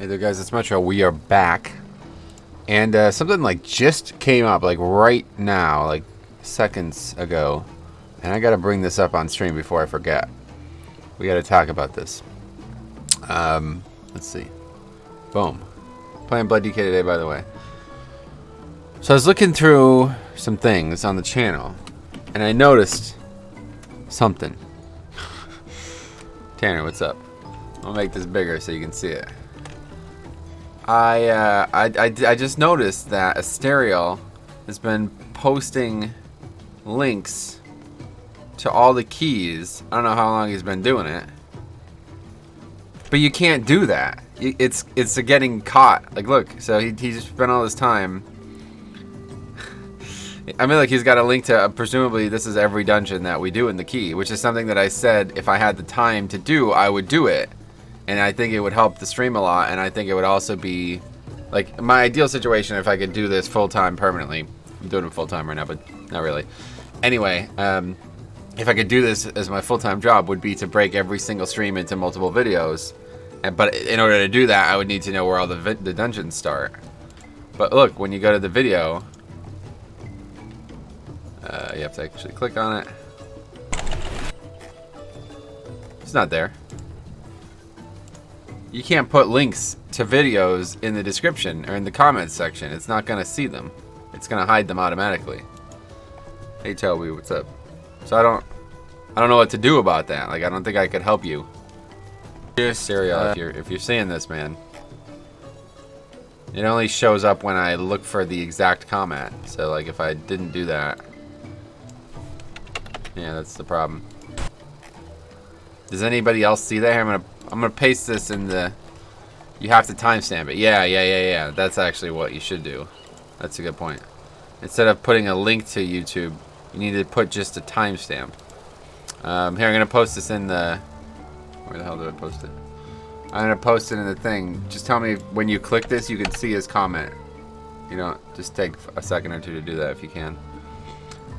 Hey there guys, it's Metro. We are back. And something like just came up like right now, like seconds ago. And I gotta bring this up on stream before I forget. We gotta talk about this. Let's see. Boom. Playing Blood DK today, by the way. So I was looking through some things on the channel, and I noticed something. Tanner, what's up? I'll make this bigger so you can see it. I just noticed that Asterial has been posting links to all the keys. I don't know how long he's been doing it, but you can't do that. It's getting caught. Like, look, so he's spent all this time. I mean, like, he's got a link to presumably this is every dungeon that we do in the key, which is something that I said if I had the time to do, I would do it. And I think it would help the stream a lot, and I think it would also be, like, my ideal situation if I could do this full-time permanently. I'm doing it full-time right now, but not really. Anyway, if I could do this as my full-time job, would be to break every single stream into multiple videos. But in order to do that, I would need to know where all the dungeons start. But look, when you go to the video, you have to actually click on it. It's not there. You can't put links to videos in the description or in the comments section. It's not gonna see them. It's gonna hide them automatically. Hey Toby, what's up? So I don't know what to do about that. Like, I don't think I could help you. Here's Serial, if you're seeing this, man. It only shows up when I look for the exact comment. So like if I didn't do that, yeah, that's the problem. Does anybody else see that? I'm gonna paste this in the. You have to timestamp it. Yeah. That's actually what you should do. That's a good point. Instead of putting a link to YouTube, you need to put just a timestamp. Here, I'm gonna post this in the. Where the hell did I post it? I'm gonna post it in the thing. Just tell me when you click this, you can see his comment. You know, just take a second or two to do that if you can.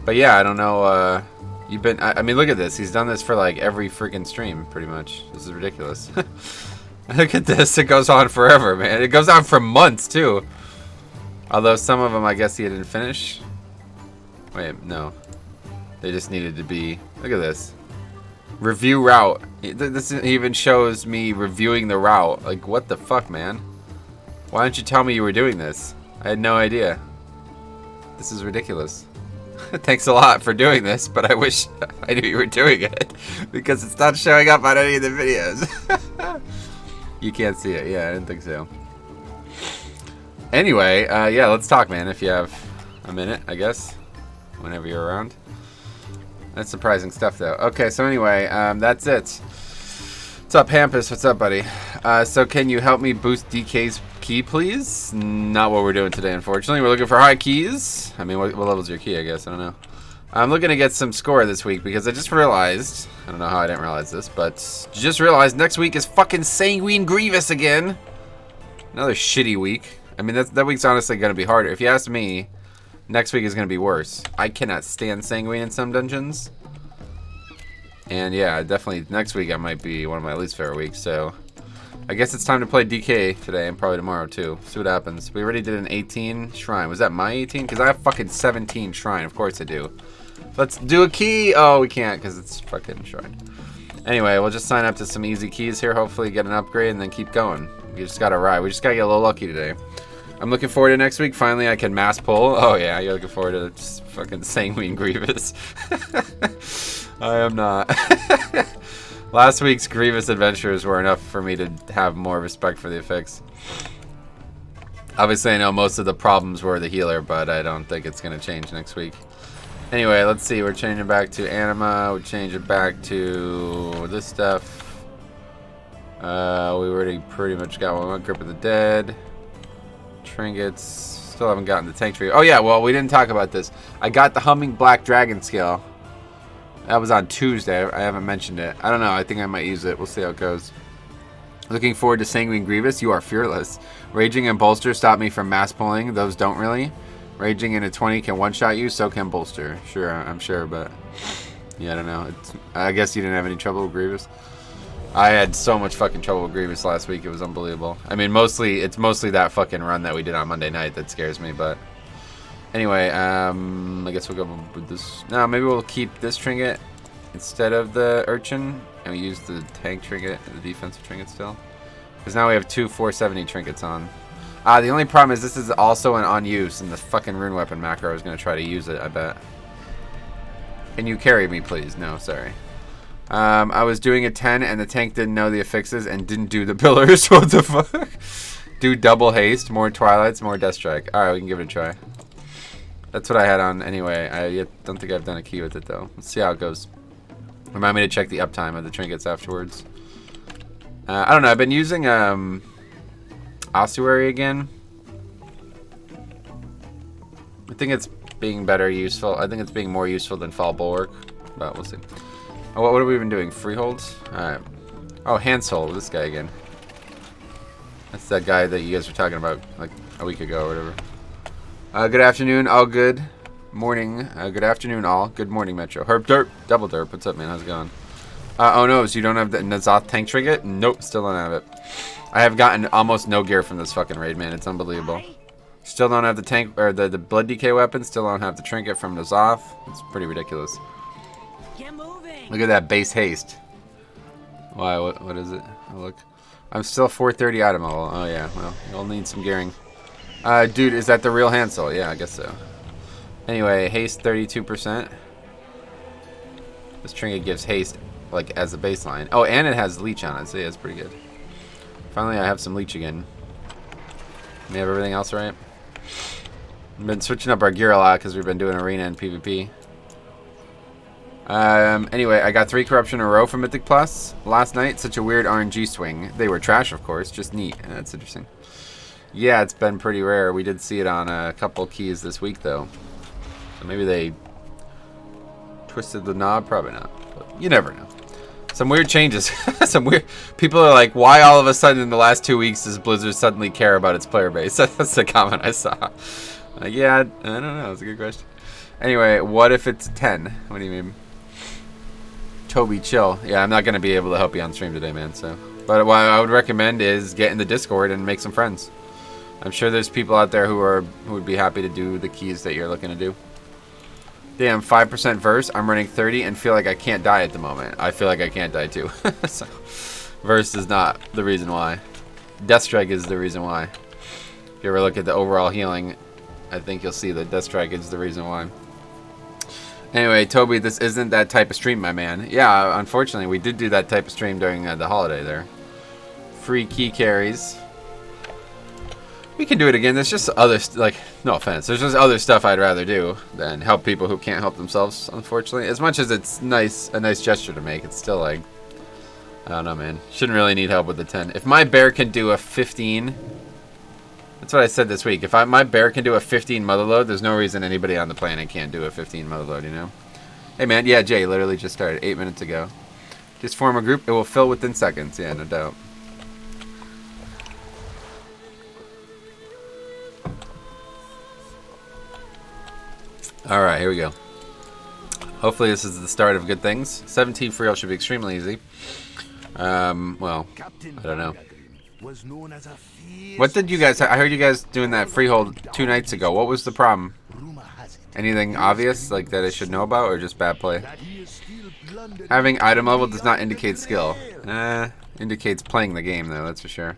But yeah, I don't know. You've been. I mean, look at this. He's done this for like every freaking stream, pretty much. This is ridiculous. Look at this. It goes on forever, man. It goes on for months too. Although some of them, I guess, he didn't finish. Wait, no. They just needed to be. Look at this. Review route. This even shows me reviewing the route. Like, what the fuck, man? Why didn't you tell me you were doing this? I had no idea. This is ridiculous. Thanks a lot for doing this, but I wish I knew you were doing it because it's not showing up on any of the videos. You can't see it. Yeah, I didn't think so. Anyway, yeah, let's talk, man, if you have a minute, I guess, whenever you're around. That's surprising stuff, though. Okay, so anyway, that's it. What's up, Hampus? What's up, buddy? So can you help me boost DK's key, please? Not what we're doing today, unfortunately. We're looking for high keys. I mean, what level's your key, I guess? I don't know. I'm looking to get some score this week because I just realized, I don't know how I didn't realize this, but just realized next week is fucking Sanguine Grievous again. Another shitty week. I mean, that week's honestly going to be harder. If you ask me, next week is going to be worse. I cannot stand Sanguine in some dungeons. And yeah, definitely next week I might be one of my least favorite weeks, so I guess it's time to play DK today and probably tomorrow too. See what happens. We already did an 18 shrine. Was that my 18? Because I have fucking 17 shrine. Of course I do. Let's do a key. Oh, we can't because it's fucking shrine. Anyway, we'll just sign up to some easy keys here. Hopefully get an upgrade and then keep going. We just got to ride. We just got to get a little lucky today. I'm looking forward to next week. Finally, I can mass pull. Oh yeah, you're looking forward to just fucking Sanguine Grievous. I am not. Last week's Grievous adventures were enough for me to have more respect for the effects. Obviously, I know most of the problems were the healer, but I don't think it's going to change next week. Anyway, let's see. We're changing back to Anima. We change it back to this stuff. We already pretty much got one. Grip of the Dead. Trinkets. Still haven't gotten the tank tree. Oh yeah, well, we didn't talk about this. I got the Humming Black Dragon skill. That was on Tuesday. I haven't mentioned it. I don't know. I think I might use it. We'll see how it goes. Looking forward to Sanguine Grievous. You are fearless. Raging and Bolster stop me from mass pulling. Those don't really. Raging into 20 can one-shot you. So can Bolster. Sure, I'm sure, but yeah, I don't know. I guess you didn't have any trouble with Grievous. I had so much fucking trouble with Grievous last week. It was unbelievable. I mean, it's mostly that fucking run that we did on Monday night that scares me, but... Anyway, I guess we'll go with this. No, maybe we'll keep this trinket instead of the urchin, and we use the tank trinket, the defensive trinket still. Because now we have two 470 trinkets on. The only problem is this is also an on use, and the fucking rune weapon macro is going to try to use it, I bet. Can you carry me, please? No, sorry. I was doing a 10, and the tank didn't know the affixes and didn't do the pillars. What the fuck? Do double haste, more twilights, more death strike. Alright, we can give it a try. That's what I had on anyway. I don't think I've done a key with it though. Let's see how it goes. Remind me to check the uptime of the trinkets afterwards. I don't know. I've been using ossuary again. I think it's being better useful. I think it's being more useful than fall bulwark, but we'll see. Oh, what are we even doing? Freeholds? Alright. Oh, Hansel. This guy again. That's that guy that you guys were talking about like a week ago or whatever. Good afternoon, all good. Morning. Good afternoon, all. Good morning, Metro. Herb Derp. Double Derp. What's up, man? How's it going? Oh, no. So you don't have the Nazoth tank trinket? Nope. Still don't have it. I have gotten almost no gear from this fucking raid, man. It's unbelievable. Still don't have the tank, or the blood decay weapon. Still don't have the trinket from Nazoth. It's pretty ridiculous. Look at that base haste. Why? What is it? Oh, look. I'm still 430 item level. Oh, yeah. Well, you'll need some gearing. Dude, is that the real Hansel? Yeah, I guess so. Anyway, haste 32%. This trinket gives haste, like, as a baseline. Oh, and it has leech on it, so yeah, it's pretty good. Finally, I have some leech again. We have everything else right? We've been switching up our gear a lot because we've been doing arena and PvP. Anyway, I got 3 corruption in a row from Mythic Plus last night. Such a weird RNG swing. They were trash, of course, just neat. That's interesting. Yeah, it's been pretty rare. We did see it on a couple keys this week, though. So maybe they twisted the knob. Probably not. But you never know. Some weird changes. Some weird... People are like, why all of a sudden in the last 2 weeks does Blizzard suddenly care about its player base? That's the comment I saw. Yeah, I don't know. It's a good question. Anyway, what if it's 10? What do you mean? Toby, chill. Yeah, I'm not going to be able to help you on stream today, man. So, but what I would recommend is get in the Discord and make some friends. I'm sure there's people out there who would be happy to do the keys that you're looking to do. Damn, 5% verse. I'm running 30 and feel like I can't die at the moment. I feel like I can't die too. So, verse is not the reason why. Death Strike is the reason why. If you ever look at the overall healing, I think you'll see that Death Strike is the reason why. Anyway, Toby, this isn't that type of stream, my man. Yeah, unfortunately, we did do that type of stream during the holiday there. Free key carries. We can do it again. There's just other, like, no offense. There's just other stuff I'd rather do than help people who can't help themselves, unfortunately. As much as it's nice, a nice gesture to make, it's still like, I don't know, man. Shouldn't really need help with the 10. If my bear can do a 15, that's what I said this week. If my bear can do a 15 motherload, there's no reason anybody on the planet can't do a 15 motherload, you know? Hey, man. Yeah, Jay literally just started 8 minutes ago. Just form a group. It will fill within seconds. Yeah, no doubt. Alright, here we go. Hopefully this is the start of good things. 17 free roll should be extremely easy. Well, I don't know. What did you guys... I heard you guys doing that freehold 2 nights ago. What was the problem? Anything obvious, like that I should know about, or just bad play? Having item level does not indicate skill. Indicates playing the game, though, that's for sure.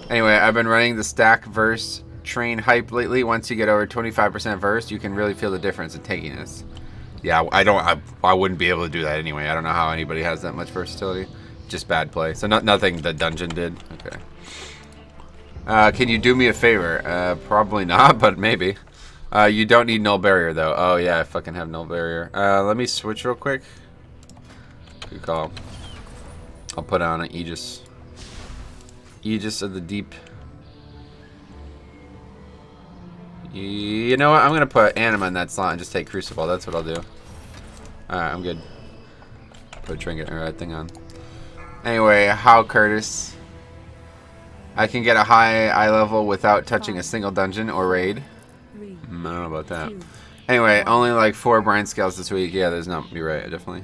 Anyway, I've been running the stack verse train hype lately. Once you get over 25% verse, you can really feel the difference in tankiness. Yeah, I wouldn't be able to do that anyway. I don't know how anybody has that much versatility. Just bad play. So nothing the dungeon did. Okay. Can you do me a favor? Probably not, but maybe. You don't need null barrier though. Oh yeah, I fucking have null barrier. Let me switch real quick. Good call. I'll put on an Aegis. Aegis of the Deep. You know what? I'm gonna put Anima in that slot and just take Crucible. That's what I'll do. Alright, I'm good. Put Trinket or that thing on. Anyway, how Curtis? I can get a high eye level without touching a single dungeon or raid. I don't know about that. Anyway, only like 4 brine scales this week. Yeah, there's not. You're right, definitely.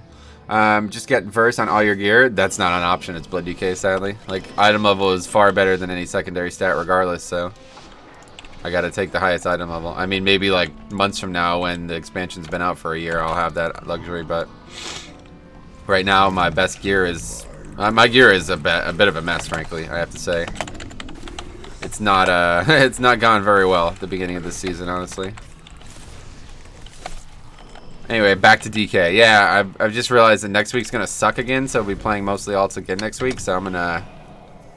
Just get verse on all your gear. That's not an option. It's blood DK, sadly. Like, item level is far better than any secondary stat regardless, so I gotta take the highest item level. I mean, maybe like months from now when the expansion's been out for a year, I'll have that luxury, but right now my best gear is... my gear is a bit of a mess, frankly, I have to say. It's not, it's not gone very well at the beginning of this season, honestly. Anyway, back to DK. Yeah, I've just realized that next week's gonna suck again, so I'll be playing mostly alts again next week. So I'm gonna,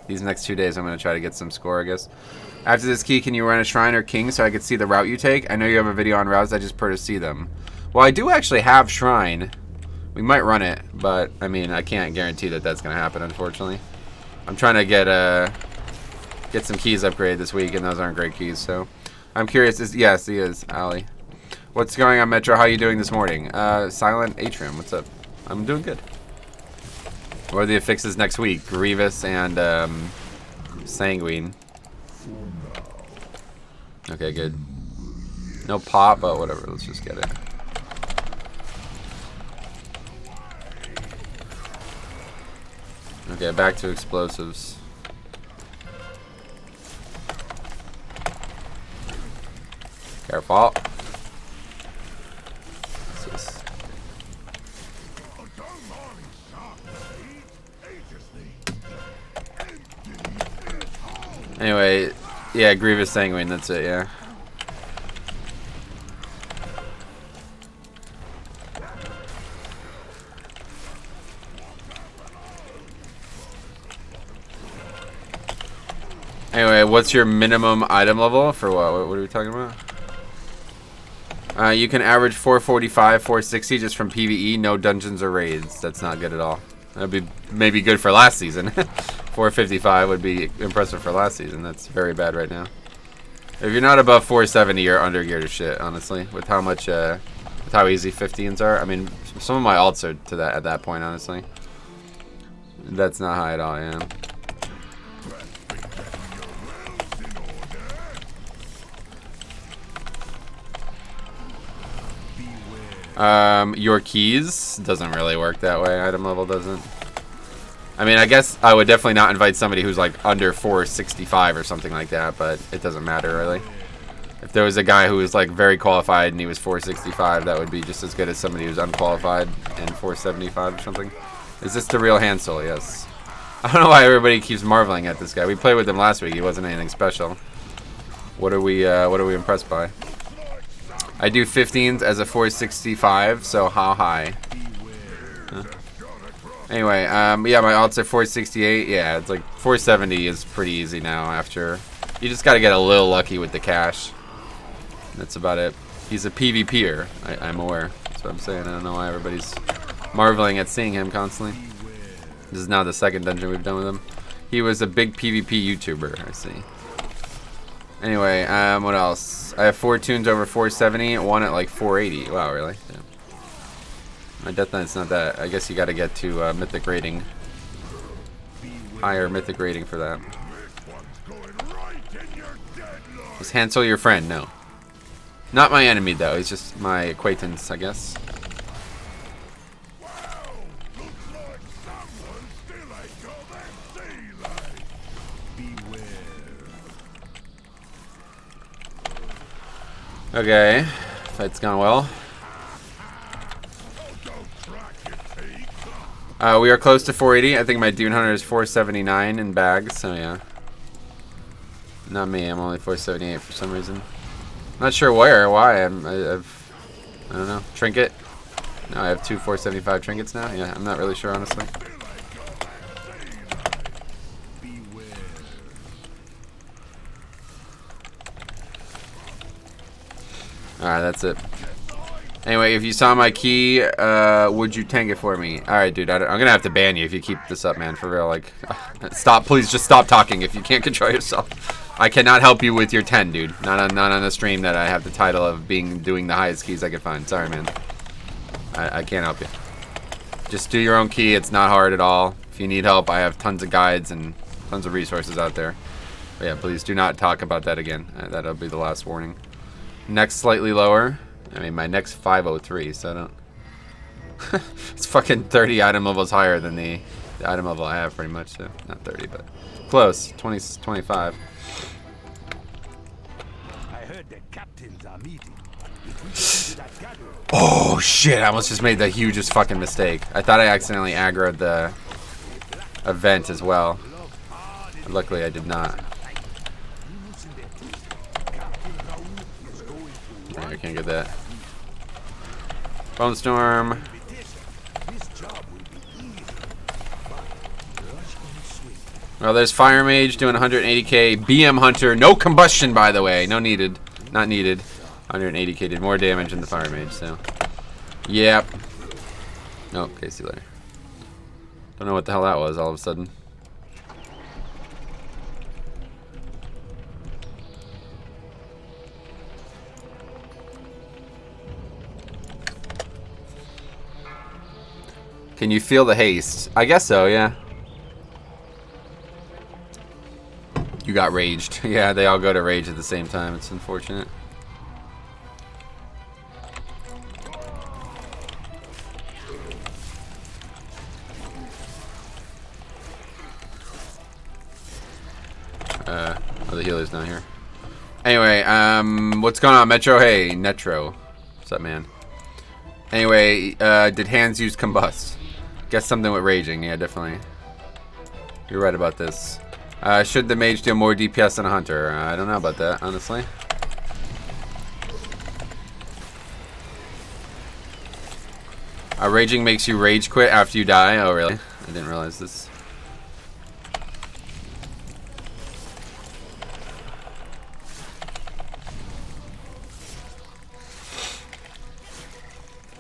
these next 2 days, I'm gonna try to get some score, I guess. After this key, can you run a shrine or king so I could see the route you take? I know you have a video on routes. I just prefer to see them. Well, I do actually have shrine. We might run it, but I mean, I can't guarantee that that's gonna happen, unfortunately. I'm trying to get some keys upgraded this week, and those aren't great keys. So I'm curious. Yes, he is, Ali. What's going on, Metro? How you doing this morning? Silent Atrium, what's up? I'm doing good. What are the fixes next week? Grievous and Sanguine. Okay, good. No pop, but whatever. Let's just get it. Okay, back to explosives. Careful. Anyway, yeah, Grievous Sanguine, that's it, yeah. Anyway, what's your minimum item level for what? What are we talking about? You can average 445, 460 just from PvE, no dungeons or raids. That's not good at all. That'd be maybe good for last season. 455 would be impressive for last season. That's very bad right now. If you're not above 470, you're under geared as shit, honestly. With how much, with how easy 15s are. I mean, some of my alts are to that at that point, honestly. That's not high at all, yeah. Your keys doesn't really work that way. Item level doesn't. I mean, I guess I would definitely not invite somebody who's like under 465 or something like that, but it doesn't matter really. If there was a guy who was like very qualified and he was 465, that would be just as good as somebody who's unqualified and 475 or something. Is this the real Hansel? Yes. I don't know why everybody keeps marveling at this guy. We played with him last week. He wasn't anything special. What are we impressed by? I do 15s as a 465, so how high? Huh? Anyway, yeah, my alts are 468. Yeah, it's like 470 is pretty easy now after. You just got to get a little lucky with the cash. That's about it. He's a PvPer, I'm aware. That's what I'm saying. I don't know why everybody's marveling at seeing him constantly. This is now the second dungeon we've done with him. He was a big PvP YouTuber, I see. Anyway, what else? I have 4 tunes over 470, one at like 480. Wow, really? Yeah. My Death Knight's not that. I guess you got to get to Mythic rating. Higher Mythic rating for that. Is Hansel your friend? No. Not my enemy, though. He's just my acquaintance, I guess. Okay, fight's gone well. We are close to 480. I think my Dune Hunter is 479 in bags, so yeah. Not me, I'm only 478 for some reason. Not sure why. I don't know. Trinket? No, I have 2 475 trinkets now? Yeah, I'm not really sure, honestly. Alright, that's it. Anyway, if you saw my key, would you tank it for me? Alright, dude, I'm gonna have to ban you if you keep this up, man, for real. Like, stop, please just stop talking if you can't control yourself. I cannot help you with your 10, dude. Not on a stream that I have the title of doing the highest keys I can find. Sorry, man. I can't help you. Just do your own key. It's not hard at all. If you need help, I have tons of guides and tons of resources out there. But yeah, please do not talk about that again. That'll be the last warning. Next slightly lower. I mean, my neck's 503, so I don't... It's fucking 30 item levels higher than the item level I have, pretty much. So not 30, but close. 20, 25. I heard the captains are meeting. Oh shit! I almost just made the hugest fucking mistake. I thought I accidentally aggroed the event as well. Luckily, I did not. Oh, I can't get that. Bone Storm. Well, there's Fire Mage doing 180k. BM Hunter, no combustion, by the way. No needed. Not needed. 180k did more damage than the Fire Mage, so. Yep. Oh, okay, see you later. Don't know what the hell that was all of a sudden. Can you feel the haste? I guess so, yeah. You got raged. Yeah, they all go to rage at the same time. It's unfortunate. Oh, the healer's not here. Anyway, what's going on, Metro? Hey, Netro. What's up, man? Anyway, did hands use combust? Guess something with raging. Yeah, definitely. You're right about this. Should the mage deal more DPS than a hunter? I don't know about that, honestly. Raging makes you rage quit after you die? Oh, really? I didn't realize this.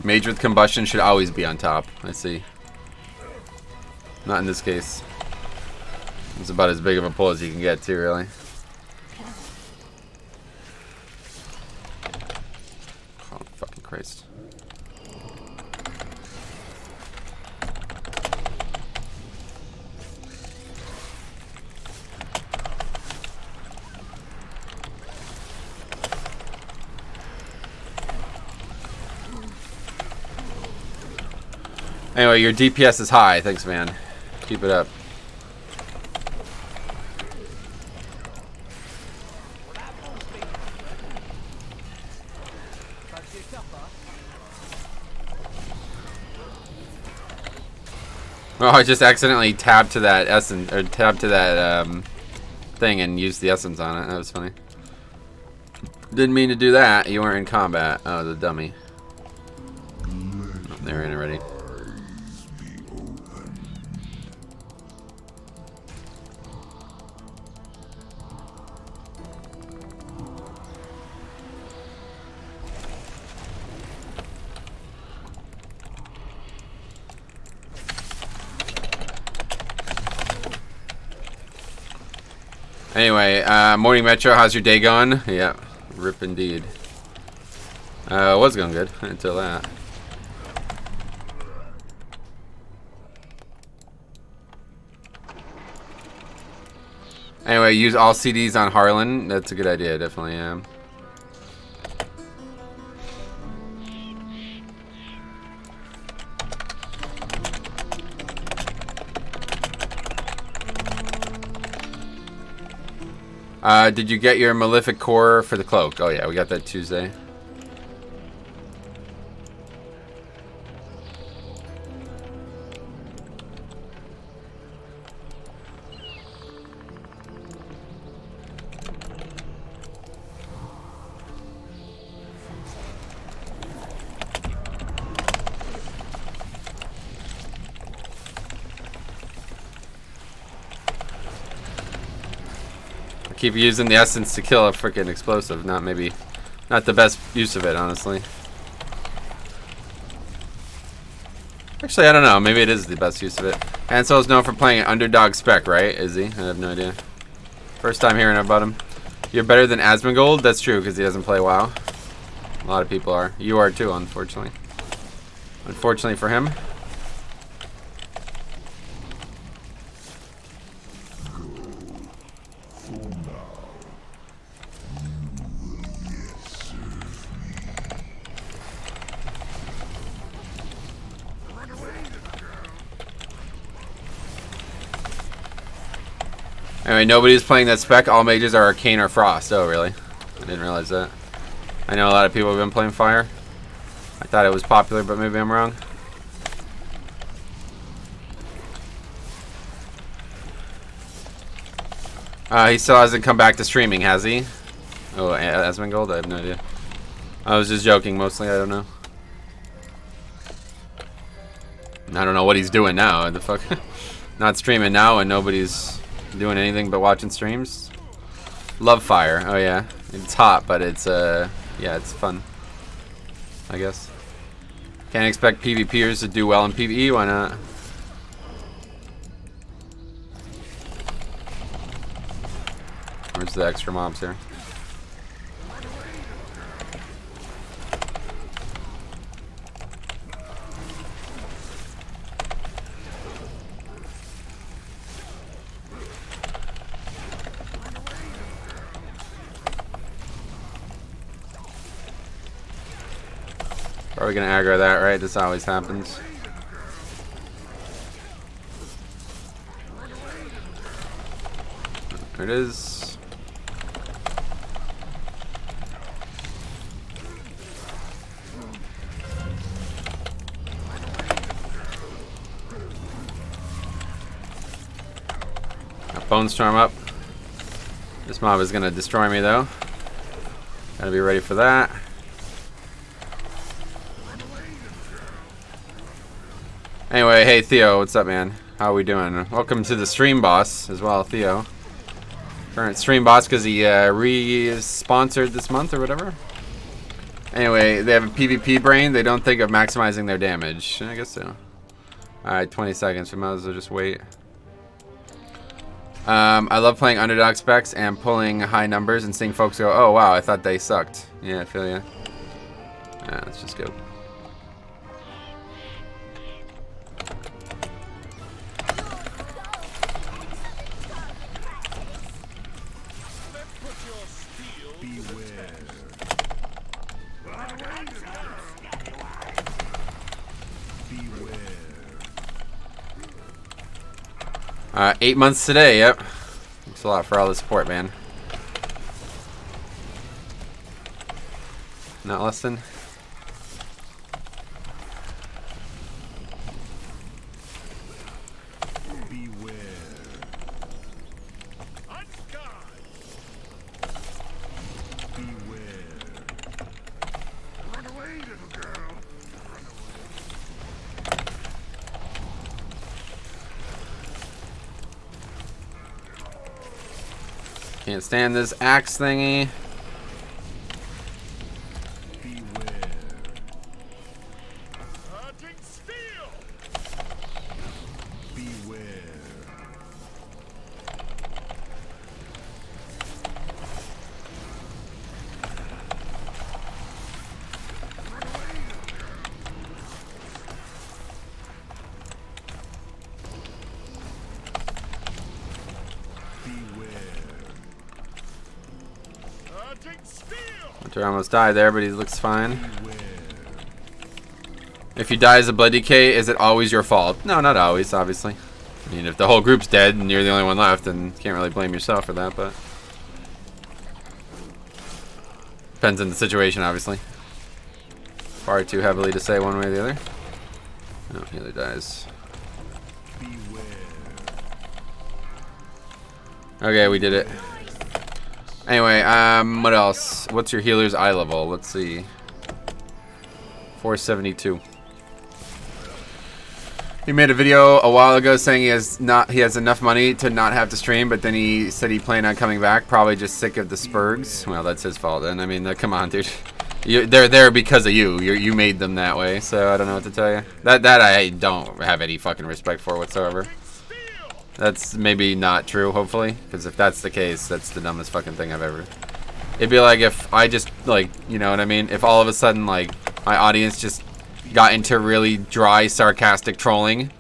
Mage with combustion should always be on top. I see. Not in this case. It's about as big of a pull as you can get, too, really. Oh, fucking Christ. Anyway, your DPS is high. Thanks, man. Keep it up. Oh, I just accidentally tabbed to that essence, or tabbed to that thing and used the essence on it. That was funny. Didn't mean to do that. You weren't in combat. Oh, the dummy. Oh, they're in already. Anyway, morning Metro, how's your day going? Yeah, rip indeed. It was going good until that. Anyway, use all CDs on Harlan. That's a good idea, definitely. Did you get your Malefic Core for the cloak? Oh yeah, we got that Tuesday. Keep using the essence to kill a freaking explosive. Not the best use of it, honestly. Actually, I don't know. Maybe it is the best use of it. Hansel's known for playing an underdog spec, right? Is he? I have no idea. First time hearing about him. You're better than Asmongold? That's true, because he doesn't play WoW. A lot of people are. You are too, unfortunately. Unfortunately for him. Anyway, nobody's playing that spec. All mages are Arcane or Frost. Oh, really? I didn't realize that. I know a lot of people have been playing Fire. I thought it was popular, but maybe I'm wrong. He still hasn't come back to streaming, has he? Oh, Asmongold? I have no idea. I was just joking mostly. I don't know. I don't know what he's doing now. The fuck? Not streaming now, and nobody's doing anything but watching streams. Love Fire. Oh yeah, it's hot, but it's yeah, it's fun. I guess. Can't expect PvPers to do well in PvE. Why not? Where's the extra mobs here? Probably gonna aggro that, right? This always happens. There it is. Got Bone Storm up. This mob is gonna destroy me though. Gotta be ready for that. Anyway, hey Theo, what's up, man? How are we doing? Welcome to the stream boss as well, Theo. Current stream boss because he re-sponsored this month or whatever. Anyway, they have a PvP brain. They don't think of maximizing their damage. I guess so. Alright, 20 seconds. We might as well just wait. I love playing underdog specs and pulling high numbers and seeing folks go, oh wow, I thought they sucked. Yeah, I feel ya. Yeah, let's just go. Beware. 8 months today, yep. Thanks a lot for all the support, man. Not less than. Can't stand this axe thingy. Beware. Hunting steel. Beware. Hunter almost died there, but he looks fine. If you die as a blood decay, is it always your fault? No, not always, obviously. I mean, if the whole group's dead and you're the only one left, then you can't really blame yourself for that, but... Depends on the situation, obviously. Far too heavily to say one way or the other. No, the other dies. Okay, we did it. Anyway, what else? What's your healer's eye level? Let's see. 472. He made a video a while ago saying he has enough money to not have to stream, but then he said he planned on coming back, probably just sick of the spurgs. Well, that's his fault then. I mean, come on, dude. They're there because of you. You made them that way, so I don't know what to tell you. That I don't have any fucking respect for whatsoever. That's maybe not true, hopefully, because if that's the case, that's the dumbest fucking thing I've ever. It'd be like if I just, like, you know what I mean? If all of a sudden, like, my audience just got into really dry, sarcastic trolling.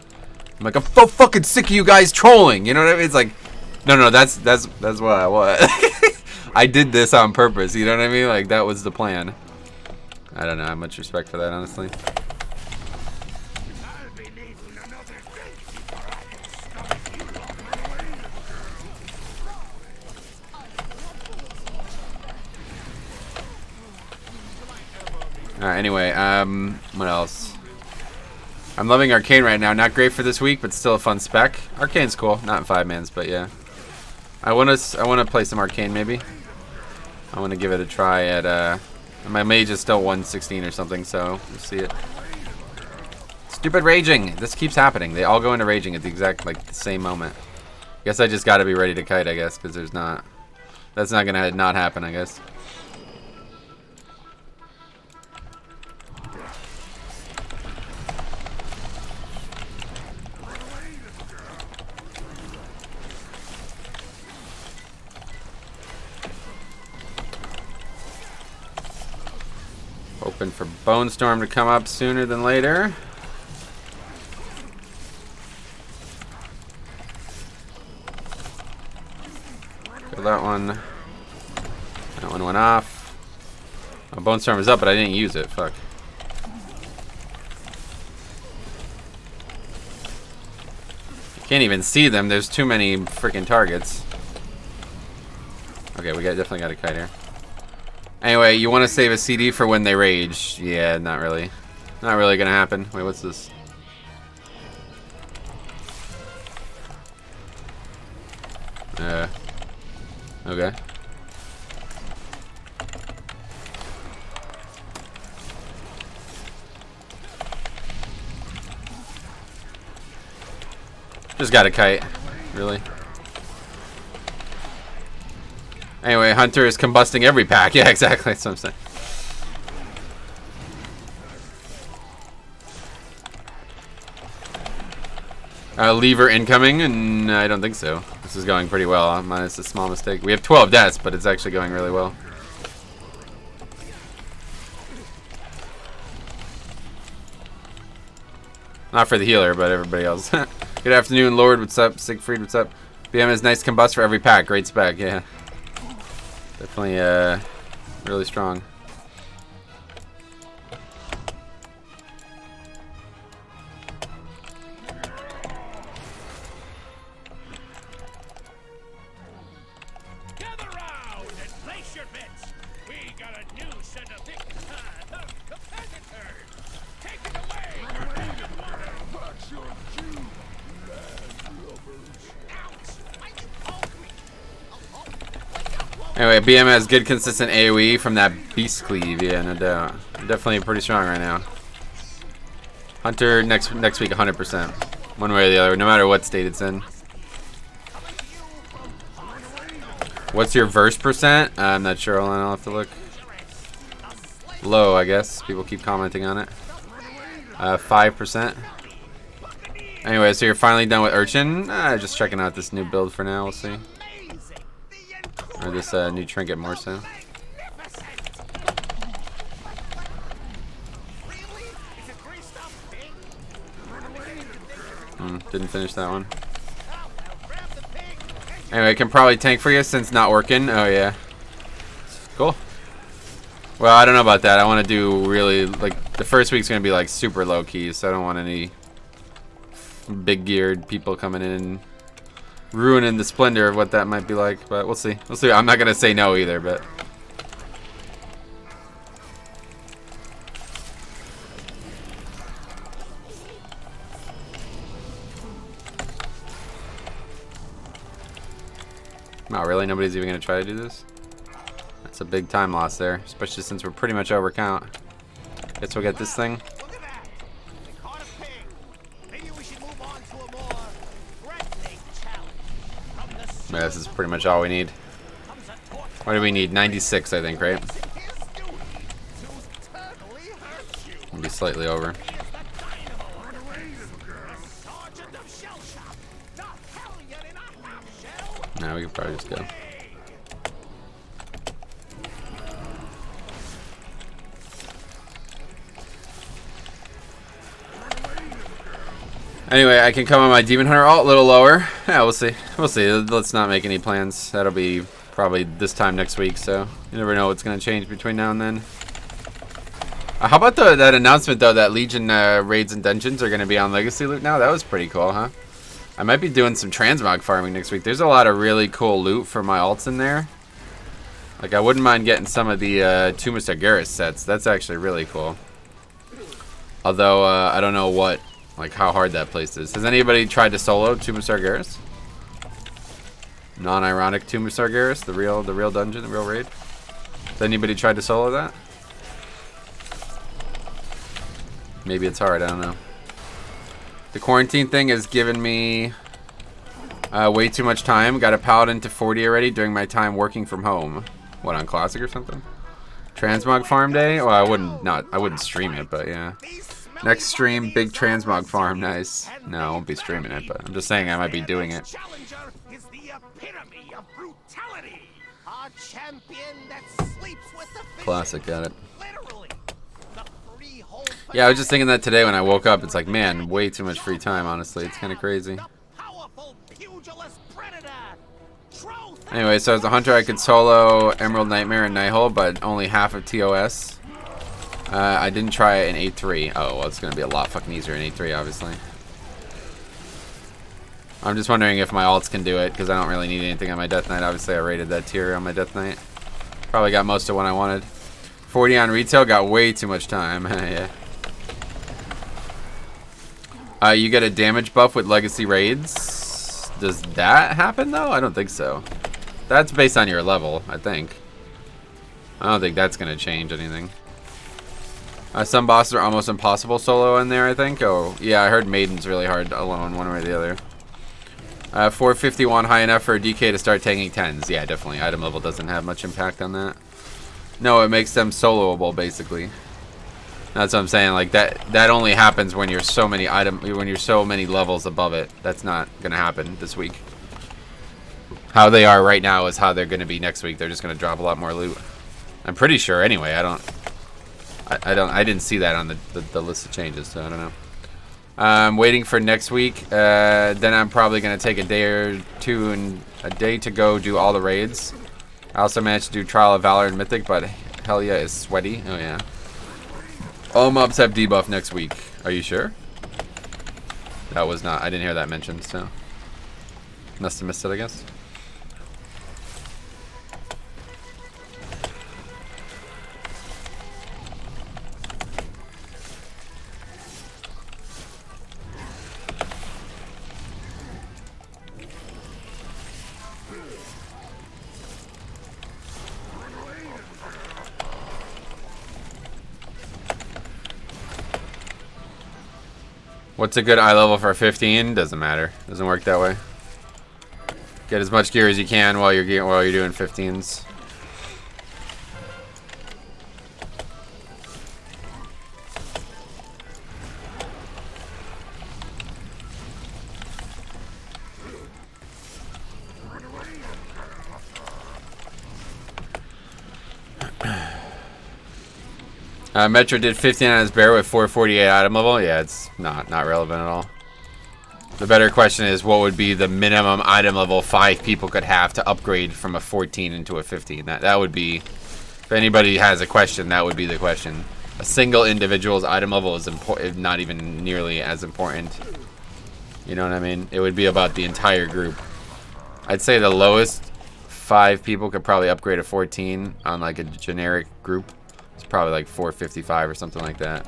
I'm like, I'm so fucking sick of you guys trolling. You know what I mean? It's like, no, that's what I want. I did this on purpose. You know what I mean? Like, that was the plan. I don't know. I have much respect for that, honestly. Alright, anyway, what else? I'm loving Arcane right now. Not great for this week, but still a fun spec. Arcane's cool. Not in 5-mans, but yeah. I wanna play some Arcane maybe. I wanna give it a try at my mage is still 116 or something, so we'll see it. Stupid raging! This keeps happening. They all go into raging at the exact the same moment. Guess I just gotta be ready to kite, I guess, because there's not. That's not gonna not happen, I guess. Hoping for Bone Storm to come up sooner than later. Kill that one. That one went off. Oh, Bone Storm is up, but I didn't use it. Fuck. Can't even see them. There's too many freaking targets. Okay, definitely got a kite here. Anyway, you want to save a CD for when they rage. Yeah, not really. Not really gonna happen. Wait, what's this? Okay. Just got a kite. Really? Anyway, Hunter is combusting every pack. Yeah, exactly. That's what I'm saying. Lever incoming, and I don't think so. This is going pretty well, minus a small mistake. We have 12 deaths, but it's actually going really well. Not for the healer, but everybody else. Good afternoon, Lord. What's up? Siegfried, what's up? BM has nice combust for every pack. Great spec, yeah. Definitely really strong. Gather round and place your bets. We got a new set of competitors. Take it away. That's your cue, land lovers. Anyway, BM has good consistent AoE from that Beast Cleave. Yeah, no doubt. Definitely pretty strong right now. Hunter next week 100%. One way or the other, no matter what state it's in. What's your verse percent? I'm not sure. Hold on, I'll have to look. Low, I guess. People keep commenting on it. 5%. Anyway, so you're finally done with Urchin? Just checking out this new build for now. We'll see. Or this new trinket more so. Didn't finish that one. Anyway, I can probably tank for you since not working. Oh yeah. Cool. Well, I don't know about that. I want to do really, the first week's going to be super low key, so I don't want any big geared people coming in and ruining the splendor of what that might be like, but we'll see. We'll see. I'm not going to say no either, but not really. Nobody's even going to try to do this. That's a big time loss there, especially since we're pretty much over count. Guess we'll get this thing. Yeah, this is pretty much all we need. What do we need? 96, I think, right? Maybe slightly over. No, we could probably just go. Anyway, I can come on my Demon Hunter alt a little lower. Yeah, we'll see. We'll see. Let's not make any plans. That'll be probably this time next week, so you never know what's going to change between now and then. How about that announcement, though, that Legion raids and dungeons are going to be on Legacy Loot now? That was pretty cool, huh? I might be doing some transmog farming next week. There's a lot of really cool loot for my alts in there. Like, I wouldn't mind getting some of the Tomb of Sargeras sets. That's actually really cool. Although, I don't know what, like, how hard that place is. Has anybody tried to solo Tomb of Sargeras? Non-ironic Tomb of Sargeras? The real dungeon, the real raid? Has anybody tried to solo that? Maybe it's hard, I don't know. The quarantine thing has given me way too much time. Got a paladin to 40 already during my time working from home. What, on Classic or something? Transmog farm day? Well, I wouldn't stream it, but yeah. Next stream, big transmog farm, nice. No, I won't be streaming it, but I'm just saying I might be doing it. Classic, got it. Yeah, I was just thinking that today when I woke up. It's like, man, way too much free time, honestly. It's kind of crazy. Anyway, so as a hunter, I could solo Emerald Nightmare and Nighthole, but only half of TOS. I didn't try it in 8.3. Oh, well, it's going to be a lot fucking easier in 8.3, obviously. I'm just wondering if my alts can do it, because I don't really need anything on my Death Knight. Obviously, I rated that tier on my Death Knight. Probably got most of what I wanted. 40 on retail, got way too much time. Yeah. You get a damage buff with Legacy Raids. Does that happen, though? I don't think so. That's based on your level, I think. I don't think that's going to change anything. Some bosses are almost impossible solo in there, I think. Oh, yeah, I heard Maiden's really hard alone, one way or the other. 451 high enough for a DK to start tanking 10s. Yeah, definitely. Item level doesn't have much impact on that. No, it makes them soloable, basically. That's what I'm saying. Like that only happens when you're so many levels above it. That's not gonna happen this week. How they are right now is how they're gonna be next week. They're just gonna drop a lot more loot. I'm pretty sure. Anyway, I didn't see that on the list of changes, so I don't know. I'm waiting for next week. Then I'm probably gonna take a day or two and a day to go do all the raids. I also managed to do Trial of Valor and Mythic, but Hellia is sweaty. Oh yeah. All mobs have debuff next week. Are you sure? That was not. I didn't hear that mentioned, so must have missed it, I guess. What's a good eye level for 15? Doesn't matter. Doesn't work that way. Get as much gear as you can while you're doing 15s. Metro did 15 on his bear with 448 item level. Yeah, it's not relevant at all. The better question is, what would be the minimum item level 5 people could have to upgrade from a 14 into a 15? That would be, if anybody has a question, that would be the question. A single individual's item level is not even nearly as important. You know what I mean? It would be about the entire group. I'd say the lowest 5 people could probably upgrade a 14 on like a generic group. It's probably like 455 or something like that.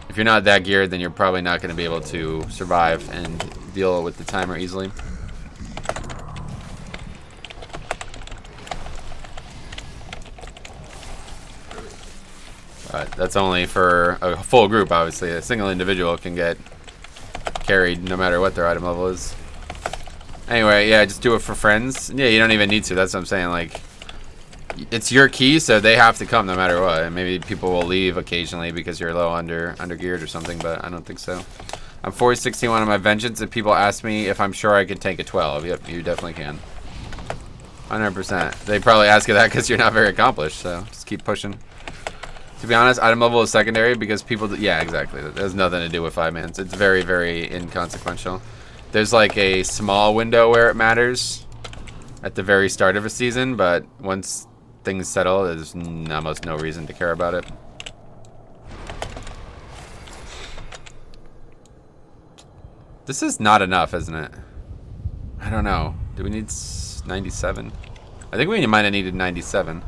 If you're not that geared, then you're probably not going to be able to survive and deal with the timer easily. But that's only for a full group, obviously. A single individual can get carried no matter what their item level is. Anyway, yeah, just do it for friends. Yeah, you don't even need to. That's what I'm saying. Like, it's your key, so they have to come no matter what. And maybe people will leave occasionally because you're low under geared or something, but I don't think so. I'm 461 on my Vengeance, and people ask me if I'm sure I can tank a 12. Yep, you definitely can. 100%. They probably ask you that because you're not very accomplished, so just keep pushing. To be honest, item level is secondary because people... Yeah, exactly. That has nothing to do with 5-mans. It's very, very inconsequential. There's like a small window where it matters at the very start of a season, but once things settle, there's almost no reason to care about it. This is not enough, isn't it? I don't know. Do we need 97? I think we might have needed 97.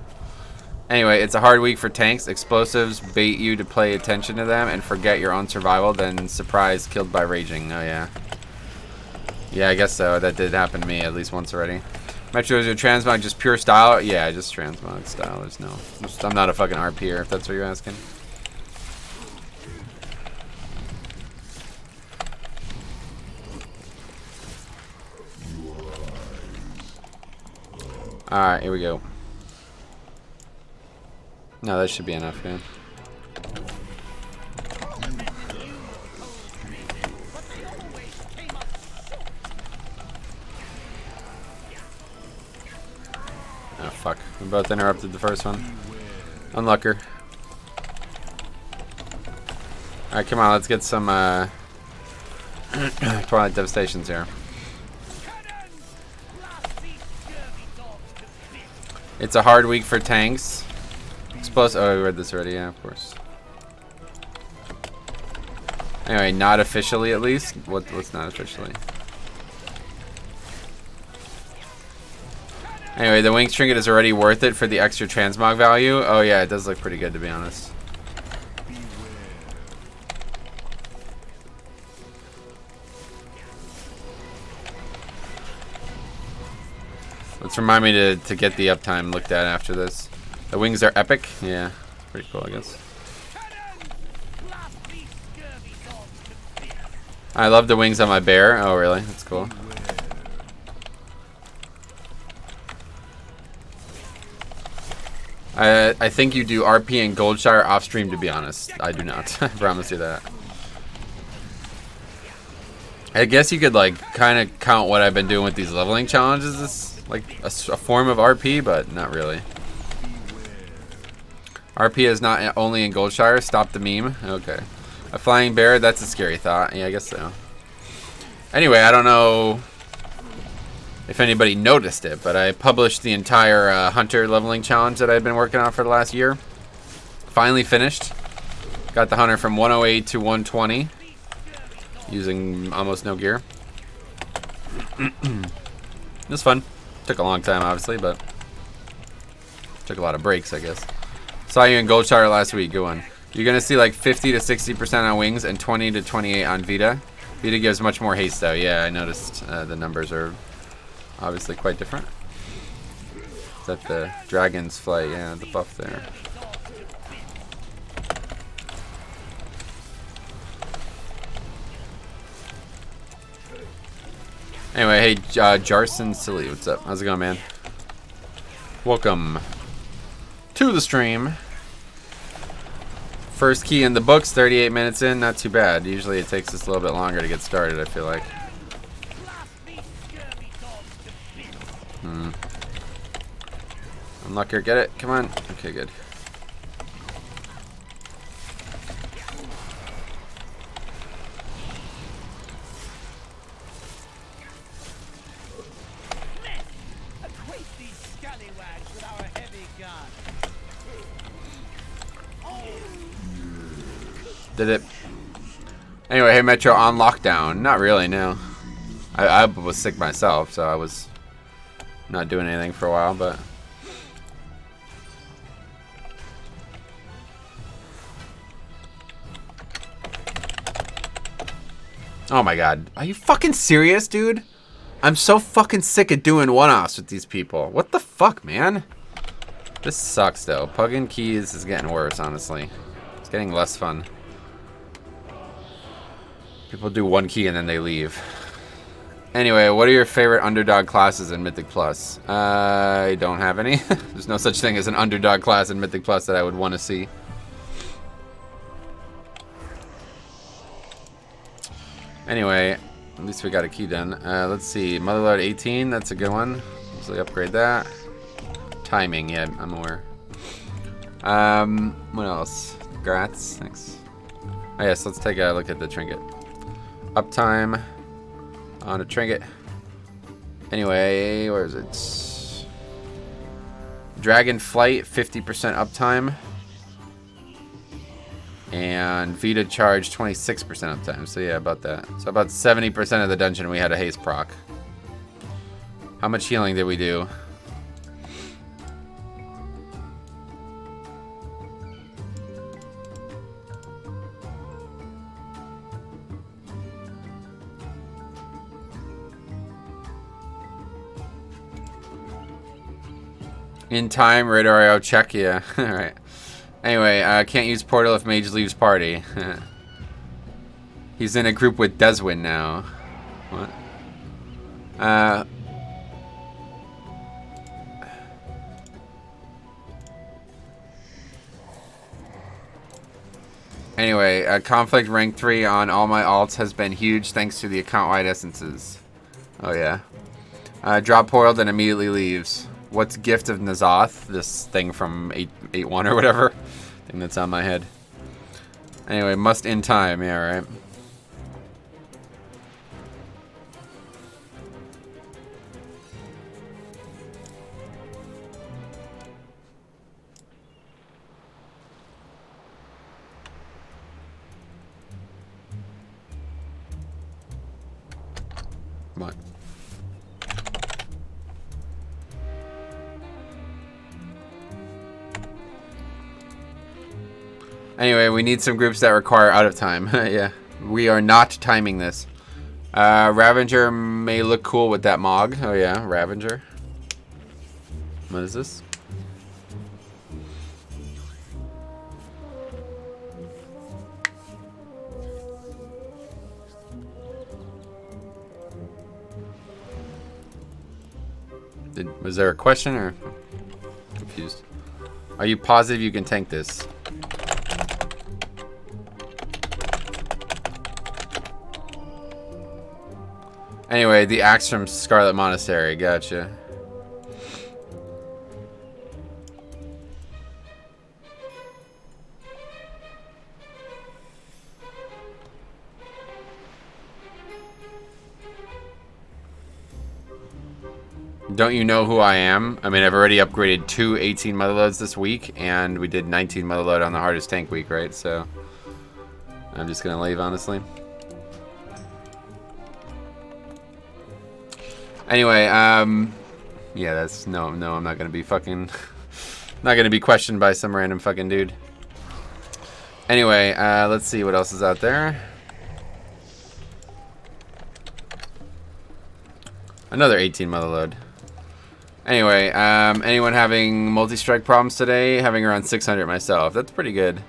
Anyway, it's a hard week for tanks. Explosives bait you to pay attention to them and forget your own survival, then surprise, killed by raging. Oh, yeah. Yeah, I guess so. That did happen to me at least once already. Metro, is your transmog just pure style? Yeah, just transmog style. There's no... I'm not a fucking RPer, if that's what you're asking. Alright, here we go. No, that should be enough, yeah. Oh, fuck. We both interrupted the first one. Unlucker. Alright, come on, let's get some, Twilight Devastations here. It's a hard week for tanks. Explosive. Oh, we read this already, yeah, of course. Anyway, not officially at least. What's not officially? Anyway, the Wings Trinket is already worth it for the extra transmog value. Oh yeah, it does look pretty good to be honest. Let's remind me to get the uptime looked at after this. The wings are epic. Yeah, pretty cool, I guess. I love the wings on my bear. Oh, really? That's cool. I think you do RP and Goldshire off stream, to be honest. I do not. I promise you that. I guess you could, like, kind of count what I've been doing with these leveling challenges as, like, a form of RP, but not really. RP is not only in Goldshire. Stop the meme. Okay. A flying bear, that's a scary thought. Yeah, I guess so. Anyway, I don't know if anybody noticed it, but I published the entire Hunter leveling challenge that I've been working on for the last year. Finally finished. Got the Hunter from 108 to 120 using almost no gear. It was fun. Took a long time, obviously, but took a lot of breaks, I guess. Saw you in Goldshire last week. Good one. You're going to see like 50 to 60% on wings and 20 to 28 on Vita. Vita gives much more haste, though. Yeah, I noticed the numbers are obviously quite different. Is that the Dragon's Flight? Yeah, the buff there. Anyway, hey, Jarson Silly, what's up? How's it going, man? Welcome to the stream. First key in the books, 38 minutes in, not too bad. Usually it takes us a little bit longer to get started, I feel like. Unlucker, get it? Come on. Okay, good. Did it? Anyway, hey Metro, on lockdown. Not really, no. I was sick myself, so I was not doing anything for a while, but... Oh my god. Are you fucking serious, dude? I'm so fucking sick of doing one-offs with these people. What the fuck, man? This sucks, though. Pugging keys is getting worse, honestly. It's getting less fun. People do one key and then they leave. Anyway, what are your favorite underdog classes in Mythic Plus? I don't have any. There's no such thing as an underdog class in Mythic Plus that I would want to see. Anyway, at least we got a key done. Let's see. Motherlode 18, that's a good one. Usually upgrade that. Timing, yeah, I'm aware. What else? Grats, thanks. Oh yes, let's take a look at the trinket. Uptime on a trinket. Anyway, where is it? Dragon Flight, 50% uptime. And Vita charge 26% uptime. So yeah, about that. So about 70% of the dungeon we had a haste proc. How much healing did we do? In time, radar, I'll check you. Alright. Anyway, can't use portal if mage leaves party. He's in a group with Deswin now. What? Anyway, conflict rank 3 on all my alts has been huge thanks to the account-wide essences. Oh yeah. Drop portal, then immediately leaves. What's Gift of Nazoth? This thing from 8.1 or whatever. Thing that's on my head. Anyway, must in time. Yeah, right. What? Anyway, we need some groups that require out of time. Yeah. We are not timing this. Ravager may look cool with that Mog. Oh yeah, Ravager. What is this? Was there a question or? Confused. Are you positive you can tank this? Anyway, the axe from Scarlet Monastery. Gotcha. Don't you know who I am? I mean, I've already upgraded 2 18 motherloads this week, and we did 19 motherload on the hardest tank week, right? So, I'm just gonna leave, honestly. Anyway, yeah, that's, no, I'm not gonna be fucking, not gonna be questioned by some random fucking dude. Anyway, let's see what else is out there. Another 18 motherload. Anyway, anyone having multi-strike problems today? Having around 600 myself. That's pretty good.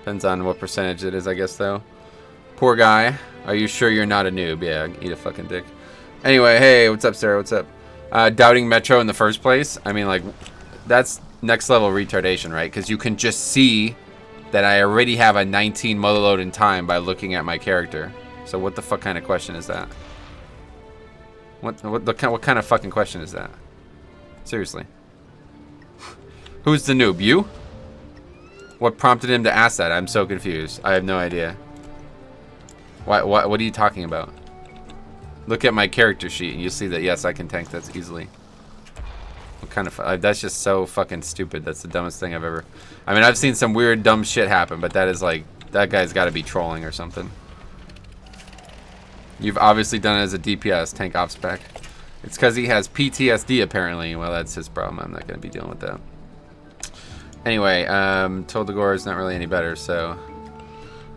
Depends on what percentage it is, I guess, though. Poor guy. Are you sure you're not a noob? Yeah, eat a fucking dick. Anyway, hey, what's up, Sarah? What's up? Doubting Metro in the first place? I mean, like, that's next level retardation, right? Because you can just see that I already have a 19 motherload in time by looking at my character. So what the fuck kind of question is that? What kind of fucking question is that? Seriously. Who's the noob? You? What prompted him to ask that? I'm so confused. I have no idea. What are you talking about? Look at my character sheet and you'll see that, yes, I can tank that easily. What kind of... that's just so fucking stupid. That's the dumbest thing I've ever... I mean, I've seen some weird, dumb shit happen, but that is like... That guy's got to be trolling or something. You've obviously done it as a DPS, tank ops spec. It's because he has PTSD, apparently. Well, that's his problem. I'm not going to be dealing with that. Anyway, Toldagor is not really any better, so...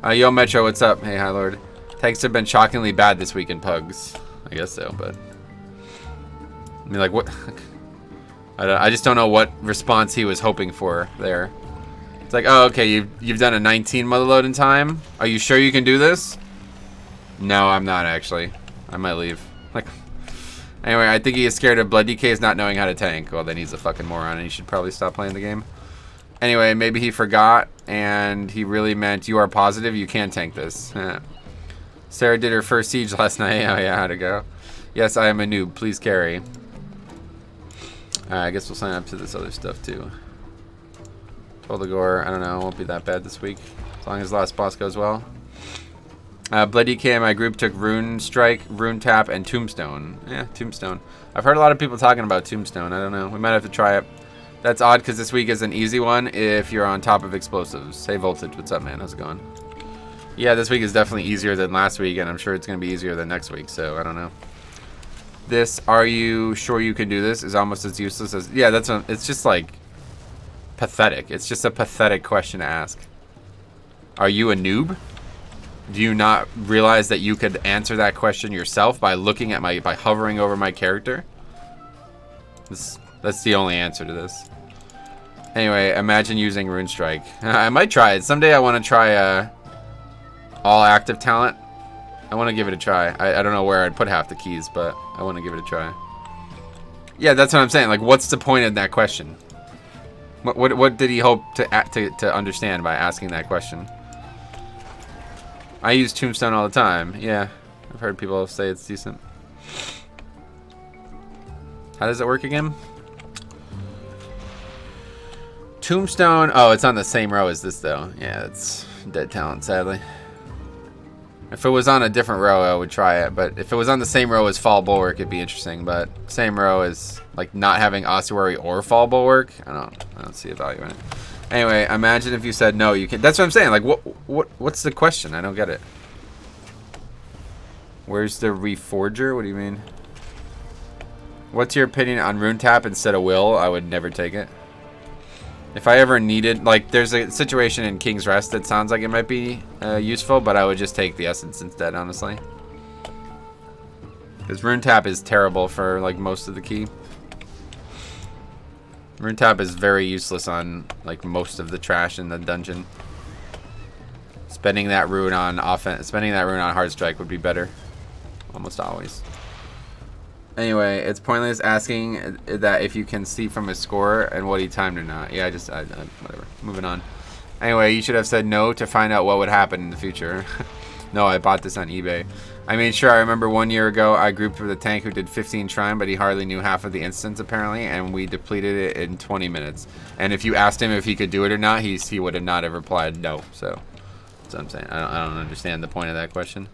Yo, Metro, what's up? Hey, hi, Lord. Tanks have been shockingly bad this week in Pugs. I guess so, but... I mean, like, what... I just don't know what response he was hoping for there. It's like, oh, okay, you've done a 19 motherload in time? Are you sure you can do this? No, I'm not, actually. I might leave. Like... Anyway, I think he is scared of Blood DK's not knowing how to tank. Well, then he's a fucking moron and he should probably stop playing the game. Anyway, maybe he forgot and he really meant you are positive you can tank this. Sarah did her first siege last night. Oh yeah, how'd it go? Yes, I am a noob. Please carry. I guess we'll sign up to this other stuff too. Toldagor, I don't know. It won't be that bad this week. As long as the last boss goes well. Blood DK in my group took Rune Strike, Rune Tap, and Tombstone. Yeah, Tombstone. I've heard a lot of people talking about Tombstone. I don't know. We might have to try it. That's odd because this week is an easy one if you're on top of explosives. Hey, Voltage. What's up, man? How's it going? Yeah, this week is definitely easier than last week, and I'm sure it's going to be easier than next week, so I don't know. This, are you sure you can do this, is almost as useless as... Yeah, that's it's just, like, pathetic. It's just a pathetic question to ask. Are you a noob? Do you not realize that you could answer that question yourself by looking at by hovering over my character? This That's the only answer to this. Anyway, imagine using Rune Strike. I might try it. Someday I want to try all active talent. I want to give it a try. I don't know where I'd put half the keys, but I want to give it a try. Yeah, that's what I'm saying. Like, what's the point of that question? What did he hope to understand by asking that question? I use Tombstone all the time. Yeah, I've heard people say it's decent. How does it work again? Tombstone. Oh, it's on the same row as this, though. Yeah, it's dead talent, sadly. If it was on a different row, I would try it. But if it was on the same row as Fall Bulwark, it'd be interesting. But same row as like not having Ossuary or Fall Bulwark, I don't see a value in it. Anyway, imagine if you said no, you can. That's what I'm saying. Like, what's the question? I don't get it. Where's the Reforger? What do you mean? What's your opinion on Rune Tap instead of Will? I would never take it. If I ever needed, like, there's a situation in King's Rest that sounds like it might be useful, but I would just take the Essence instead, honestly. Because Rune Tap is terrible for, like, most of the key. Rune Tap is very useless on, like, most of the trash in the dungeon. Spending that rune on offense, spending that rune on Hard Strike would be better. Almost always. Anyway, it's pointless asking that if you can see from his score and what he timed or not. Yeah, whatever. Moving on. Anyway, you should have said no to find out what would happen in the future. No, I bought this on eBay. I mean, sure, I remember 1 year ago I grouped with a tank who did 15 Shrine, but he hardly knew half of the instants apparently, and we depleted it in 20 minutes. And if you asked him if he could do it or not, he would have not have replied no. So, that's what I'm saying. I don't understand the point of that question.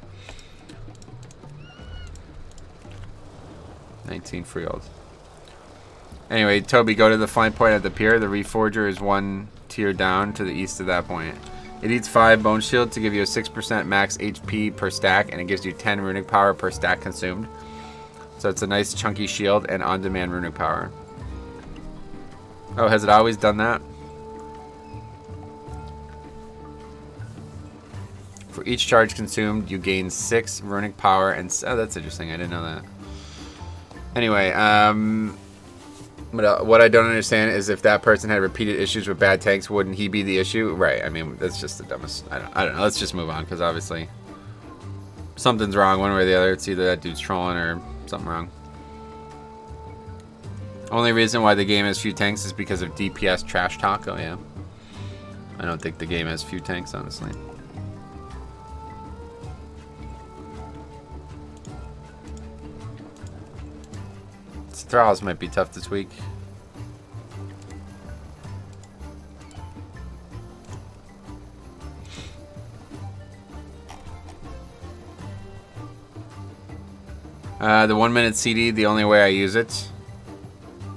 19 Freehold. Anyway, Toby, go to the flank point at the pier. The Reforger is 1 tier down to the east of that point. It eats 5 Bone Shield to give you a 6% max HP per stack, and it gives you 10 runic power per stack consumed. So it's a nice chunky shield and on-demand runic power. Oh, has it always done that? For each charge consumed, you gain 6 runic power, and oh, that's interesting. I didn't know that. Anyway, what I don't understand is if that person had repeated issues with bad tanks, wouldn't he be the issue? Right. I mean, that's just the dumbest. I don't know. Let's just move on because obviously something's wrong one way or the other. It's either that dude's trolling or something wrong. Only reason why the game has few tanks is because of DPS trash talk. Oh yeah. I don't think the game has few tanks, honestly. Thralls might be tough this week. The 1 minute CD, the only way I use it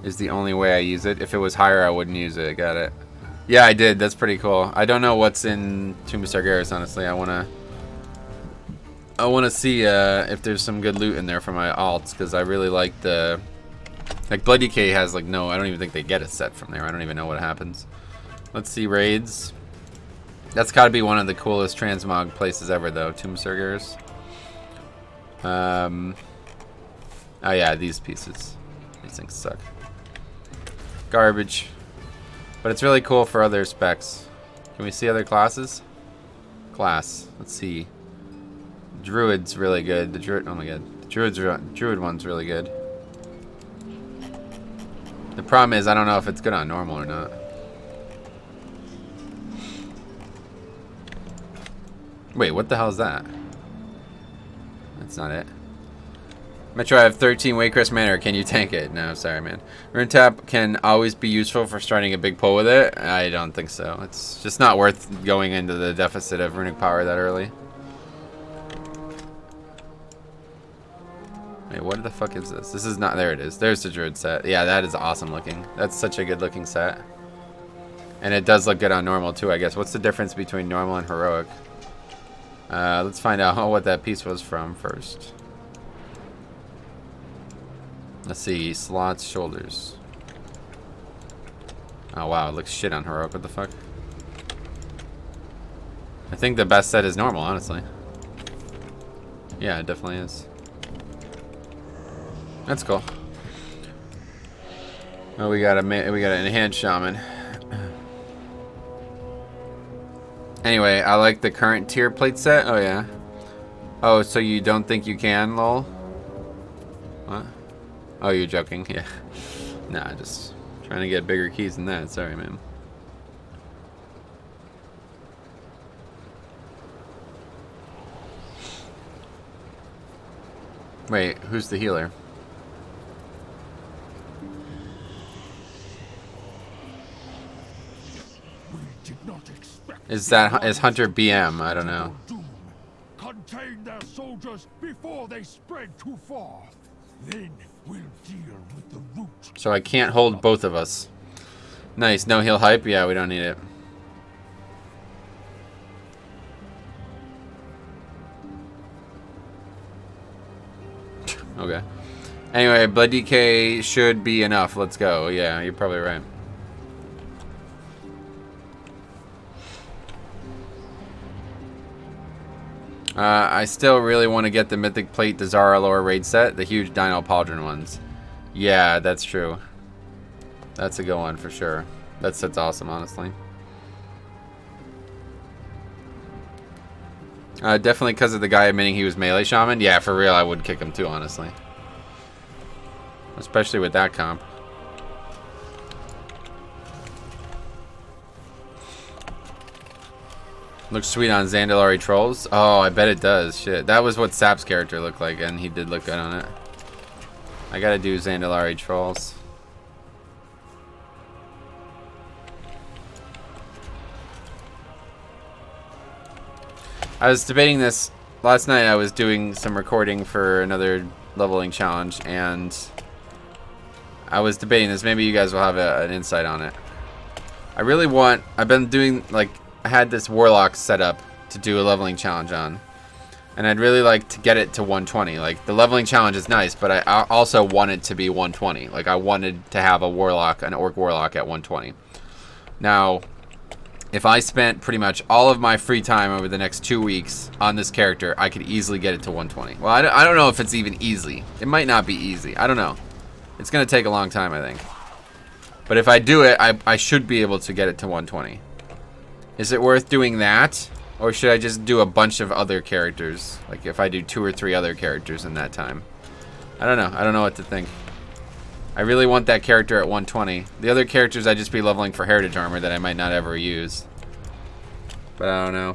is the only way I use it. If it was higher, I wouldn't use it. Got it. Yeah, I did. That's pretty cool. I don't know what's in Tomb of Sargeras, honestly. I wanna see if there's some good loot in there for my alts because I really like the. Like, Blood DK has, like, no, I don't even think they get a set from there. I don't even know what happens. Let's see, raids. That's got to be one of the coolest transmog places ever, though. Tomb of Sargeras. Oh, yeah, these pieces. These things suck. Garbage. But it's really cool for other specs. Can we see other classes? Class. Let's see. Druid's really good. The Druid, oh my god. The Druid one's really good. The problem is I don't know if it's good on normal or not. Wait, what the hell is that? That's not it. Metro, I have 13 Waycrest Manor. Can you tank it? No, sorry, man. Rune Tap can always be useful for starting a big pull with it. I don't think so. It's just not worth going into the deficit of runic power that early. Wait, what the fuck is this? This is not... There it is. There's the Druid set. Yeah, that is awesome looking. That's such a good looking set. And it does look good on normal too, I guess. What's the difference between normal and heroic? Let's find out what that piece was from first. Let's see. Slots, shoulders. Oh, wow. It looks shit on heroic. What the fuck? I think the best set is normal, honestly. Yeah, it definitely is. That's cool. Oh, we got an enhanced shaman. Anyway, I like the current tier plate set. Oh yeah. Oh, so you don't think you can, lol? What? Oh, you're joking. Yeah. Nah, just trying to get bigger keys than that. Sorry, man. Wait, who's the healer? Is Hunter BM? I don't know. Contain their soldiers before they spread too far. Then we'll deal with the root. So I can't hold both of us. Nice. No heal hype? Yeah, we don't need it. Okay. Anyway, blood DK should be enough. Let's go. Yeah, you're probably right. I still really want to get the Mythic Plate Dazara Lore raid set, the huge Dino Pauldron ones. Yeah, that's true. That's a good one for sure. That set's awesome, honestly. Definitely because of the guy admitting he was melee shaman. Yeah, for real, I would kick him too, honestly. Especially with that comp. Looks sweet on Zandalari Trolls. Oh, I bet it does. Shit. That was what Sap's character looked like, and he did look good on it. I gotta do Zandalari Trolls. I was debating this last night. I was doing some recording for another leveling challenge, and I was debating this. Maybe you guys will have an insight on it. I really want... I've been doing, like... I had this Warlock set up to do a leveling challenge on. And I'd really like to get it to 120. Like, the leveling challenge is nice, but I also want it to be 120. Like, I wanted to have a Warlock, an Orc Warlock at 120. Now... if I spent pretty much all of my free time over the next 2 weeks on this character, I could easily get it to 120. Well, I don't know if it's even easy. It might not be easy. I don't know. It's going to take a long time, I think. But if I do it, I should be able to get it to 120. Is it worth doing that? Or should I just do a bunch of other characters? Like if I do 2 or 3 other characters in that time. I don't know. I don't know what to think. I really want that character at 120. The other characters I'd just be leveling for heritage armor that I might not ever use. But I don't know.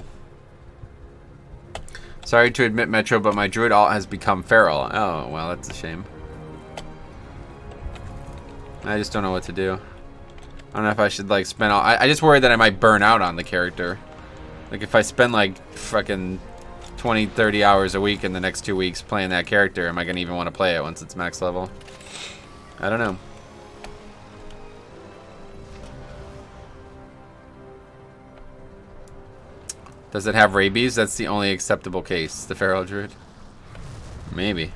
Sorry to admit, Metro, but my druid alt has become feral. Oh, well, that's a shame. I just don't know what to do. I don't know if I should, like, spend all... I just worry that I might burn out on the character. Like, if I spend, like, fucking 20, 30 hours a week in the next 2 weeks playing that character, am I going to even want to play it once it's max level? I don't know. Does it have rabies? That's the only acceptable case. The feral druid? Maybe.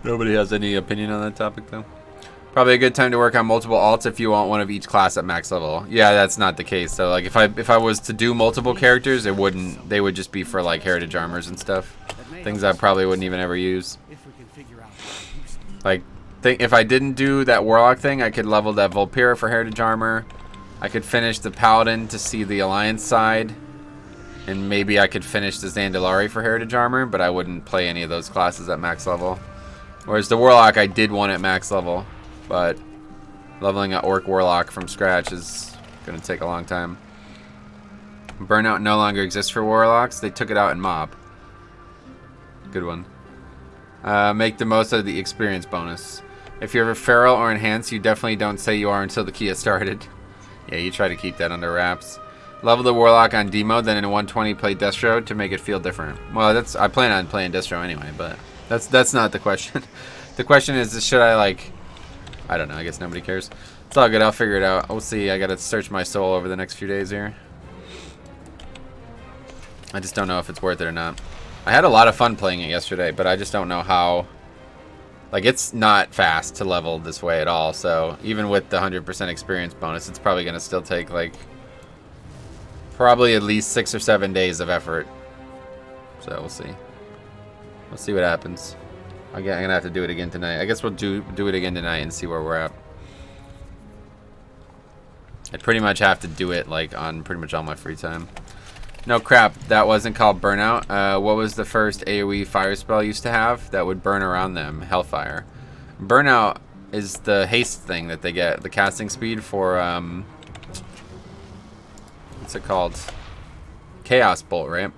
Nobody has any opinion on that topic, though. Probably a good time to work on multiple alts if you want one of each class at max level. Yeah, that's not the case. So, like, if I was to do multiple characters, it wouldn't. They would just be for like heritage armors and stuff. Things I probably wouldn't even ever use. Like, if I didn't do that Warlock thing, I could level that Vulpira for heritage armor. I could finish the Paladin to see the Alliance side. And maybe I could finish the Zandalari for heritage armor, but I wouldn't play any of those classes at max level. Whereas the Warlock, I did want at max level. But leveling an Orc Warlock from scratch is going to take a long time. Burnout no longer exists for Warlocks. They took it out in Mob. Good one. Make the most of the experience bonus. If you're a feral or enhanced, you definitely don't say you are until the Kia started. Yeah, you try to keep that under wraps. Level the Warlock on demo, then in 120 play Destro to make it feel different. Well, I plan on playing Destro anyway, but that's not the question. The question is, should I, like... I don't know. I guess nobody cares. It's all good. I'll figure it out. We'll see. I gotta search my soul over the next few days here. I just don't know if it's worth it or not. I had a lot of fun playing it yesterday, but I just don't know how. Like, it's not fast to level this way at all, so even with the 100% experience bonus, it's probably going to still take, like, probably at least 6 or 7 days of effort. So, we'll see. We'll see what happens. I'm going to have to do it again tonight. I guess we'll do it again tonight and see where we're at. I pretty much have to do it, like, on pretty much all my free time. No crap, that wasn't called Burnout. What was the first AoE fire spell used to have that would burn around them? Hellfire. Burnout is the haste thing that they get, the casting speed for, what's it called? Chaos Bolt, right?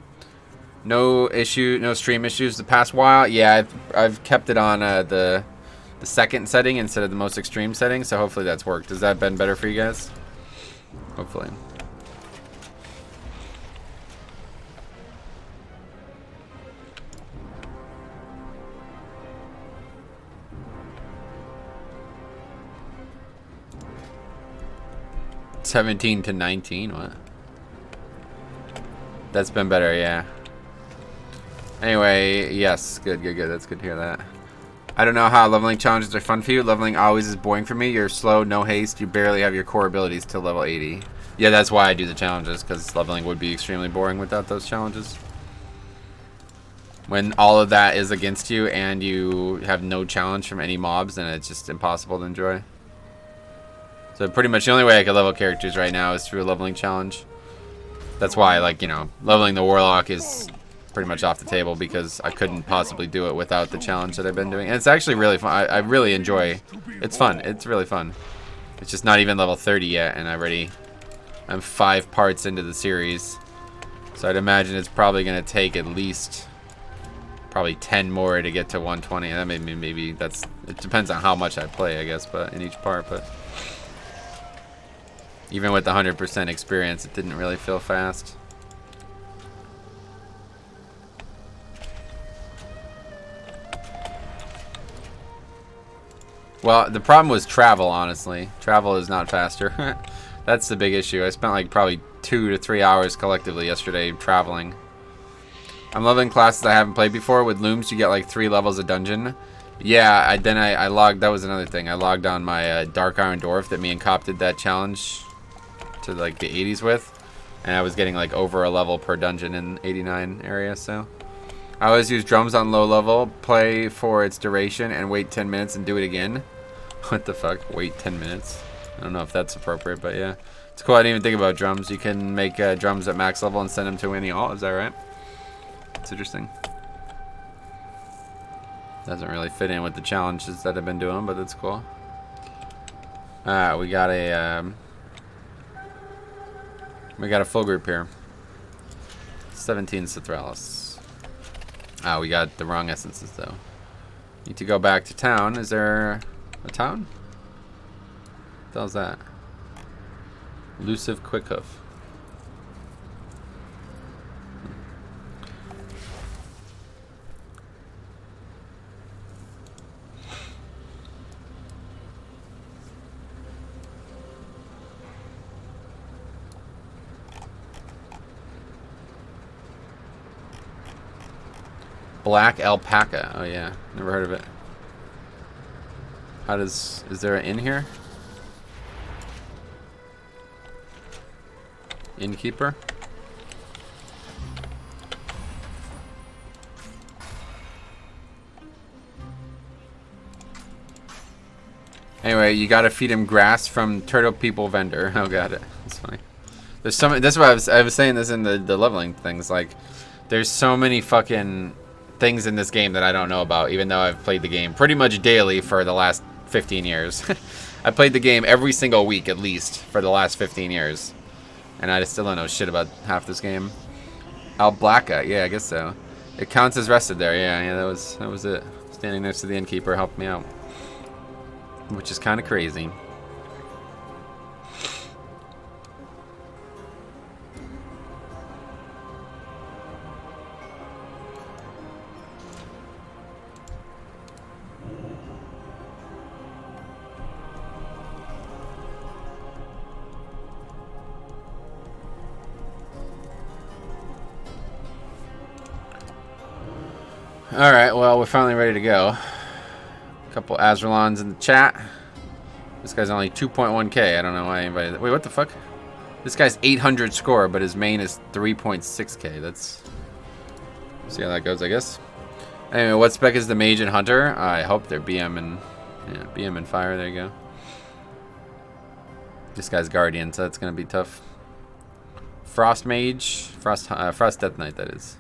No issue, no stream issues the past while. Yeah, I've kept it on the second setting instead of the most extreme setting, so hopefully that's worked. Has that been better for you guys? Hopefully. $17 to $19, what? That's been better, yeah. Anyway, yes, good. That's good to hear that. I don't know how leveling challenges are fun for you. Leveling always is boring for me. You're slow, no haste. You barely have your core abilities till level 80. Yeah, that's why I do the challenges, because leveling would be extremely boring without those challenges. When all of that is against you and you have no challenge from any mobs, then it's just impossible to enjoy. So pretty much the only way I can level characters right now is through a leveling challenge. That's why, like, you know, leveling the Warlock is pretty much off the table, because I couldn't possibly do it without the challenge that I've been doing. And it's actually really fun. I really enjoy. It's fun. It's really fun. It's just not even level 30 yet, and I'm 5 parts into the series. So I'd imagine it's probably going to take at least probably 10 more to get to 120. That maybe that's, it depends on how much I play, I guess, but in each part, but even with the 100% experience, it didn't really feel fast. Well, the problem was travel, honestly. Travel is not faster. That's the big issue. I spent like probably 2 to 3 hours collectively yesterday traveling. I'm leveling classes I haven't played before. With looms, you get like 3 levels of dungeon. Yeah, I logged, that was another thing. I logged on my Dark Iron Dwarf that me and Cop did that challenge to like the 80s with, and I was getting like over a level per dungeon in 89 area. So I always use drums on low level, play for its duration, and wait 10 minutes and do it again. What the fuck? Wait 10 minutes? I don't know if that's appropriate, but yeah, it's cool. I didn't even think about drums. You can make drums at max level and send them to any alt. Is that right? It's interesting. Doesn't really fit in with the challenges that I've been doing, but that's cool. We got a full group here. 17 Citralis. We got the wrong essences though. Need to go back to town. Is there a town? What the hell's that? Elusive Quickhoof. Black alpaca. Oh yeah, never heard of it. Is there an inn here? Innkeeper? Anyway, you gotta feed him grass from Turtle People vendor. Oh, got it. That's funny. There's so many. That's why I was saying this in the leveling things. Like, there's so many fucking things in this game that I don't know about, even though I've played the game pretty much daily for the last 15 years. I played the game every single week at least for the last 15 years, and I still don't know shit about half this game. Alpaca, yeah, I guess so. It counts as rested there. Yeah, that was it. Standing next to the innkeeper helped me out, which is kind of crazy. Alright, well, we're finally ready to go. A couple Azralons in the chat. This guy's only 2.1k. I don't know why anybody... Wait, what the fuck? This guy's 800 score, but his main is 3.6k. That's... See how that goes, I guess. Anyway, what spec is the mage and hunter? I hope they're BM and... Yeah, BM and fire. There you go. This guy's guardian, so that's gonna be tough. Frost mage... Frost death knight, that is.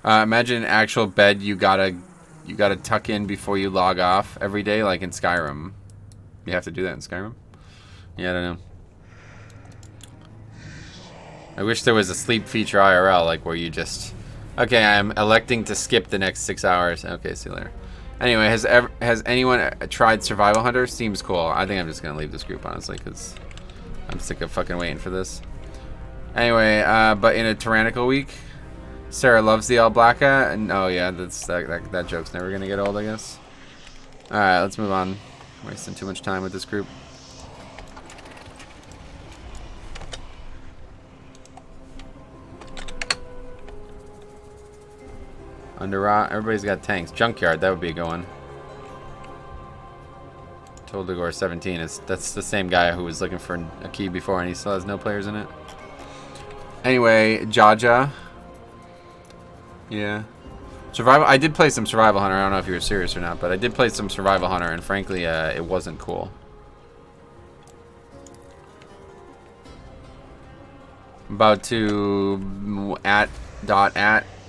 Imagine an actual bed you gotta tuck in before you log off every day, like in Skyrim. You have to do that in Skyrim? Yeah, I don't know. I wish there was a sleep feature IRL, like where you just... Okay, I'm electing to skip the next 6 hours. Okay, see you later. Anyway, has anyone tried Survival Hunter? Seems cool. I think I'm just gonna leave this group, honestly, because I'm sick of fucking waiting for this. Anyway, but in a tyrannical week... Sarah loves the Alblacca, and oh yeah, that joke's never gonna get old, I guess. All right, let's move on. Wasting too much time with this group. Under rot, everybody's got tanks. Junkyard, that would be a good one. Toldegor 17 that's the same guy who was looking for a key before, and he still has no players in it. Anyway, Jaja. Yeah. Survival. I did play some Survival Hunter. I don't know if you were serious or not, but I did play some Survival Hunter, and frankly, it wasn't cool. I'm about to at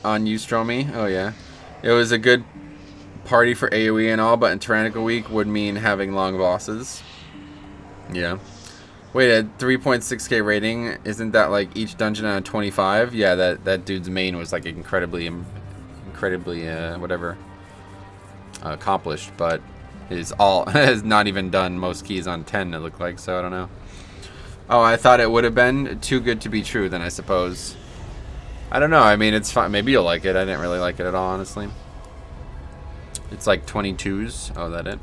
on Ustromy. Oh yeah. It was a good party for AoE and all, but in Tyrannical Week would mean having long bosses. Yeah. Wait, at 3.6k rating, isn't that like each dungeon on a 25? Yeah, that dude's main was like incredibly whatever accomplished, but is all has not even done most keys on 10. It looked like, so I don't know. Oh, I thought it would have been too good to be true. Then I suppose. I don't know. I mean, it's fine. Maybe you'll like it. I didn't really like it at all, honestly. It's like 22s. Oh, that it.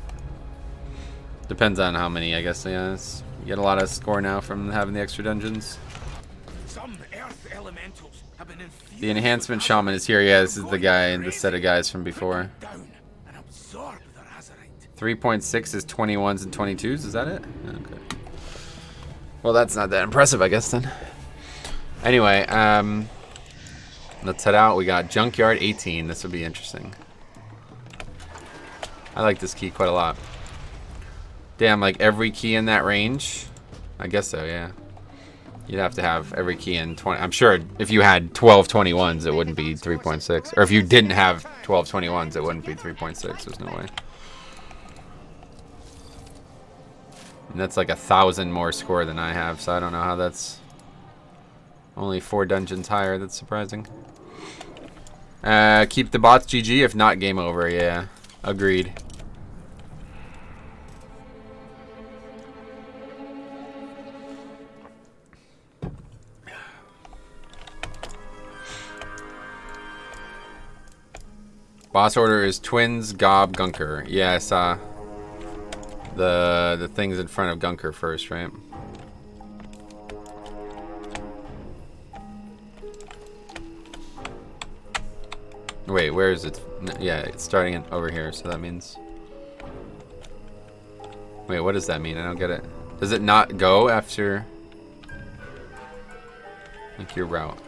Depends on how many, I guess. Yeah. You get a lot of score now from having the extra dungeons. Some earth elementals have been the enhancement shaman is here. Yeah, this is the guy in the set of guys from before. 3.6 is 21s and 22s. Is that it? Okay. Well, that's not that impressive, I guess, then. Anyway, let's head out. We got Junkyard 18. This would be interesting. I like this key quite a lot. Damn, like every key in that range? I guess so, yeah. You'd have to have every key in 20. I'm sure if you had 12 21s, it wouldn't be 3.6. Or if you didn't have 12 21s, it wouldn't be 3.6. There's no way. And that's like 1,000 more score than I have, so I don't know how that's only 4 dungeons higher. That's surprising. Keep the bots GG, if not game over, yeah. Agreed. Boss order is Twins, Gob, Gunker. Yeah, I saw the things in front of Gunker first, right? Wait, where is it? Yeah, it's starting over here, so that means... Wait, what does that mean? I don't get it. Does it not go after... like your route?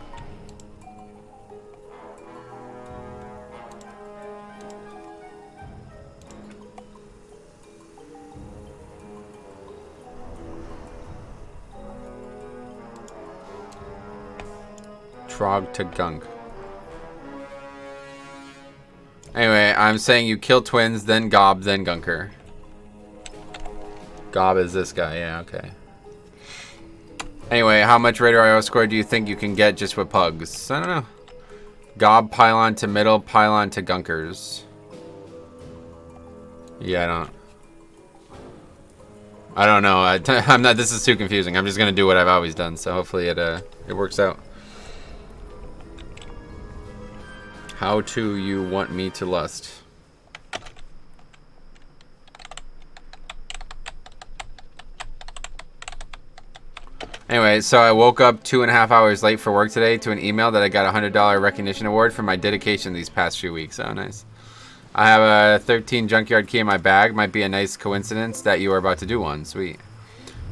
Trog to Gunk. Anyway, I'm saying you kill Twins, then Gob, then Gunker. Gob is this guy, yeah, okay. Anyway, how much Raider IO score do you think you can get just with Pugs? I don't know. Gob, Pylon to middle, Pylon to Gunkers. Yeah, I don't know. I'm not. This is too confusing. I'm just gonna do what I've always done, so hopefully it works out. How to you want me to lust? Anyway, so I woke up 2.5 hours late for work today to an email that I got a $100 recognition award for my dedication these past few weeks. Oh, nice. I have a 13 junkyard key in my bag. Might be a nice coincidence that you are about to do one. Sweet.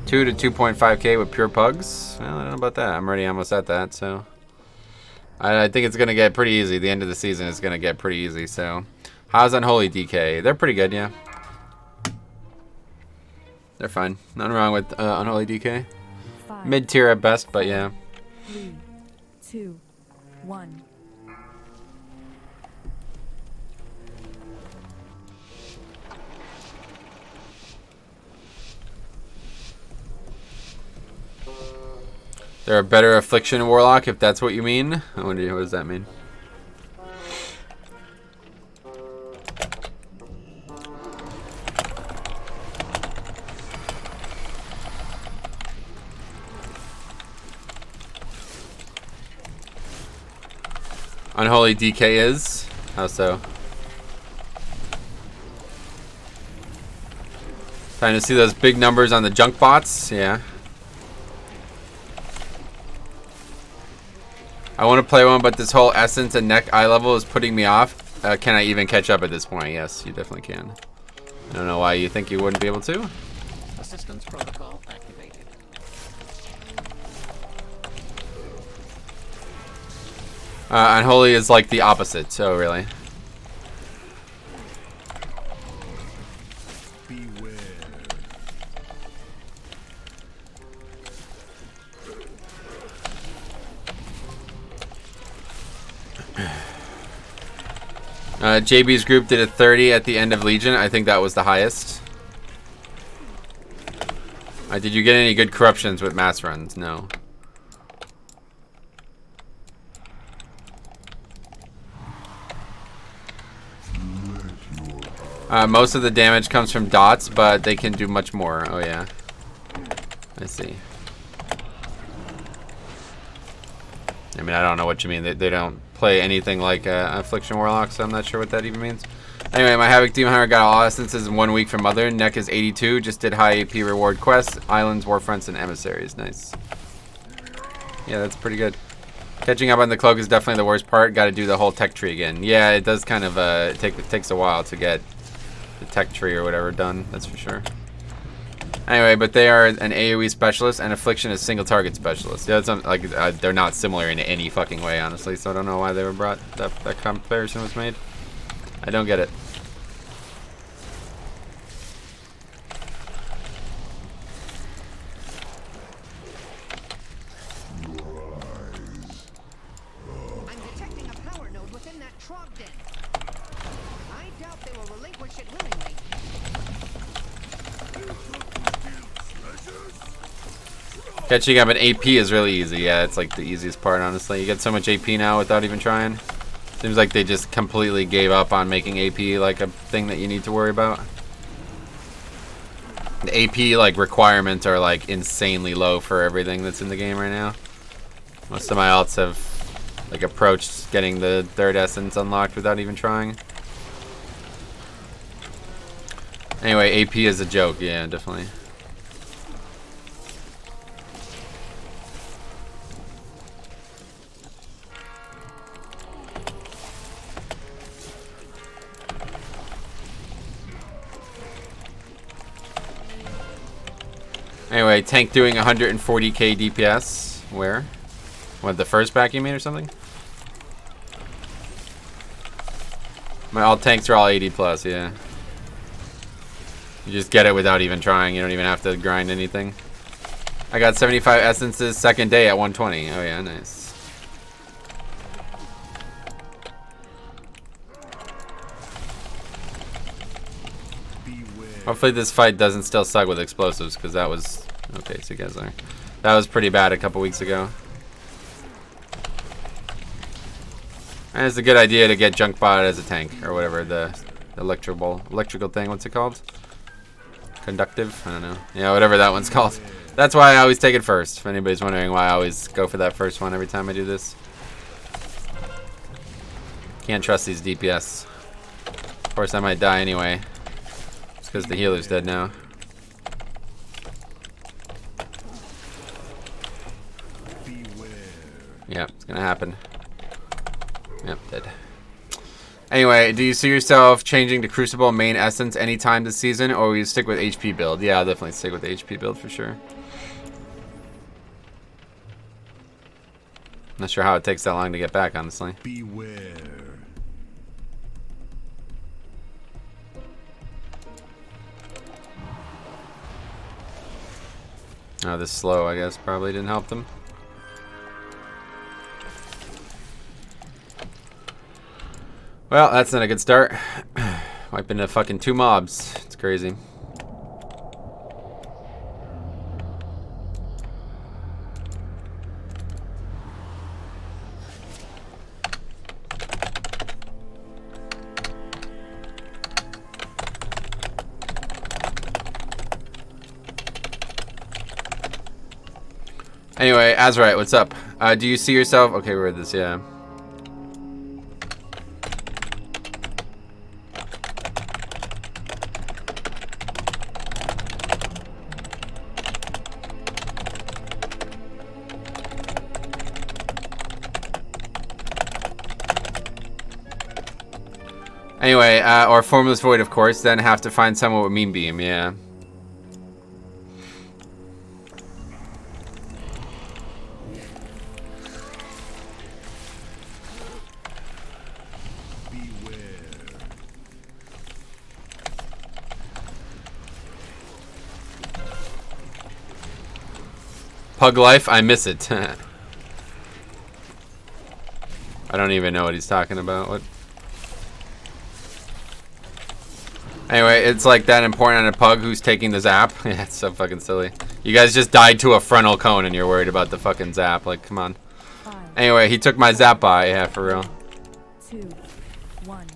2 to 2.5k with pure pugs. Well, I don't know about that. I'm already almost at that, so I think it's gonna get pretty easy. The end of the season is gonna get pretty easy. So, how's Unholy DK? They're pretty good, yeah. They're fine. Nothing wrong with Unholy DK. Mid tier at best, but yeah. 3, 2, 1. They're a better Affliction Warlock, if that's what you mean. I wonder, what does that mean? Unholy DK is? How so? Trying to see those big numbers on the junk bots? Yeah. I want to play one, but this whole essence and neck eye level is putting me off. Can I even catch up at this point? Yes, you definitely can. I don't know why you think you wouldn't be able to. Assistance protocol activated. Unholy is like the opposite, so really. Beware. JB's group did a 30 at the end of Legion. I think that was the highest. Did you get any good corruptions with mass runs? No. Most of the damage comes from dots, but they can do much more. Oh yeah. I see. I mean, I don't know what you mean. They don't play anything like Affliction Warlock, so I'm not sure what that even means. Anyway, my Havoc Demon Hunter got all essences in 1 week from Mother. Neck is 82. Just did high AP reward quests, islands, warfronts, and emissaries. Nice. Yeah, that's pretty good. Catching up on the cloak is definitely the worst part. Got to do the whole tech tree again. Yeah, it does kind of it takes a while to get the tech tree or whatever done. That's for sure. Anyway, but they are an AoE specialist and Affliction is single target specialist. Yeah, it's like they're not similar in any fucking way, honestly. So I don't know why they were brought. That comparison was made. I don't get it. I'm detecting a power node within that trog den. I doubt they will relinquish it willingly. Catching up an AP is really easy. Yeah, it's like the easiest part, honestly. You get so much AP now without even trying. Seems like they just completely gave up on making AP like a thing that you need to worry about. The AP like requirements are like insanely low for everything that's in the game right now. Most of my alts have like approached getting the third essence unlocked without even trying. Anyway, AP is a joke. Yeah, definitely. Anyway, tank doing 140k DPS. Where? What, the first pack you mean or something? My all tanks are all 80 plus, yeah. You just get it without even trying. You don't even have to grind anything. I got 75 essences second day at 120. Oh yeah, nice. Hopefully this fight doesn't still suck with explosives, because that was... Okay, so you guys are... That was pretty bad a couple weeks ago. And it's a good idea to get Junkbot as a tank, or whatever, the electrical thing, what's it called? Conductive? I don't know. Yeah, whatever that one's called. That's why I always take it first, if anybody's wondering why I always go for that first one every time I do this. Can't trust these DPS. Of course, I might die anyway. Because the healer's dead now. Yeah, it's gonna happen. Yep, dead. Anyway, do you see yourself changing to Crucible main essence anytime this season, or will you stick with HP build? Yeah, I'll definitely stick with the HP build for sure. Not sure how it takes that long to get back, honestly. Beware. Oh, this slow, I guess, probably didn't help them. Well, that's not a good start. Wiping the fucking 2 mobs. It's crazy. Anyway, Azrite, what's up? Do you see yourself? Okay, we read this, yeah. Anyway, or Formless Void, of course, then have to find someone with Mean Beam, yeah. Pug life, I miss it. I don't even know what he's talking about. What? Anyway, it's like that important on a pug who's taking the zap. Yeah, it's so fucking silly. You guys just died to a frontal cone and you're worried about the fucking zap. Like, come on. 5, Anyway, he took my zap by. Yeah, for real. 2, 1.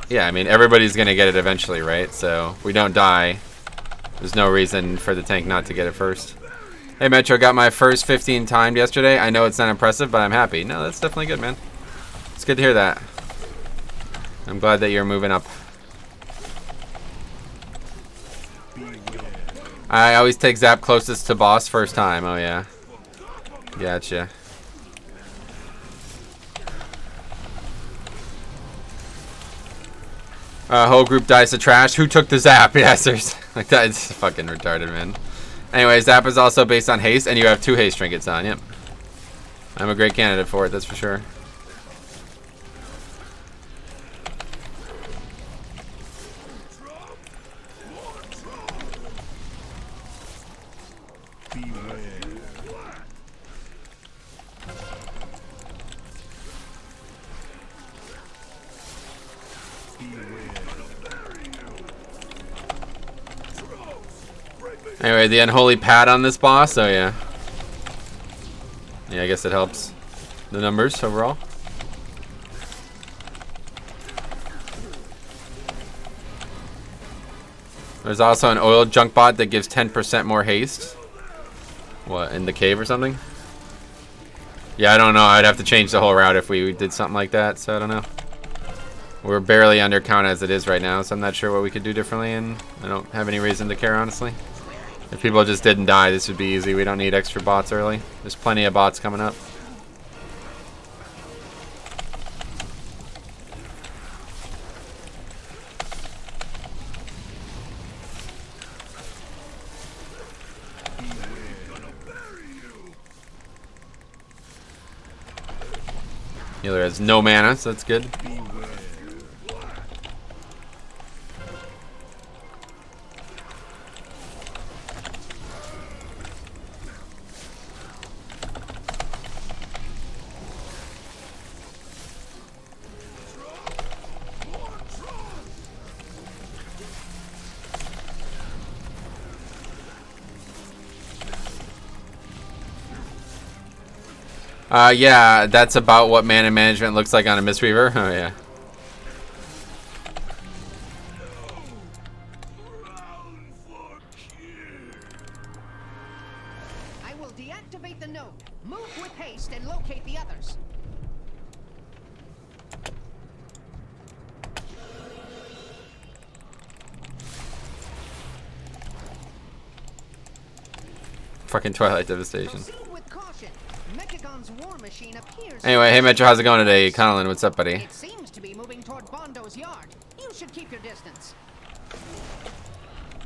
Yeah, I mean, everybody's gonna get it eventually, right? So, if we don't die, there's no reason for the tank not to get it first. Hey, Metro, got my first 15 timed yesterday. I know it's not impressive, but I'm happy. No, that's definitely good, man. It's good to hear that. I'm glad that you're moving up. I always take zap closest to boss first time. Oh, yeah. Gotcha. Whole group dies to trash. Who took the zap? Yeah, seriously. Like, that is fucking retarded, man. Anyway, zap is also based on haste, and you have 2 haste trinkets on. Yep. I'm a great candidate for it, that's for sure. Anyway, the unholy pad on this boss, oh yeah. Yeah, I guess it helps the numbers overall. There's also an oil junk bot that gives 10% more haste. What, in the cave or something? Yeah, I don't know. I'd have to change the whole route if we did something like that, so I don't know. We're barely under count as it is right now, so I'm not sure what we could do differently, and I don't have any reason to care, honestly. If people just didn't die, this would be easy. We don't need extra bots early. There's plenty of bots coming up. Healer has no mana, so that's good. Yeah, that's about what mana management looks like on a Mistweaver. Oh, yeah. I will deactivate the node. Move with haste and locate the others. Fucking Twilight Devastation. Pugging's war machine appears. Anyway, hey Metro, how's it going today? Connellan, what's up, buddy? It seems to be moving toward Bondo's yard. You should keep your distance.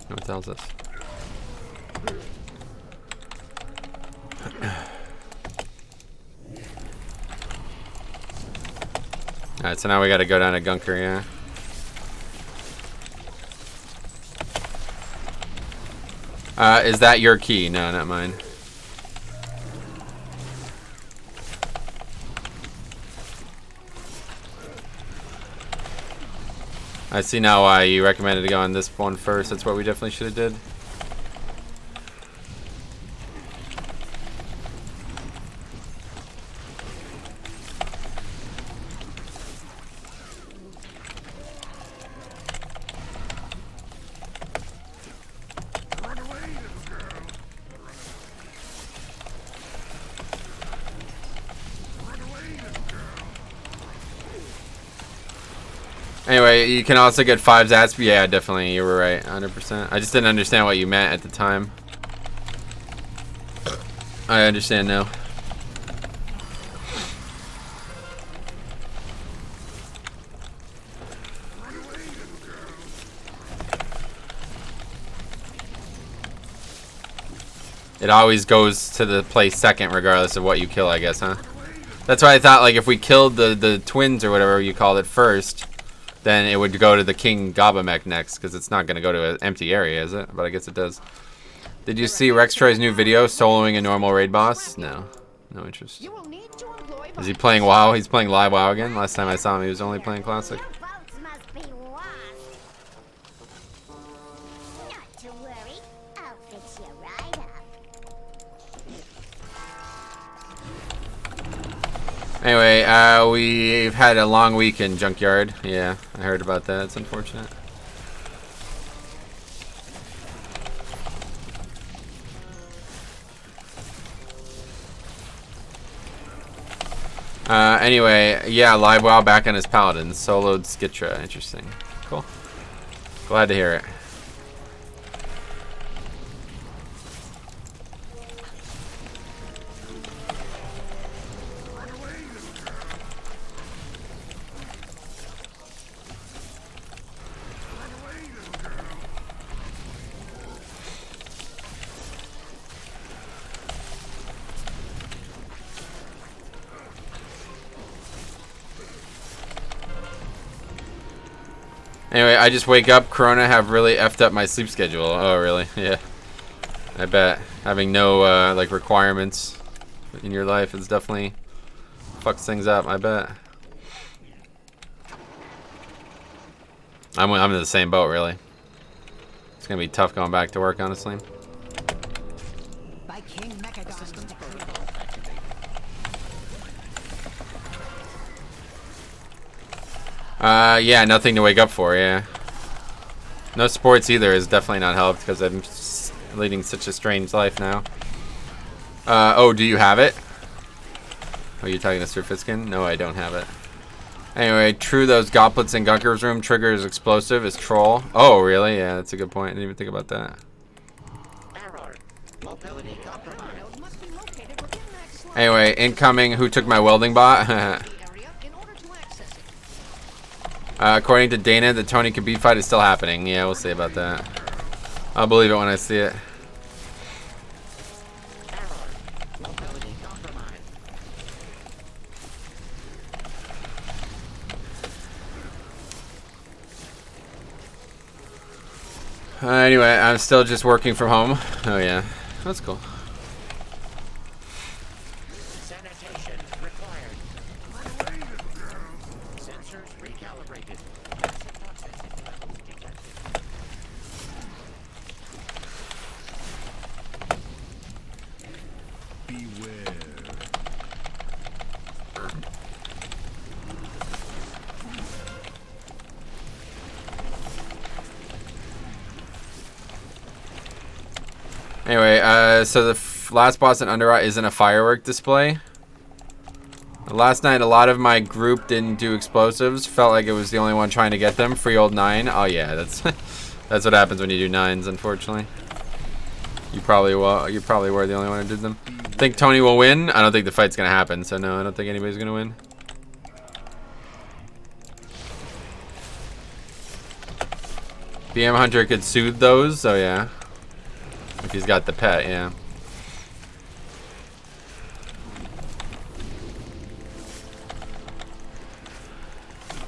What the hell's this? Alright, so now we gotta go down to Gunker, yeah. Is that your key? No, not mine. I see now why you recommended to go on this one first. That's what we definitely should have did. Anyway, you can also get 5 zats. Yeah, definitely. You were right. 100%. I just didn't understand what you meant at the time. I understand now. It always goes to the place second regardless of what you kill, I guess, huh? That's why I thought, like, if we killed the twins or whatever you called it first, then it would go to the King Gobamech next, because it's not going to go to an empty area, is it? But I guess it does. Did you see Rex Troy's new video, soloing a normal raid boss? No. No interest. Is he playing WoW? He's playing live WoW again? Last time I saw him, he was only playing Classic. Anyway, we've had a long week in Junkyard. Yeah, I heard about that. It's unfortunate. Anyway, yeah, live WoW back on his Paladin. Soloed Skitra. Interesting. Cool. Glad to hear it. Anyway, I just wake up. Corona have really effed up my sleep schedule. Oh, really? Yeah. I bet. Having no, like, requirements in your life is definitely fucks things up, I bet. I'm in the same boat, really. It's gonna be tough going back to work, honestly. By King Mechagon. Yeah, nothing to wake up for, yeah. No sports either is definitely not helped because I'm leading such a strange life now. Oh, do you have it? Are you talking to Sir Fiskin? No, I don't have it. Anyway, true, those goblets in Gunker's room triggers explosive is troll. Oh, really? Yeah, that's a good point. I didn't even think about that. Anyway, incoming, who took my welding bot? According to Dana, the Tony Khabib fight is still happening. Yeah, we'll see about that. I'll believe it when I see it. Anyway, I'm still just working from home. Oh yeah, that's cool. Sanitation required. Sensors recalibrated. Toxicity levels detected. Beware. Anyway, so the last boss in Underrot isn't a firework display. Last night, a lot of my group didn't do explosives. Felt like it was the only one trying to get them. Free old 9. Oh yeah, that's that's what happens when you do 9s. Unfortunately, you probably were the only one who did them. Think Tony will win? I don't think the fight's gonna happen, so no, I don't think anybody's gonna win. BM Hunter could soothe those, so yeah. If he's got the pet, yeah.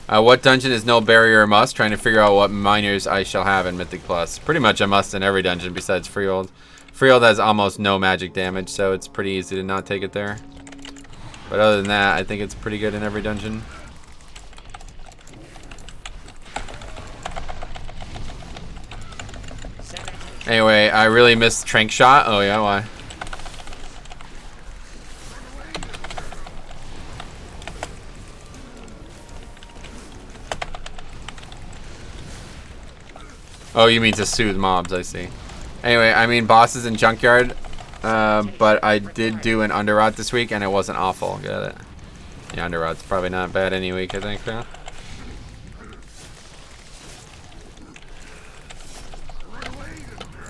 What dungeon is no barrier a must? Trying to figure out what miners I shall have in Mythic Plus. Pretty much a must in every dungeon besides Freehold. Freehold has almost no magic damage, so it's pretty easy to not take it there. But other than that, I think it's pretty good in every dungeon. Anyway, I really missed Trank Shot. Oh yeah, why? Oh, you mean to soothe mobs, I see. Anyway, I mean bosses in Junkyard, but I did do an Underrot this week, and it wasn't awful. Got it. Yeah, Underrot's probably not bad any week, I think, yeah.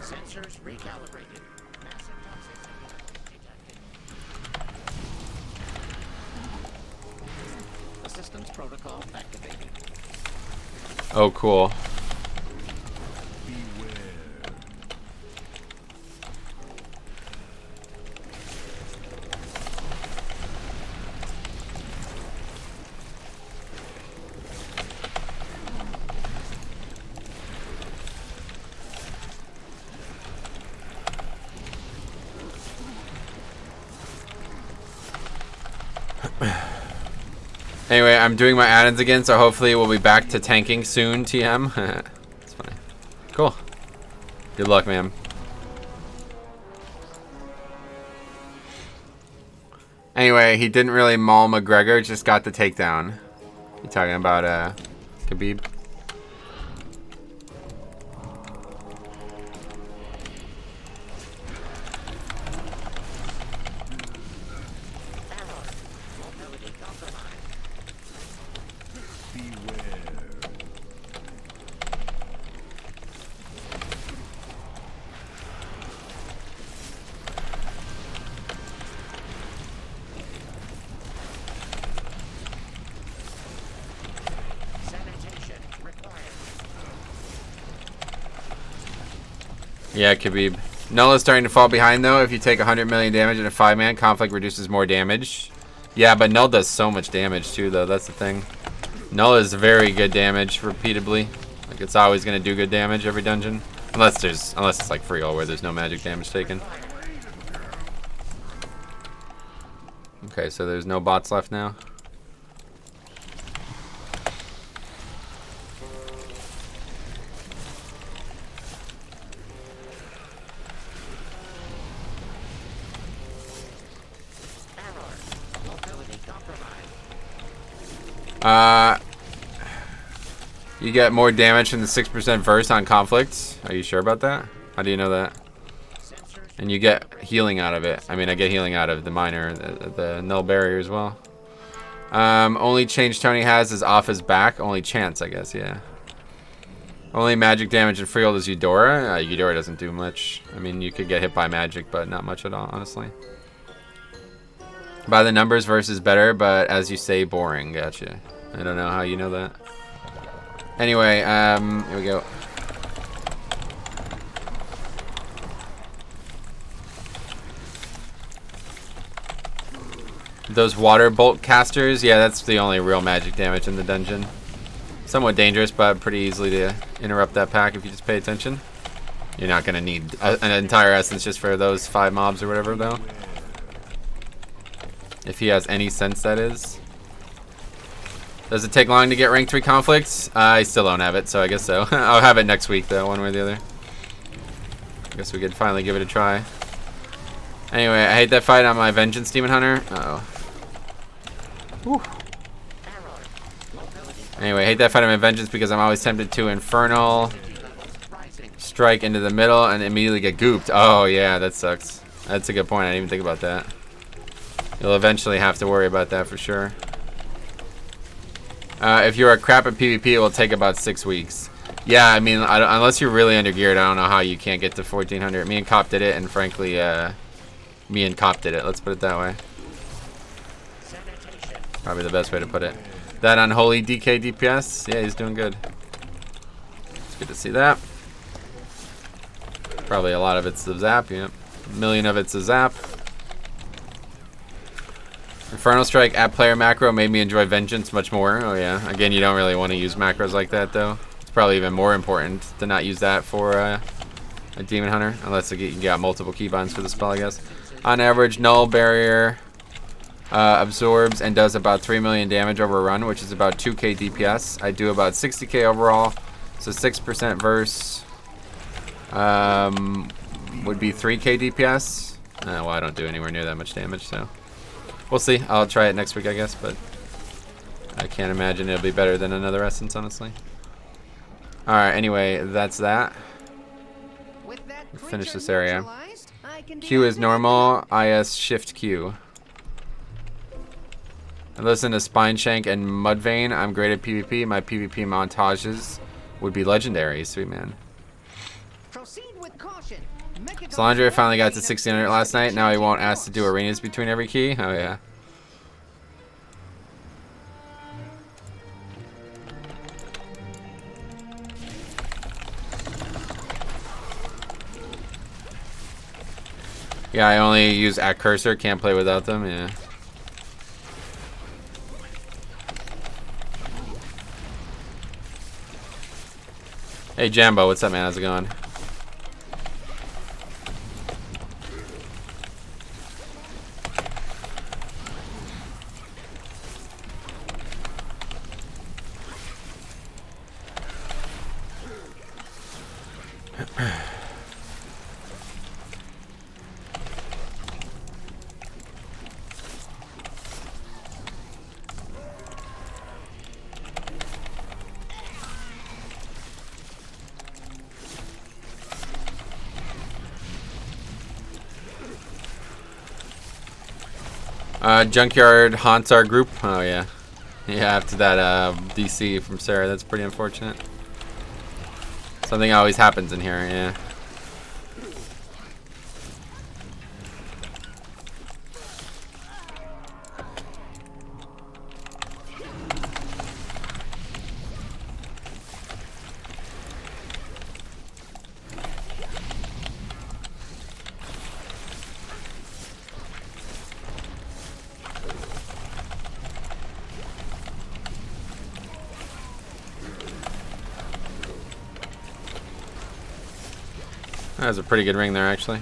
Sensors recalibrated. Massive toxicity detected. Assistance protocol activated. Oh, cool. Anyway, I'm doing my add-ins again, so hopefully we'll be back to tanking soon, TM. That's funny. Cool. Good luck, man. Anyway, he didn't really maul McGregor, just got the takedown. You talking about Khabib? Yeah, Khabib. Nulla's starting to fall behind, though. If you take 100 million damage in a 5-man, Conflict reduces more damage. Yeah, but Null does so much damage, too, though. That's the thing. Null is very good damage, repeatedly. Like, it's always going to do good damage every dungeon. Unless it's like Freehold, where there's no magic damage taken. Okay, so there's no bots left now. You get more damage from the 6% burst on conflicts. Are you sure about that? How do you know that? And you get healing out of it. I mean, I get healing out of the miner, the null barrier as well. Only change Tony has is off his back. Only chance, I guess, yeah. Only magic damage in Freehold is Eudora. Eudora doesn't do much. I mean, you could get hit by magic, but not much at all, honestly. By the numbers, versus better, but as you say, boring. Gotcha. I don't know how you know that. Anyway, here we go. Those water bolt casters, yeah, that's the only real magic damage in the dungeon. Somewhat dangerous, but pretty easily to interrupt that pack if you just pay attention. You're not going to need an entire essence just for those 5 mobs or whatever, though. If he has any sense, that is. Does it take long to get rank 3 conflicts? I still don't have it, so I guess so. I'll have it next week, though, one way or the other. I guess we could finally give it a try. Anyway, I hate that fight on my Vengeance Demon Hunter. Uh-oh. Whew. Anyway, I hate that fight on my Vengeance because I'm always tempted to Infernal Strike into the middle and immediately get gooped. Oh, yeah, that sucks. That's a good point. I didn't even think about that. You'll eventually have to worry about that for sure. If you're a crap at PvP, it will take about 6 weeks. Yeah, I mean, unless you're really under geared, I don't know how you can't get to 1400. Me and Cop did it, and frankly, Me and Cop did it. Let's put it that way. Sanitation. Probably the best way to put it. That unholy DK DPS. Yeah, he's doing good. It's good to see that. Probably a lot of it's the zap. Yeah, a million of it's a zap. Infernal Strike at player macro made me enjoy Vengeance much more. Oh yeah. Again, you don't really want to use macros like that though. It's probably even more important to not use that for a Demon Hunter, unless you got multiple keybinds for the spell, I guess. On average, Null Barrier absorbs and does about 3 million damage over a run, which is about 2k DPS. I do about 60k overall, so 6% verse would be 3k DPS. Well, I don't do anywhere near that much damage, so we'll see. I'll try it next week, I guess, but I can't imagine it'll be better than another Essence, honestly. Alright, anyway, that's that. With that Finish this creature area. neutralized, I can Q is deactivate normal, IS Shift Q. I listen to Spine Shank and Mudvayne. I'm great at PvP. My PvP montages would be legendary. Sweet man. Proceed with caution. Salandria finally got to 1600 last night. Now he won't ask to do arenas between every key. Oh yeah. Yeah, I only use at cursor. Can't play without them. Yeah. Hey Jambo, what's up, man? How's it going? Junkyard haunts our group. Oh yeah, yeah. After that DC from Sarah, that's pretty unfortunate. Something always happens in here. Yeah. That was a pretty good ring there, actually.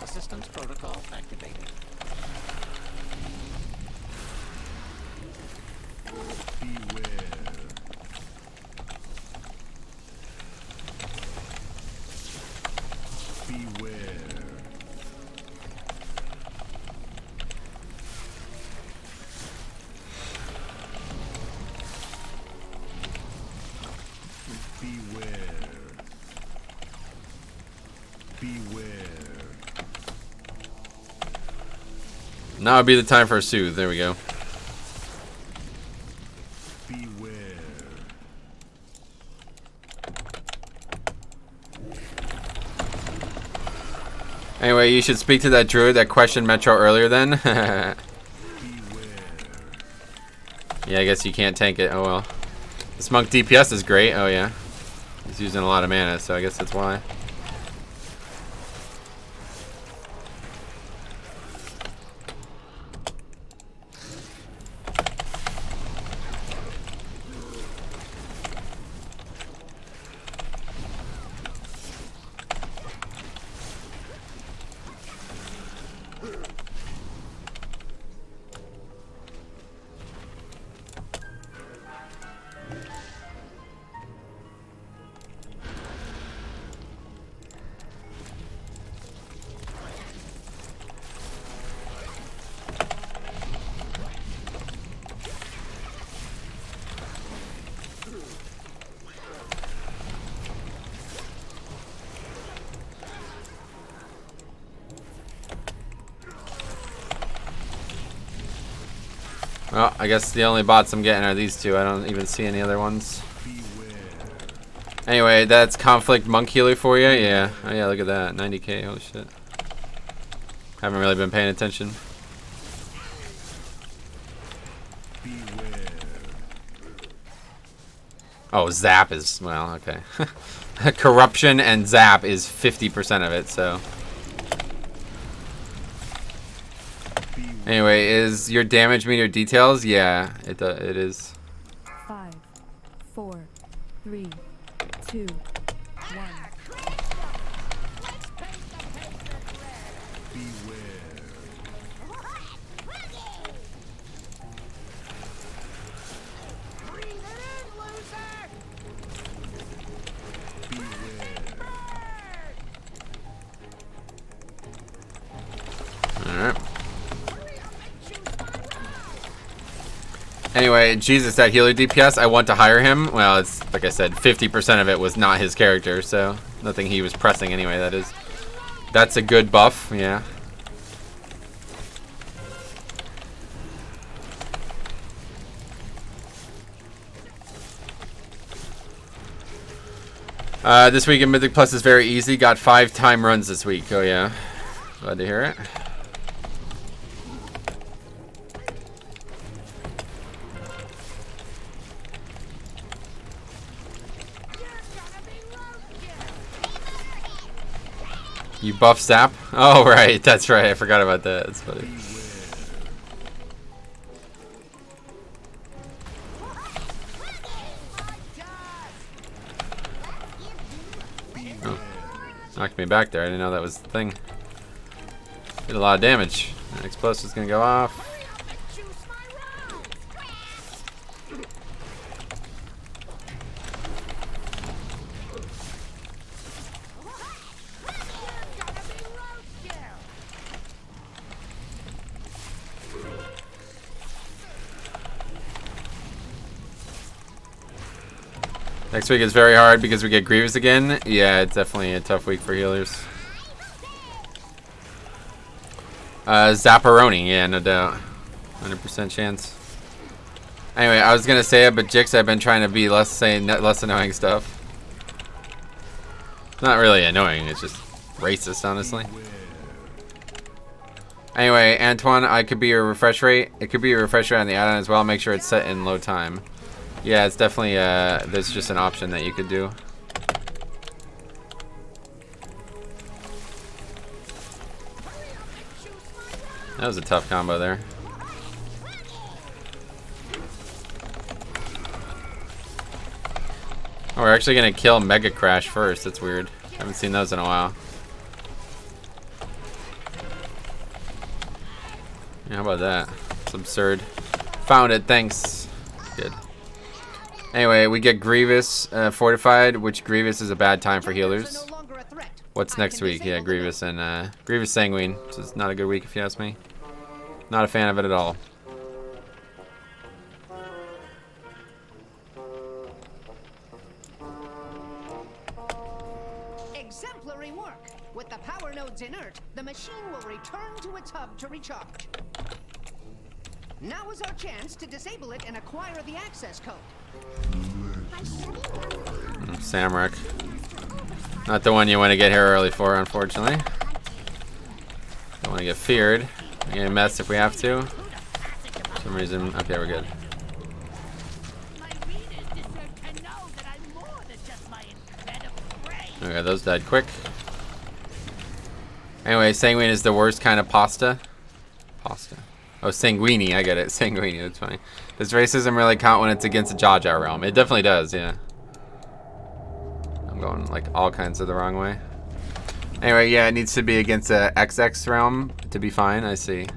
Assistance protocol activated. Now would be the time for a soothe. There we go. Anyway, you should speak to that druid that questioned Metro earlier then. Yeah, I guess you can't tank it. Oh well. This monk DPS is great. Oh yeah. He's using a lot of mana, so I guess that's why. Well, I guess the only bots I'm getting are these two. I don't even see any other ones. Anyway, that's conflict monk healer for you. Yeah. Oh yeah, look at that. 90k. Holy shit. Haven't really been paying attention. Oh, zap is, well, okay. Corruption and zap is 50% of it, so. Anyway, is your damage meter details? Yeah, it is. 5, 4, 3, 2, 1. Alright. Anyway, Jesus, that healer DPS, I want to hire him. Well, it's like I said, 50% of it was not his character, so nothing he was pressing anyway, that is. That's a good buff, yeah. This week in Mythic Plus is very easy. Got 5 time runs this week. Oh yeah. Glad to hear it. You buff Zap? Oh, right. That's right. I forgot about that. That's funny. Oh. Knocked me back there. I didn't know that was the thing. Did a lot of damage. Explosive's gonna go off. Next week is very hard because we get Grievous again. Yeah, it's definitely a tough week for healers. Zapparoni, yeah, no doubt. 100% chance. Anyway, I was gonna say it, but Jix, I've been trying to be less annoying stuff. Not really annoying, it's just racist, honestly. Anyway, Antoine, I could be your refresh rate. It could be your refresh rate on the add-on as well. Make sure it's set in low time. Yeah, it's definitely, there's just an option that you could do. That was a tough combo there. Oh, we're actually gonna kill Mega Crash first. That's weird. Haven't seen those in a while. Yeah, how about that? It's absurd. Found it, thanks. Good. Anyway, we get Grievous fortified, which Grievous is a bad time for healers. What's next week? Yeah, Grievous and Grievous Sanguine, which is not a good week if you ask me. Not a fan of it at all. Exemplary work. With the power nodes inert, the machine will return to its hub to recharge. Now is our chance to disable it and acquire the access code. Samrak. Not the one you want to get here early for, unfortunately. Don't want to get feared. We're gonna mess if we have to. For some reason, okay, we're good. Okay, those died quick. Anyway, Sanguine is the worst kind of pasta. Pasta. Oh, Sanguini, I get it. Sanguini, that's funny. Does racism really count when it's against the Jaja realm? It definitely does, yeah. I'm going like all kinds of the wrong way. Anyway, yeah, it needs to be against the XX realm to be fine, I see.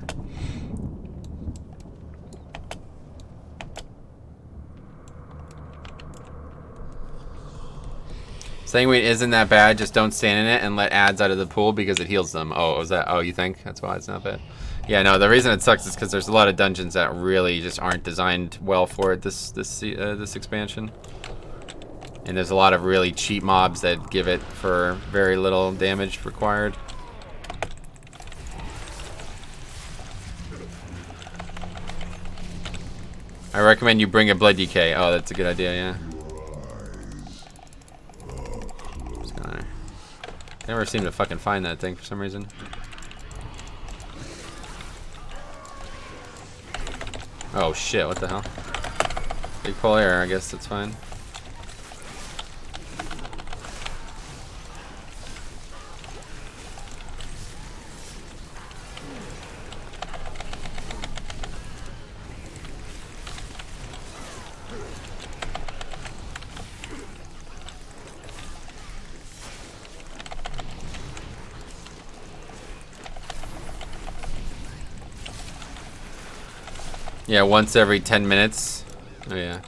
Sanguine isn't that bad, just don't stand in it and let ads out of the pool because it heals them. Oh, is that, oh, you think? That's why it's not bad. Yeah, no, the reason it sucks is because there's a lot of dungeons that really just aren't designed well for it this expansion. And there's a lot of really cheap mobs that give it for very little damage required. I recommend you bring a blood DK. Oh, that's a good idea, yeah. Just gonna... Never seem to fucking find that thing for some reason. Oh shit, what the hell? Big pull air, I guess that's fine. Yeah, once every 10 minutes. Oh yeah.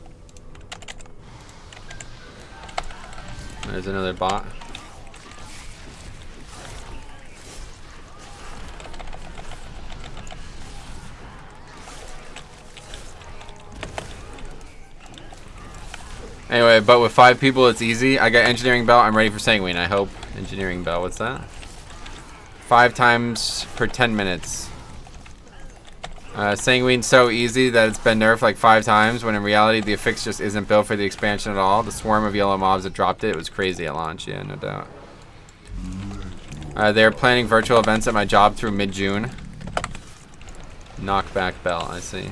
There's another bot. Anyway, but with 5 people, it's easy. I got engineering belt. I'm ready for sanguine, I hope. Engineering belt, what's that? 5 times per 10 minutes. Sanguine's so easy that it's been nerfed like 5 times, when in reality the affix just isn't built for the expansion at all. The swarm of yellow mobs that dropped it was crazy at launch, yeah, no doubt. They're planning virtual events at my job through mid-June. Knockback belt, I see.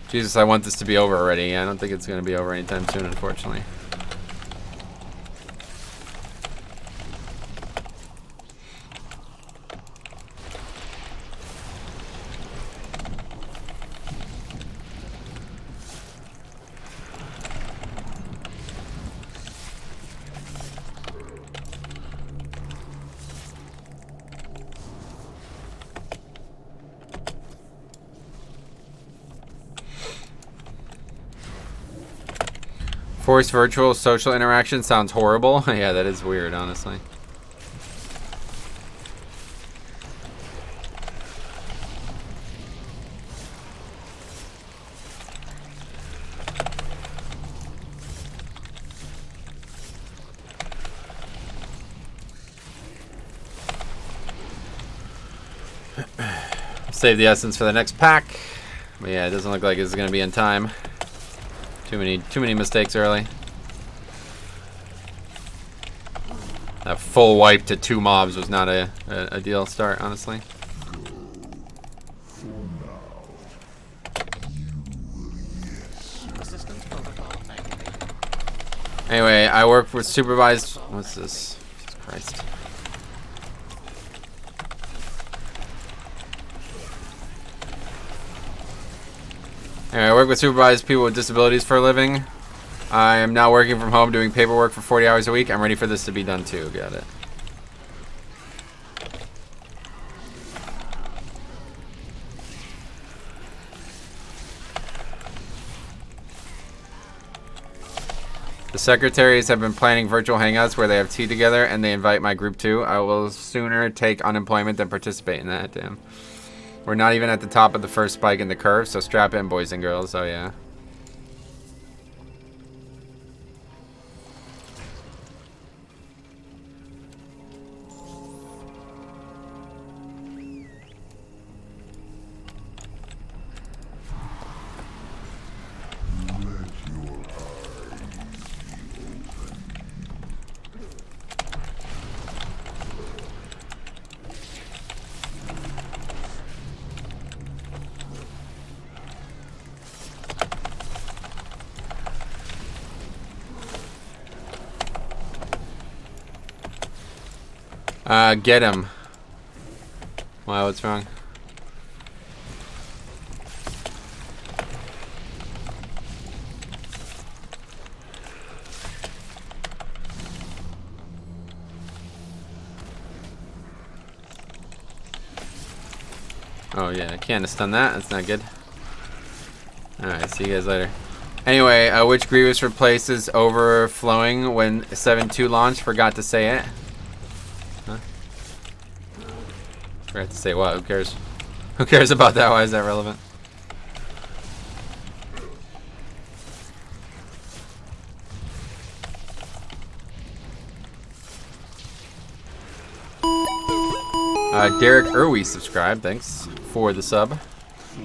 Jesus, I want this to be over already. I don't think it's going to be over anytime soon, unfortunately. Forced virtual social interaction sounds horrible. Yeah, that is weird, honestly. Save the essence for the next pack. But yeah, it doesn't look like it's going to be in time. Too many mistakes early. That full wipe to 2 mobs was not a ideal start, honestly. Anyway, I work with supervised. What's this? Jesus Christ. Anyway, I work with supervised people with disabilities for a living. I am now working from home doing paperwork for 40 hours a week. I'm ready for this to be done too. Got it. The secretaries have been planning virtual hangouts where they have tea together and they invite my group too. I will sooner take unemployment than participate in that. Damn. We're not even at the top of the first spike in the curve, so strap in, boys and girls. Oh, yeah. Get him. Wow, what's wrong? Oh yeah, I can't stun that. That's not good. Alright, see you guys later. Anyway, which Grievous replaces overflowing when 7.2 launched? Forgot to say it. Huh? Forgot to say what? Who cares? Who cares about that? Why is that relevant? Derek Irwy subscribed. Thanks for the sub.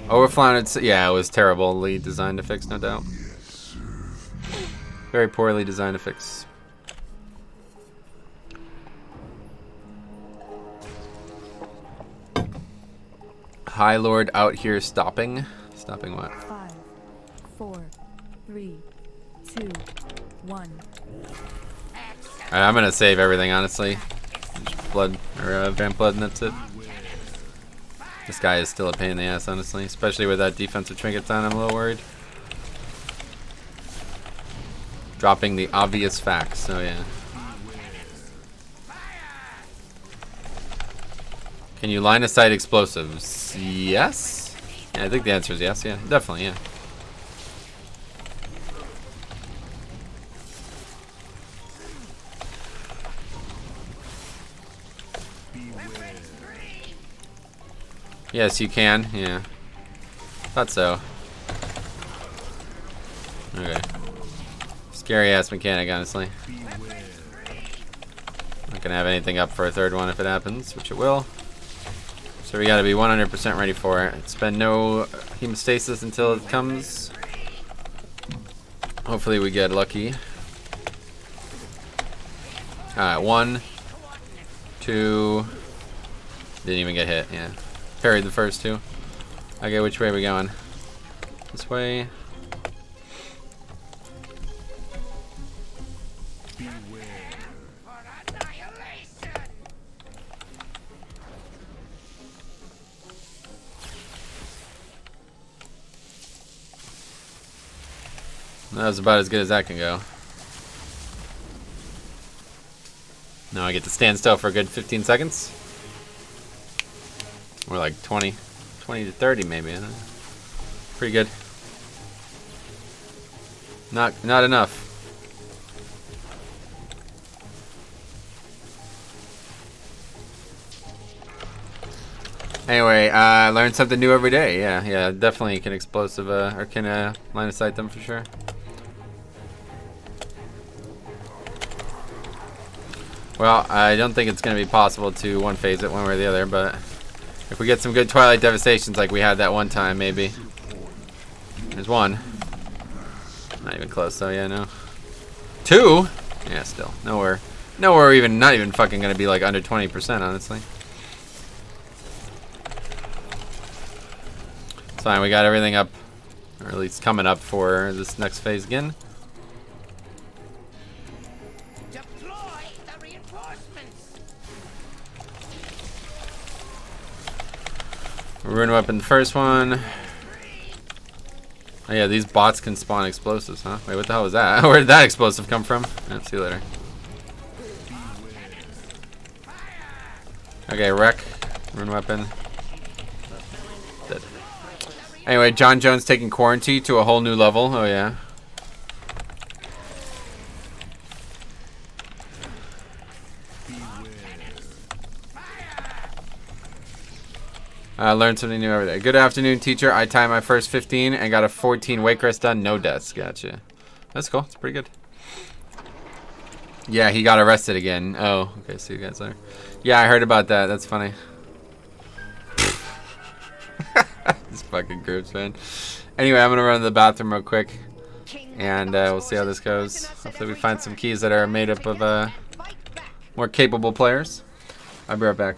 Overflown, yeah, it was terribly designed to fix, no doubt. Very poorly designed to fix. High Lord out here stopping. Stopping what? 5, 4, 3, 2, 1. Alright, I'm gonna save everything, honestly. Just blood, or vamp blood, and that's it. This guy is still a pain in the ass, honestly. Especially with that defensive trinkets on, I'm a little worried. Dropping the obvious facts, so yeah. Can you line of sight explosives? Yes? Yeah, I think the answer is yes, yeah. Definitely, yeah. Yes, you can, yeah. Thought so. Okay. Scary ass mechanic, honestly. Not gonna have anything up for a third one if it happens, which it will. So we gotta be 100% ready for it. Spend no hemostasis until it comes. Hopefully we get lucky. Alright, 1, 2. Didn't even get hit, yeah. Parried the first 2. Okay, which way are we going? This way. That was about as good as that can go. Now I get to stand still for a good 15 seconds. Or like 20 to 30 maybe. Pretty good. Not enough. Anyway, learn something new every day. Yeah, definitely can explosive or can line of sight them for sure. Well, I don't think it's going to be possible to one-phase it one way or the other, but if we get some good Twilight Devastations like we had that one time, maybe. There's 1. Not even close, though, yeah, no. 2? Yeah, still. Nowhere even, not even fucking going to be like under 20%, honestly. It's fine, we got everything up, or at least coming up for this next phase again. Rune weapon, the first one. Oh yeah, these bots can spawn explosives, huh? Wait, what the hell was that? Where did that explosive come from? Yeah, see you later. Okay, wreck. Rune weapon. Dead. Anyway, John Jones taking quarantine to a whole new level. Oh yeah. Learned something new every day. Good afternoon, teacher. I timed my first 15 and got a 14 wake rest done. No deaths. Gotcha. That's cool. It's pretty good. Yeah, he got arrested again. Oh, okay. So you guys are. Yeah, I heard about that. That's funny. These fucking groups, man. Anyway, I'm gonna run to the bathroom real quick, and we'll see how this goes. Hopefully, we find some keys that are made up of more capable players. I'll be right back.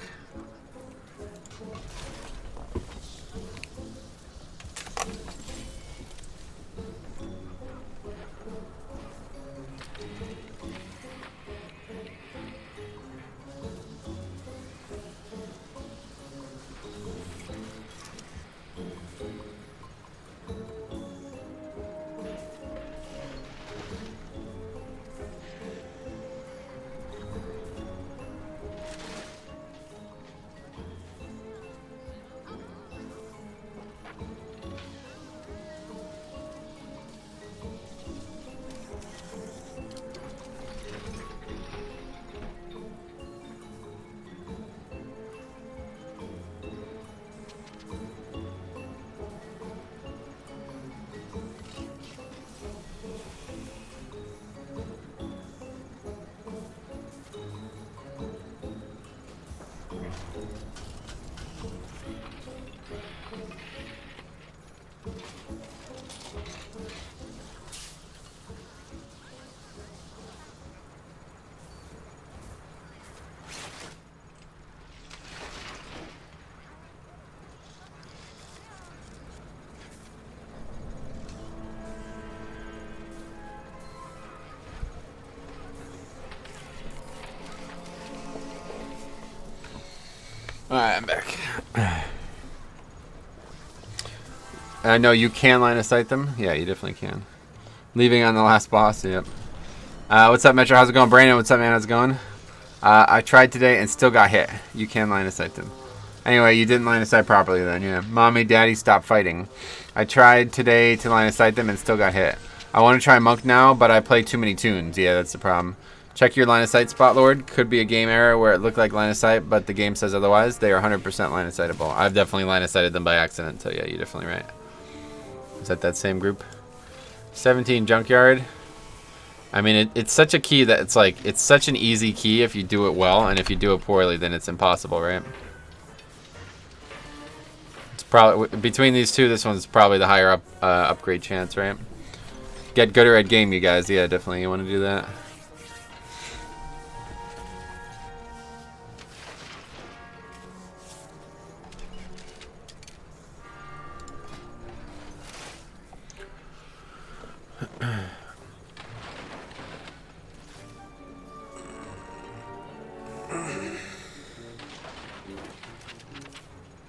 Alright, I'm back. I know you can line of sight them. Yeah, you definitely can. Leaving on the last boss, yep. What's up, Metro? How's it going? Brandon, what's up, man? How's it going? I tried today and still got hit. You can line of sight them. Anyway, you didn't line of sight properly then, yeah. Mommy, Daddy, stop fighting. I tried today to line of sight them and still got hit. I want to try Monk now, but I play too many tunes. Yeah, that's the problem. Check your line of sight spot, Lord. Could be a game error where it looked like line of sight, but the game says otherwise. They are 100% line of sightable. I've definitely line of sighted them by accident, so yeah, you're definitely right. Is that same group? 17 Junkyard. I mean, it's such a key that it's like, it's such an easy key if you do it well, and if you do it poorly, then it's impossible, right? It's probably, between these two, this one's probably the higher upgrade chance, right? Get gooder at game, you guys. Yeah, definitely, you want to do that.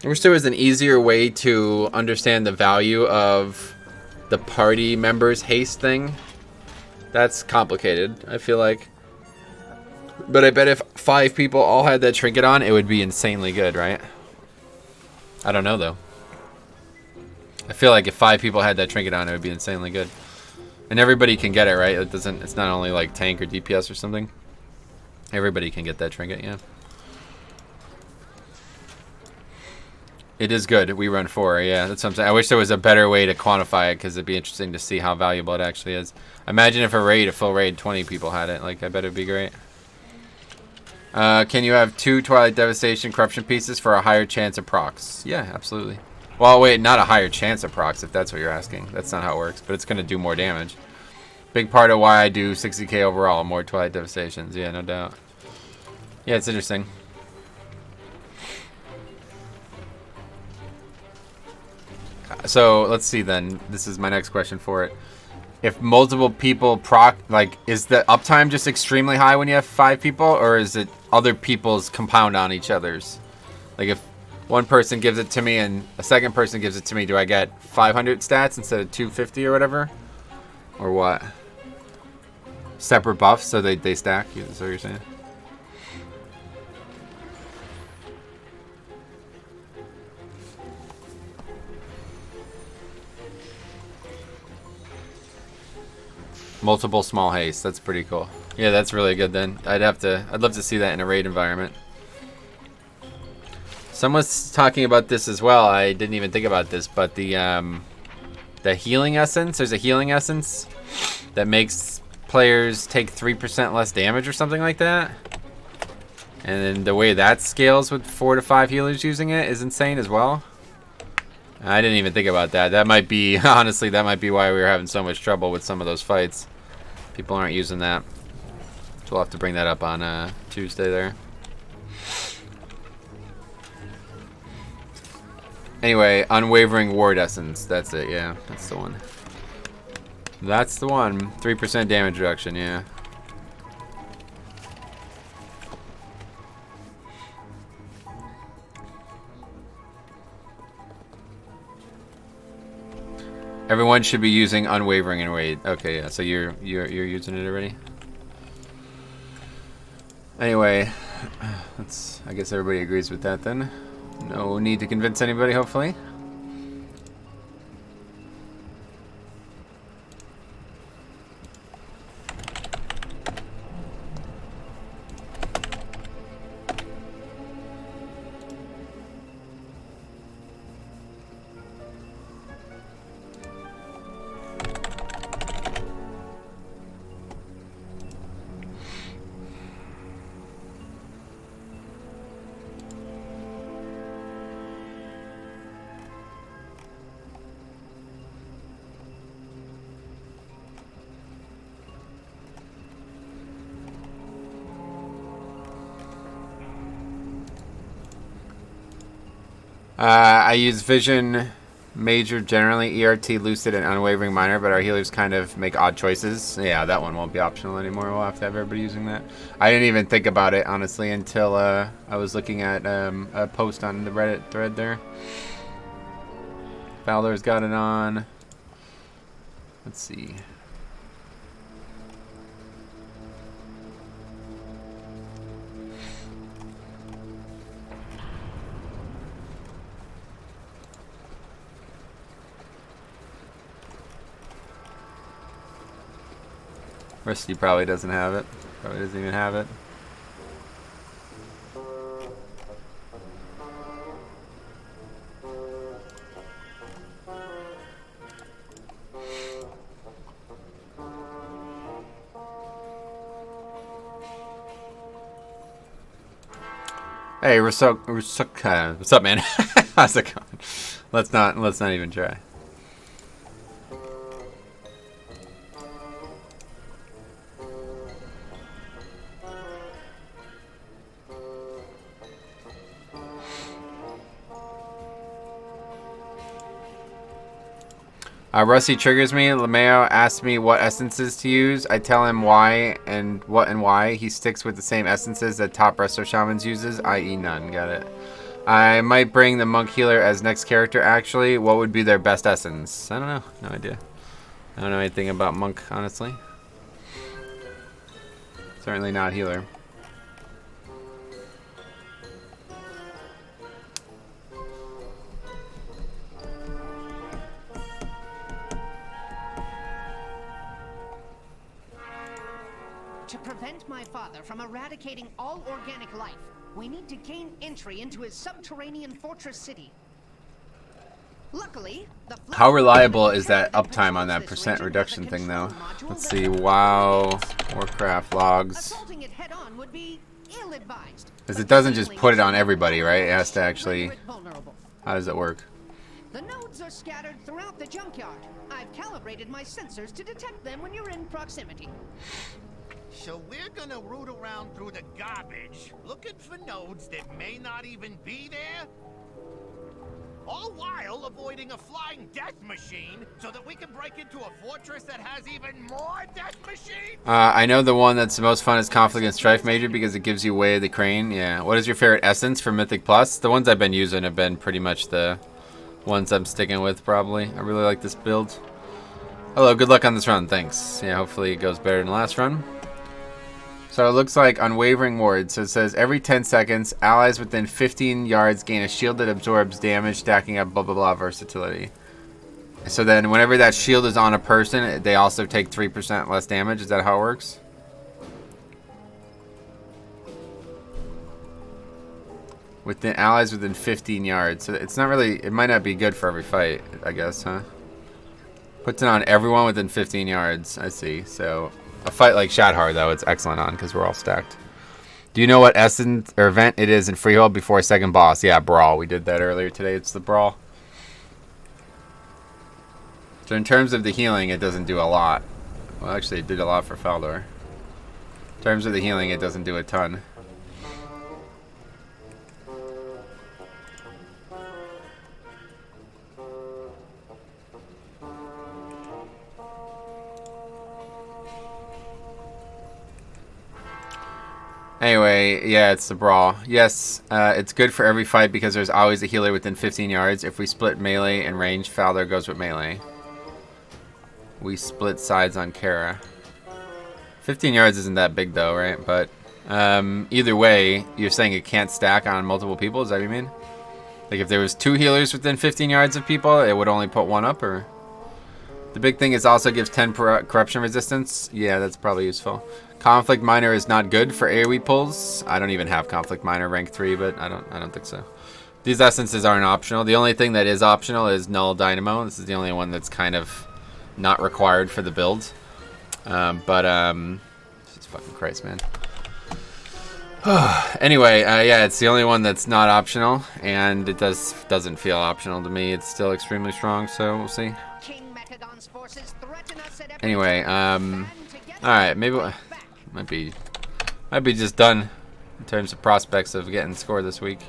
I wish there was an easier way to understand the value of the party members' haste thing. That's complicated, I feel like. But I bet if 5 people all had that trinket on, it would be insanely good, right? I don't know, though. I feel like if 5 people had that trinket on, it would be insanely good. And everybody can get it, right? It's not only like tank or DPS or something. Everybody can get that trinket, yeah. It is good. We run 4, yeah. That's what I'm saying. I wish there was a better way to quantify it, because it'd be interesting to see how valuable it actually is. Imagine if a full raid, 20 people had it. Like, I bet it'd be great. Can you have 2 Twilight Devastation Corruption pieces for a higher chance of procs? Yeah, absolutely. Well, wait, not a higher chance of procs, if that's what you're asking. That's not how it works, but it's going to do more damage. Big part of why I do 60k overall, more Twilight Devastations. Yeah, no doubt. Yeah, it's interesting. So let's see then. This is my next question for it. If multiple people proc, like, is the uptime just extremely high when you have 5 people, or is it other people's compound on each other's? Like, if one person gives it to me and a second person gives it to me, do I get 500 stats instead of 250 or whatever? Or what? Separate buffs, so they stack? That's what you're saying? Multiple small haste. That's pretty cool. Yeah, that's really good then. I'd love to see that in a raid environment. Someone's talking about this as well. I didn't even think about this, but the healing essence, there's a healing essence that makes players take 3% less damage or something like that. And then the way that scales with 4 to 5 healers using it is insane as well. I didn't even think about that. That might be, honestly, that might be why we were having so much trouble with some of those fights. People aren't using that. So we'll have to bring that up on Tuesday there. Anyway, Unwavering Ward Essence. That's it, yeah. That's the one. That's the one. 3% damage reduction, yeah. Everyone should be using Unwavering in raid. Okay, yeah. So you're using it already. Anyway, I guess everybody agrees with that then. No need to convince anybody, hopefully. I use Vision Major generally, ERT, Lucid, and Unwavering Minor, but our healers kind of make odd choices. Yeah, that one won't be optional anymore. We'll have to have everybody using that. I didn't even think about it, honestly, until I was looking at a post on the Reddit thread there. Fowler's got it on. Let's see. Rusty probably doesn't have it. Probably doesn't even have it. Hey, what's up, man? How's it going? Let's not even try. Rusty triggers me. Lameo asks me what essences to use. I tell him why and what and why. He sticks with the same essences that top Resto Shamans uses, i.e. none. Got it. I might bring the Monk Healer as next character, actually. What would be their best essence? I don't know. No idea. I don't know anything about Monk, honestly. Certainly not Healer. To prevent my father from eradicating all organic life, we need to gain entry into his subterranean fortress city. Luckily, how reliable is that uptime on that percent reduction thing, though? Let's see. WoW, Warcraft logs. Because it doesn't just put it on everybody, right? It has to actually. How does it work? The nodes are scattered throughout the junkyard. I've calibrated my sensors to detect them when you're in proximity. So we're gonna root around through the garbage, looking for nodes that may not even be there? All while avoiding a flying death machine so that we can break into a fortress that has even more death machines? I know the one that's the most fun is Conflict and Strife Major because it gives you Way of the Crane. Yeah. What is your favorite essence for Mythic Plus? The ones I've been using have been pretty much the ones I'm sticking with, probably. I really like this build. Hello, good luck on this run. Thanks. Yeah, hopefully it goes better than the last run. So it looks like Unwavering Ward. So it says every 10 seconds, allies within 15 yards gain a shield that absorbs damage, stacking up blah blah blah versatility. So then whenever that shield is on a person, they also take 3% less damage. Is that how it works? Within allies within 15 yards. So it's not really, it might not be good for every fight, I guess, huh? Puts it on everyone within 15 yards. I see. So a fight like Shadhar, though, it's excellent on because we're all stacked. Do you know what essence or event it is in Freehold before second boss? Yeah, Brawl. We did that earlier today. It's the Brawl. So in terms of the healing, it doesn't do a lot. Well, actually, it did a lot for Faldor. In terms of the healing, it doesn't do a ton. Anyway, yeah, it's the Brawl. Yes, it's good for every fight because there's always a healer within 15 yards. If we split melee and range, Fowler goes with melee. We split sides on Kara. 15 yards isn't that big though, right? But either way, you're saying it can't stack on multiple people? Is that what you mean? Like if there was 2 healers within 15 yards of people, it would only put 1 up, or? The big thing is also gives 10 corruption resistance. Yeah, that's probably useful. Conflict Minor is not good for AoE pulls. I don't even have Conflict Minor rank 3, but I don't think so. These essences aren't optional. The only thing that is optional is Null Dynamo. This is the only one that's kind of not required for the build. Jesus fucking Christ, man. Anyway, yeah, it's the only one that's not optional, and it doesn't feel optional to me. It's still extremely strong, so we'll see. Anyway, all right, maybe might be just done in terms of prospects of getting scored this week.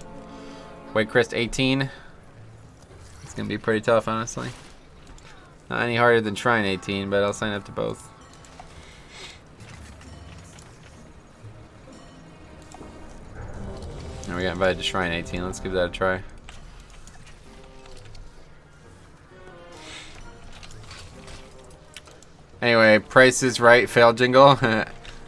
Wait, Chris, 18. gonna be pretty tough, honestly. Not any harder than Shrine 18, but I'll sign up to both. And we got invited to Shrine 18. Let's give that a try. Anyway, Price is Right fail jingle.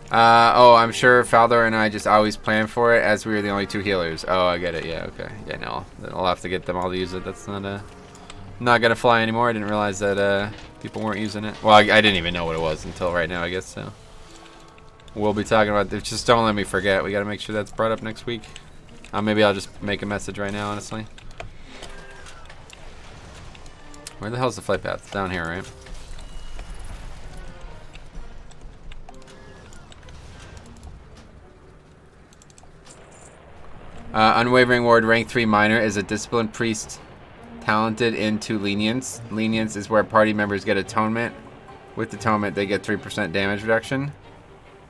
Oh, I'm sure Faldor and I just always plan for it as we were the only 2 healers. Oh, I get it. Yeah, okay. Yeah, no. I'll have to get them all to use it. That's not gonna fly anymore. I didn't realize that people weren't using it. Well, I didn't even know what it was until right now, I guess. So we'll be talking about it. Just don't let me forget. We got to make sure that's brought up next week. Maybe I'll just make a message right now, honestly. Where the hell's the flight path? It's down here, right? Unwavering Ward, rank 3 minor, is a disciplined priest talented into lenience. Lenience is where party members get atonement. With atonement, they get 3% damage reduction.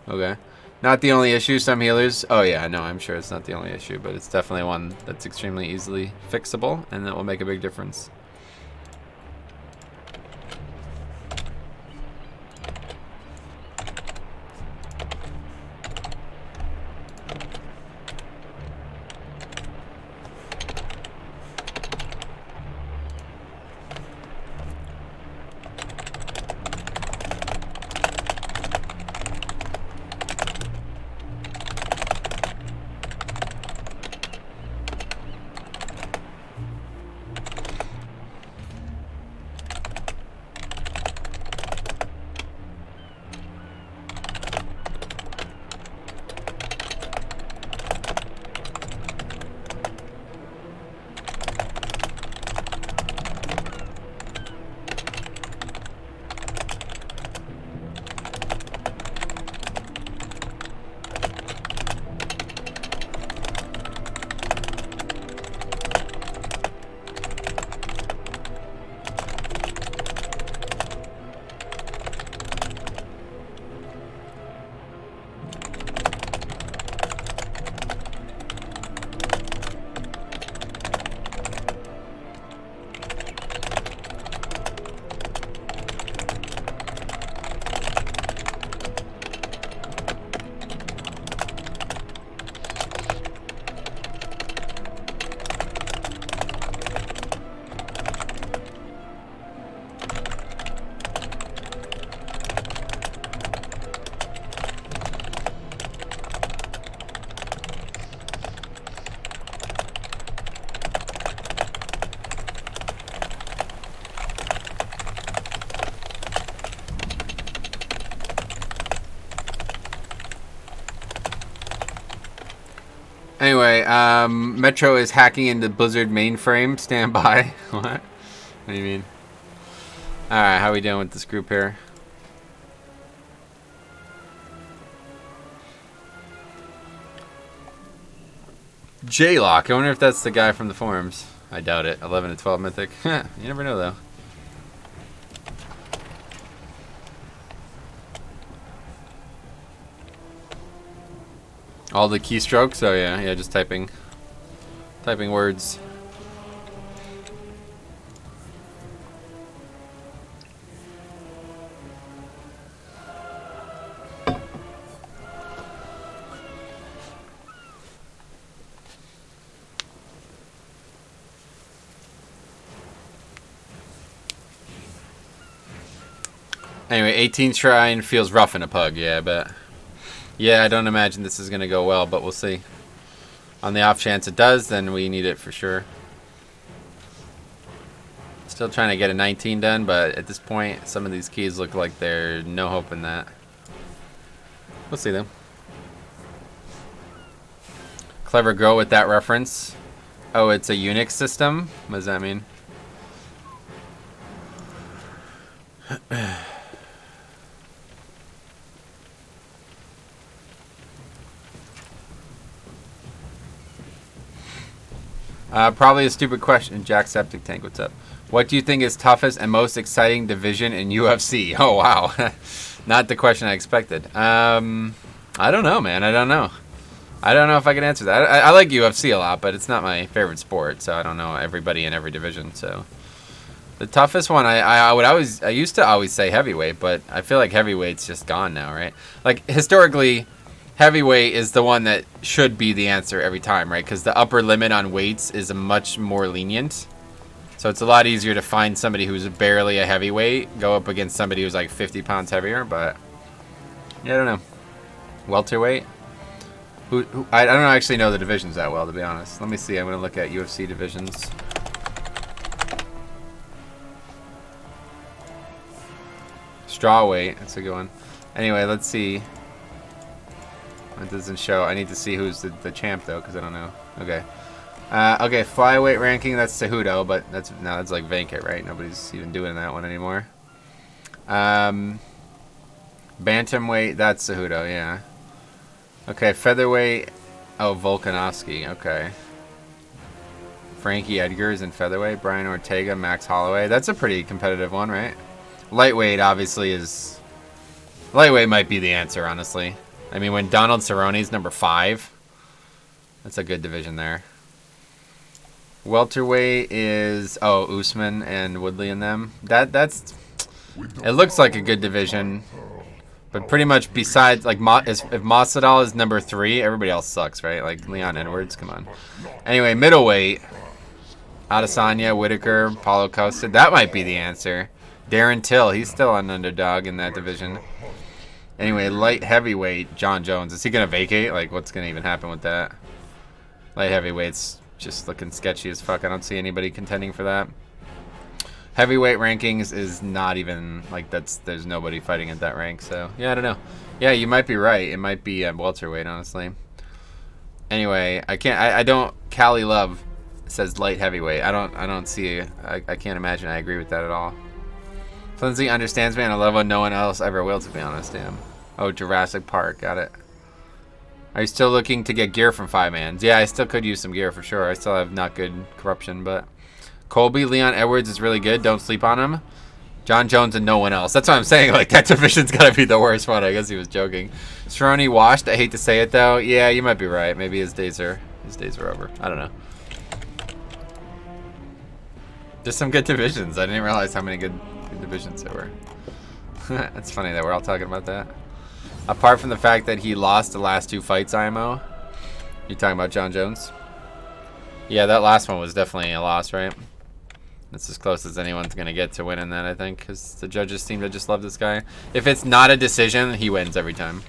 Okay. Not the only issue. Some healers... Oh, yeah, no, I'm sure it's not the only issue, but it's definitely one that's extremely easily fixable, and that will make a big difference. Anyway, Metro is hacking into Blizzard mainframe. Stand by. What? What do you mean? Alright, how we doing with this group here? J-Lock. I wonder if that's the guy from the forums. I doubt it. 11 to 12 Mythic. You never know, though. All the keystrokes? Oh yeah, just typing words. Anyway, 18th Shrine feels rough in a pug, yeah, but... Yeah, I don't imagine this is going to go well, but we'll see. On the off chance it does, then we need it for sure. Still trying to get a 19 done, but at this point, some of these keys look like there's no hope in that. We'll see, though. Clever girl with that reference. Oh, it's a Unix system? What does that mean? Probably a stupid question. Jack Septic Tank, what's up? What do you think is toughest and most exciting division in UFC? Oh, wow. Not the question I expected. I don't know, man. I don't know. I don't know if I can answer that. I like UFC a lot, but it's not my favorite sport, so I don't know everybody in every division. So The toughest one, I used to always say heavyweight, but I feel like heavyweight's just gone now, right? Like, historically, heavyweight is the one that should be the answer every time, right? Because the upper limit on weights is a much more lenient. So it's a lot easier to find somebody who's barely a heavyweight, go up against somebody who's like 50 pounds heavier, but yeah, I don't know. Welterweight? I don't actually know the divisions that well, to be honest. Let me see. I'm going to look at UFC divisions. Strawweight, that's a good one. Anyway, let's see. It doesn't show. I need to see who's the champ though, because I don't know. Okay. Okay, flyweight ranking, that's Cejudo, but that's like Venkat, right? Nobody's even doing that one anymore. Bantamweight, that's Cejudo, yeah. Okay, featherweight, oh, Volkanovski, okay. Frankie Edgar's in featherweight, Brian Ortega, Max Holloway. That's a pretty competitive one, right? Lightweight obviously is... Lightweight might be the answer, honestly. I mean, when Donald Cerrone's number 5, that's a good division there. Welterweight is... Oh, Usman and Woodley and them. That's... It looks like a good division. But pretty much besides... Like, if Masvidal is number 3, everybody else sucks, right? Like, Leon Edwards, come on. Anyway, middleweight. Adesanya, Whitaker, Paulo Costa. That might be the answer. Darren Till, he's still an underdog in that division. Anyway, light heavyweight, John Jones. Is he going to vacate? Like, what's going to even happen with that? Light heavyweight's just looking sketchy as fuck. I don't see anybody contending for that. Heavyweight rankings is not even, like, there's nobody fighting at that rank. So, yeah, I don't know. Yeah, you might be right. It might be welterweight, honestly. Anyway, I don't, Cali Love says light heavyweight. I don't see, I can't imagine I agree with that at all. Flimsy understands me on a level no one else ever will, to be honest. Damn. Oh, Jurassic Park. Got it. Are you still looking to get gear from 5-Mans? Yeah, I still could use some gear for sure. I still have not good corruption, but... Colby, Leon Edwards is really good. Don't sleep on him. John Jones and no one else. That's what I'm saying. Like, that division's got to be the worst one. I guess he was joking. Cerrone washed. I hate to say it, though. Yeah, you might be right. Maybe his days are over. I don't know. Just some good divisions. I didn't realize how many good divisions there were. That's funny that we're all talking about that. Apart from the fact that he lost the last 2 fights, IMO. You talking about John Jones? Yeah, that last one was definitely a loss, right? That's as close as anyone's going to get to winning that, I think, because the judges seem to just love this guy. If it's not a decision, he wins every time.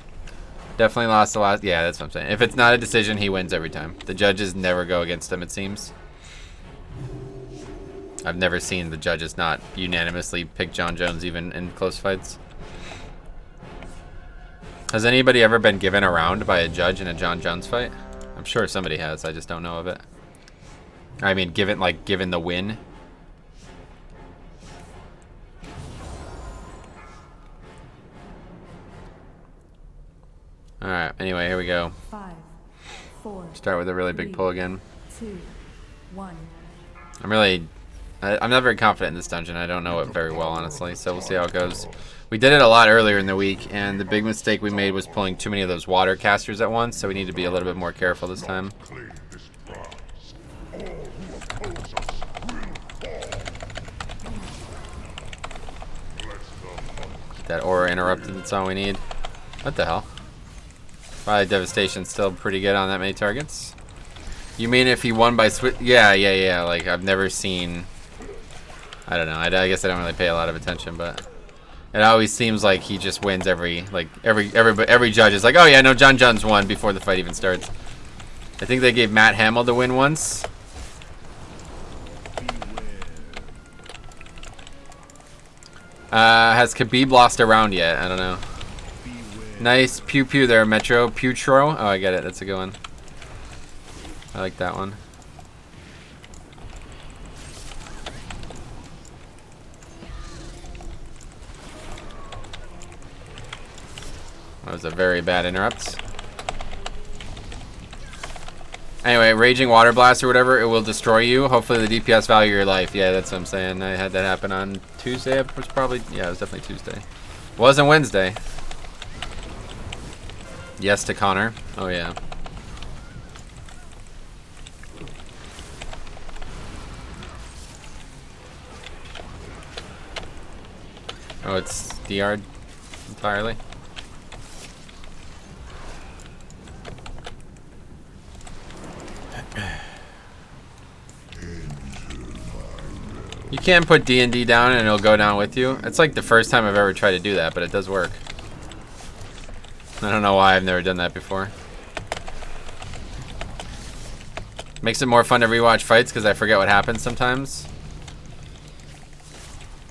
Definitely lost the last... Yeah, that's what I'm saying. If it's not a decision, he wins every time. The judges never go against him, it seems. I've never seen the judges not unanimously pick John Jones, even in close fights. Has anybody ever been given a round by a judge in a John Jones fight? I'm sure somebody has, I just don't know of it. I mean, given the win. Alright, anyway, here we go. 5, 4. Start with a really big pull again. 2, 1. I'm not very confident in this dungeon. I don't know it very well, honestly, so we'll see how it goes. We did it a lot earlier in the week, and the big mistake we made was pulling too many of those water casters at once, so we need to be a little bit more careful this time. Get that aura interrupted, that's all we need. What the hell? Probably Devastation's still pretty good on that many targets. You mean if he won by switch? Yeah. Like, I've never seen... I don't know. I guess I don't really pay a lot of attention, but it always seems like he just wins every judge is like, oh yeah, no, John Jones won before the fight even starts. I think they gave Matt Hamill the win once. Has Khabib lost a round yet? I don't know. Nice pew pew there, Metro Pewtro. Oh, I get it. That's a good one. I like that one. That was a very bad interrupt. Anyway, Raging Water Blast or whatever, it will destroy you. Hopefully the DPS value of your life. Yeah, that's what I'm saying. I had that happen on Tuesday. It was probably, yeah, it was definitely Tuesday. It wasn't Wednesday. Yes to Connor. Oh, yeah. Oh, it's DR'd entirely. You can put D&D down and it'll go down with you. It's like the first time I've ever tried to do that, but it does work. I don't know why I've never done that before. Makes it more fun to rewatch fights because I forget what happens sometimes.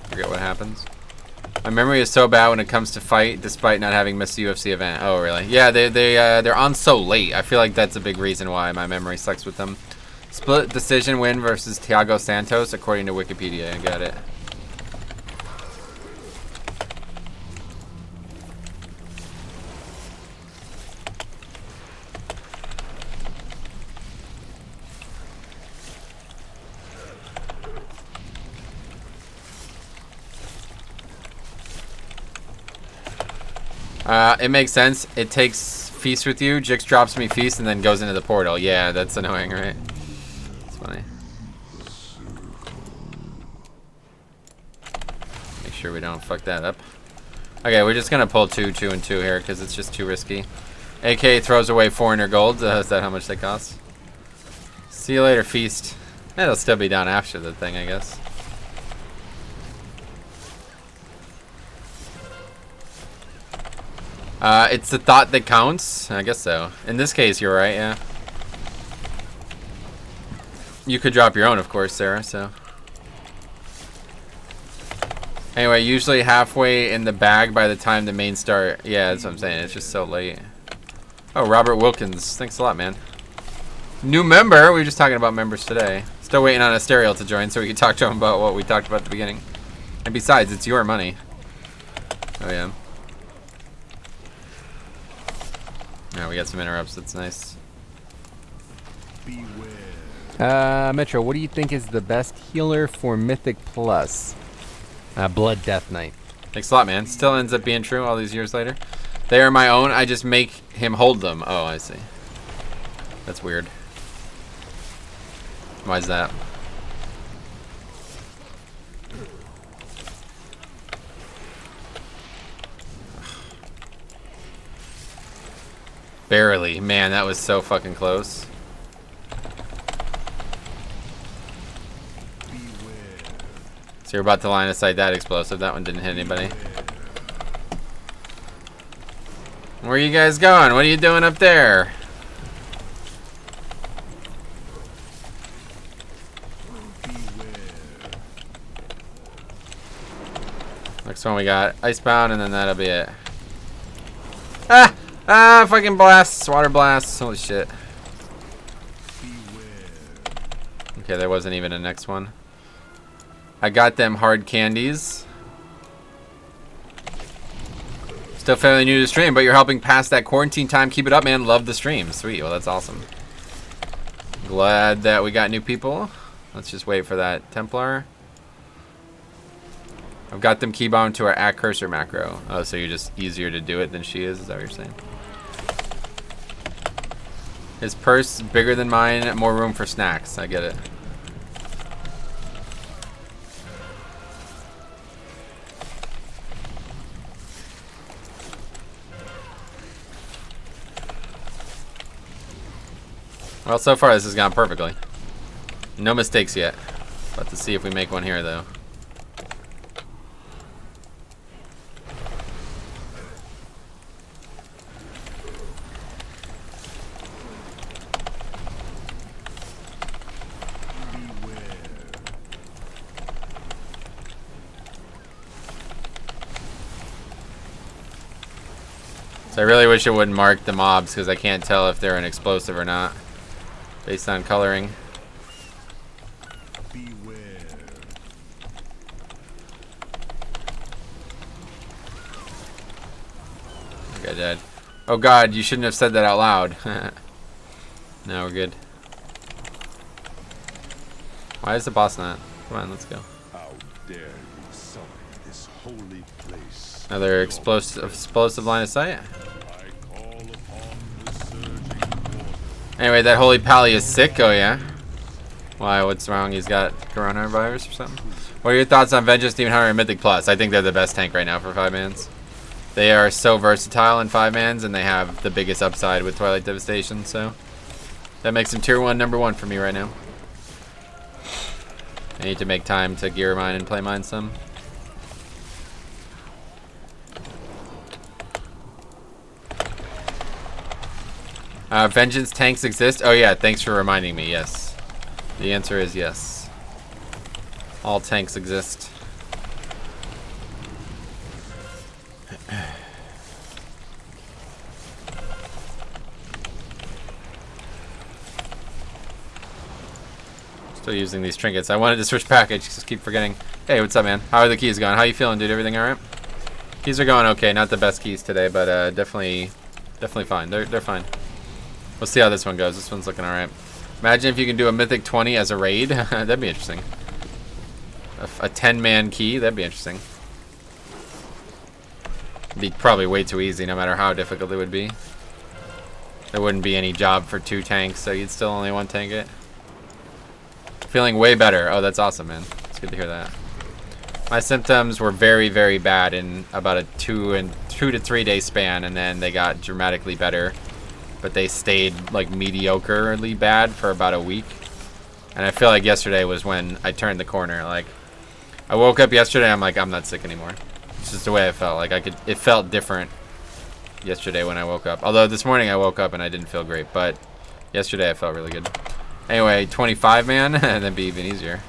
Forget what happens. My memory is so bad when it comes to fight, despite not having missed a UFC event. Oh, really? Yeah, they're on so late. I feel like that's a big reason why my memory sucks with them. Split decision win versus Thiago Santos, according to Wikipedia. I got it. It makes sense. It takes Feast with you. Jix drops me Feast and then goes into the portal. Yeah, that's annoying, right? It's funny. Make sure we don't fuck that up. Okay, we're just gonna pull 2, 2, and 2 here because it's just too risky. AK throws away 400 gold. Is that how much they cost? See you later, Feast. It'll still be down after the thing, I guess. It's the thought that counts? I guess so. In this case, you're right, yeah. You could drop your own, of course, Sarah, so. Anyway, usually halfway in the bag by the time the main start. Yeah, that's what I'm saying. It's just so late. Oh, Robert Wilkins. Thanks a lot, man. New member. We were just talking about members today. Still waiting on Asterial to join so we can talk to him about what we talked about at the beginning. And besides, it's your money. Oh, yeah. Yeah, we got some interrupts. That's nice. Metro, what do you think is the best healer for Mythic Plus? Blood Death Knight. Thanks a lot, man. Still ends up being true all these years later. They are my own. I just make him hold them. Oh, I see. That's weird. Why is that? Barely. Man, that was so fucking close. So you're about to line of sight that explosive. That one didn't hit anybody. Where are you guys going? What are you doing up there? Next one we got Icebound, and then that'll be it. Ah! Ah, fucking blasts, water blasts, holy shit. Okay, there wasn't even a next one. I got them hard candies. Still fairly new to the stream, but you're helping pass that quarantine time. Keep it up, man. Love the stream. Sweet, well, that's awesome. Glad that we got new people. Let's just wait for that Templar. I've got them keybound to our @cursor macro. Oh, so you're just easier to do it than she is that what you're saying? His purse bigger than mine, more room for snacks. I get it. Well, so far this has gone perfectly. No mistakes yet. About to see if we make one here, though. So I really wish it wouldn't mark the mobs because I can't tell if they're an explosive or not based on coloring. Okay, dead. Oh god, you shouldn't have said that out loud. No, we're good. Why is the boss not? Come on, let's go. How dare you sully this holy place? Another explosive line of sight. Upon the surging water. Anyway, that holy pally is sick. Oh yeah. Why? What's wrong? He's got coronavirus or something? What are your thoughts on Vengeance, Demon Hunter, and Mythic Plus? I think they're the best tank right now for 5-mans. They are so versatile in 5-mans, and they have the biggest upside with Twilight Devastation, so that makes them tier 1 #1 for me right now. I need to make time to gear mine and play mine some. Vengeance tanks exist? Oh yeah, thanks for reminding me, yes. The answer is yes. All tanks exist. Still using these trinkets. I wanted to switch package, just keep forgetting. Hey, what's up, man? How are the keys going? How you feeling, dude? Everything alright? Keys are going okay. Not the best keys today, but definitely fine. They're fine. We'll see how this one goes. This one's looking alright. Imagine if you can do a Mythic 20 as a raid. That'd be interesting. A 10-man key. That'd be interesting. It'd be probably way too easy, no matter how difficult it would be. There wouldn't be any job for 2 tanks, so you'd still only 1 tank it. Feeling way better. Oh, that's awesome, man. It's good to hear that. My symptoms were very, very bad in about a 2 to 3 day span, and then they got dramatically better. But they stayed like mediocrely bad for about a week. And I feel like yesterday was when I turned the corner. Like, I woke up yesterday, I'm like, I'm not sick anymore. It's just the way I felt. Like it felt different yesterday when I woke up. Although this morning I woke up and I didn't feel great, but yesterday I felt really good. Anyway, 25-man, and that'd be even easier.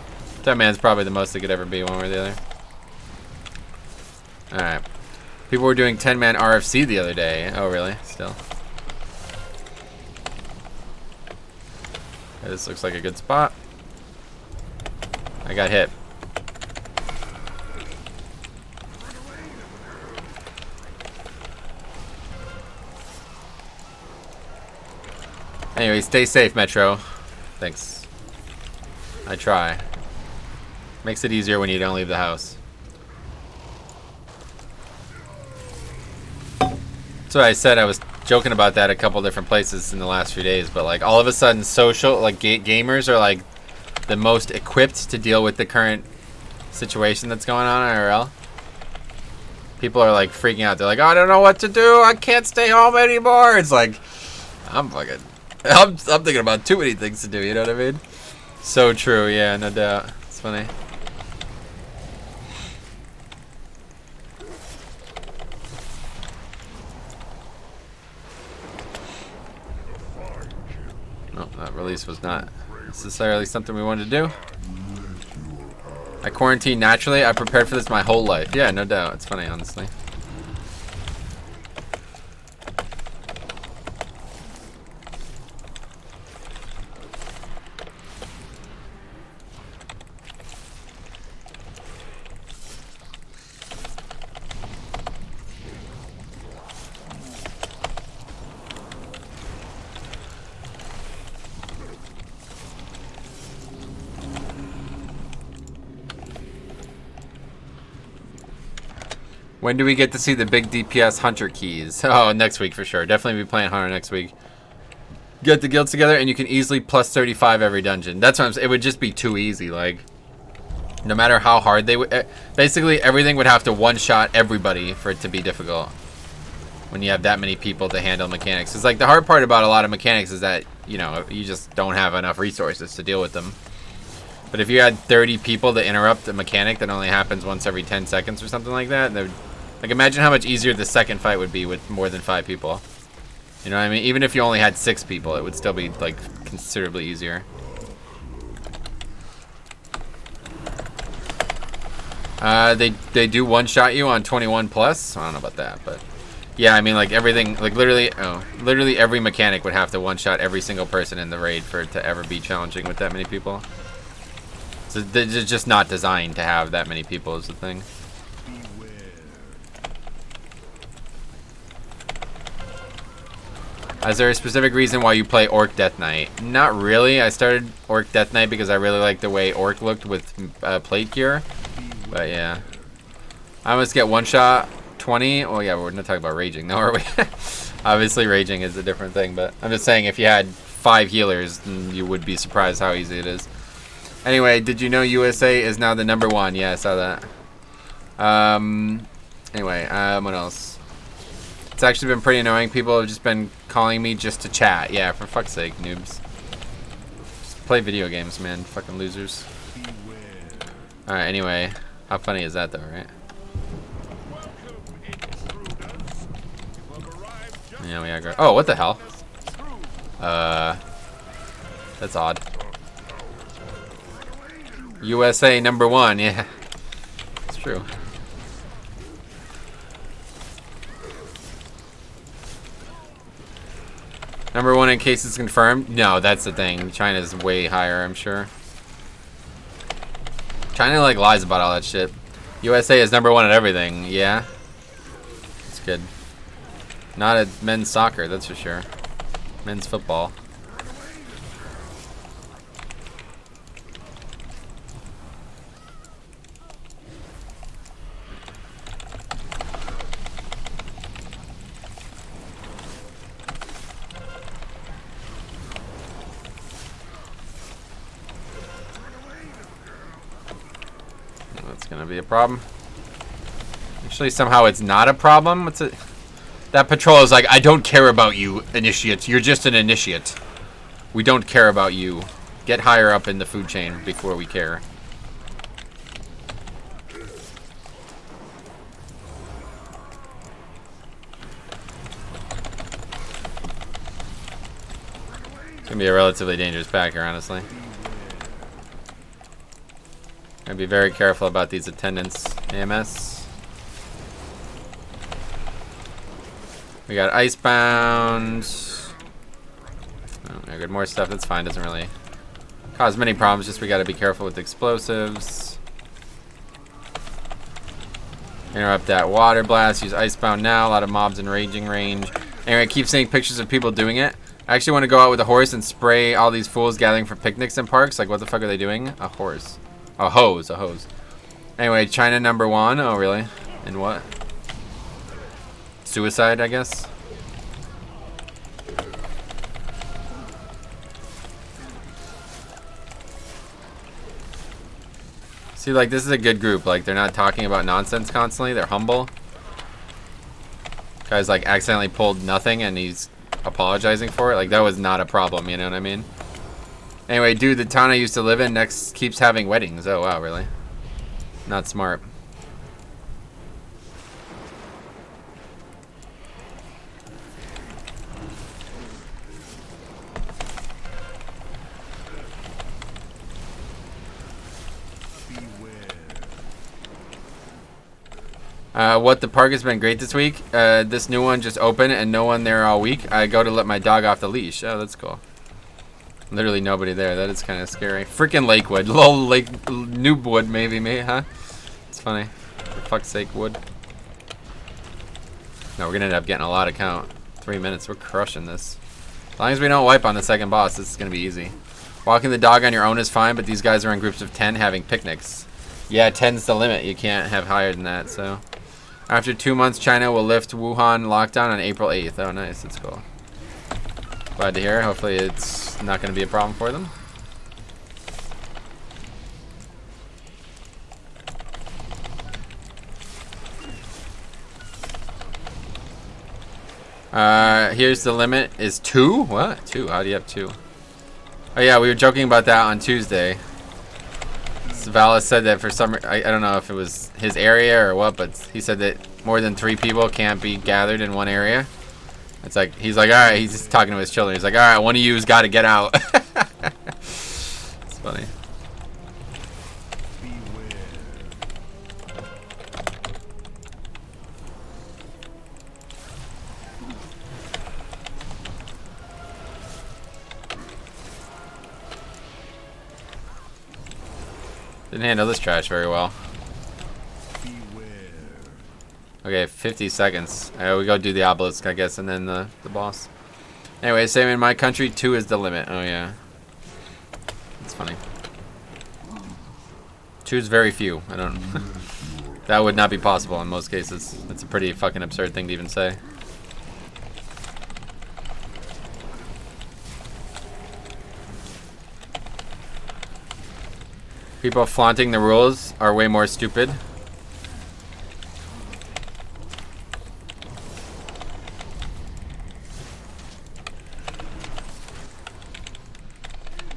10-man's probably the most it could ever be, one way or the other. Alright. People were doing 10-man RFC the other day. Oh, really? Still. Okay, this looks like a good spot. I got hit. Anyway, stay safe, Metro. Thanks. I try. Makes it easier when you don't leave the house. So I said I was joking about that a couple different places in the last few days, but like all of a sudden social, like gamers are like the most equipped to deal with the current situation that's going on IRL. People are like freaking out. They're like, I don't know what to do. I can't stay home anymore. It's like, I'm thinking about too many things to do, you know what I mean? So true, yeah, no doubt. It's funny. No, that release was not necessarily something we wanted to do. I quarantined naturally. I prepared for this my whole life. Yeah, no doubt. It's funny, honestly. When do we get to see the big DPS Hunter keys? Oh, next week for sure. Definitely be playing Hunter next week. Get the guilds together and you can easily plus 35 every dungeon. That's what I'm saying. It would just be too easy. Like, no matter how hard they would... Basically, everything would have to one-shot everybody for it to be difficult. When you have that many people to handle mechanics. It's like the hard part about a lot of mechanics is that, you know, you just don't have enough resources to deal with them. But if you had 30 people to interrupt a mechanic that only happens once every 10 seconds or something like that, like imagine how much easier the second fight would be with more than 5 people. You know what I mean? Even if you only had 6 people, it would still be like considerably easier. They do one-shot you on 21 plus. I don't know about that, but yeah, I mean like everything, like literally every mechanic would have to one-shot every single person in the raid for it to ever be challenging with that many people. So they're just not designed to have that many people is the thing. Is there a specific reason why you play Orc Death Knight? Not really. I started Orc Death Knight because I really liked the way Orc looked with plate gear. But yeah. I almost get one shot 20. Oh yeah, we're not talking about raging, no, are we? Obviously raging is a different thing, but I'm just saying if you had 5 healers, then you would be surprised how easy it is. Anyway, did you know USA is now the #1? Yeah, I saw that. Anyway, what else? It's actually been pretty annoying. People have just been calling me just to chat. Yeah, for fuck's sake, noobs. Just play video games, man. Fucking losers. Alright, anyway. How funny is that, though, right? Yeah, we aggro. Oh, what the hell? That's odd. USA #1, yeah. It's true. #1 in cases confirmed? No, that's the thing. China's way higher, I'm sure. China, like, lies about all that shit. USA is #1 at everything, yeah. That's good. Not at men's soccer, that's for sure. Men's football. That's gonna be a problem. Actually, somehow it's not a problem. What's it? That patrol is like, I don't care about you, initiate. You're just an initiate. We don't care about you. Get higher up in the food chain before we care. It's gonna be a relatively dangerous pack here, honestly. Gotta be very careful about these attendants. AMS. We got Icebound. Oh, I got more stuff. That's fine. Doesn't really cause many problems. Just we gotta be careful with explosives. Interrupt that water blast. Use Icebound now. A lot of mobs in raging range. Anyway, I keep seeing pictures of people doing it. I actually want to go out with a horse and spray all these fools gathering for picnics in parks. Like, what the fuck are they doing? A horse. A hose. A hose. Anyway, China #1. Oh, really? And what? Suicide, I guess. See, like, this is a good group. Like, they're not talking about nonsense constantly. They're humble. Guy's, like, accidentally pulled nothing and he's apologizing for it. Like, that was not a problem, you know what I mean? Anyway, dude, the town I used to live in next keeps having weddings. Oh, wow, really? Not smart. What, the park has been great this week. This new one just opened and no one there all week. I go to let my dog off the leash. Oh, that's cool. Literally nobody there. That is kind of scary. Freaking Lakewood. Lol, Lake Noobwood, maybe, huh? It's funny. For fuck's sake, wood. No, we're gonna end up getting a lot of count. 3 minutes. We're crushing this. As long as we don't wipe on the second boss, this is gonna be easy. Walking the dog on your own is fine, but these guys are in groups of 10 having picnics. Yeah, 10's the limit. You can't have higher than that, so. After 2 months, China will lift Wuhan lockdown on April 8th. Oh, nice. That's cool. Glad to hear. Hopefully it's not going to be a problem for them. Here's the limit is 2? What? 2? How do you have 2? Oh yeah, we were joking about that on Tuesday. Valis said that for some, I don't know if it was his area or what, but he said that more than 3 people can't be gathered in one area. It's like, he's like, alright, he's just talking to his children. He's like, alright, one of you's got to get out. It's funny. Didn't handle this trash very well. Okay, 50 seconds. We go do the obelisk, I guess, and then the boss. Anyway, same in my country, 2 is the limit. Oh, yeah. That's funny. 2 is very few. I don't... That would not be possible in most cases. That's a pretty fucking absurd thing to even say. People flaunting the rules are way more stupid.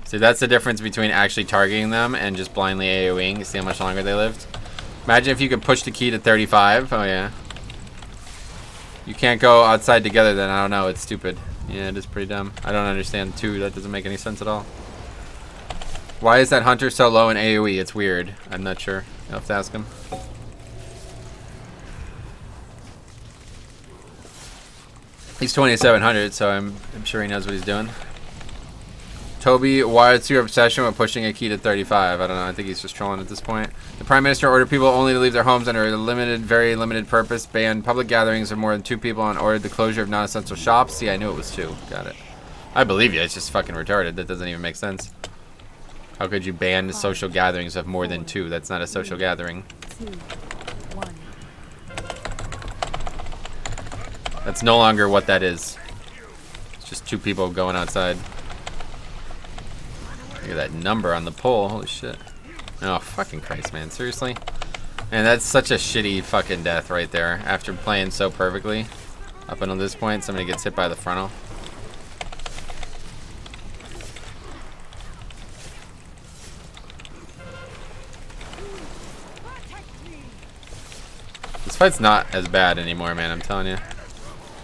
See, that's the difference between actually targeting them and just blindly AoEing. See how much longer they lived? Imagine if you could push the key to 35. Oh, yeah. You can't go outside together then. I don't know. It's stupid. Yeah, it is pretty dumb. I don't understand, too. That doesn't make any sense at all. Why is that hunter so low in AoE? It's weird. I'm not sure. You'll have to ask him. He's 2700, so I'm sure he knows what he's doing. Toby, why is your obsession with pushing a key to 35? I don't know. I think he's just trolling at this point. The Prime Minister ordered people only to leave their homes under a limited, very limited purpose, banned public gatherings of more than 2 people, and ordered the closure of non-essential shops. See, I knew it was 2. Got it. I believe you. It's just fucking retarded. That doesn't even make sense. How could you ban social gatherings of more than 2? That's not a social gathering. 2, 1. That's no longer what that is. It's just 2 people going outside. Look at that number on the pole. Holy shit. Oh, fucking Christ, man. Seriously? Man, that's such a shitty fucking death right there. After playing so perfectly. Up until this point, somebody gets hit by the frontal. This fight's not as bad anymore, man. I'm telling you.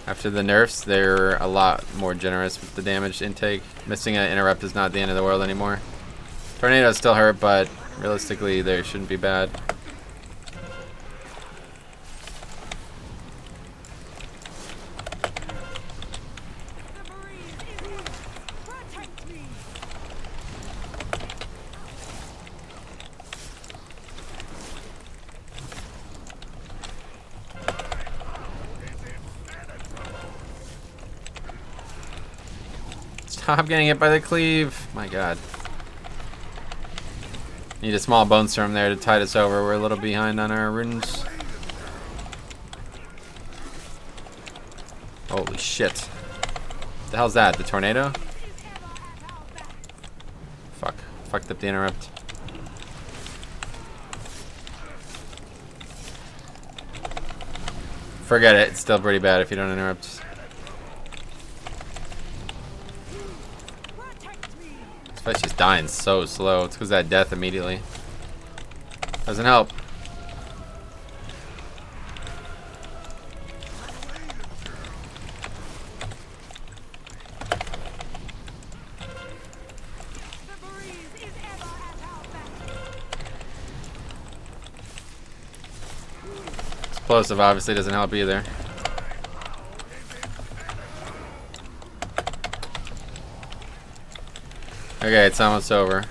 After the nerfs, they're a lot more generous with the damage intake. Missing an interrupt is not the end of the world anymore. Tornadoes still hurt, but realistically, they shouldn't be bad. Stop getting hit by the cleave. My god. Need a small bone storm there to tide us over. We're a little behind on our runes. Holy shit. What the hell's that? The tornado? Fuck. Fucked up the interrupt. Forget it. It's still pretty bad if you don't interrupt. But she's dying so slow. It's because of that death immediately. Doesn't help. Explosive obviously doesn't help either. Okay, it's almost over.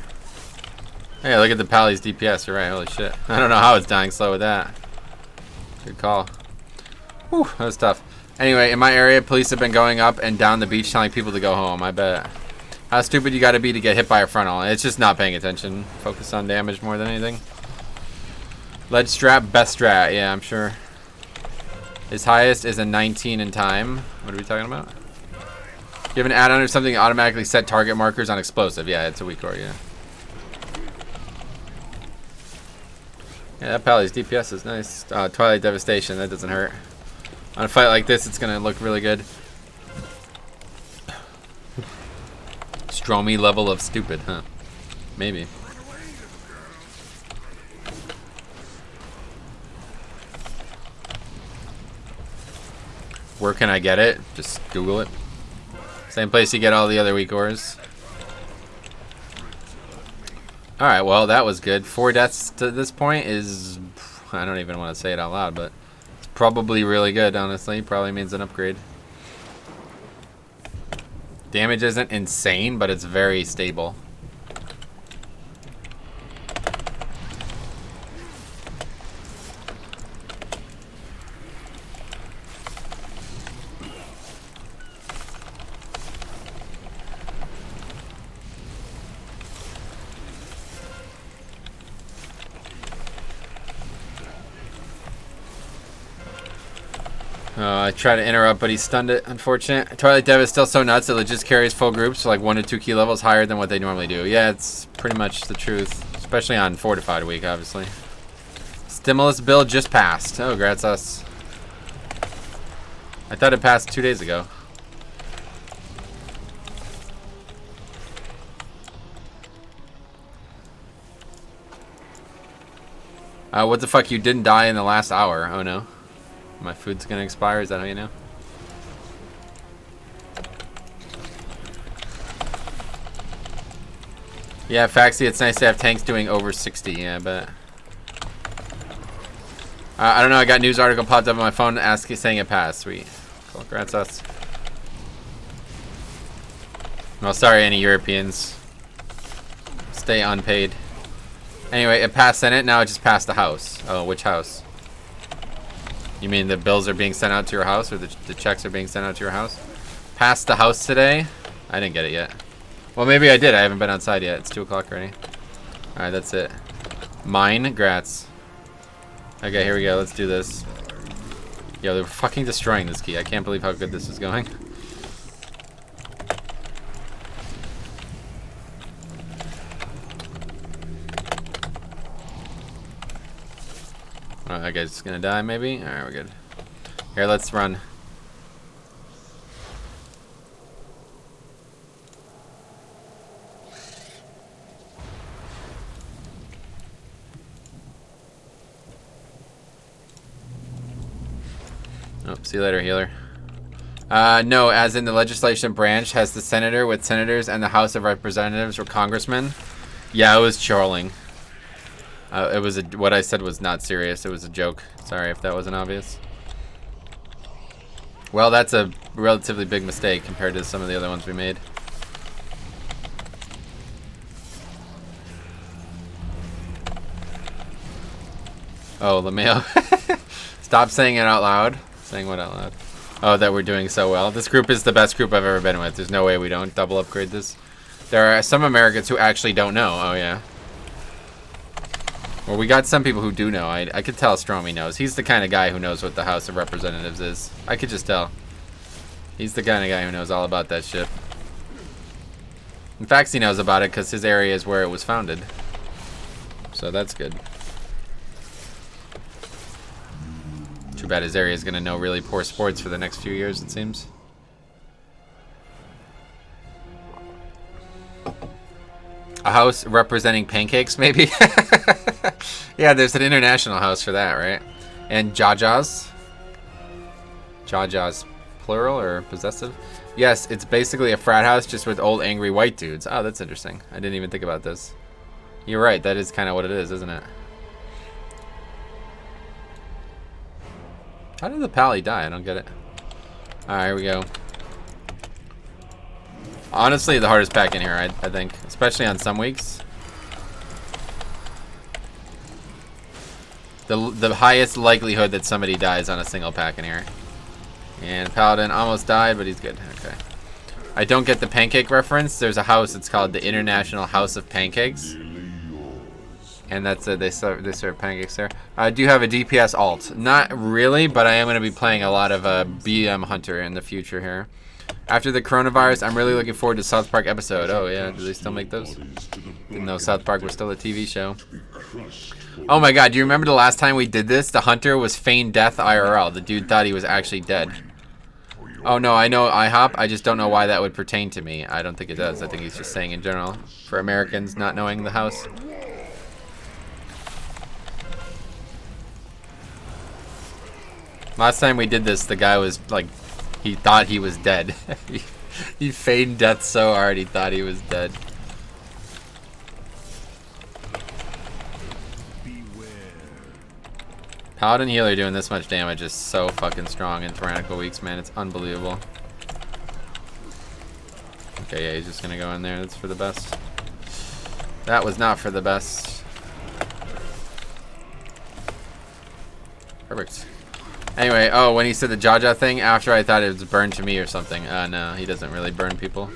Hey, look at the Pally's DPS. You're right. Holy shit. I don't know how it's dying slow with that. Good call. Whew, that was tough. Anyway, in my area, police have been going up and down the beach telling people to go home. I bet. How stupid you gotta be to get hit by a frontal. It's just not paying attention. Focus on damage more than anything. Lead strap, best strat. Yeah, I'm sure. His highest is a 19 in time. What are we talking about? You have an add-on or something automatically set target markers on explosive. Yeah, it's a weak core, yeah. Yeah, that Pally's DPS is nice. Twilight Devastation, that doesn't hurt. On a fight like this, it's gonna look really good. Stromy level of stupid, huh? Maybe. Where can I get it? Just Google it. Same place you get all the other weak ores. Alright, well, that was good. 4 deaths to this point is... I don't even want to say it out loud, but... it's probably really good, honestly. Probably means an upgrade. Damage isn't insane, but it's very stable. I tried to interrupt, but he stunned it. Unfortunate. Twilight Dev is still so nuts that it just carries full groups for like 1 to 2 key levels higher than what they normally do. Yeah, it's pretty much the truth. Especially on Fortified Week, obviously. Stimulus bill just passed. Oh, congrats us. I thought it passed 2 days ago. What the fuck? You didn't die in the last hour. Oh no. My food's gonna expire. Is that how you know? Yeah, Faxi, it's nice to have tanks doing over 60. Yeah, but I don't know. I got a news article popped up on my phone asking, saying it passed. Sweet. Cool. Congrats us. Well, sorry, any Europeans. Stay unpaid. Anyway, it passed Senate. Now it just passed the House. Oh, which House? You mean the bills are being sent out to your house, or the checks are being sent out to your house? Passed the House today? I didn't get it yet. Well, maybe I did. I haven't been outside yet. It's 2 o'clock already. Alright, that's it. Mine? Grats. Okay, here we go. Let's do this. Yo, they're fucking destroying this key. I can't believe how good this is going. Oh, that guy's gonna die, maybe? Alright, we're good. Here, let's run. Oh, see you later, healer. No, as in the legislation branch has the senator with senators and the House of Representatives or congressmen. Yeah, it was trolling. It was what I said was not serious. It was a joke. Sorry if that wasn't obvious. Well, that's a relatively big mistake compared to some of the other ones we made. Oh, LeMayo. Stop saying it out loud. Saying what out loud? Oh, that we're doing so well. This group is the best group I've ever been with. There's no way we don't double upgrade this. There are some Americans who actually don't know. Oh, yeah. Well, we got some people who do know. I could tell Stromy knows. He's the kind of guy who knows what the House of Representatives is. I could just tell. He's the kind of guy who knows all about that shit. In fact, he knows about it because his area is where it was founded. So that's good. Too bad his area is going to know really poor sports for the next few years, it seems. A house representing pancakes, maybe? Yeah, there's an international house for that, right? And Jajas. Jajas, plural or possessive? Yes, it's basically a frat house just with old angry white dudes. Oh, that's interesting. I didn't even think about this. You're right, that is kind of what it is, isn't it? How did the pally die? I don't get it. Alright, here we go. Honestly, the hardest pack in here, I think. Especially on some weeks. The highest likelihood that somebody dies on a single pack in here. And Paladin almost died, but he's good. Okay. I don't get the pancake reference. There's a house, it's called the International House of Pancakes. And that's it. They serve pancakes there. Do you have a DPS alt? Not really, but I am going to be playing a lot of BM Hunter in the future here. After the coronavirus, I'm really looking forward to South Park episode. Oh yeah, do they still make those? Didn't know South Park was still a TV show. Oh my god, do you remember the last time we did this? The Hunter was feigned death IRL. The dude thought he was actually dead. Oh no, I know IHOP. I just don't know why that would pertain to me. I don't think it does. I think he's just saying in general. For Americans not knowing the house. Last time we did this, the guy was like, he thought he was dead. He feigned death so hard he thought he was dead. Paladin healer doing this much damage is so fucking strong in Tyrannical Weeks, man. It's unbelievable. Okay, yeah, he's just gonna go in there. That's for the best. That was not for the best. Perfect. Anyway, oh, when he said the Jaja thing, after I thought it was burned to me or something. No, he doesn't really burn people.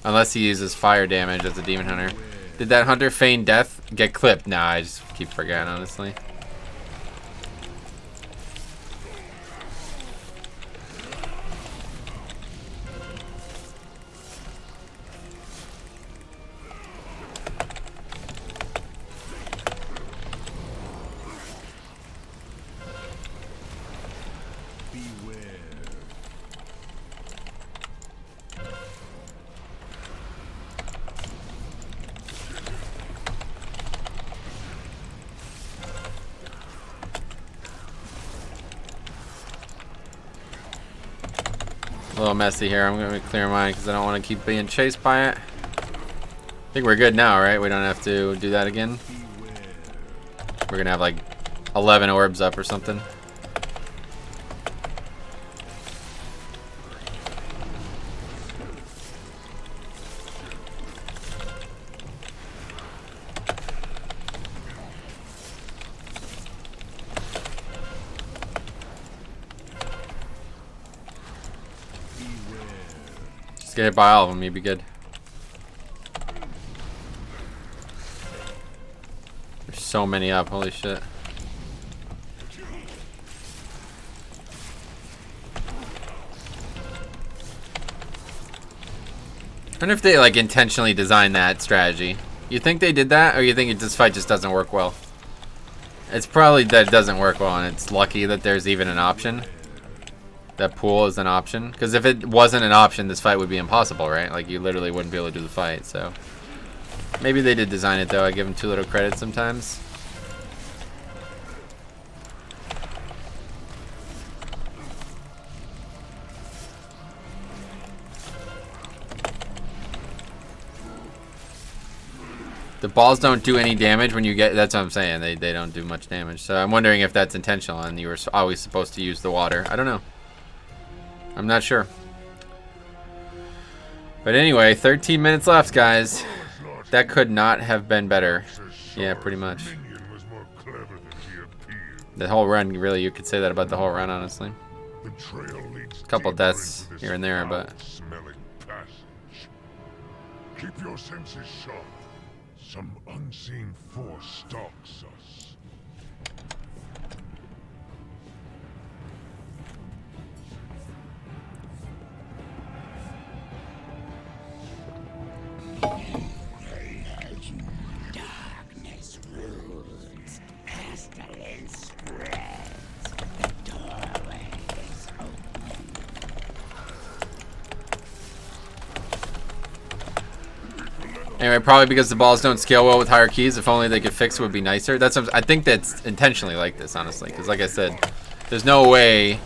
Unless he uses fire damage as a demon hunter. Did that hunter feign death get clipped? Nah, I just keep forgetting, honestly. A little messy here. I'm gonna clear mine because I don't want to keep being chased by it. I think we're good now, right? We don't have to do that again. We're gonna have like 11 orbs up or something. Just get hit by all of them, you'd be good. There's so many up, holy shit. I wonder if they like intentionally designed that strategy. You think they did that, or you think this fight just doesn't work well? It's probably that it doesn't work well, and it's lucky that there's even an option. That pool is an option, because if it wasn't an option, this fight would be impossible, right? Like you literally wouldn't be able to do the fight. So maybe they did design it though. I give them too little credit sometimes. The balls don't do any damage when you get. That's what I'm saying. They don't do much damage. So I'm wondering if that's intentional and you were always supposed to use the water. I don't know. I'm not sure. But anyway, 13 minutes left, guys. That could not have been better. Yeah, pretty much. The whole run, really, you could say that about the whole run, honestly. A couple deaths here and there, but. Keep your senses sharp. Some unseen force stalks us. Darkness rules, pestilence spreads, the doorway is open. Anyway, probably because the balls don't scale well with higher keys. If only they could fix it, would be nicer. That's I think that's intentionally like this, honestly, because like I said, there's no way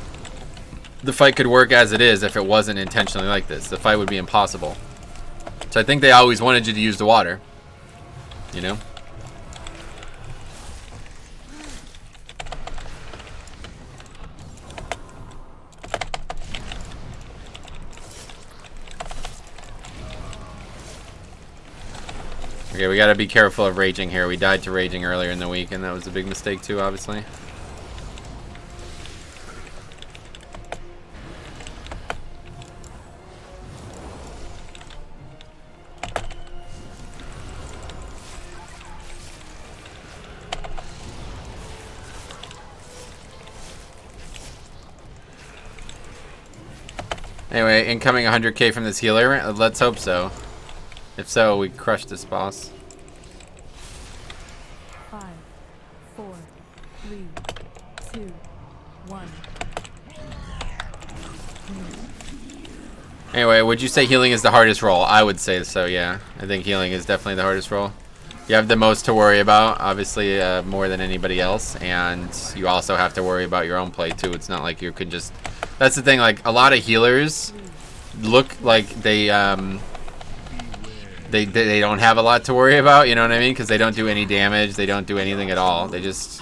the fight could work as it is if it wasn't intentionally like this. The fight would be impossible. So I think they always wanted you to use the water. You know? Okay, we gotta be careful of raging here. We died to raging earlier in the week, and that was a big mistake too, obviously. Anyway, incoming 100k from this healer. Let's hope so. If so, we crush this boss. 5, 4, 3, 2, 1. Anyway, would you say healing is the hardest role? I would say so, yeah. I think healing is definitely the hardest role. You have the most to worry about, obviously, more than anybody else, and you also have to worry about your own play too. It's not like you can just. That's the thing. Like a lot of healers look like they don't have a lot to worry about. You know what I mean? Because they don't do any damage. They don't do anything at all. They just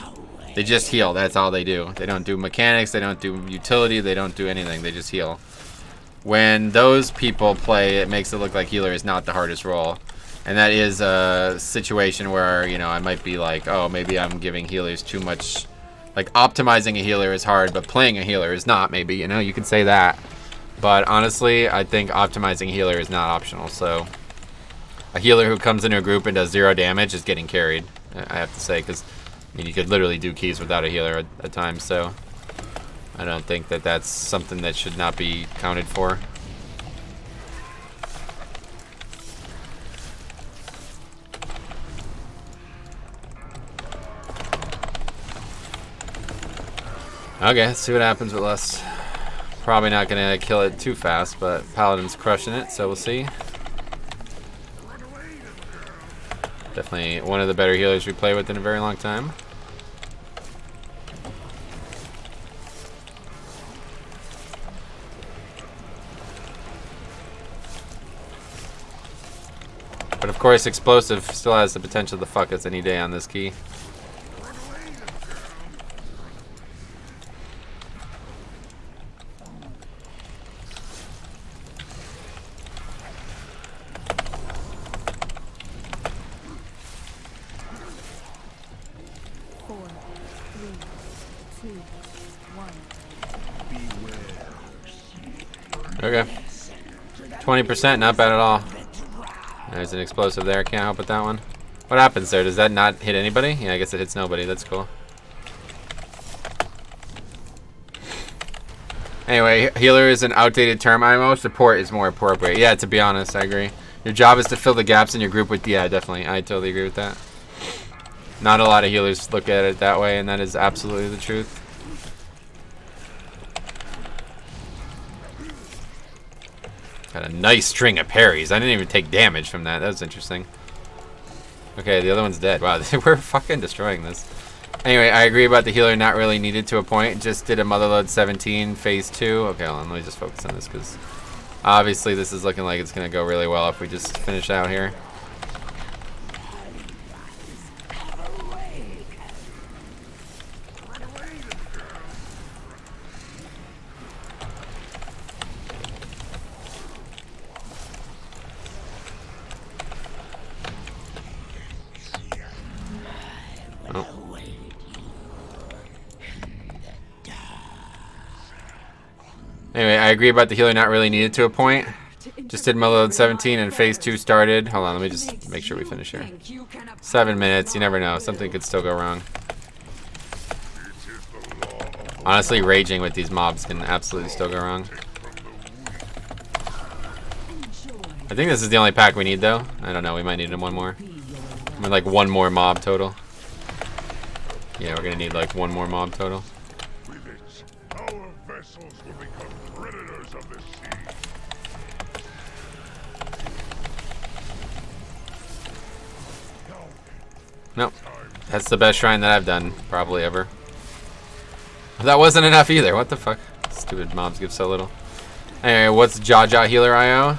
heal. That's all they do. They don't do mechanics. They don't do utility. They don't do anything. They just heal. When those people play, it makes it look like healer is not the hardest role. And that is a situation where, you know, I might be like, oh, maybe I'm giving healers too much. Like, optimizing a healer is hard, but playing a healer is not, maybe. You know, you could say that. But honestly, I think optimizing a healer is not optional. So, a healer who comes into a group and does 0 damage is getting carried, I have to say. Because, I mean, you could literally do keys without a healer at times. So, I don't think that that's something that should not be counted for. Okay, let's see what happens with us. Probably not gonna kill it too fast, but Paladin's crushing it, so we'll see. Definitely one of the better healers we play with in a very long time. course, explosive still has the potential to fuck us any day on this key. Four, three, two, one. Okay. 20%, not bad at all. There's an explosive there. Can't help with that one. What happens there? Does that not hit anybody? Yeah, I guess it hits nobody. That's cool. Anyway, healer is an outdated term. IMO support is more appropriate. Yeah, to be honest, I agree. Your job is to fill the gaps in your group with... Yeah, definitely. I totally agree with that. Not a lot of healers look at it that way, and that is absolutely the truth. Got a nice string of parries. I didn't even take damage from that. That was interesting. Okay, the other one's dead. Wow, we're fucking destroying this. Anyway, I agree about the healer not really needed to a point. Just did a Motherload 17, phase 2. Okay, hold on. Let me just focus on this because obviously this is looking like it's going to go really well if we just finish out here. Anyway, I agree about the healer not really needed to a point. Just did Motherload 17 and phase 2 started. Hold on, let me just make sure we finish here. 7 minutes, you never know. Something could still go wrong. Honestly, raging with these mobs can absolutely still go wrong. I think this is the only pack we need, though. I don't know, we might need one more. I mean, like one more mob total. Yeah, we're gonna need like one more mob total. With it, our vessels will become predators of the sea. Nope. That's the best shrine that I've done, probably ever. That wasn't enough either. What the fuck? Stupid mobs give so little. Anyway, what's Jaja Healer IO?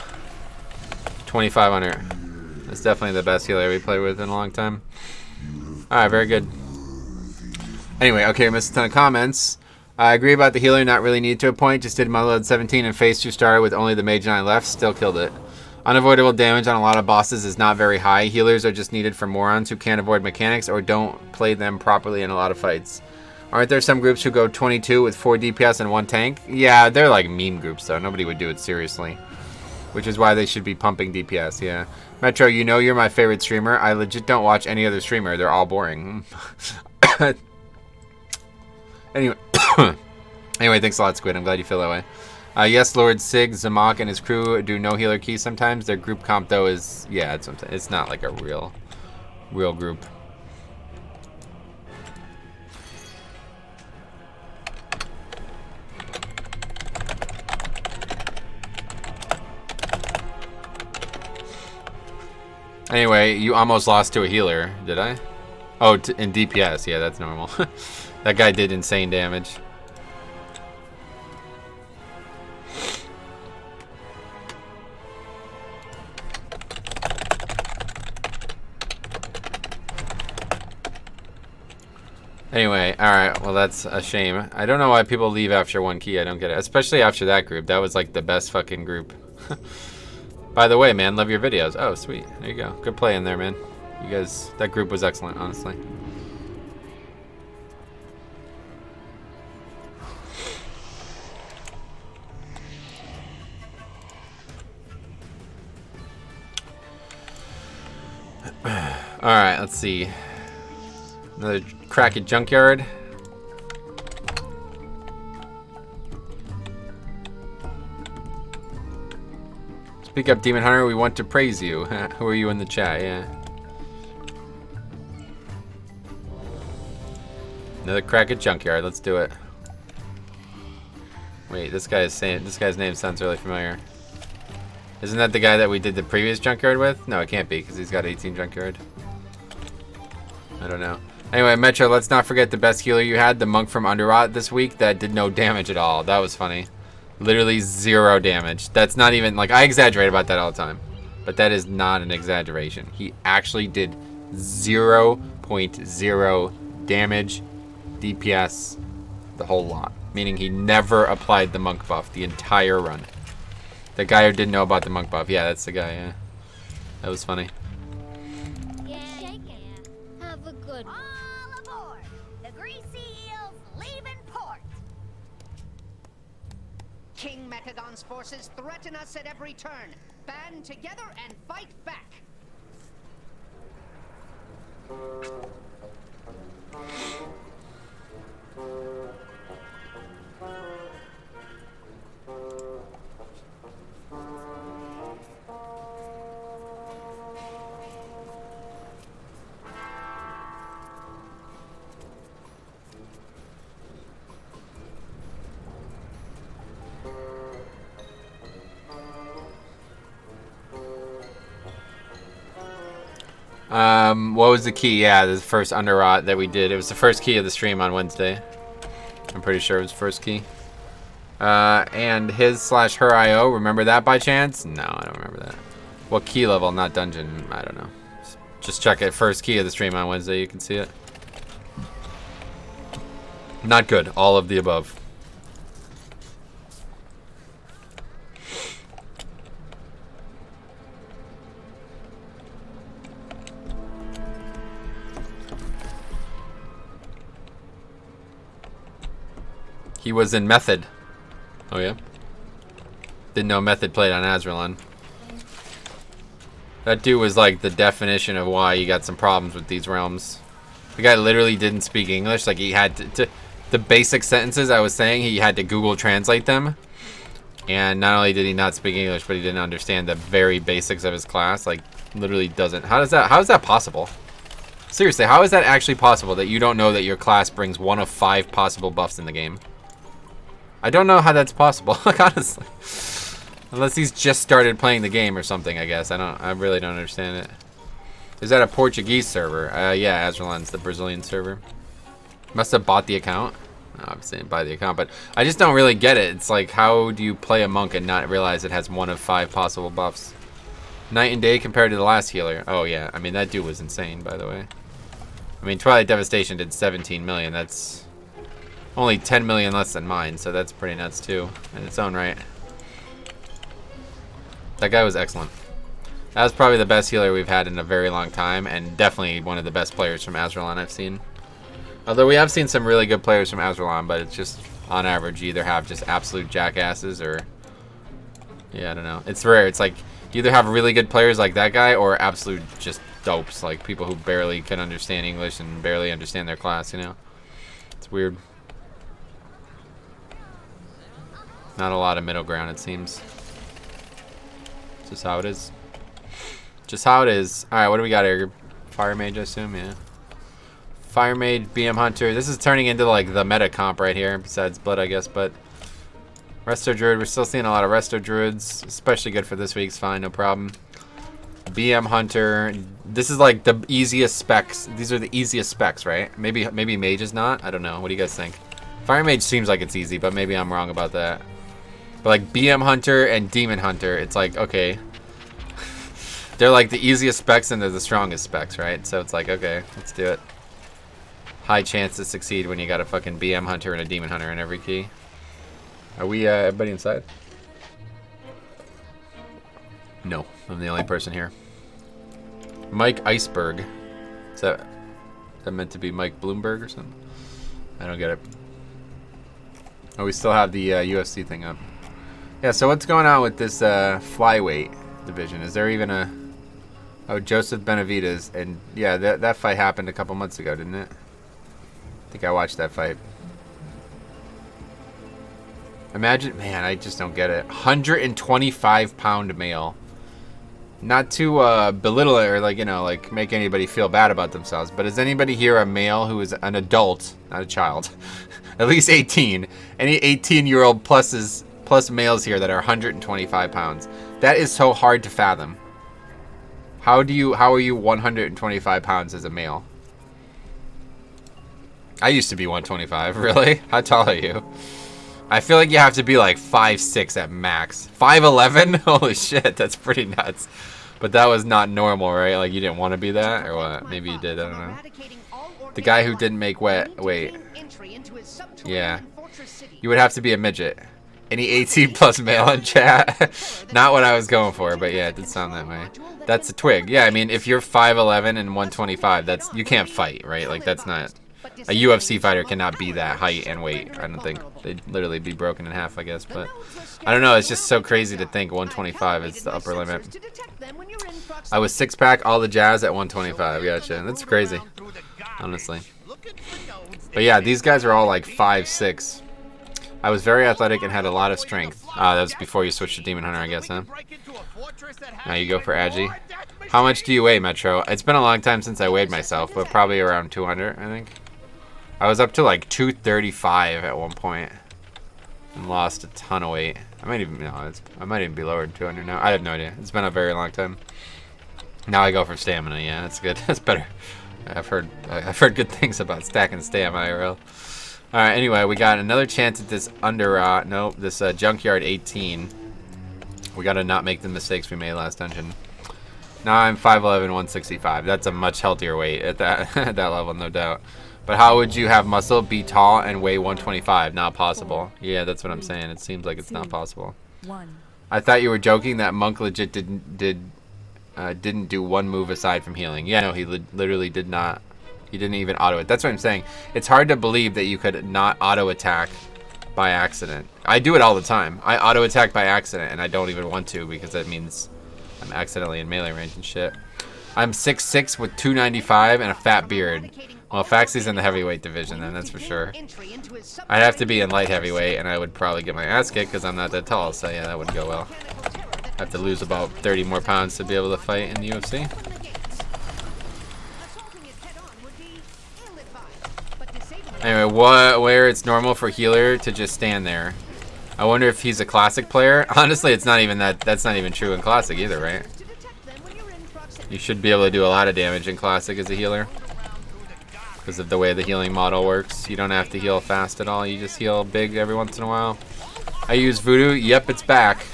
2500. That's definitely the best healer we played with in a long time. Alright, very good. Anyway, okay, missed a ton of comments. I agree about the healer not really needed to a point. Just did Motherload 17 and phase 2 started with only the Mage Knight left. Still killed it. Unavoidable damage on a lot of bosses is not very high. Healers are just needed for morons who can't avoid mechanics or don't play them properly in a lot of fights. Aren't there some groups who go 22 with 4 DPS and 1 tank? Yeah, they're like meme groups though. Nobody would do it seriously. Which is why they should be pumping DPS, yeah. Metro, you know you're my favorite streamer. I legit don't watch any other streamer. They're all boring. Anyway, anyway, thanks a lot, Squid. I'm glad you feel that way. Yes, Lord Sig, Zamak, and his crew do no healer keys sometimes. Their group comp, though, is... Yeah, it's not like a real group. Anyway, you almost lost to a healer, did I? Oh, in DPS. Yeah, that's normal. That guy did insane damage. Anyway, alright, well that's a shame. I don't know why people leave after 1 key, I don't get it. Especially after that group, that was like the best fucking group. By the way, man, love your videos. Oh, sweet, there you go. Good play in there, man. You guys, that group was excellent, honestly. Alright, let's see. Another crack at Junkyard. Speak up, Demon Hunter. We want to praise you. Who are you in the chat? Yeah. Another crack at Junkyard. Let's do it. Wait, this guy's name sounds really familiar. Isn't that the guy that we did the previous Junkyard with? No, it can't be because he's got 18 Junkyard. I don't know. Anyway, Metro, let's not forget the best healer you had, the monk from Underrot this week that did no damage at all. That was funny. Literally 0 damage. That's not even, like, I exaggerate about that all the time. but that is not an exaggeration. He actually did 0.0 damage, DPS, the whole lot. Meaning he never applied the monk buff the entire run. The guy who didn't know about the monk buff. Yeah, that's the guy, yeah. That was funny. Have a good one. All aboard! The greasy eel's leaving port! King Mechagon's forces threaten us at every turn. Band together and fight back. What was the key? Yeah, the first underrot that we did. It was the first key of the stream on Wednesday. I'm pretty sure it was first key. And his/her IO, remember that by chance? No, I don't remember that. What key level, not dungeon? I don't know. Just check it. First key of the stream on Wednesday, you can see it. Not good. All of the above. He was in Method. Oh yeah? Didn't know Method played on Azralan. That dude was like the definition of why you got some problems with these realms. The guy literally didn't speak English. Like he had to the basic sentences I was saying, he had to Google translate them. And not only did he not speak English, but he didn't understand the very basics of his class. Like literally doesn't. How is that possible? Seriously, how is that actually possible that you don't know that your class brings one of 5 possible buffs in the game? I don't know how that's possible, like honestly. Unless he's just started playing the game or something, I guess. I really don't understand it. Is that a Portuguese server? Yeah, Azralan's the Brazilian server. Must have bought the account. No, obviously didn't buy the account, but I just don't really get it. It's like, how do you play a monk and not realize it has one of 5 possible buffs? Night and day compared to the last healer. Oh yeah, I mean that dude was insane, by the way. I mean, Twilight Devastation did 17 million. That's only 10 million less than mine, so that's pretty nuts too, in its own right. That guy was excellent. That was probably the best healer we've had in a very long time, and definitely one of the best players from Azralan I've seen. Although we have seen some really good players from Azralan, but it's just, on average, you either have just absolute jackasses or... Yeah, I don't know. It's rare. It's like, you either have really good players like that guy, or absolute just dopes, like people who barely can understand English and barely understand their class, you know? It's weird. Not a lot of middle ground, it seems. Just how it is. Just how it is. Alright, what do we got here? Fire Mage, I assume, yeah. Fire Mage, BM Hunter. This is turning into like the meta comp right here, besides Blood, I guess, but Resto Druid, we're still seeing a lot of Resto Druids, especially good for this week's fine, no problem. BM Hunter. This is like the easiest specs. These are the easiest specs, right? Maybe Mage is not? I don't know. What do you guys think? Fire Mage seems like it's easy, but maybe I'm wrong about that. But like BM Hunter and Demon Hunter, it's like, okay. They're like the easiest specs and they're the strongest specs, right? So it's like, okay, let's do it. High chance to succeed when you got a fucking BM Hunter and a Demon Hunter in every key. Are we, everybody inside? No, I'm the only person here. Mike Iceberg. Is that meant to be Mike Bloomberg or something? I don't get it. Oh, we still have the UFC thing up. Yeah, so what's going on with this flyweight division? Is there even a... Oh, Joseph Benavidez. And yeah, that fight happened a couple months ago, didn't it? I think I watched that fight. Imagine... Man, I just don't get it. 125-pound male. Not to belittle it or, like, you know, like, make anybody feel bad about themselves. But is anybody here a male who is an adult, not a child? At least 18. Any 18-year-old plus males here that are 125 pounds. That is so hard to fathom. How are you 125 pounds as a male? I used to be 125, really? How tall are you? I feel like you have to be like 5'6" at max. 5'11"? Holy shit, that's pretty nuts. But that was not normal, right? Like, you didn't want to be that, or what? Maybe you did, I don't know. The guy who didn't make wet, wait. Yeah. You would have to be a midget. Any 18 plus male in chat? Not what I was going for, but yeah, it did sound that way. That's a twig. Yeah, I mean, if you're 5'11 and 125, that's, you can't fight, right? Like, that's not, a UFC fighter cannot be that height and weight, I don't think. They'd literally be broken in half, I guess, but I don't know, it's just so crazy to think 125 is the upper limit. I was six-pack all the jazz at 125, gotcha. That's crazy, honestly. But yeah, these guys are all like 5'6". I was very athletic and had a lot of strength. That was before you switched to Demon Hunter, I guess, huh? Now you go for Agi. How much do you weigh, Metro? It's been a long time since I weighed myself, but probably around 200, I think. I was up to like 235 at one point and lost a ton of weight. I might even be lower than 200 now. I have no idea. It's been a very long time. Now I go for stamina. Yeah, that's good. That's better. I've heard good things about stacking stamina IRL. All right. Anyway, we got another chance at this this junkyard 18. We got to not make the mistakes we made last dungeon. Now I'm 5'11", 165. That's a much healthier weight at that at that level, no doubt. But how would you have muscle, be tall, and weigh 125? Not possible. Yeah, that's what I'm saying. It seems like it's not possible. I thought you were joking that Monk legit didn't do one move aside from healing. Yeah, no, he literally did not. He didn't even auto it. That's what I'm saying. It's hard to believe that you could not auto attack by accident. I do it all the time. I auto attack by accident, and I don't even want to because that means I'm accidentally in melee range and shit. I'm 6'6" with 295 and a fat beard. Well, Faxy's in the heavyweight division then, that's for sure. I'd have to be in light heavyweight, and I would probably get my ass kicked because I'm not that tall, so yeah, that wouldn't go well. I have to lose about 30 more pounds to be able to fight in the UFC. Anyway, where it's normal for healer to just stand there. I wonder if he's a classic player. Honestly, it's not even that's not even true in classic either, right? You should be able to do a lot of damage in classic as a healer because of the way the healing model works. You don't have to heal fast at all. You just heal big every once in a while. I use voodoo. Yep, it's back.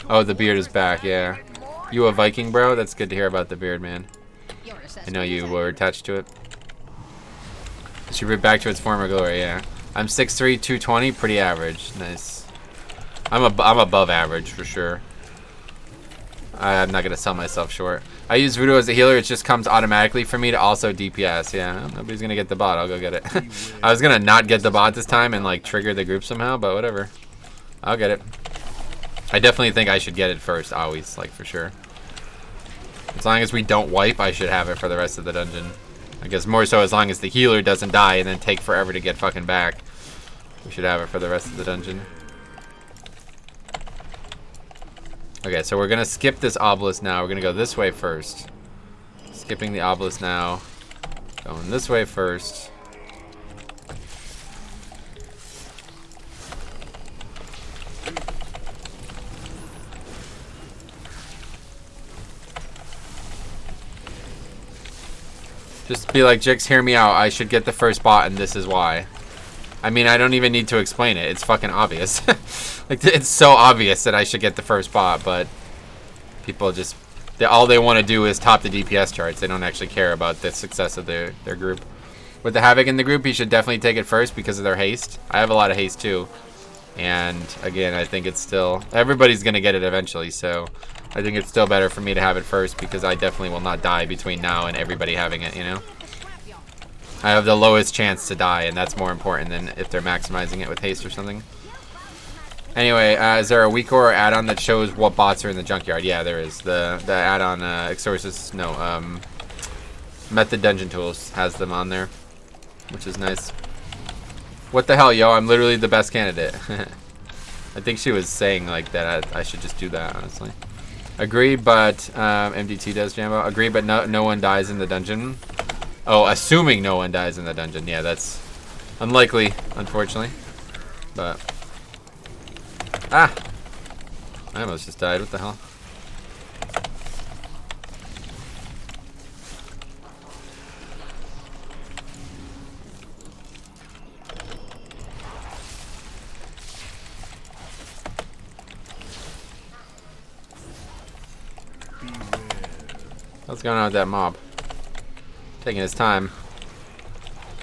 Oh, the beard is back, yeah. You a Viking, bro? That's good to hear about the beard, man. I know you were attached to it. It should be back to its former glory, yeah. I'm 6'3", 220, pretty average. Nice. I'm above average for sure. I'm not gonna sell myself short. I use voodoo as a healer. It just comes automatically for me to also DPS. Yeah, nobody's gonna get the bot. I'll go get it. I was gonna not get the bot this time and like trigger the group somehow, but whatever. I'll get it. I definitely think I should get it first, always, like for sure. As long as we don't wipe, I should have it for the rest of the dungeon. I guess more so as long as the healer doesn't die and then take forever to get fucking back. We should have it for the rest of the dungeon. Okay, so we're gonna skip this obelisk now. We're gonna go this way first. Skipping the obelisk now. Going this way first. Just be like, Jix, hear me out. I should get the first bot, and this is why. I mean, I don't even need to explain it. It's fucking obvious. Like, it's so obvious that I should get the first bot, but people just... all they want to do is top the DPS charts. They don't actually care about the success of their group. With the Havoc in the group, you should definitely take it first because of their haste. I have a lot of haste, too. And, again, I think it's still... everybody's going to get it eventually, so... I think it's still better for me to have it first because I definitely will not die between now and everybody having it, you know? I have the lowest chance to die, and that's more important than if they're maximizing it with haste or something. Anyway, is there a WeCore add-on that shows what bots are in the junkyard? Yeah, there is. The add-on Exorcist, no, Method Dungeon Tools has them on there, which is nice. What the hell, yo? I'm literally the best candidate. I think she was saying like that I should just do that, honestly. Agree, but MDT does, Jambo. Agree, but no one dies in the dungeon. Oh, assuming no one dies in the dungeon. Yeah, that's unlikely, unfortunately. But I almost just died. What the hell? What's going on with that mob? Taking his time.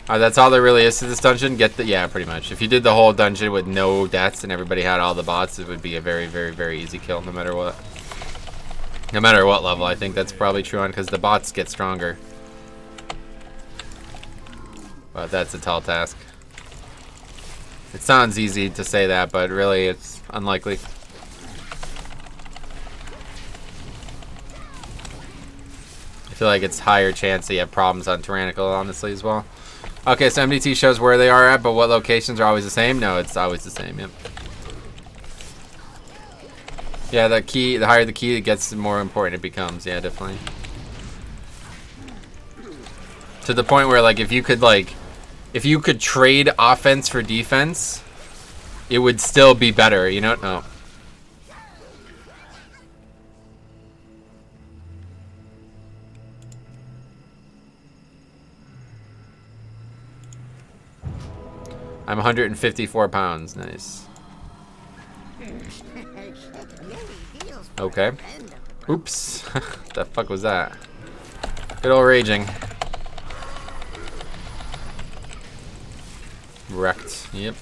Alright, that's all there really is to this dungeon. Yeah, pretty much. If you did the whole dungeon with no deaths and everybody had all the bots, it would be a very, very, very easy kill, no matter what. No matter what level. I think that's probably true on, because the bots get stronger. But that's a tall task. It sounds easy to say that, but really it's unlikely. I feel like it's higher chance that you have problems on Tyrannical, honestly, as well. Okay, so MDT shows where they are at, but what locations are always the same? No, it's always the same, yep. Yeah, the higher the key it gets, the more important it becomes. Yeah, definitely. To the point where, like, if you could trade offense for defense, it would still be better, you know? No. I'm 154 pounds. Nice. Okay. Oops. The fuck was that? Good old raging. Wrecked. Yep.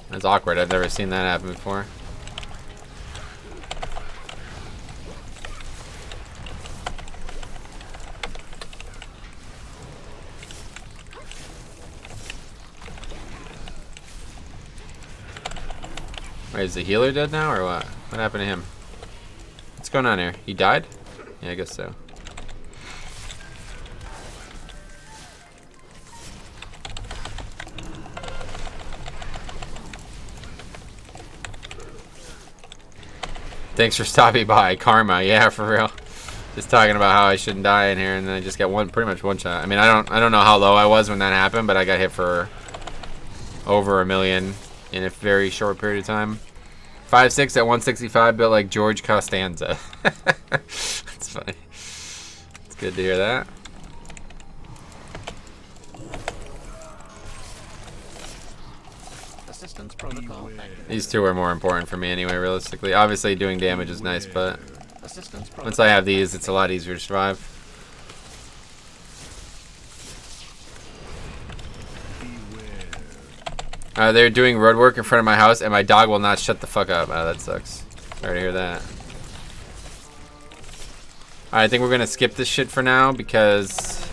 That's awkward. I've never seen that happen before. Wait, is the healer dead now or what? What happened to him? What's going on here? He died? Yeah, I guess so. Thanks for stopping by, Karma. Yeah, for real. Just talking about how I shouldn't die in here, and then I just got pretty much one shot. I mean, I don't know how low I was when that happened, but I got hit for over 1 million in a very short period of time. 5'6" at 165, built like George Costanza. That's funny. It's good to hear that. Assistance protocol. These two are more important for me anyway, realistically. Obviously, doing damage is nice, but once I have these, it's a lot easier to survive. They're doing road work in front of my house, and my dog will not shut the fuck up. Oh, that sucks. Sorry to hear that. Alright, I think we're going to skip this shit for now, because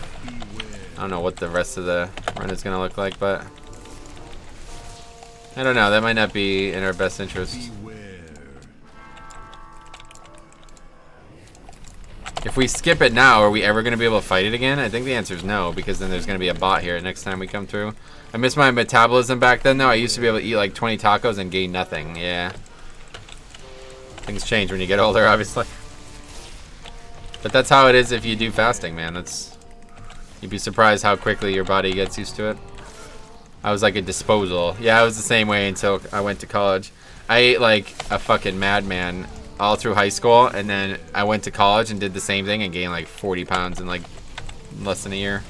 I don't know what the rest of the run is going to look like, but I don't know. That might not be in our best interest. If we skip it now, are we ever going to be able to fight it again? I think the answer is no, because then there's going to be a bot here next time we come through. I miss my metabolism back then, though. I used to be able to eat like 20 tacos and gain nothing. Yeah. Things change when you get older, obviously. But that's how it is if you do fasting, man. You'd be surprised how quickly your body gets used to it. I was like a disposal. Yeah, I was the same way until I went to college. I ate like a fucking madman all through high school, and then I went to college and did the same thing and gained like 40 pounds in like less than a year.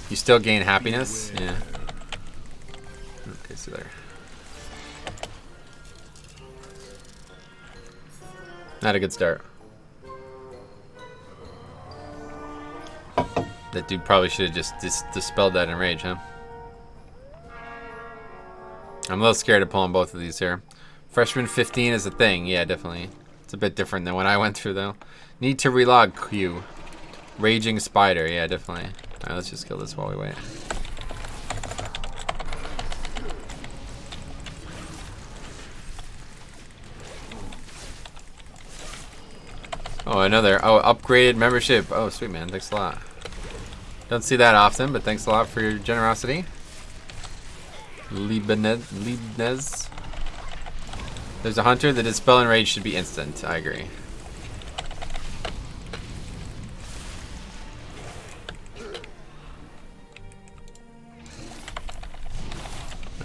You still gain happiness? Yeah. Okay, so there. Not a good start. That dude probably should have just dispelled that in rage, huh? I'm a little scared of pulling both of these here. Freshman 15 is a thing. Yeah, definitely. It's a bit different than what I went through, though. Need to relog Q. Raging spider. Yeah, definitely. Alright, let's just kill this while we wait. Oh, another. Oh, upgraded membership. Oh, sweet, man. Thanks a lot. Don't see that often, but thanks a lot for your generosity. Leibniz. There's a hunter. The dispel and rage should be instant. I agree.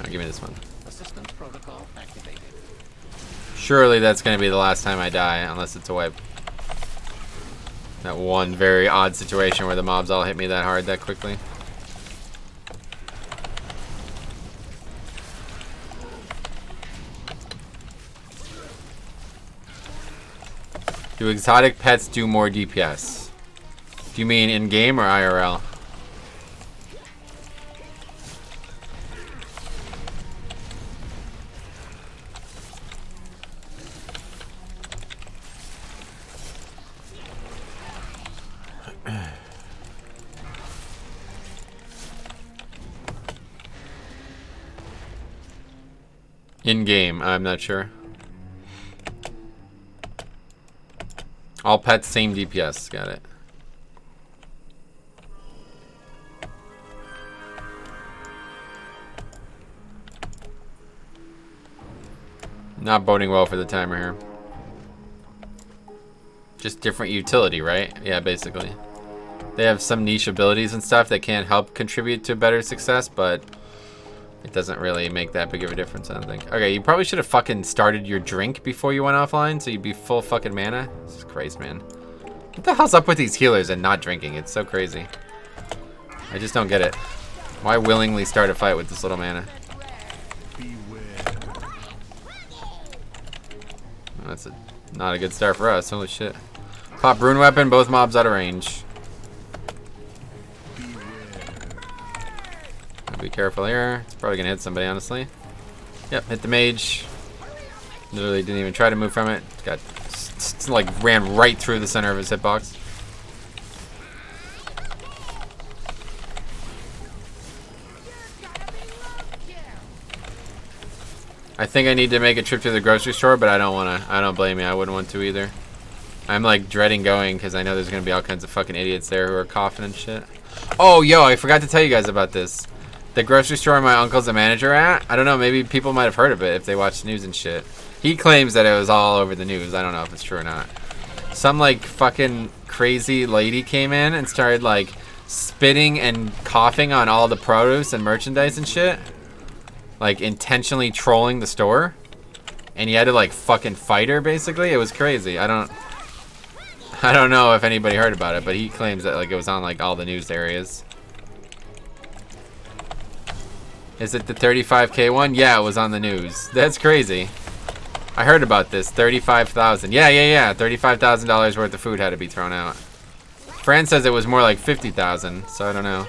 Give me this one. Assistance protocol activated. Surely that's going to be the last time I die, unless it's a wipe. That one very odd situation where the mobs all hit me that hard that quickly. Do exotic pets do more DPS? Do you mean in-game or IRL? In-game, I'm not sure. All pets, same DPS. Got it. Not boding well for the timer here. Just different utility, right? Yeah, basically. They have some niche abilities and stuff that can help contribute to better success, but it doesn't really make that big of a difference, I don't think. Okay, you probably should have fucking started your drink before you went offline, so you'd be full fucking mana. Jesus Christ, man. What the hell's up with these healers and not drinking? It's so crazy. I just don't get it. Why willingly start a fight with this little mana? That's not a good start for us. Holy shit. Pop rune weapon, both mobs out of range. Be careful here. It's probably gonna hit somebody, honestly. Yep, hit the mage. Literally didn't even try to move from it. Got like ran right through the center of his hitbox. I think I need to make a trip to the grocery store, but I don't wanna. I don't blame you. I wouldn't want to either. I'm like dreading going because I know there's gonna be all kinds of fucking idiots there who are coughing and shit. Oh, yo, I forgot to tell you guys about this. The grocery store my uncle's a manager at, I don't know, maybe people might have heard of it if they watch the news and shit. He claims that it was all over the news. I don't know if it's true or not. Some like fucking crazy lady came in and started like spitting and coughing on all the produce and merchandise and shit. Like intentionally trolling the store. And he had to like fucking fight her basically. It was crazy. I don't know if anybody heard about it, but he claims that like it was on like all the news areas. Is it the 35K one? Yeah, it was on the news. That's crazy. I heard about this. 35,000. Yeah. $35,000 worth of food had to be thrown out. Fran says it was more like 50,000, so I don't know.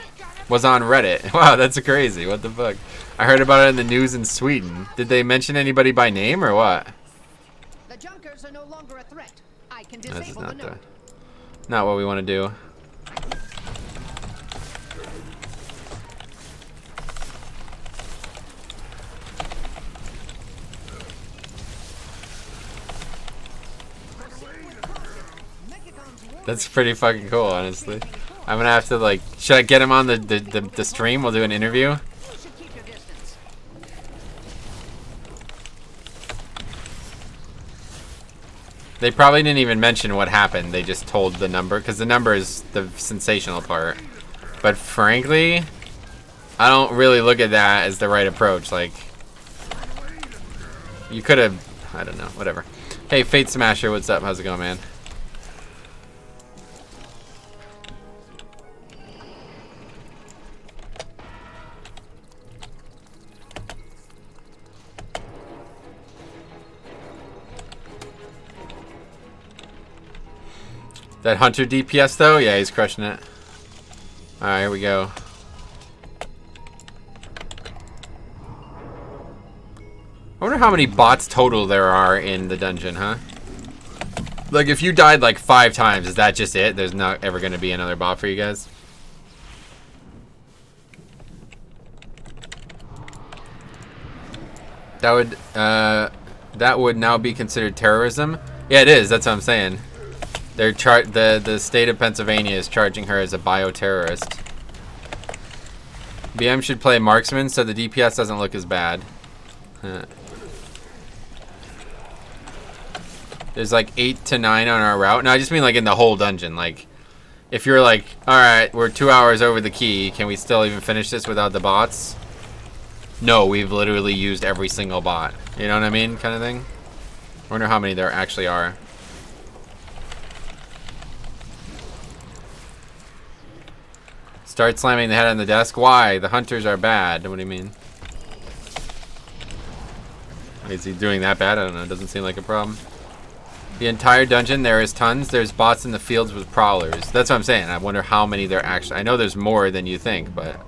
Was on Reddit. Wow, that's crazy. What the fuck? I heard about it in the news in Sweden. Did they mention anybody by name or what? The junkers are no longer a threat. I can This is disable the node. not what we want to do. That's pretty fucking cool, honestly. I'm gonna have to like, should I get him on the stream? We'll do an interview. You should keep your distance. They probably didn't even mention what happened. They just told the number, because the number is the sensational part. But frankly, I don't really look at that as the right approach. Like, you could have, I don't know, whatever. Hey, Fate Smasher, what's up? How's it going, man? That Hunter DPS though? Yeah, he's crushing it. Alright, here we go. I wonder how many bots total there are in the dungeon, huh? Like, if you died like 5 times, is that just it? There's not ever going to be another bot for you guys? That would now be considered terrorism? Yeah, it is. That's what I'm saying. They're the state of Pennsylvania is charging her as a bioterrorist. BM should play marksman so the DPS doesn't look as bad. There's like 8 to 9 on our route. No, I just mean like in the whole dungeon. Like, if you're like, alright, we're 2 hours over the key, can we still even finish this without the bots? No, we've literally used every single bot. You know what I mean? Kind of thing. I wonder how many there actually are. Start slamming the head on the desk. Why? The hunters are bad. What do you mean? Is he doing that bad? I don't know. It doesn't seem like a problem. The entire dungeon, there is tons. There's bots in the fields with prowlers. That's what I'm saying. I wonder how many there actually. I know there's more than you think, but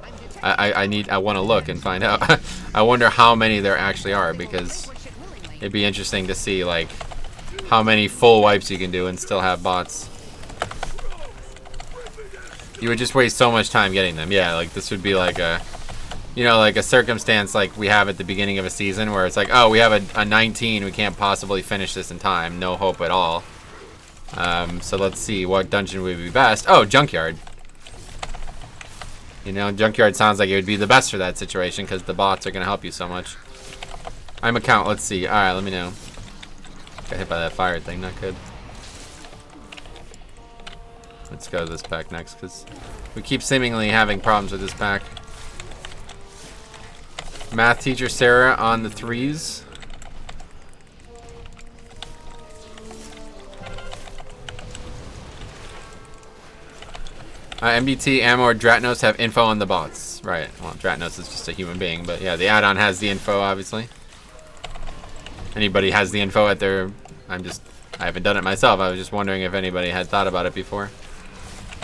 I want to look and find out. I wonder how many there actually are, because it'd be interesting to see like how many full wipes you can do and still have bots. You would just waste so much time getting them. Yeah, like this would be like a, you know, like a circumstance like we have at the beginning of a season where it's like, oh, we have a 19, we can't possibly finish this in time, no hope at all. So let's see, what dungeon would be best? Oh, Junkyard. You know, Junkyard sounds like it would be the best for that situation because the bots are going to help you so much. I'm a count, let's see. Alright, let me know. Got hit by that fire thing, not good. Let's go to this pack next because we keep seemingly having problems with this pack. Math teacher Sarah on the 3s. MDT, Ammo, or Dratnos have info on the bots. Right. Well, Dratnos is just a human being, but yeah, the add-on has the info, obviously. Anybody has the info at their... I haven't done it myself. I was just wondering if anybody had thought about it before.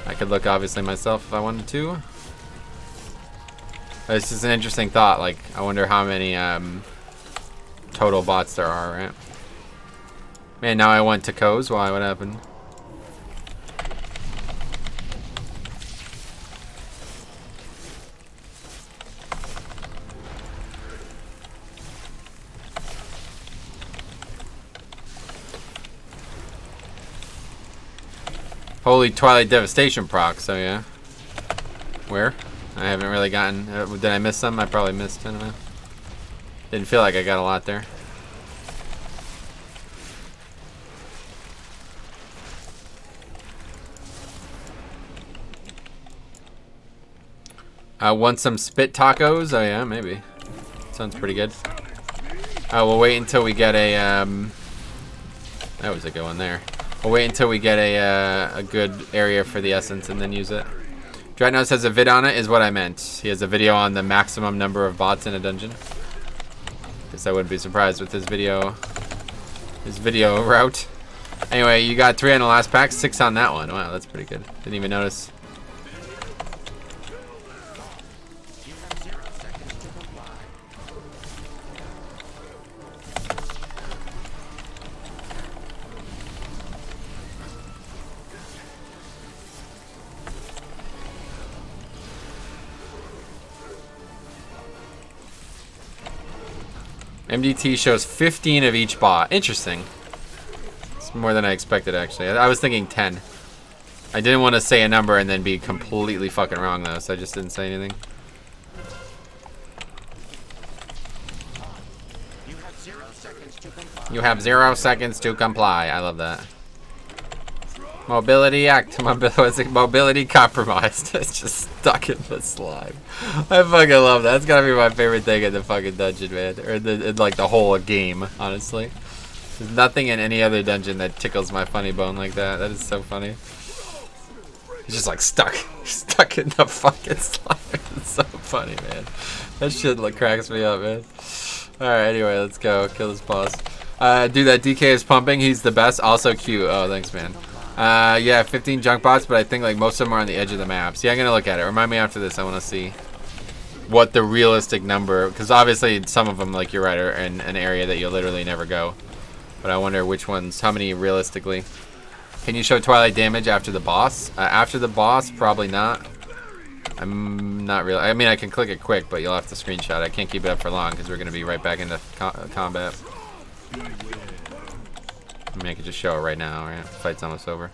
I could look, obviously, myself if I wanted to. It's just an interesting thought. Like, I wonder how many total bots there are, right? Man, now I went to Co's. Why? What happened? Holy Twilight Devastation proc, so yeah. Where? I haven't really gotten... did I miss some? I probably missed, I don't know. Didn't feel like I got a lot there. Want some spit tacos? Oh yeah, maybe. Sounds pretty good. We'll wait until we get a... that was a good one there. We'll wait until we get a good area for the essence and then use it. Dreadnought has a vid on it, is what I meant. He has a video on the maximum number of bots in a dungeon. Guess I wouldn't be surprised with his video route. Anyway, you got 3 on the last pack, 6 on that one. Wow, that's pretty good. Didn't even notice. MDT shows 15 of each bot. Interesting. It's more than I expected, actually. I was thinking 10. I didn't want to say a number and then be completely fucking wrong, though, so I just didn't say anything. You have 0 seconds to comply. I love that. Mobility act. Mobility compromised. It's just stuck in the slime. I fucking love that. That's gotta be my favorite thing in the fucking dungeon, man. Or in like the whole game, honestly. There's nothing in any other dungeon that tickles my funny bone like that. That is so funny. He's just like stuck. Stuck in the fucking slime. It's so funny, man. That shit like cracks me up, man. Alright, anyway, let's go. Kill this boss. Dude, that DK is pumping. He's the best. Also cute. Oh, thanks, man. Yeah, 15 junk bots, but I think like most of them are on the edge of the map. See, I'm gonna look at it. Remind me after this. I want to see what the realistic number, because obviously some of them, like you're right, are in an area that you'll literally never go. But I wonder which ones, how many realistically. Can you show Twilight damage after the boss? After the boss, probably not. I'm not really. I mean, I can click it quick, but you'll have to screenshot. I can't keep it up for long because we're gonna be right back into combat. I mean, I could just show it right now, right? Fight's almost over.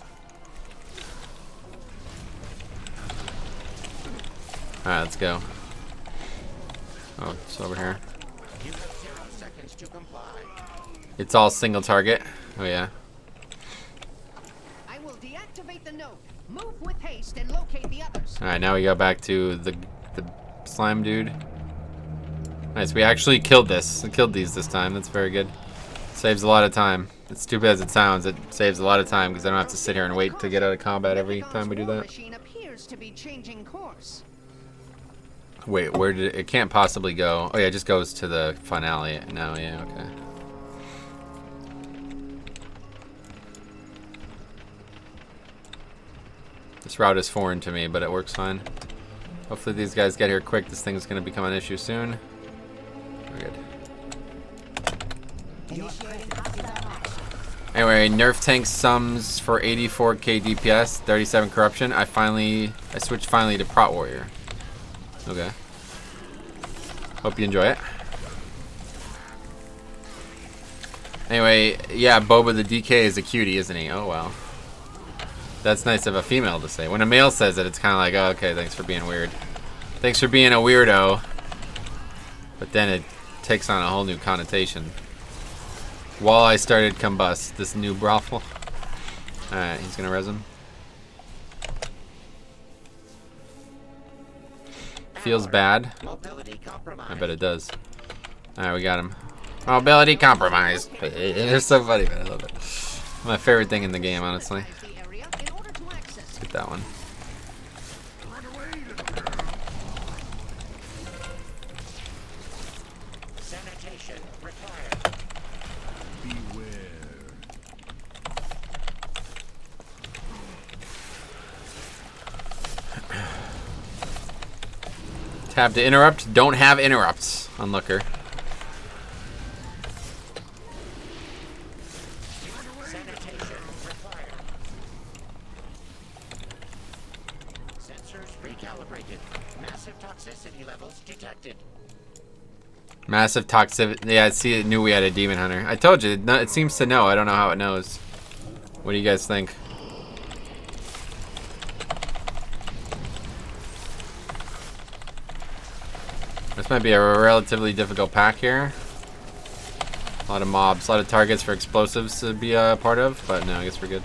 Alright, let's go. Oh, it's over here. It's all single target. Oh, yeah. I will deactivate the node. Move with haste and locate the others. Alright, now we go back to the slime dude. Nice, we actually killed this. We killed these this time. That's very good. Saves a lot of time. It's stupid as it sounds, it saves a lot of time because I don't have to sit here and wait to get out of combat every time we do that. Machine appears to be changing course. Wait, where did it can't possibly go? Oh yeah, it just goes to the finale now. Yeah, okay. This route is foreign to me, but it works fine. Hopefully these guys get here quick. This thing's going to become an issue soon. We're good. Anyway, nerf tank sums for 84k DPS, 37 corruption. I switched finally to Prot Warrior. Okay. Hope you enjoy it. Anyway, yeah, Boba the DK is a cutie, isn't he? Oh, wow. That's nice of a female to say. When a male says it, it's kind of like, oh, okay, thanks for being weird. Thanks for being a weirdo. But then it takes on a whole new connotation. While I started Combust, this new brothel. Alright, he's gonna res him. Feels bad. I bet it does. Alright, we got him. Mobility compromised. It's so funny, man. I love it. My favorite thing in the game, honestly. Let's get that one. Sanitation required. Tab to interrupt. Don't have interrupts on Looker. Sanitation required. Sensors recalibrated. Massive toxicity levels detected. Massive toxicity. Yeah, I see. It knew we had a demon hunter. I told you. It seems to know. I don't know how it knows. What do you guys think? This might be a relatively difficult pack here. A lot of mobs, a lot of targets for explosives to be a part of, but no, I guess we're good.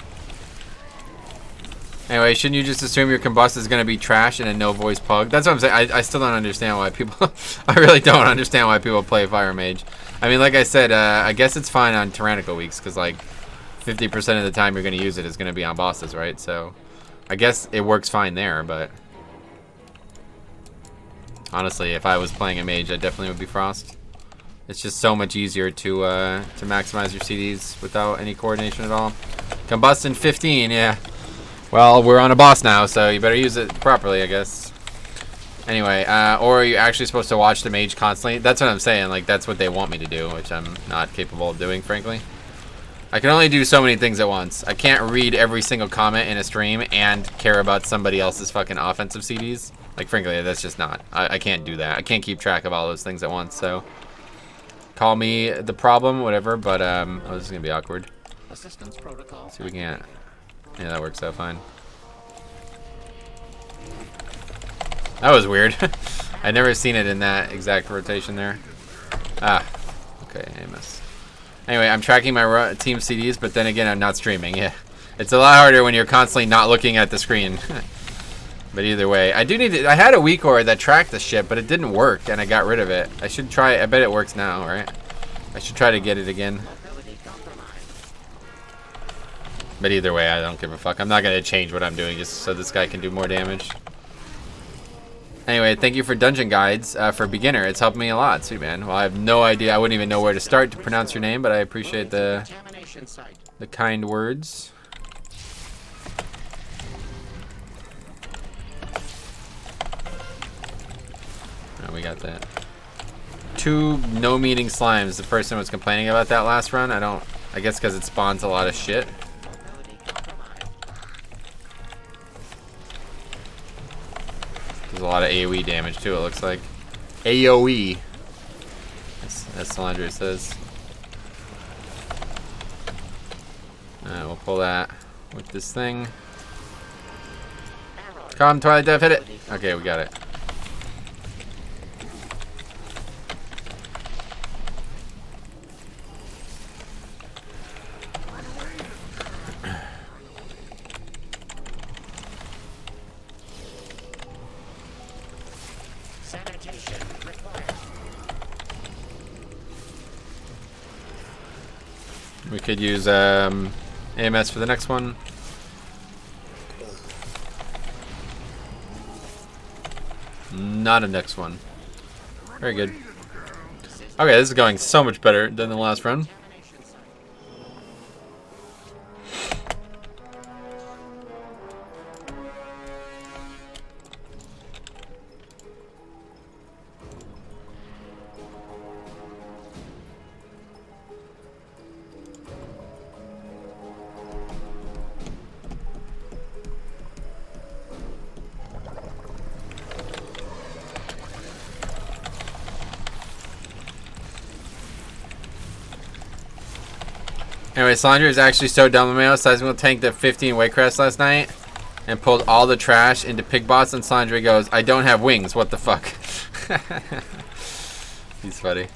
Anyway, shouldn't you just assume your combust is going to be trash and a no-voice pug? That's what I'm saying. I still don't understand why people... I really don't understand why people play Fire Mage. I mean, like I said, I guess it's fine on Tyrannical weeks, because, like, 50% of the time you're going to use it is going to be on bosses, right? So, I guess it works fine there, but... Honestly, if I was playing a mage, I definitely would be Frost. It's just so much easier to maximize your CDs without any coordination at all. Combust in 15, yeah. Well, we're on a boss now, so you better use it properly, I guess. Anyway, or are you actually supposed to watch the mage constantly? That's what I'm saying. Like, that's what they want me to do, which I'm not capable of doing, frankly. I can only do so many things at once. I can't read every single comment in a stream and care about somebody else's fucking offensive CDs. Like, frankly, that's just not. I can't do that. I can't keep track of all those things at once, so... Call me the problem, whatever, but, oh, this is gonna be awkward. Assistance protocol. See if we can't... Yeah, that works out fine. That was weird. I'd never seen it in that exact rotation there. Ah. Okay, Amos. Anyway, I'm tracking my team CDs, but then again, I'm not streaming. Yeah. It's a lot harder when you're constantly not looking at the screen. But either way, I do need to... I had a Weakor that tracked the shit, but it didn't work, and I got rid of it. I should try... I bet it works now, right? I should try to get it again. But either way, I don't give a fuck. I'm not going to change what I'm doing just so this guy can do more damage. Anyway, thank you for Dungeon Guides for beginner. It's helped me a lot. Sweet, man. Well, I have no idea. I wouldn't even know where to start to pronounce your name, but I appreciate the kind words. Oh, we got that. 2 no-meaning slimes. The person was complaining about that last run. I guess because it spawns a lot of shit. There's a lot of AoE damage too, it looks like. AoE. As Salandra says. We'll pull that with this thing. Come, Twilight Death, hit it! Okay, we got it. We could use AMS for the next one. Not a next one. Very good. Okay, this is going so much better than the last run. Anyway, Slandra is actually so dumb. Seismic tanked the 15 Waycrest last night and pulled all the trash into Pigbots, and Slandra goes, I don't have wings, what the fuck? He's funny.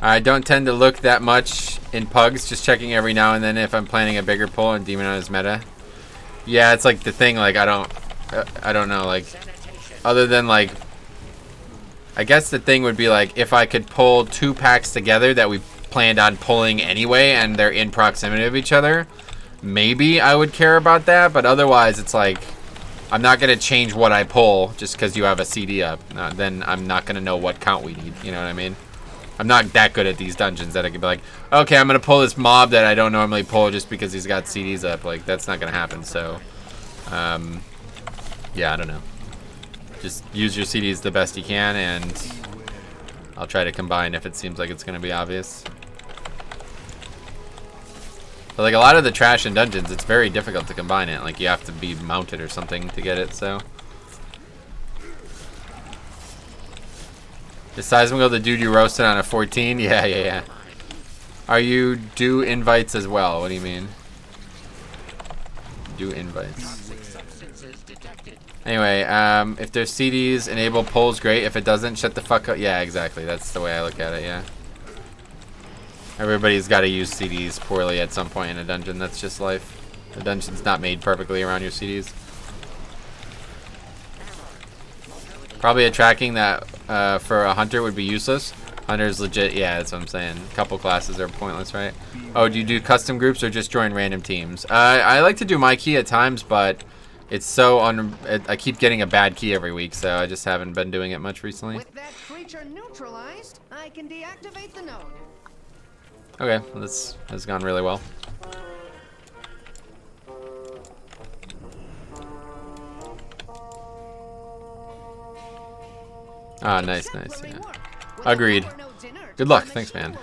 I don't tend to look that much in Pugs, just checking every now and then if I'm planning a bigger pull and Demon Hunter's meta. Yeah, it's like the thing, like I don't know, like other than like I guess the thing would be like if I could pull 2 packs together that we planned on pulling anyway and they're in proximity of each other, maybe I would care about that, but otherwise it's like I'm not going to change what I pull just because you have a CD up. Then I'm not going to know what count we need, you know what I mean? I'm not that good at these dungeons that I could be like, okay, I'm going to pull this mob that I don't normally pull just because he's got CDs up. Like, that's not going to happen, so yeah, I don't know. Just use your CDs the best you can, and I'll try to combine if it seems like it's going to be obvious. But like a lot of the trash in dungeons, it's very difficult to combine it. Like you have to be mounted or something to get it, so. Is Seismical the dude you roasted on a 14? Yeah. Are you do invites as well? What do you mean? Do invites. Anyway, if there's CDs, enable polls, great. If it doesn't, shut the fuck up. Yeah, exactly. That's the way I look at it, yeah. Everybody's got to use CDs poorly at some point in a dungeon. That's just life. The dungeon's not made perfectly around your CDs. Probably a tracking that for a hunter would be useless. Hunter's legit, yeah, that's what I'm saying. A couple classes are pointless, right? Oh, do you do custom groups or just join random teams? I like to do my key at times, but it's so I keep getting a bad key every week, so I just haven't been doing it much recently. With that creature neutralized, I can deactivate the node. Okay, well, this has gone really well. Ah, nice, yeah. Agreed. Good luck, thanks, man.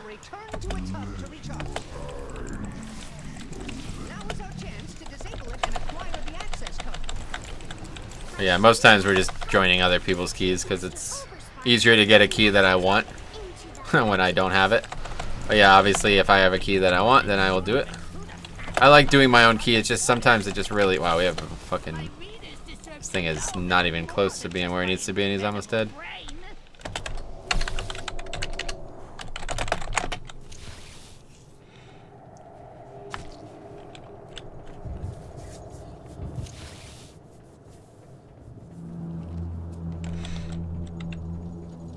Yeah, most times we're just joining other people's keys because it's easier to get a key that I want when I don't have it. But yeah, obviously if I have a key that I want, then I will do it. I like doing my own key, it's just sometimes it just really, wow, we have a fucking, this thing is not even close to being where it needs to be and he's almost dead.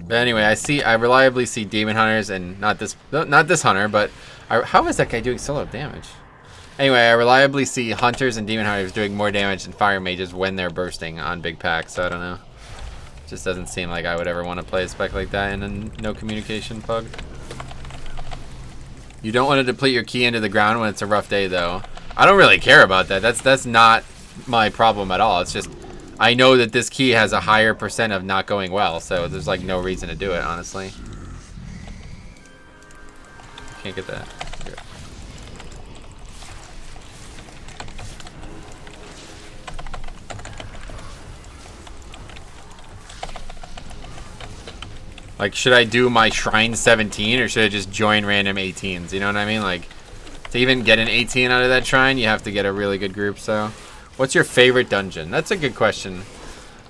But anyway, I reliably see demon hunters and not this hunter, but how is that guy doing solo damage? Anyway, I reliably see hunters and demon hunters doing more damage than fire mages when they're bursting on big packs. So I don't know. It just doesn't seem like I would ever want to play a spec like that in a no communication pug. You don't want to deplete your key into the ground when it's a rough day, though. I don't really care about that. That's not my problem at all. It's just I know that this key has a higher % of not going well, so there's like no reason to do it, honestly. Can't get that. Good. Like, should I do my Shrine 17 or should I just join random 18s? You know what I mean? Like, to even get an 18 out of that Shrine, you have to get a really good group, so. What's your favorite dungeon? That's a good question.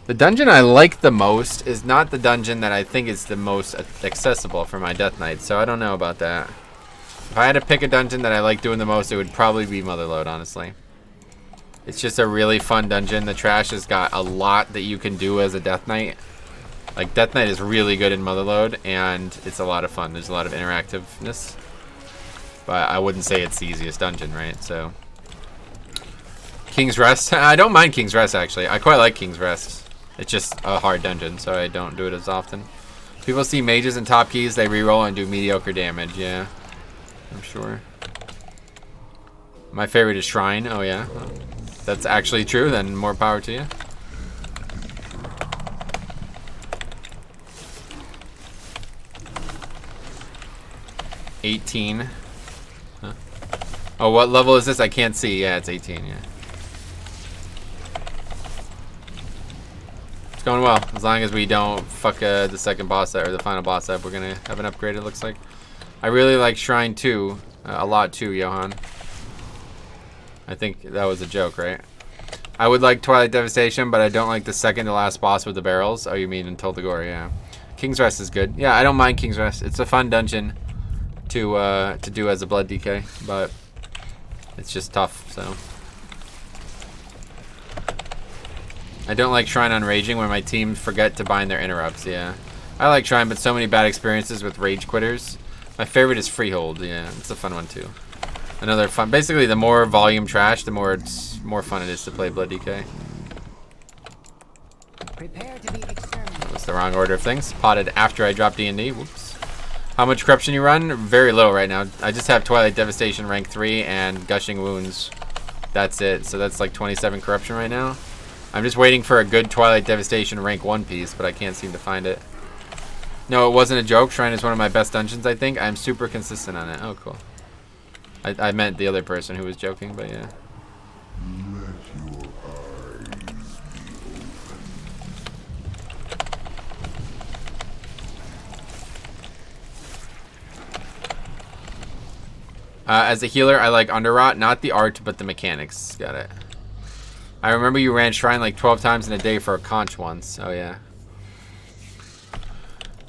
The dungeon I like the most is not the dungeon that I think is the most accessible for my Death Knight, so I don't know about that. If I had to pick a dungeon that I like doing the most, it would probably be Motherlode, honestly. It's just a really fun dungeon. The trash has got a lot that you can do as a Death Knight. Like, Death Knight is really good in Motherlode, and it's a lot of fun. There's a lot of interactiveness. But I wouldn't say it's the easiest dungeon, right? So, King's Rest. I don't mind King's Rest, actually. I quite like King's Rest. It's just a hard dungeon, so I don't do it as often. People see mages and top keys, they reroll and do mediocre damage. Yeah, I'm sure. My favorite is Shrine. Oh, yeah. That's actually true, then more power to you. $18. Huh? Oh, what level is this? I can't see. Yeah, it's 18, yeah. It's going well. As long as we don't fuck the second boss up, or the final boss up, we're gonna have an upgrade, it looks like. I really like Shrine 2 a lot too, Johan. I think that was a joke, right? I would like Twilight Devastation, but I don't like the second to last boss with the barrels. Oh, you mean in Toldagor, yeah. King's Rest is good. Yeah, I don't mind King's Rest. It's a fun dungeon to do as a Blood DK, but it's just tough, so. I don't like Shrine on Raging when my team forget to bind their interrupts, yeah. I like Shrine, but so many bad experiences with Rage Quitters. My favorite is Freehold, yeah. It's a fun one, too. Another fun. Basically, the more volume trash, the more fun it is to play Blood DK. Prepare to be exterminated. That's the wrong order of things. Potted after I dropped D&D. Whoops. How much corruption you run? Very low right now. I just have Twilight Devastation rank 3 and Gushing Wounds. That's it. So that's like 27 corruption right now. I'm just waiting for a good Twilight Devastation rank 1 piece, but I can't seem to find it. No, it wasn't a joke. Shrine is one of my best dungeons, I think. I'm super consistent on it. Oh, cool. I meant the other person who was joking, but yeah. As a healer, I like Underrot, not the art, but the mechanics. Got it. I remember you ran Shrine like 12 times in a day for a conch once. Oh, yeah.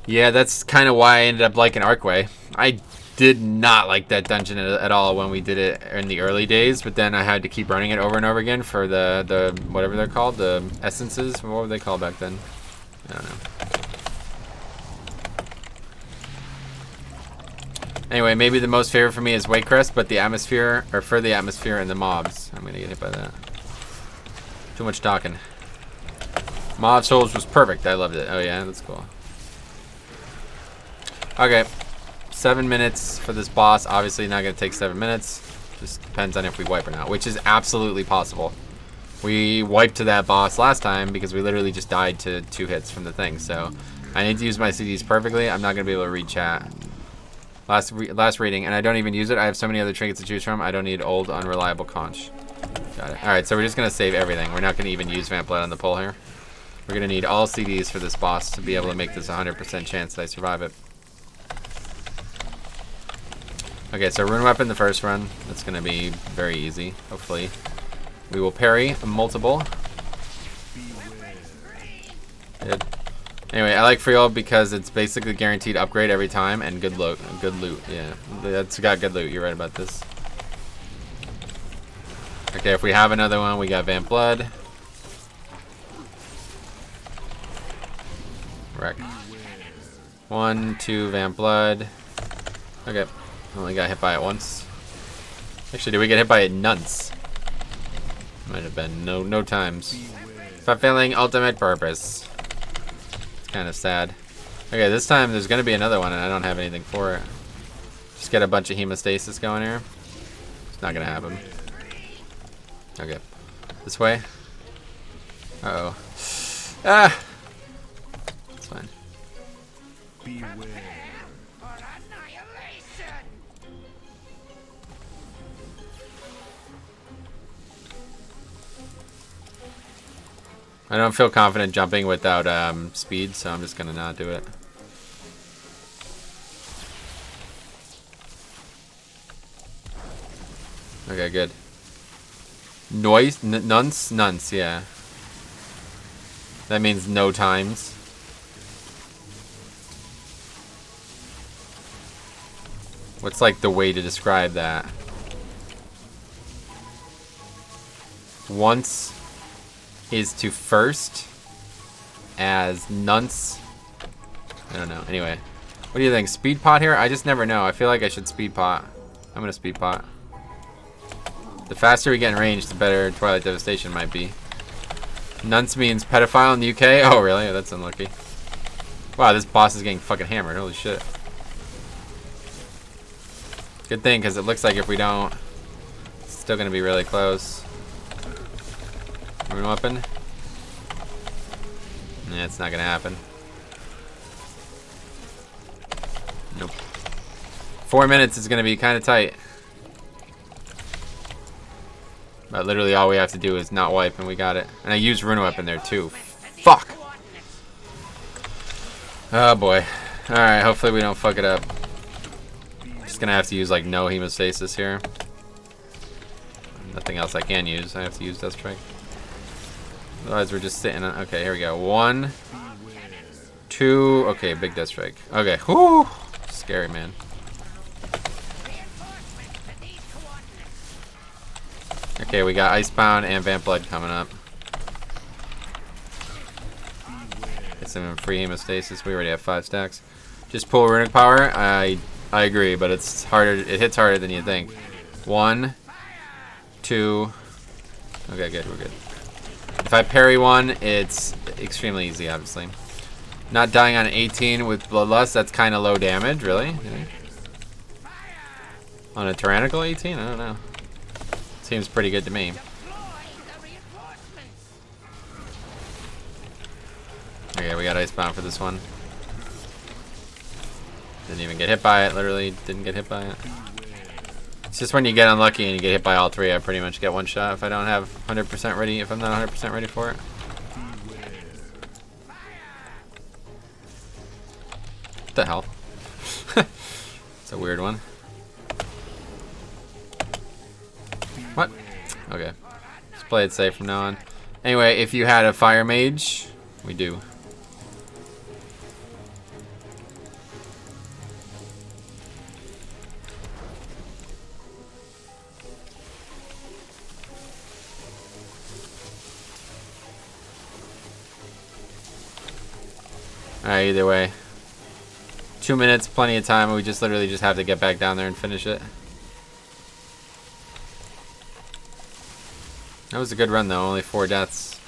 Yeah, that's kind of why I ended up liking Arcway. I did not like that dungeon at all when we did it in the early days, but then I had to keep running it over and over again for the whatever they're called, the essences. What were they called back then? I don't know. Anyway, maybe the most favorite for me is Waycrest, but the atmosphere, or for the atmosphere and the mobs. I'm gonna get hit by that. Too much talking. Mob Souls was perfect. I loved it. Oh yeah, that's cool. Okay. 7 minutes for this boss. Obviously not going to take 7 minutes. Just depends on if we wipe or not, which is absolutely possible. We wiped to that boss last time because we literally just died to 2 hits from the thing. So I need to use my CDs perfectly. I'm not going to be able to read chat. Last reading, and I don't even use it. I have so many other trinkets to choose from. I don't need old, unreliable conch. Got it. Alright, so we're just going to save everything. We're not going to even use Vamp Blood on the pull here. We're going to need all CDs for this boss to be able to make this 100% chance that I survive it. Okay, so Rune Weapon the first run. That's going to be very easy, hopefully. We will parry multiple. Good. Anyway, I like Freehold because it's basically guaranteed upgrade every time and good loot. Yeah, that's got good loot. You're right about this. Okay, if we have another one, we got Vamp Blood. Wreck. 1, 2, Vamp Blood. Okay. Only got hit by it once. Actually, did we get hit by it nonce? Might have been no times. Fulfilling ultimate purpose. It's kind of sad. Okay, this time there's gonna be another one, and I don't have anything for it. Just get a bunch of hemostasis going here. It's not gonna happen. Okay, this way. Uh oh. Ah. It's fine. Beware. I don't feel confident jumping without speed, so I'm just gonna not do it. Okay, good. Noise? Nunce, yeah. That means no times. What's like the way to describe that? Once is to first as nunce. I don't know. Anyway, what do you think? Speed pot here? I just never know. I feel like I should speed pot. I'm gonna speed pot. The faster we get in range, the better Twilight Devastation might be. Nunce means pedophile in the UK? Oh, really? Oh, that's unlucky. Wow, this boss is getting fucking hammered. Holy shit. Good thing, because it looks like if we don't, it's still gonna be really close. Rune Weapon? Yeah, it's not gonna happen. Nope. 4 minutes is gonna be kind of tight. But literally all we have to do is not wipe and we got it. And I used Rune Weapon there too. Fuck! Oh boy. Alright, hopefully we don't fuck it up. Just gonna have to use like no hemostasis here. Nothing else I can use. I have to use Death Strike. Otherwise we're just sitting on. Okay, here we go. 1, 2. Okay, big Death Strike. Okay. Whoo! Scary, man. Okay, we got Icebound and Vamp Blood coming up. Get some free hemostasis. We already have 5 stacks. Just pull Runic Power. I agree, but it's harder. It hits harder than you think. 1, 2. Okay, good. We're good. If I parry one, it's extremely easy, obviously. Not dying on 18 with Bloodlust, that's kind of low damage, really. On a Tyrannical 18? I don't know. Seems pretty good to me. Okay, we got Icebound for this one. Didn't even get hit by it, literally didn't get hit by it. It's just when you get unlucky and you get hit by all 3, I pretty much get one shot if I don't have 100% ready, if I'm not 100% ready for it. What the hell? It's a weird one. What? Okay. Let's play it safe from now on. Anyway, if you had a Fire Mage, we do. Alright, either way. 2 minutes, plenty of time. We just literally just have to get back down there and finish it. That was a good run though, only 4 deaths.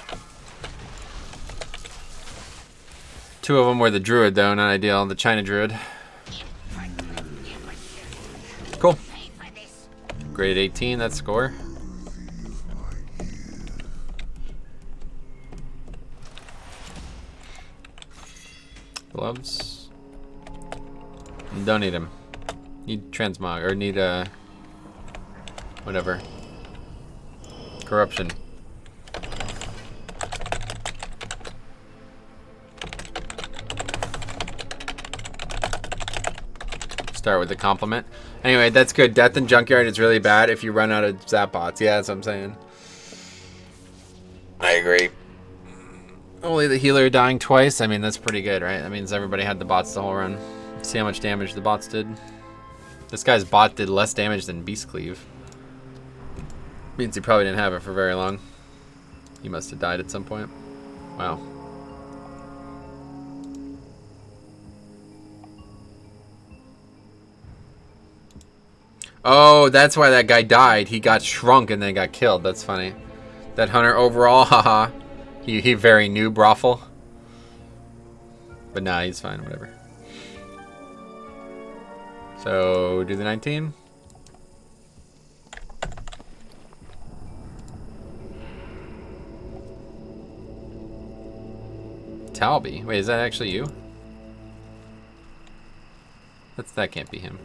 2 of them were the Druid though, not ideal. The China Druid. Cool. Grade 18, that score. Gloves. Don't need him. Need transmog, or need whatever. Corruption. Start with the compliment. Anyway, that's good. Death in Junkyard is really bad if you run out of zap bots. Yeah, that's what I'm saying. I agree. Only the healer dying twice. I mean, that's pretty good, right? That means everybody had the bots the whole run. See how much damage the bots did. This guy's bot did less damage than Beast Cleave. Means he probably didn't have it for very long. He must have died at some point. Wow. Oh, that's why that guy died. He got shrunk and then got killed. That's funny. That hunter overall, haha. He very new brothel. But nah, he's fine, whatever. So, do the 19. Talby. Wait, is that actually you? That can't be him.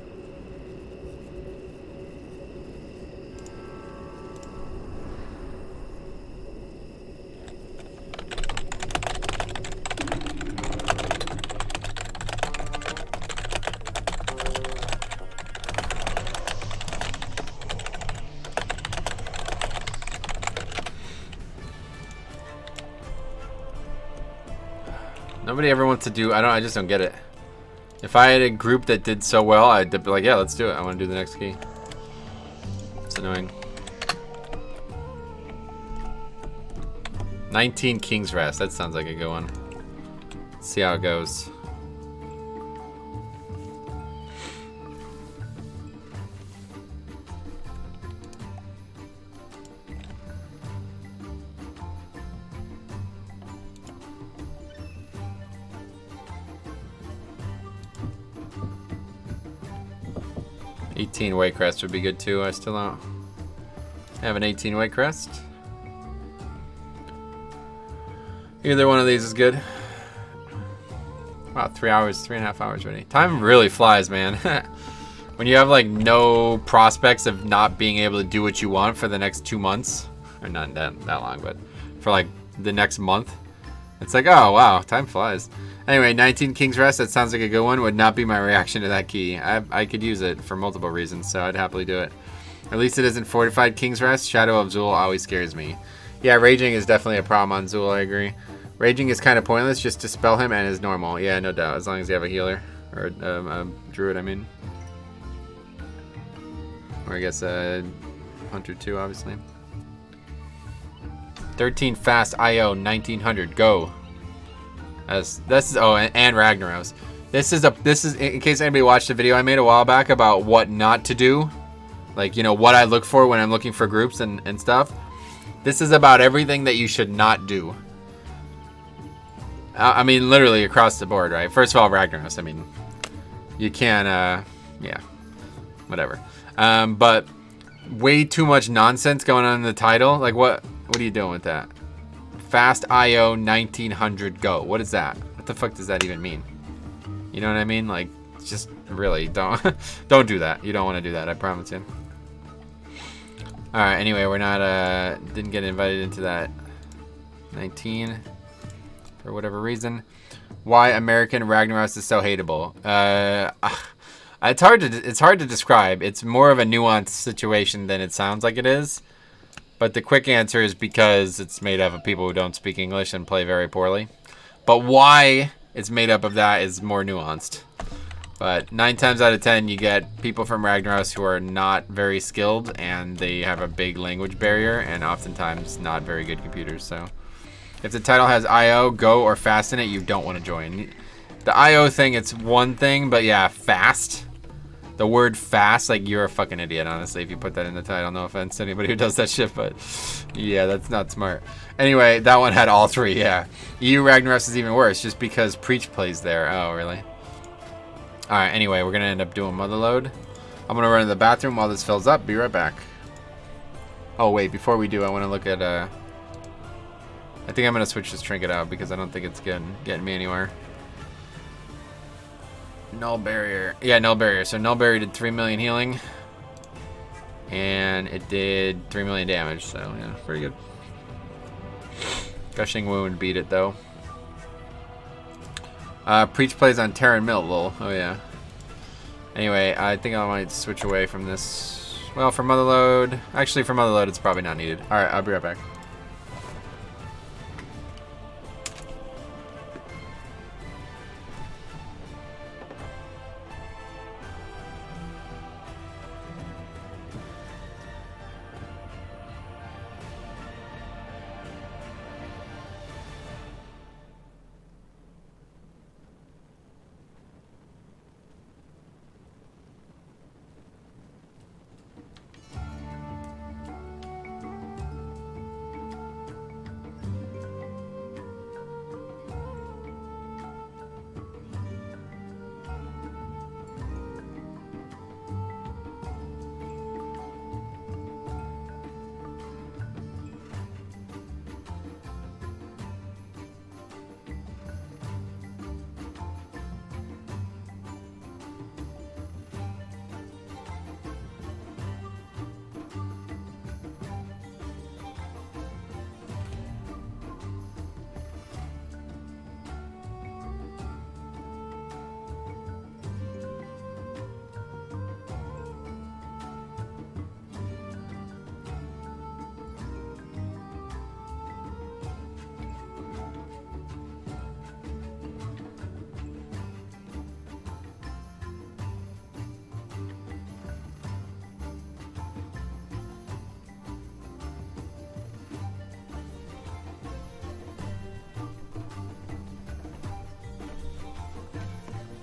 Nobody ever wants to do. I just don't get it. If I had a group that did so well, I'd be like, yeah, let's do it. I want to do the next key. It's annoying. 19 King's Rest. That sounds like a good one. Let's see how it goes. Weight crest would be good too. I still don't have an 18 weight crest. Either one of these is good. Wow, 3 hours, 3.5 hours ready. Time really flies, man. When you have like no prospects of not being able to do what you want for the next 2 months, or not that long, but for like the next month, it's like, oh wow, time flies. Anyway, 19 King's Rest, that sounds like a good one. Would not be my reaction to that key. I could use it for multiple reasons, so I'd happily do it. At least it isn't Fortified King's Rest. Shadow of Zul always scares me. Yeah, Raging is definitely a problem on Zul, I agree. Raging is kind of pointless, just dispel him and is normal. Yeah, no doubt, as long as you have a healer. Or a druid, I mean. Or I guess a hunter too, obviously. 13 fast IO, 1900, go. This is and Ragnaros. This is in case anybody watched the video I made a while back about what not to do, like, you know, what I look for when I'm looking for groups and stuff. This is about everything that you should not do. I mean, literally across the board, right? First of all, Ragnaros. I mean, you can, yeah, whatever. But way too much nonsense going on in the title. Like, what are you doing with that? Fast IO 1900 go. What is that? What the fuck does that even mean? You know what I mean? Like, just really don't don't do that. You don't want to do that, I promise you. Alright, anyway, we're not didn't get invited into that 19 for whatever reason. Why American Ragnaros is so hateable. It's hard to describe. It's more of a nuanced situation than it sounds like it is. But the quick answer is because it's made up of people who don't speak English and play very poorly. But why it's made up of that is more nuanced. But 9 times out of 10, you get people from Ragnaros who are not very skilled, and they have a big language barrier, and oftentimes not very good computers. So if the title has IO, go, or fast in it, you don't want to join. The IO thing, it's one thing, but yeah, fast. The word fast, like, you're a fucking idiot, honestly, if you put that in the title. No offense to anybody who does that shit, but yeah, that's not smart. Anyway, that one had all three, yeah. EU Ragnaros is even worse, just because Preach plays there. Oh, really? Alright, anyway, we're going to end up doing Motherload. I'm going to run to the bathroom while this fills up. Be right back. Oh, wait, before we do, I want to look at, I think I'm going to switch this trinket out, because I don't think it's getting me anywhere. Null barrier. Yeah, null barrier. So null barrier did 3 million healing. And it did 3 million damage. So, yeah, pretty good. Gushing Wound beat it, though. Preach plays on Terran Mill, lol. Oh, yeah. Anyway, I think I might switch away from this. Well, for Motherload. Actually, for Motherload, it's probably not needed. Alright, I'll be right back.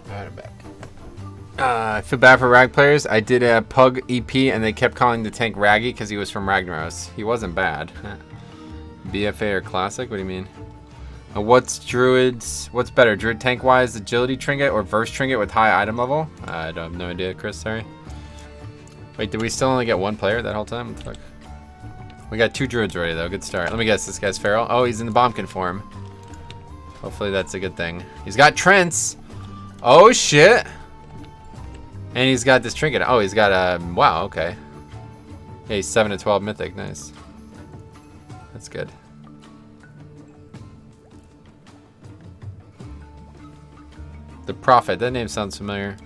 Alright, I'm back. I feel bad for Rag players. I did a Pug EP and they kept calling the tank Raggy because he was from Ragnaros. He wasn't bad. BFA or Classic? What do you mean? What's Druid's? What's better, Druid tank wise, Agility Trinket or Verse Trinket with high item level? I don't have no idea, Chris. Sorry. Wait, did we still only get one player that whole time? What the fuck? We got 2 Druids already though. Good start. Let me guess. This guy's feral. Oh, he's in the Bombkin form. Hopefully that's a good thing. He's got Trents. Oh shit! And he's got this trinket. Oh, he's got a wow. Okay. Yeah, he's 7 to 12 mythic. Nice. That's good. The Prophet. That name sounds familiar.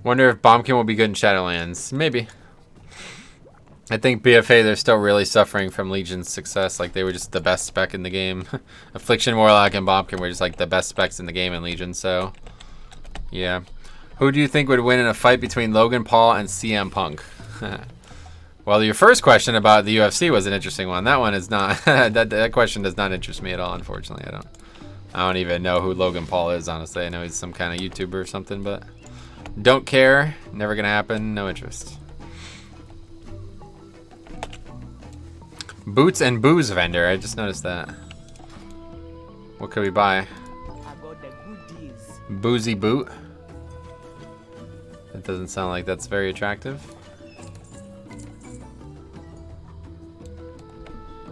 Wonder if Bombkin will be good in Shadowlands. Maybe. I think BFA, they're still really suffering from Legion's success. Like, they were just the best spec in the game. Affliction, Warlock, and Bombkin were just, like, the best specs in the game in Legion, so... Yeah. Who do you think would win in a fight between Logan Paul and CM Punk? Well, your first question about the UFC was an interesting one. That one is not... that question does not interest me at all, unfortunately. I don't even know who Logan Paul is, honestly. I know he's some kind of YouTuber or something, but... Don't care. Never gonna happen. No interest. Boots and booze vendor. I just noticed that. What could we buy? I got the goodies. Boozy boot. That doesn't sound like that's very attractive.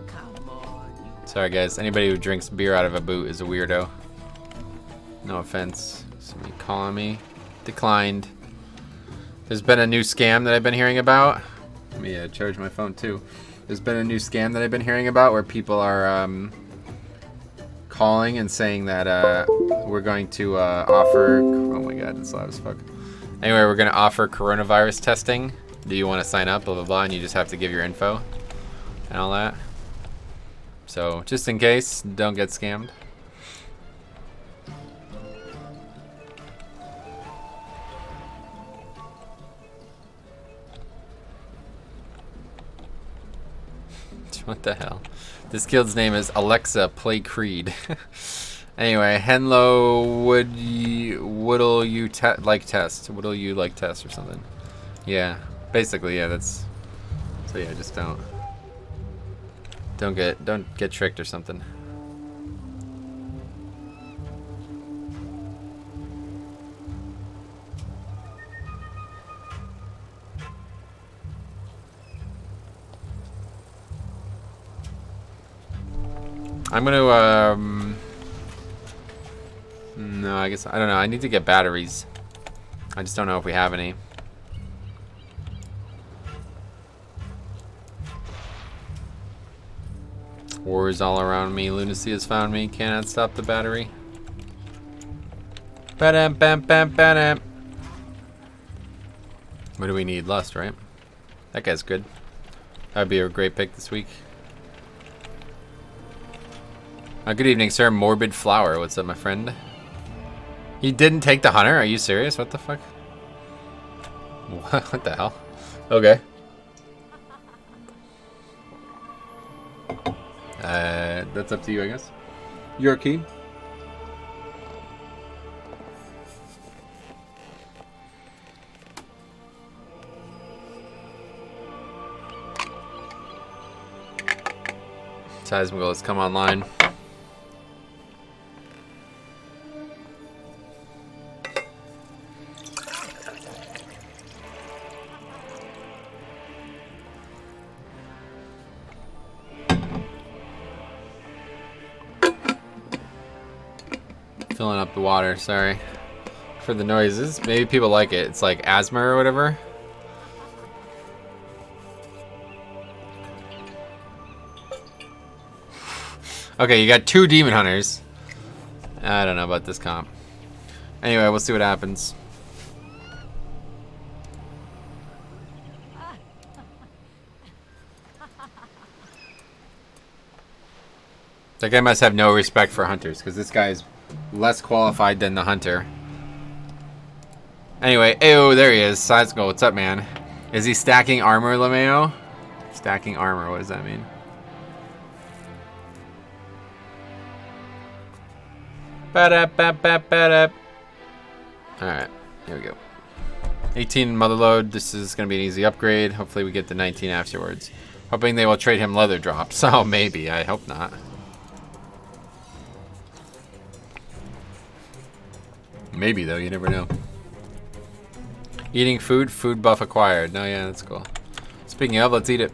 Come on. Sorry guys, anybody who drinks beer out of a boot is a weirdo. No offense. Somebody calling me. Declined. There's been a new scam that I've been hearing about. Let me charge my phone too. There's been a new scam that I've been hearing about where people are calling and saying that we're going to offer... Oh my god, it's loud as fuck. Anyway, we're going to offer coronavirus testing. Do you want to sign up? Blah, blah, blah. And you just have to give your info and all that. So, just in case, don't get scammed. What the hell? This guild's name is Alexa Play Creed. Anyway, Henlo, wood'll you like test? Wood'll you like test or something? Yeah, basically, yeah. That's so. Yeah, just don't get tricked or something. I'm gonna, no, I guess, I don't know. I need to get batteries. I just don't know if we have any. Wars all around me. Lunacy has found me. Cannot stop the battery. Ba-dam, bam, bam, ba-dam. What do we need? Lust, right? That guy's good. That'd be a great pick this week. Good evening, sir. Morbid Flower. What's up, my friend? He didn't take the hunter? Are you serious? What the fuck? What the hell? Okay. That's up to you, I guess. Your key. Seismical has come online. Filling up the water, sorry for the noises. Maybe people like it. It's like asthma or whatever. Okay, you got 2 demon hunters. I don't know about this comp. Anyway, we'll see what happens. That guy must have no respect for hunters, because this guy is less qualified than the hunter. Anyway, ew, there he is. Side skull, what's up, man? Is he stacking armor, LeMayo? Stacking armor, what does that mean? Ba-da-ba-ba-ba-da. Alright, here we go. 18 motherload. This is going to be an easy upgrade. Hopefully we get the 19 afterwards. Hoping they will trade him leather drops. Oh, maybe. I hope not. Maybe, though. You never know. Eating food. Food buff acquired. No, yeah, that's cool. Speaking of, let's eat it.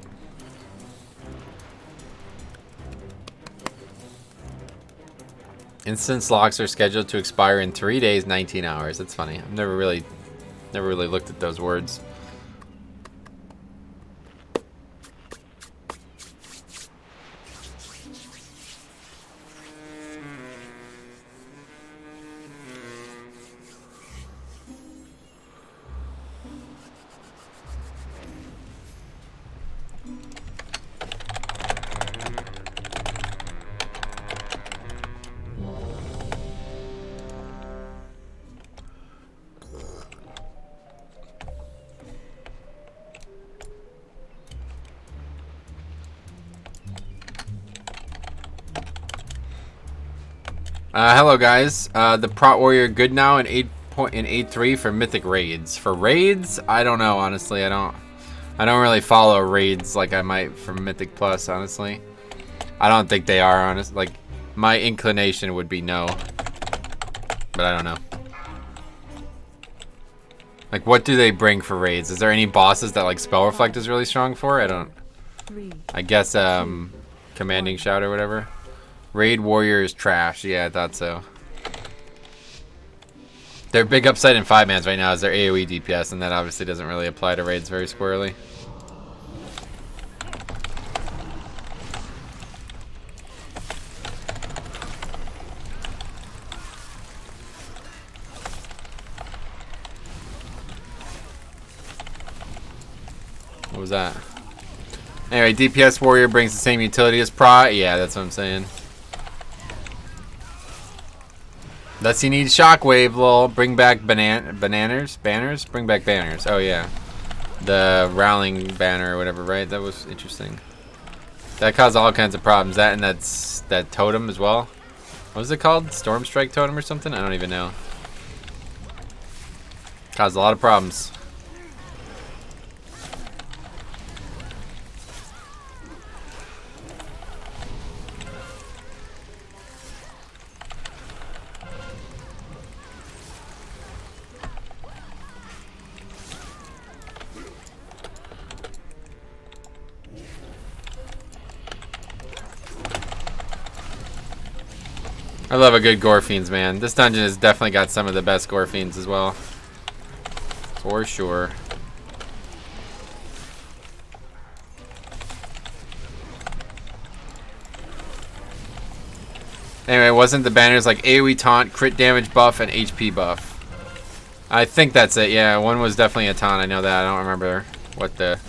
Instance locks are scheduled to expire in 3 days, 19 hours. That's funny. I've never really looked at those words. Hello guys. The Prot Warrior good now in 8.3 for Mythic raids. For raids, I don't know honestly. I don't really follow raids like I might for Mythic Plus. Honestly, I don't think they are honest. Like my inclination would be no, but I don't know. Like what do they bring for raids? Is there any bosses that like Spell Reflect is really strong for? I don't. I guess Commanding Shout or whatever. Raid Warrior is trash. Yeah, I thought so. Their big upside in 5-mans right now is their AoE DPS, and that obviously doesn't really apply to raids very squarely. What was that? Anyway, DPS Warrior brings the same utility as Prot. Yeah, that's what I'm saying. Does he need Shockwave, lol? Bring back banners? Bring back banners. Oh, yeah. The Rowling banner or whatever, right? That was interesting. That caused all kinds of problems. That and that totem as well. What was it called? Storm Strike totem or something? I don't even know. Caused a lot of problems. I love a good Gore Fiends, man. This dungeon has definitely got some of the best Gore Fiends as well. For sure. Anyway, wasn't the banners like AoE taunt, crit damage buff, and HP buff? I think that's it, yeah. One was definitely a taunt, I know that. I don't remember what the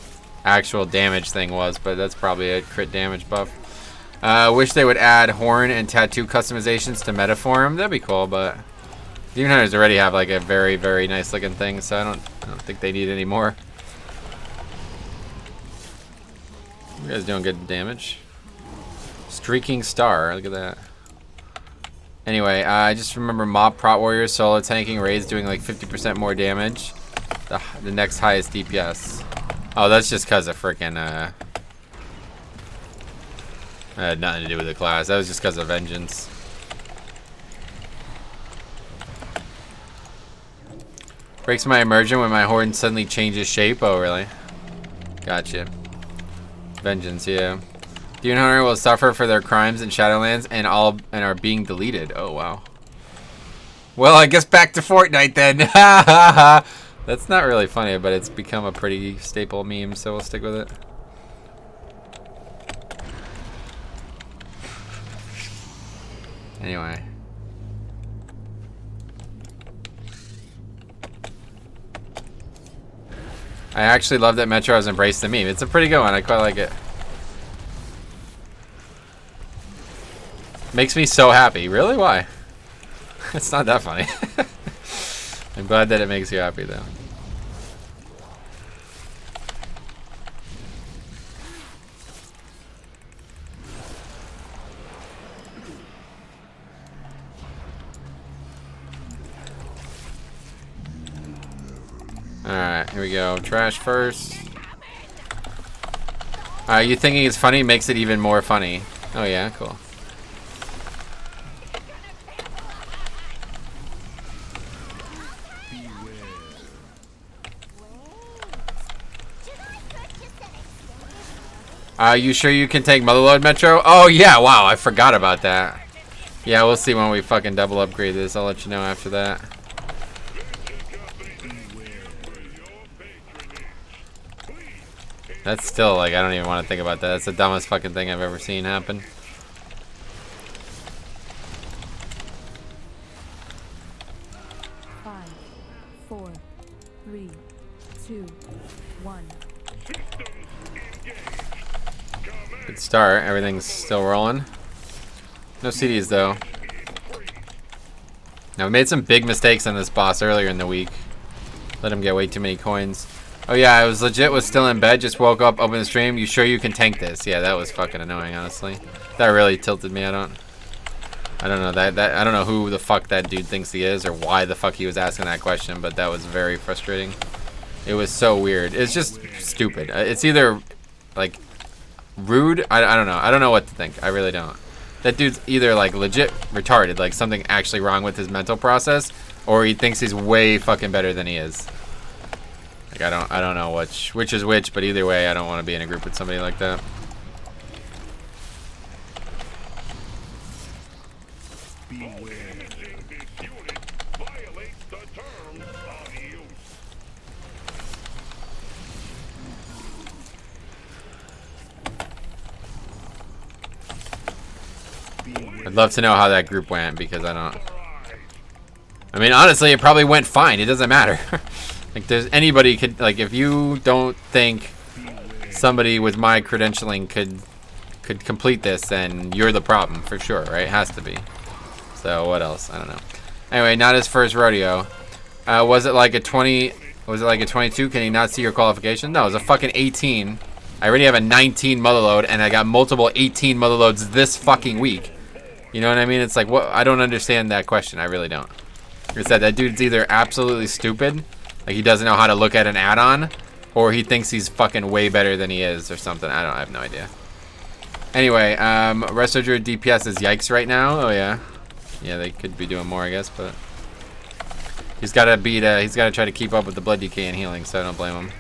actual damage thing was, but that's probably a crit damage buff. Wish they would add horn and tattoo customizations to Metaform. That'd be cool, but Demon Hunters already have like a very, very nice looking thing, so I don't think they need any more. You guys doing good damage. Streaking Star, look at that. Anyway, I just remember Mob Prot Warriors solo tanking raids doing like 50% more damage. The next highest DPS. Oh, that's just because of freaking had nothing to do with the class. That was just because of Vengeance. Breaks my immersion when my horde suddenly changes shape. Oh, really? Gotcha. Vengeance, yeah. Demon Hunter will suffer for their crimes in Shadowlands and are being deleted. Oh, wow. Well, I guess back to Fortnite then. That's not really funny, but it's become a pretty staple meme, so we'll stick with it. Anyway. I actually love that Metro has embraced the meme. It's a pretty good one. I quite like it. Makes me so happy. Really? Why? It's not that funny. I'm glad that it makes you happy, though. Alright, here we go. Trash first. You thinking it's funny makes it even more funny. Oh yeah, cool. You sure you can take Motherload Metro? Oh yeah, wow, I forgot about that. Yeah, we'll see when we fucking double upgrade this. I'll let you know after that. That's still like, I don't even want to think about that. That's the dumbest fucking thing I've ever seen happen. Five, 4, 3, 2, 1. Good start. Everything's still rolling. No CDs though. Now we made some big mistakes on this boss earlier in the week. Let him get way too many coins. Oh yeah, I was still in bed, just woke up, opened the stream. You sure you can tank this? Yeah, that was fucking annoying, honestly. That really tilted me. I don't know that I don't know who the fuck that dude thinks he is or why the fuck he was asking that question, but that was very frustrating. It was so weird. It's just stupid. It's either like rude. I don't know. I don't know what to think. I really don't. That dude's either like legit retarded, like something actually wrong with his mental process, or he thinks he's way fucking better than he is. Like I don't know which is which, but either way, I don't want to be in a group with somebody like that. I'd love to know how that group went because I don't. I mean, honestly, it probably went fine. It doesn't matter. Like, there's anybody could like if you don't think somebody with my credentialing could complete this, then you're the problem for sure, right? It has to be. So what else? I don't know. Anyway, not his first rodeo. Was it like a 20? Was it like a 22? Can you not see your qualification? No, it was a fucking 18. I already have a 19 mother load, and I got multiple 18 mother loads this fucking week. You know what I mean? It's like, what? I don't understand that question. I really don't. Like I said, that dude's either absolutely stupid, like he doesn't know how to look at an add-on, or he thinks he's fucking way better than he is or something. I have no idea. Anyway, Resto Druid DPS is yikes right now. Oh yeah. Yeah, they could be doing more, I guess, but he's gotta try to keep up with the blood decay and healing, so I don't blame him.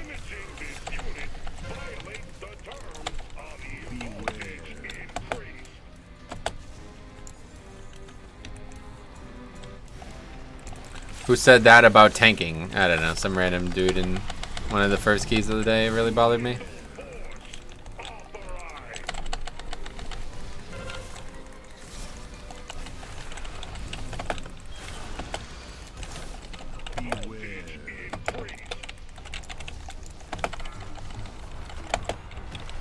Who said that about tanking? I don't know. Some random dude in one of the first keys of the day. It really bothered me.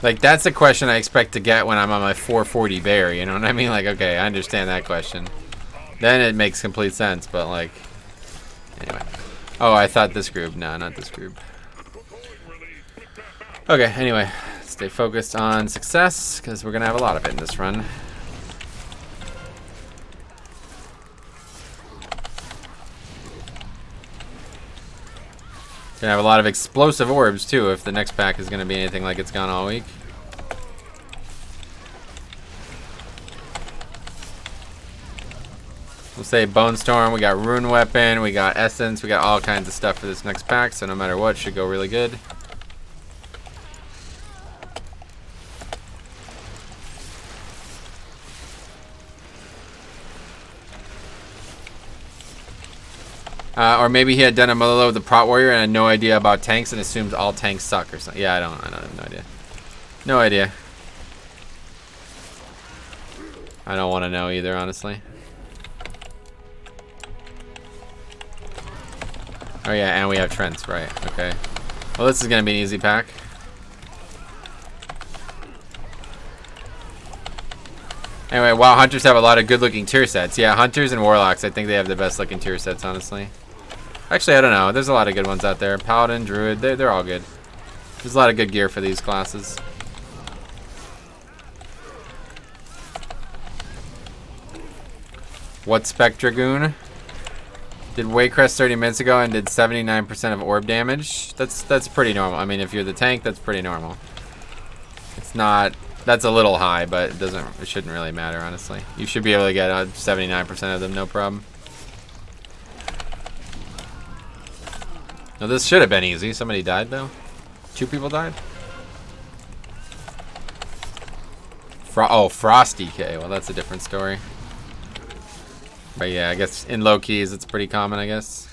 Like, that's a question I expect to get when I'm on my 440 bear, you know what I mean? Like, okay, I understand that question. Then it makes complete sense, but like... Anyway. Oh, I thought this group. No, not this group. Okay, anyway. Stay focused on success, because we're going to have a lot of it in this run. Gonna have a lot of explosive orbs, too, if the next pack is going to be anything like it's gone all week. We'll say Bone Storm, we got Rune Weapon, we got Essence, we got all kinds of stuff for this next pack, so no matter what, should go really good. Or maybe he had done a Malolo with the Prot Warrior and had no idea about tanks and assumes all tanks suck or something. Yeah, I don't have no idea. No idea. I don't want to know either, honestly. Oh yeah, and we have Trents, right, okay. Well, this is going to be an easy pack. Anyway, while Hunters have a lot of good-looking tier sets. Yeah, Hunters and Warlocks, I think they have the best-looking tier sets, honestly. Actually, I don't know. There's a lot of good ones out there. Paladin, Druid, they're all good. There's a lot of good gear for these classes. What Spec Dragoon? Did Waycrest 30 minutes ago and did 79% of orb damage. That's pretty normal. I mean, if you're the tank, that's pretty normal. It's not... That's a little high, but it shouldn't really matter, honestly. You should be able to get 79% of them, no problem. No, this should have been easy. Somebody died, though. 2 people died? Oh, Frosty. Okay, well, that's a different story. But yeah, I guess in low keys it's pretty common, I guess.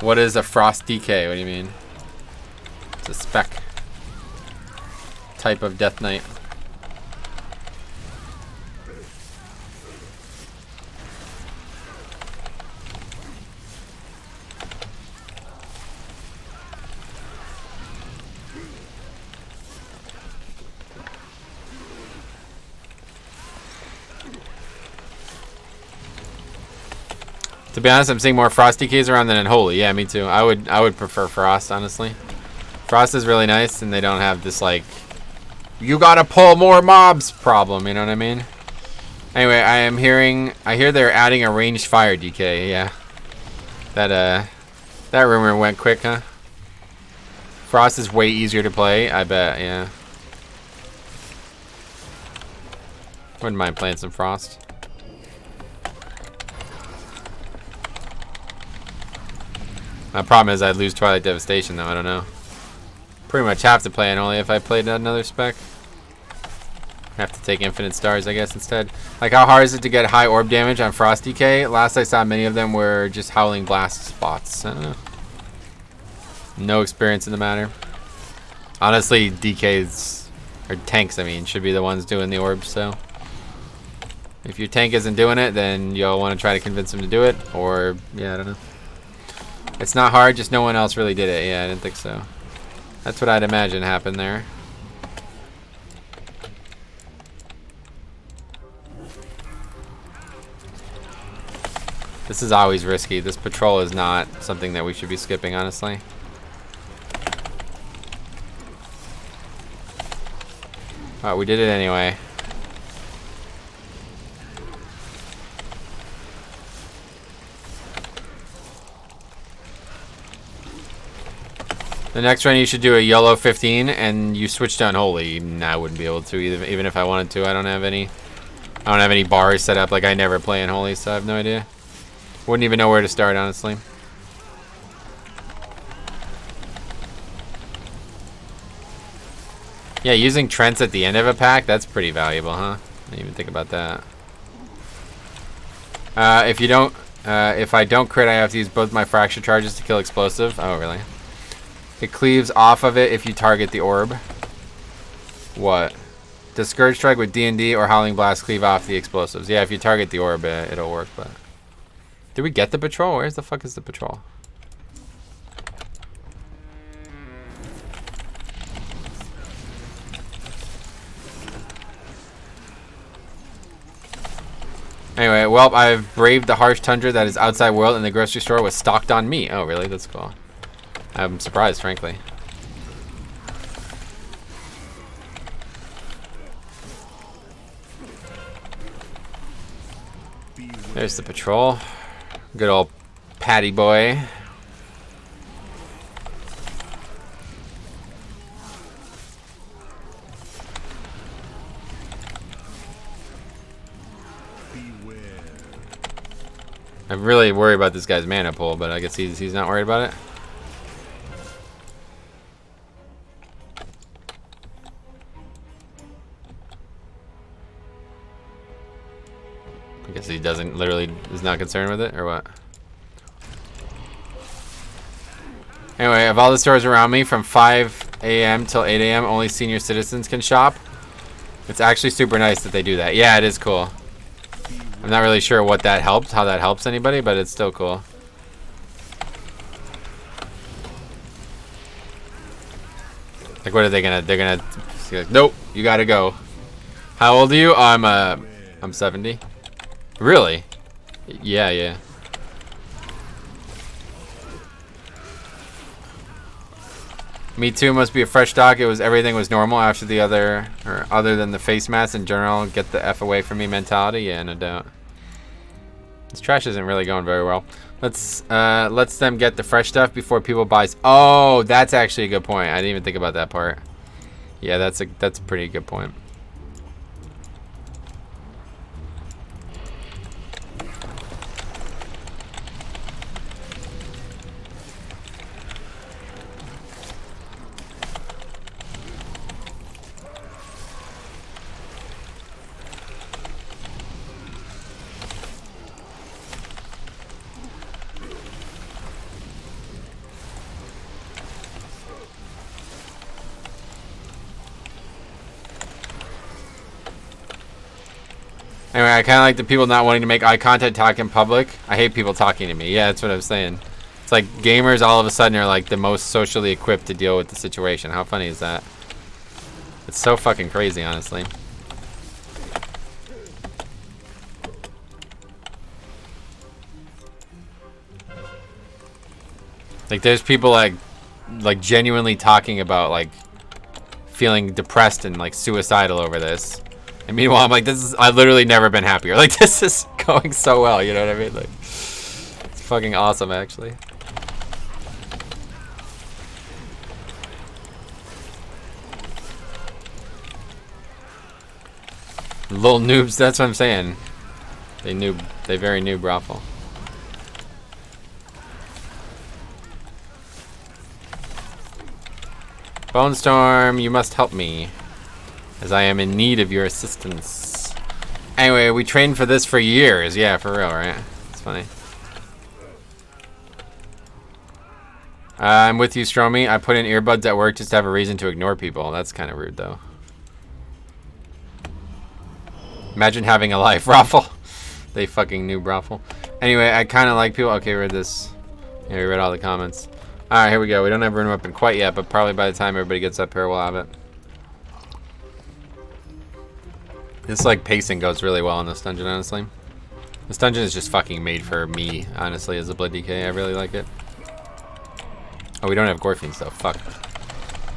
What is a frost DK? What do you mean? It's a spec type of Death Knight. To be honest, I'm seeing more Frost DKs around than Unholy. Yeah, me too. I would prefer Frost, honestly. Frost is really nice, and they don't have this, like, you gotta pull more mobs problem, you know what I mean? Anyway, I hear they're adding a ranged fire DK, yeah. That rumor went quick, huh? Frost is way easier to play, I bet, yeah. Wouldn't mind playing some Frost. My problem is I'd lose Twilight Devastation, though. I don't know. Pretty much have to play it only if I played another spec. Have to take Infinite Stars, I guess, instead. Like, how hard is it to get high orb damage on Frost DK? Last I saw, many of them were just Howling Blast spots. I don't know. No experience in the matter. Honestly, DKs, or tanks, I mean, should be the ones doing the orbs, so. If your tank isn't doing it, then you'll want to try to convince them to do it, or, yeah, I don't know. It's not hard, just no one else really did it. Yeah, I didn't think so. That's what I'd imagine happened there. This is always risky. This patrol is not something that we should be skipping, honestly. Oh, we did it anyway. The next run you should do a yellow 15 and you switch to Unholy. Nah, I wouldn't be able to either, even if I wanted to. I don't have any bars set up. Like, I never play Unholy, so I have no idea. Wouldn't even know where to start, honestly. Yeah, using Trents at the end of a pack, that's pretty valuable, huh? I didn't even think about that. If I don't crit, I have to use both my fracture charges to kill explosive. Oh, really? It cleaves off of it if you target the orb. What? Does Scourge Strike with D&D or Howling Blast cleave off the explosives? Yeah, if you target the orb, it'll work, but... Did we get the patrol? Where's the fuck is the patrol? Anyway, well, I've braved the harsh tundra that is outside world and the grocery store was stocked on me. Oh, really? That's cool. I'm surprised, frankly. There's the patrol. Good old Patty boy. I'm really worried about this guy's mana pool, but I guess he's not worried about it. I guess he doesn't, literally is not concerned with it, or what? Anyway, of all the stores around me, from 5 a.m. till 8 a.m., only senior citizens can shop. It's actually super nice that they do that. Yeah, it is cool. I'm not really sure what that helps, how that helps anybody, but it's still cool. Like, what are they gonna? They're gonna be like, nope, you gotta go. How old are you? I'm 70. Really? Yeah, yeah. Me too. Must be a fresh stock. Everything was normal after the other than the face mask in general. Get the F away from me mentality. Yeah, no doubt. This trash isn't really going very well. Let's them get the fresh stuff before people buy. Oh, that's actually a good point. I didn't even think about that part. Yeah, that's a pretty good point. Anyway, I kind of like the people not wanting to make eye contact talk in public. I hate people talking to me. Yeah, that's what I was saying. It's like gamers all of a sudden are like the most socially equipped to deal with the situation. How funny is that? It's so fucking crazy, honestly. Like there's people like genuinely talking about like feeling depressed and like suicidal over this. And meanwhile, I'm like, I've literally never been happier. Like this is going so well, you know what I mean? Like it's fucking awesome, actually. Little noobs, that's what I'm saying. They very noob raffle. Bone Storm, you must help me, as I am in need of your assistance. Anyway, we trained for this for years. Yeah, for real, right? It's funny. I'm with you, Stromy. I put in earbuds at work just to have a reason to ignore people. That's kind of rude, though. Imagine having a life, Raffle. They fucking noob Raffle. Anyway, I kind of like people. Okay, read this. Yeah, we read all the comments. Alright, here we go. We don't have room open quite yet, but probably by the time everybody gets up here, we'll have it. This, like, pacing goes really well in this dungeon, honestly. This dungeon is just fucking made for me, honestly, as a Blood DK. I really like it. Oh, we don't have Gorfiends, though. Fuck.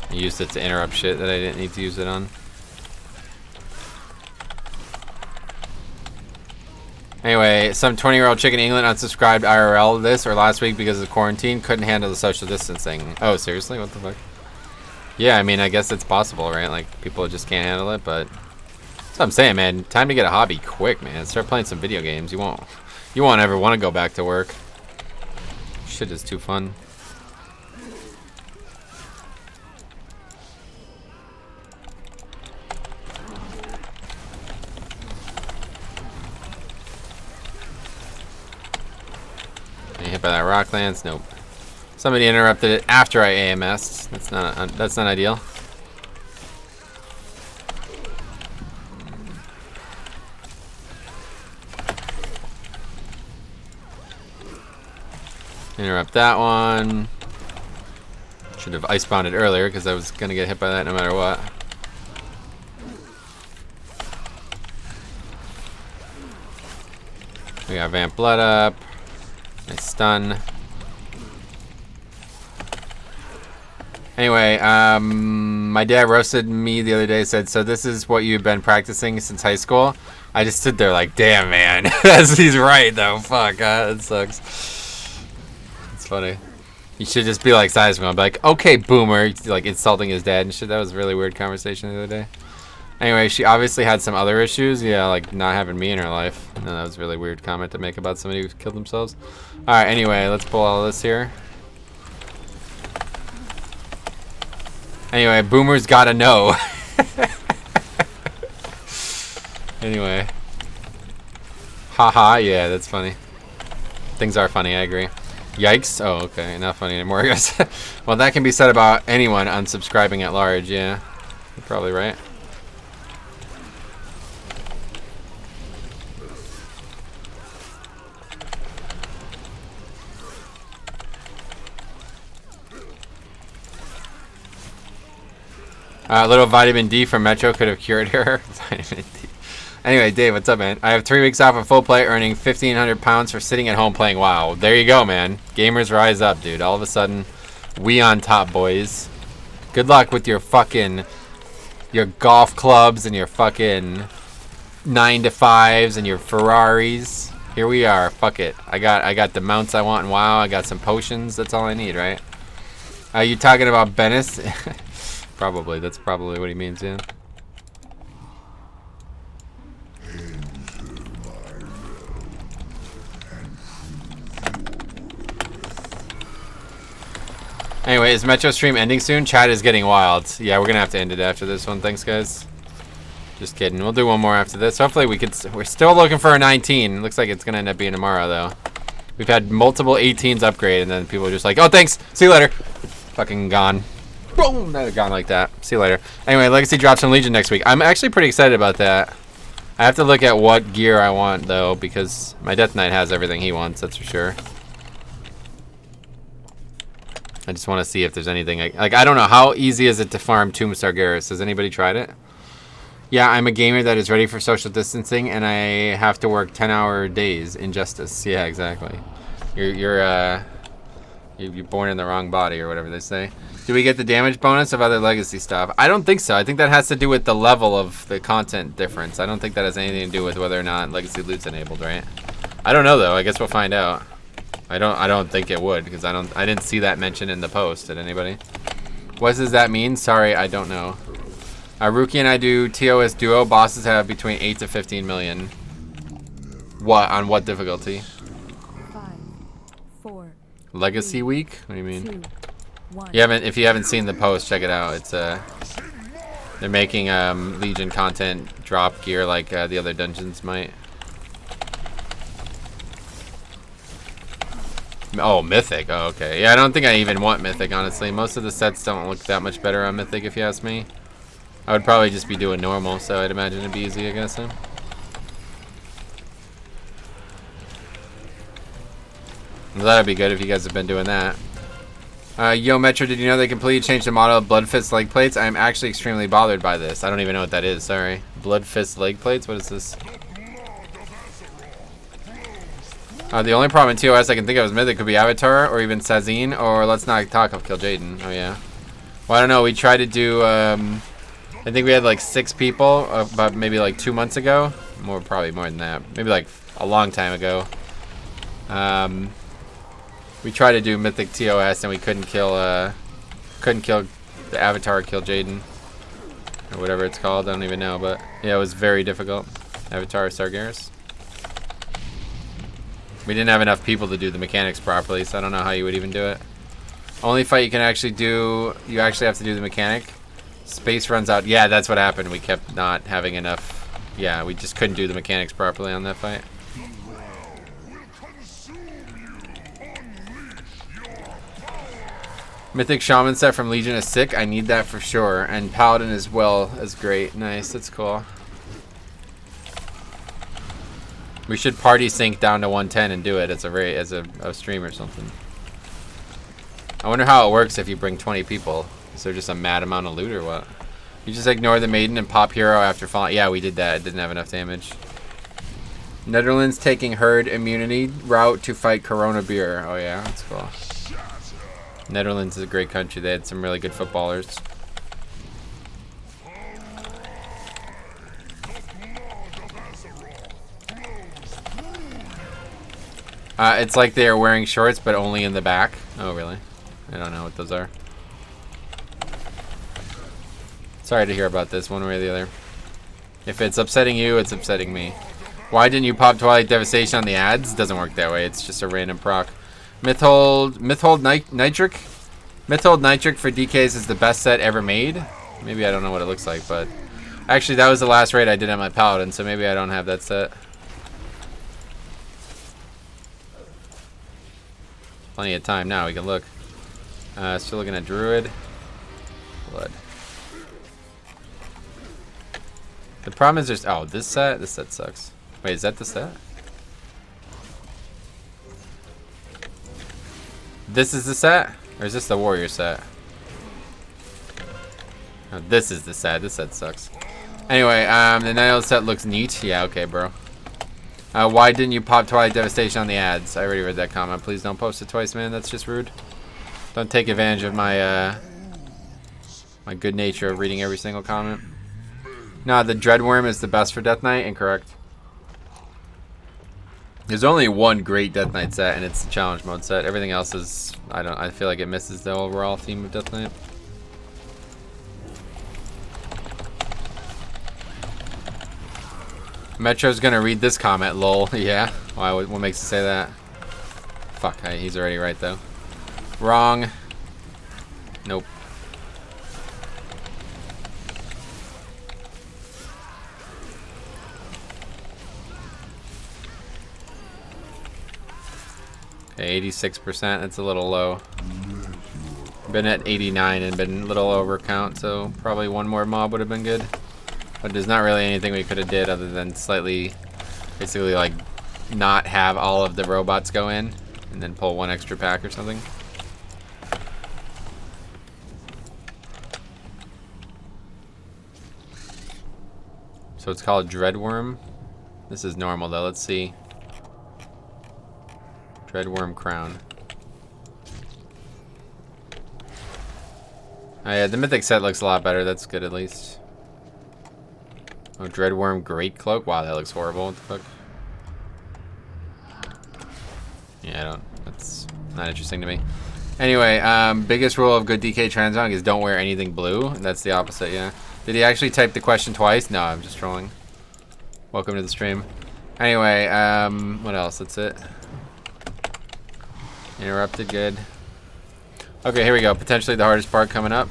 I used it to interrupt shit that I didn't need to use it on. Anyway, some 20-year-old chick in England unsubscribed IRL this or last week because of quarantine. Couldn't handle the social distancing. Oh, seriously? What the fuck? Yeah, I mean, I guess it's possible, right? Like, people just can't handle it, but... That's what I'm saying, man. Time to get a hobby quick, man. Start playing some video games. You won't ever want to go back to work. Shit is too fun. Hit by that rock lance? Nope. Somebody interrupted it after I AMS'd. That's not ideal. Interrupt that one. Should have ice bounded earlier because I was gonna get hit by that no matter what. We got Vamp Blood up. Nice stun. Anyway, my dad roasted me the other day, said, so this is what you've been practicing since high school? I just stood there like, damn, man. He's right, though. Fuck, that sucks. It's funny. You should just be like Seismic. Be like, okay, boomer. Like, insulting his dad and shit. That was a really weird conversation the other day. Anyway, she obviously had some other issues. Yeah, like not having me in her life. And that was a really weird comment to make about somebody who killed themselves. Alright, anyway, let's pull all this here. Anyway, boomers gotta know. Anyway. Haha, yeah, that's funny. Things are funny, I agree. Yikes. Oh, okay, not funny anymore, I guess. Well, that can be said about anyone unsubscribing at large, yeah. You're probably right. A little vitamin D from Metro could have cured her. Vitamin D. Anyway, Dave, what's up, man? I have 3 weeks off of full play, earning 1,500 pounds for sitting at home playing WoW. There you go, man. Gamers rise up, dude. All of a sudden, we on top, boys. Good luck with your golf clubs and your fucking 9-to-5s and your Ferraris. Here we are. Fuck it. I got the mounts I want in WoW. I got some potions. That's all I need, right? Are you talking about Bennis? Probably. That's probably what he means, yeah. Anyway, is Metro stream ending soon? Chat is getting wild. Yeah, we're gonna have to end it after this one. Thanks, guys. Just kidding. We'll do one more after this. Hopefully we could... We're still looking for a 19. Looks like it's gonna end up being tomorrow, though. We've had multiple 18s upgrade, and then people are just like, oh, thanks. See you later. Fucking gone. Boom! They're gone like that. See you later. Anyway, Legacy drops from Legion next week. I'm actually pretty excited about that. I have to look at what gear I want though, because my Death Knight has everything he wants, that's for sure. I just want to see if there's anything like I don't know, how easy is it to farm Tomb Sargeras? Has anybody tried it? Yeah, I'm a gamer that is ready for social distancing, and I have to work 10-hour days. Injustice. Yeah, exactly. You're born in the wrong body, or whatever they say. Do we get the damage bonus of other legacy stuff? I don't think so. I think that has to do with the level of the content difference. I don't think that has anything to do with whether or not legacy loot's enabled, right? I don't know though. I guess we'll find out. I don't think it would, because I didn't see that mentioned in the post. Did anybody? What does that mean? Sorry, I don't know. Ruki and I do TOS duo. Bosses have between 8 to 15 million. What on what difficulty? 5, 4. Legacy week? What do you mean? 2, 1. If you haven't seen the post, check it out. It's they're making Legion content drop gear like the other dungeons might. Oh, Mythic. Oh, okay. Yeah, I don't think I even want Mythic, honestly. Most of the sets don't look that much better on Mythic, if you ask me. I would probably just be doing normal, so I'd imagine it'd be easy, I guess. Huh? Well, that'd be good if you guys have been doing that. Yo, Metro, did you know they completely changed the model of Blood Fist leg plates? I am actually extremely bothered by this. I don't even know what that is, sorry. Blood Fist leg plates? What is this? The only problem in TOS I can think of is Mythic could be Avatar, or even Sazine, or let's not talk of Kill Jaden. Oh, yeah. Well, I don't know. We tried to do, I think we had like 6 people, about maybe like 2 months ago. Probably more than that. Maybe like a long time ago. We tried to do Mythic TOS and we couldn't kill the Avatar, Kill Jaden, or whatever it's called. I don't even know, but yeah, it was very difficult. Avatar Sargeras. We didn't have enough people to do the mechanics properly, so I don't know how you would even do it. Only fight you can actually do, you actually have to do the mechanic. Space runs out. Yeah, that's what happened. We kept not having enough. Yeah, we just couldn't do the mechanics properly on that fight. Mythic Shaman set from Legion is sick. I need that for sure. And Paladin as well is great. Nice, that's cool. We should party sync down to 110 and do it as a stream or something. I wonder how it works if you bring 20 people. Is there just a mad amount of loot or what? You just ignore the maiden and pop hero after falling. Yeah, we did that. It didn't have enough damage. Netherlands taking herd immunity route to fight Corona beer. Oh yeah, that's cool. Netherlands is a great country. They had some really good footballers. It's like they are wearing shorts, but only in the back. Oh, really? I don't know what those are. Sorry to hear about this one way or the other. If it's upsetting you, it's upsetting me. Why didn't you pop Twilight Devastation on the ads? Doesn't work that way. It's just a random proc. Mythold Nitric? Mythold Nitric for DKs is the best set ever made. Maybe I don't know what it looks like, but... Actually, that was the last raid I did on my Paladin, so maybe I don't have that set. Plenty of time now, we can look. Still looking at Druid. Blood. The problem is there's... Oh, this set sucks. Wait, is that the set? This is the set? Or is this the warrior set? Oh, this is the set. This set sucks. Anyway, the Nile set looks neat. Yeah, okay, bro. Why didn't you pop Twilight Devastation on the ads? I already read that comment. Please don't post it twice, man. That's just rude. Don't take advantage of my my good nature of reading every single comment. Nah, the Dreadworm is the best for Death Knight. Incorrect. There's only one great Death Knight set, and it's the challenge mode set. Everything else is, I feel like it misses the overall theme of Death Knight. Metro's gonna read this comment, lol. Yeah? Why? What makes you say that? Fuck, he's already right though. Wrong. Nope. Okay, 86%, that's a little low. Been at 89 and been a little over count, so probably one more mob would have been good. But there's not really anything we could have did other than slightly, basically like, not have all of the robots go in and then pull one extra pack or something. So it's called Dreadworm. This is normal though. Let's see. Dreadworm crown. Oh yeah, the Mythic set looks a lot better. That's good at least. Oh, Dreadworm Great Cloak. Wow, that looks horrible. What the fuck? Yeah, I don't. That's not interesting to me. Anyway, biggest rule of good DK Transmog is don't wear anything blue. That's the opposite, yeah. Did he actually type the question twice? No, I'm just trolling. Welcome to the stream. Anyway, what else? That's it. Interrupted, good. Okay, here we go. Potentially the hardest part coming up.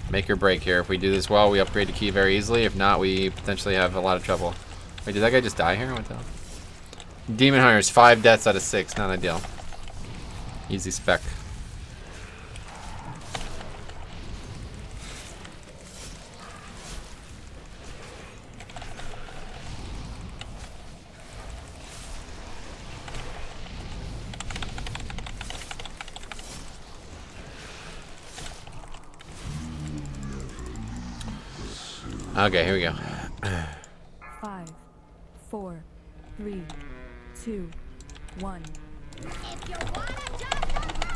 Make or break here. If we do this well, we upgrade the key very easily. If not, we potentially have a lot of trouble. Wait, did that guy just die here? What the hell? Demon Hunters, 5 deaths out of 6. Not ideal. Easy spec. Okay, here we go. 5, 4, 3, 2, 1.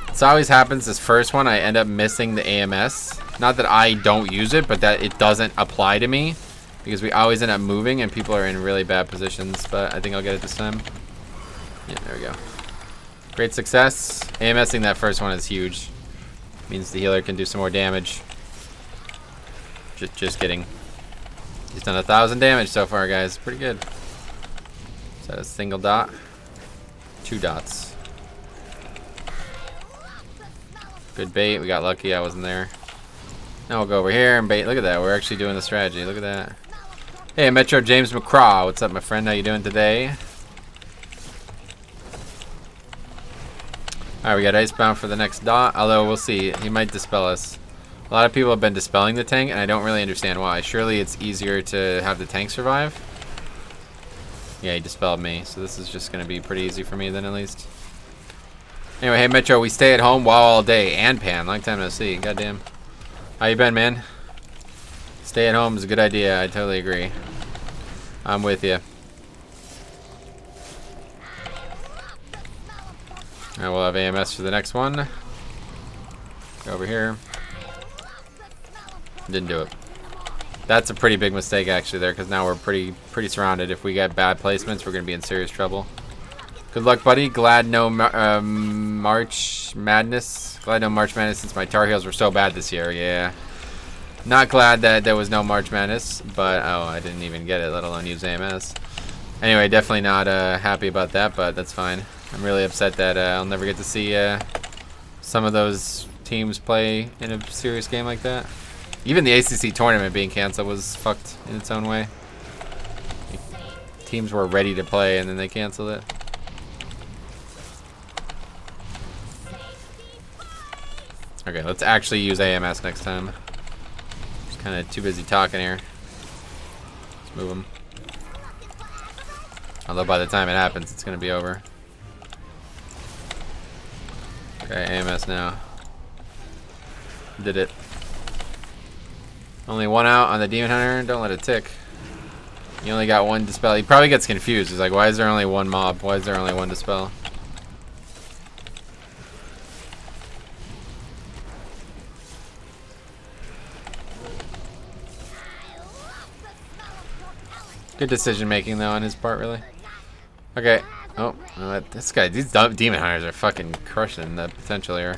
This always happens. This first one, I end up missing the AMS. Not that I don't use it, but that it doesn't apply to me. Because we always end up moving and people are in really bad positions. But I think I'll get it this time. Yeah, there we go. Great success. AMSing that first one is huge. Means the healer can do some more damage. Just kidding. He's done 1,000 damage so far, guys. Pretty good. Is that a single dot? 2 dots. Good bait. We got lucky. I wasn't there. Now we'll go over here and bait. Look at that. We're actually doing the strategy. Look at that. Hey, Metro James McCraw. What's up, my friend? How you doing today? Alright, we got Icebound for the next dot. Although, we'll see. He might dispel us. A lot of people have been dispelling the tank, and I don't really understand why. Surely it's easier to have the tank survive. Yeah, he dispelled me, so this is just going to be pretty easy for me then, at least. Anyway, hey, Metro, we stay at home WoW all day. And Pan, long time no see. Goddamn. How you been, man? Stay at home is a good idea. I totally agree. I'm with you. Alright, we'll have AMS for the next one. Go over here. Didn't do it. That's a pretty big mistake actually there, because now we're pretty surrounded. If we get bad placements, we're going to be in serious trouble. Good luck, buddy. Glad no March Madness. Glad no March Madness since my Tar Heels were so bad this year. Yeah. Not glad that there was no March Madness, but oh, I didn't even get it, let alone use AMS. Anyway, definitely not happy about that, but that's fine. I'm really upset that I'll never get to see some of those teams play in a serious game like that. Even the ACC tournament being canceled was fucked in its own way. Teams were ready to play and then they canceled it. Okay, let's actually use AMS next time. Just kind of too busy talking here. Let's move them. Although by the time it happens, it's going to be over. Okay, AMS now. Did it. Only one out on the Demon Hunter. Don't let it tick. You only got one dispel. He probably gets confused. He's like, why is there only one mob? Why is there only one dispel? Good decision making though on his part, really. Okay. Oh, this guy. These Demon Hunters are fucking crushing the potential here.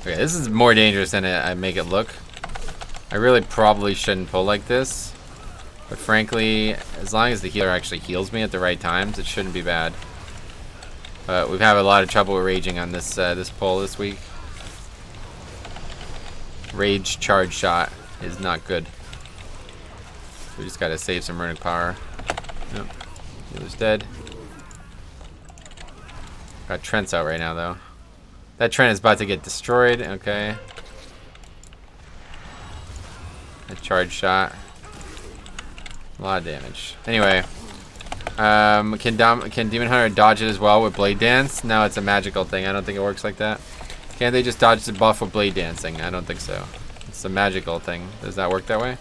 Okay, this is more dangerous than I make it look. I really probably shouldn't pull like this. But frankly, as long as the healer actually heals me at the right times, it shouldn't be bad. But we've had a lot of trouble with raging on this this pull this week. Rage charge shot is not good. We just gotta save some runic power. Yep. Healer's dead. Got Trent's out right now though. That Trent is about to get destroyed. Okay. A charge shot. A lot of damage. Anyway, can Demon Hunter dodge it as well with Blade Dance? No, it's a magical thing. I don't think it works like that. Can't they just dodge the buff with Blade Dancing? I don't think so. It's a magical thing. Does that work that way?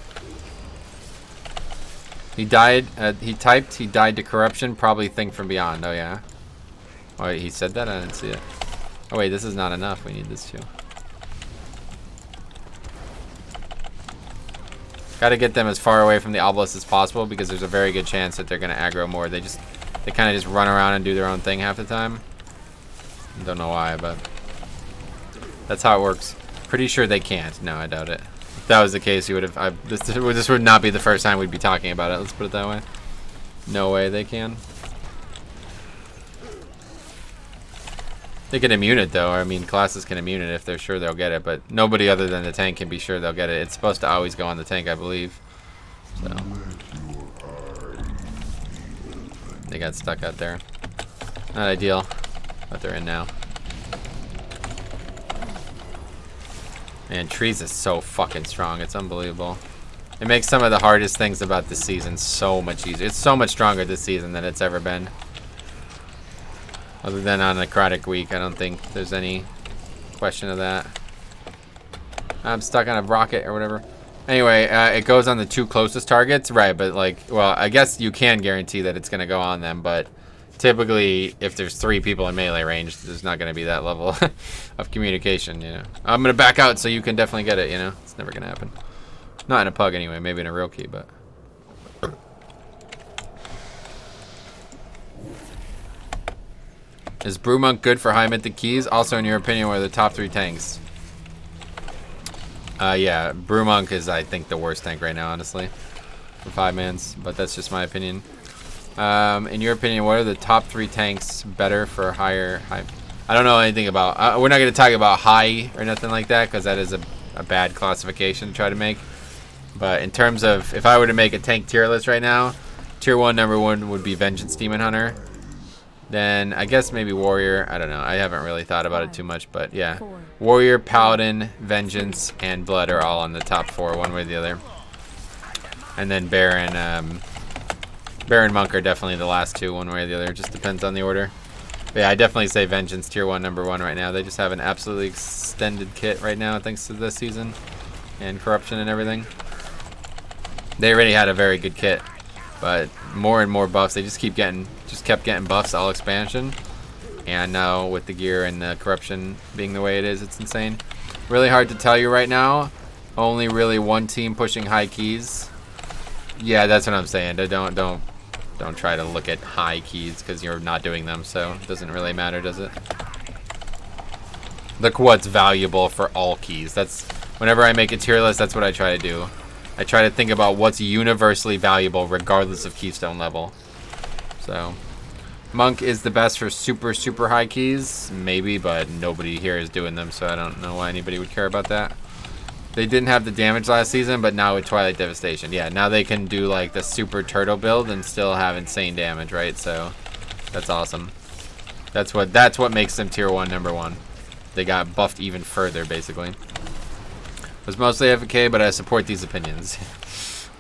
He died. He typed. He died to corruption. Probably Thing from Beyond. Oh yeah. Oh wait, he said that. I didn't see it. Oh wait, this is not enough. We need this too. Got to get them as far away from the obelisk as possible because there's a very good chance that they're gonna aggro more. They kind of just run around and do their own thing half the time. Don't know why, but that's how it works. Pretty sure they can't. No, I doubt it. If that was the case, you would have. This would not be the first time we'd be talking about it. Let's put it that way. No way they can. They can immune it though. I mean, classes can immune it if they're sure they'll get it, but nobody other than the tank can be sure they'll get it. It's supposed to always go on the tank, I believe. So they got stuck out there. Not ideal, but they're in now. Man, trees is so fucking strong. It's unbelievable. It makes some of the hardest things about this season so much easier. It's so much stronger this season than it's ever been. Other than on Necrotic Week, I don't think there's any question of that. I'm stuck on a rocket or whatever. Anyway, it goes on the 2 closest targets, right? But like, well, I guess you can guarantee that it's gonna go on them, but typically, if there's 3 people in melee range, there's not gonna be that level of communication. You know, I'm gonna back out so you can definitely get it. You know, it's never gonna happen. Not in a pug anyway. Maybe in a real key, but. Is Brewmonk good for high mythic keys? Also, in your opinion, what are the top 3 tanks? Yeah, Brewmonk is, I think, the worst tank right now, honestly, for 5-mans, but that's just my opinion. In your opinion, what are the top 3 tanks better for high? I don't know anything about. We're not going to talk about high or nothing like that because that is a bad classification to try to make. But in terms of, if I were to make a tank tier list right now, tier 1, number 1 would be Vengeance Demon Hunter. Then I guess maybe Warrior. I don't know. I haven't really thought about it too much, but yeah. Warrior, Paladin, Vengeance, and Blood are all on the top 4, one way or the other. And then Baron, Baron Monk are definitely the last 2, one way or the other. It just depends on the order. But yeah, I definitely say Vengeance tier 1, number 1 right now. They just have an absolutely extended kit right now thanks to this season and corruption and everything. They already had a very good kit, but more and more buffs. They just kept getting buffs all expansion, and now with the gear and the corruption being the way it is, it's insane. Really hard to tell you right now. Only really 1 team pushing high keys. Yeah, that's what I'm saying. Don't try to look at high keys because you're not doing them, so it doesn't really matter, does it? Look what's valuable for all keys. That's whenever I make a tier list, that's what I try to do. I try to think about what's universally valuable regardless of keystone level. So Monk is the best for super high keys, maybe, but nobody here is doing them, so I don't know why anybody would care about that. They didn't have the damage last season, but now with Twilight Devastation, yeah, now they can do like the super turtle build and still have insane damage, right? So that's awesome. That's what makes them tier 1, number 1. They got buffed even further, basically. Was mostly AFK, but I support these opinions.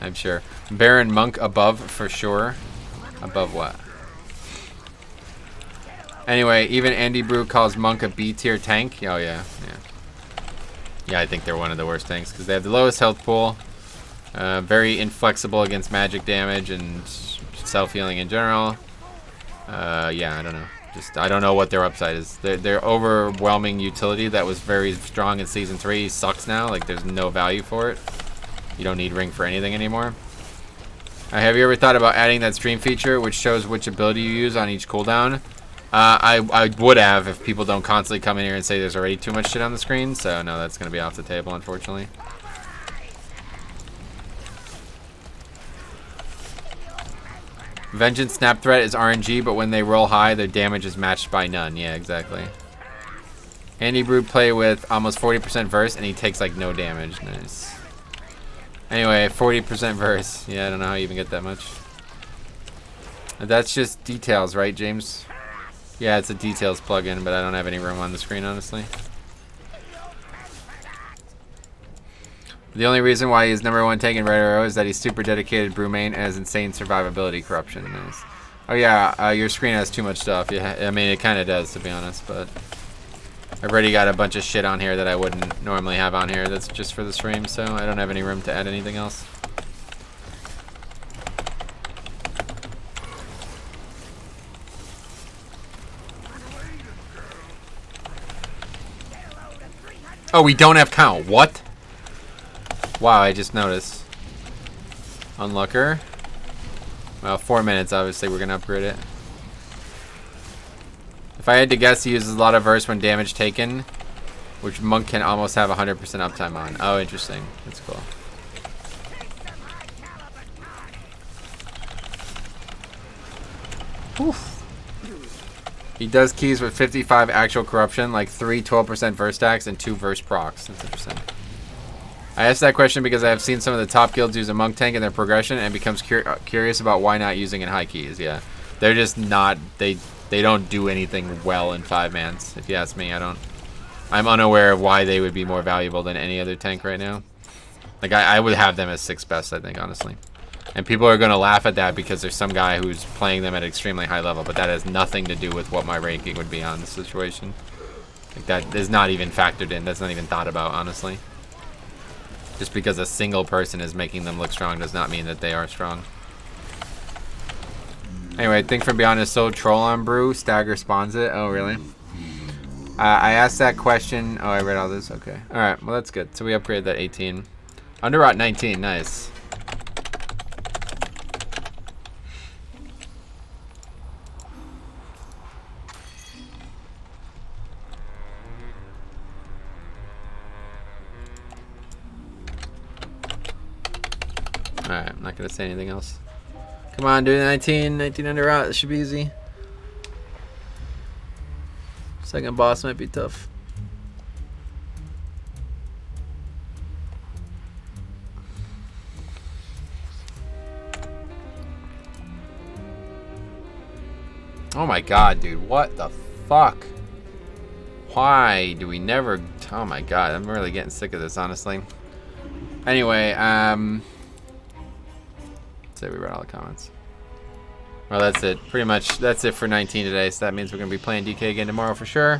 I'm sure. Baron Monk above for sure. Above what? Anyway, even Andy Brew calls Monk a B tier tank. Oh yeah. Yeah, I think they're one of the worst tanks because they have the lowest health pool. Very inflexible against magic damage and self-healing in general. Yeah, I don't know. I don't know what their upside is. Their overwhelming utility that was very strong in Season 3 sucks now. Like, there's no value for it. You don't need Ring for anything anymore. Have you ever thought about adding that stream feature which shows which ability you use on each cooldown? I would have if people don't constantly come in here and say there's already too much shit on the screen. So, no, that's going to be off the table, unfortunately. Vengeance Snap Threat is RNG, but when they roll high, their damage is matched by none. Yeah, exactly. Andy Brew play with almost 40% verse, and he takes like no damage. Nice. Anyway, 40% verse. Yeah, I don't know how you even get that much. That's just details, right, James? Yeah, it's a details plugin, but I don't have any room on the screen, honestly. The only reason why he's #1 tank in Red Arrow is that he's super dedicated brewmain and has insane survivability corruption. Nice. Oh yeah, your screen has too much stuff. Yeah, I mean it kind of does, to be honest, but I've already got a bunch of shit on here that I wouldn't normally have on here. That's just for the stream, so I don't have any room to add anything else. Oh, we don't have count. What? Wow, I just noticed. Unlucker. Well, 4 minutes, obviously, we're going to upgrade it. If I had to guess, he uses a lot of verse when damage taken, which Monk can almost have 100% uptime on. Oh, interesting. That's cool. Oof. He does keys with 55 actual corruption, like 3 12% verse stacks and 2 verse procs. That's interesting. I asked that question because I have seen some of the top guilds use a monk tank in their progression and becomes curious about why not using in high keys. Yeah, they're just not. They don't do anything well in 5-mans. If you ask me, I'm unaware of why they would be more valuable than any other tank right now. Like I would have them as 6th best, I think, honestly. And people are going to laugh at that because there's some guy who's playing them at an extremely high level, but that has nothing to do with what my ranking would be on the situation. Like that is not even factored in. That's not even thought about, honestly. Just because a single person is making them look strong does not mean that they are strong. Anyway, Think From Beyond is so troll on brew. Stagger spawns it. Oh, really? I asked that question. Oh, I read all this. Okay. All right. Well, that's good. So we upgraded that 18. Underrot 19. Nice. Alright, I'm not going to say anything else. Come on, do 19 under out. It should be easy. Second boss might be tough. Oh my god, dude. What the fuck? Why do we never... Oh my god, I'm really getting sick of this, honestly. Anyway, say we read all the comments. Well, that's it. Pretty much, that's it for 19 today. So that means we're going to be playing DK again tomorrow for sure.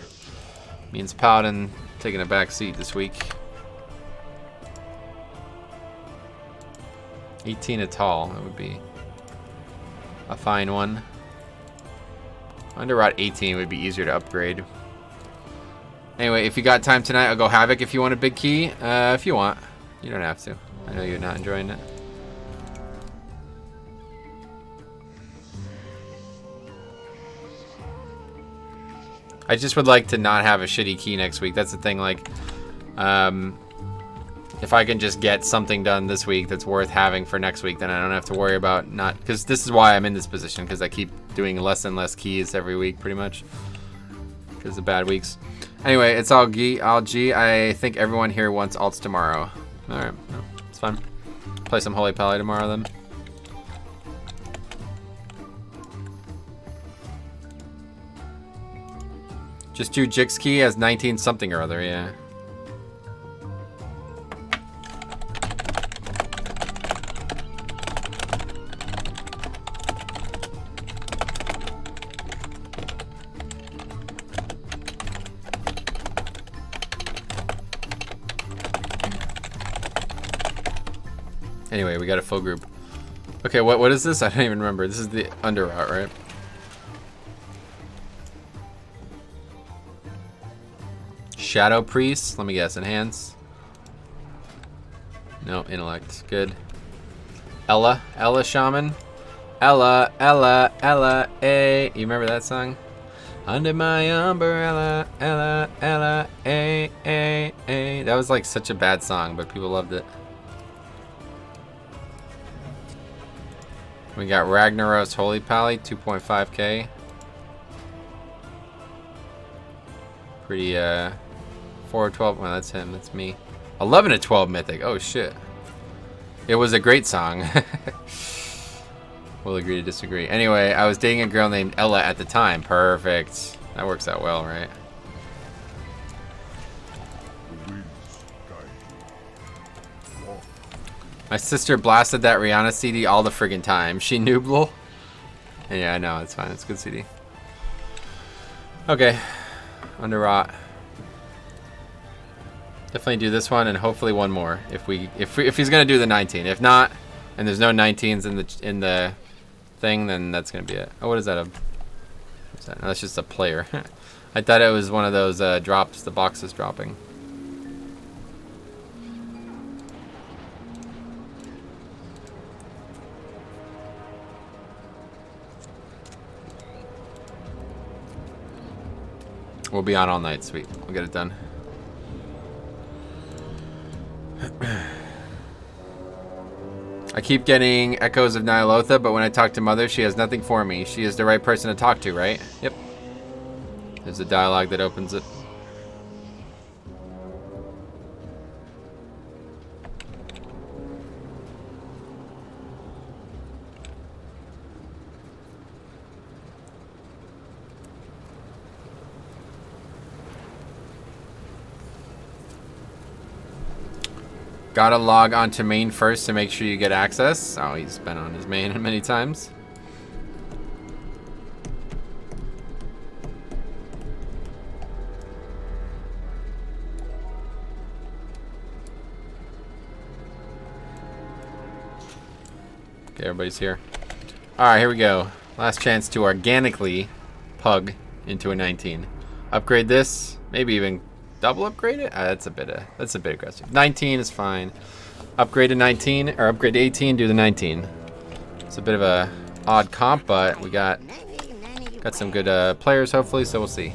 Means Paladin taking a back seat this week. 18 at all. That would be a fine one. Underrot 18 would be easier to upgrade. Anyway, if you got time tonight, I'll go Havoc if you want a big key. If you want. You don't have to. I know you're not enjoying it. I just would like to not have a shitty key next week. That's the thing, like, if I can just get something done this week that's worth having for next week, then I don't have to worry about not, because this is why I'm in this position, because I keep doing less and less keys every week, pretty much, because of bad weeks. Anyway, it's all G. I think everyone here wants alts tomorrow. Alright, no, it's fine. Play some Holy Pally tomorrow, then. Just do Jix key as 19 something or other, yeah. Anyway, we got a full group. Okay, what is this? I don't even remember. This is the under route, right? Shadow Priest. Let me guess. Enhance. No, intellect. Good. Ella Shaman. Ella, A. You remember that song? Under my umbrella, Ella, A. That was like such a bad song, but people loved it. We got Ragnaros Holy Pally, 2.5k. Pretty, 4 12. Well, that's him. That's me. 11 to 12 Mythic. Oh, shit. It was a great song. We'll agree to disagree. Anyway, I was dating a girl named Ella at the time. Perfect. That works out well, right? The winds guide you. My sister blasted that Rihanna CD all the friggin' time. She noobled. Yeah, I know. It's fine. It's a good CD. Okay. Under rot. Definitely do this one and hopefully one more if he's gonna do the 19. If not, and there's no 19s in the thing, then that's gonna be it. Oh, what is that? What's that? No, that's just a player. I thought it was one of those drops. The box is dropping. We'll be on all night. Sweet. We'll get it done. I keep getting echoes of Nyalotha, but when I talk to Mother, she has nothing for me. She is the right person to talk to, right? Yep. There's a dialogue that opens it. Gotta log onto main first to make sure you get access. Oh, he's been on his main many times. Okay, everybody's here. Alright, here we go. Last chance to organically pug into a 19. Upgrade this, maybe even double upgrade it? That's a bit aggressive. 19 is fine. Upgrade to 19 or upgrade to 18, do the 19. It's a bit of a odd comp, but we got some good players hopefully, so we'll see.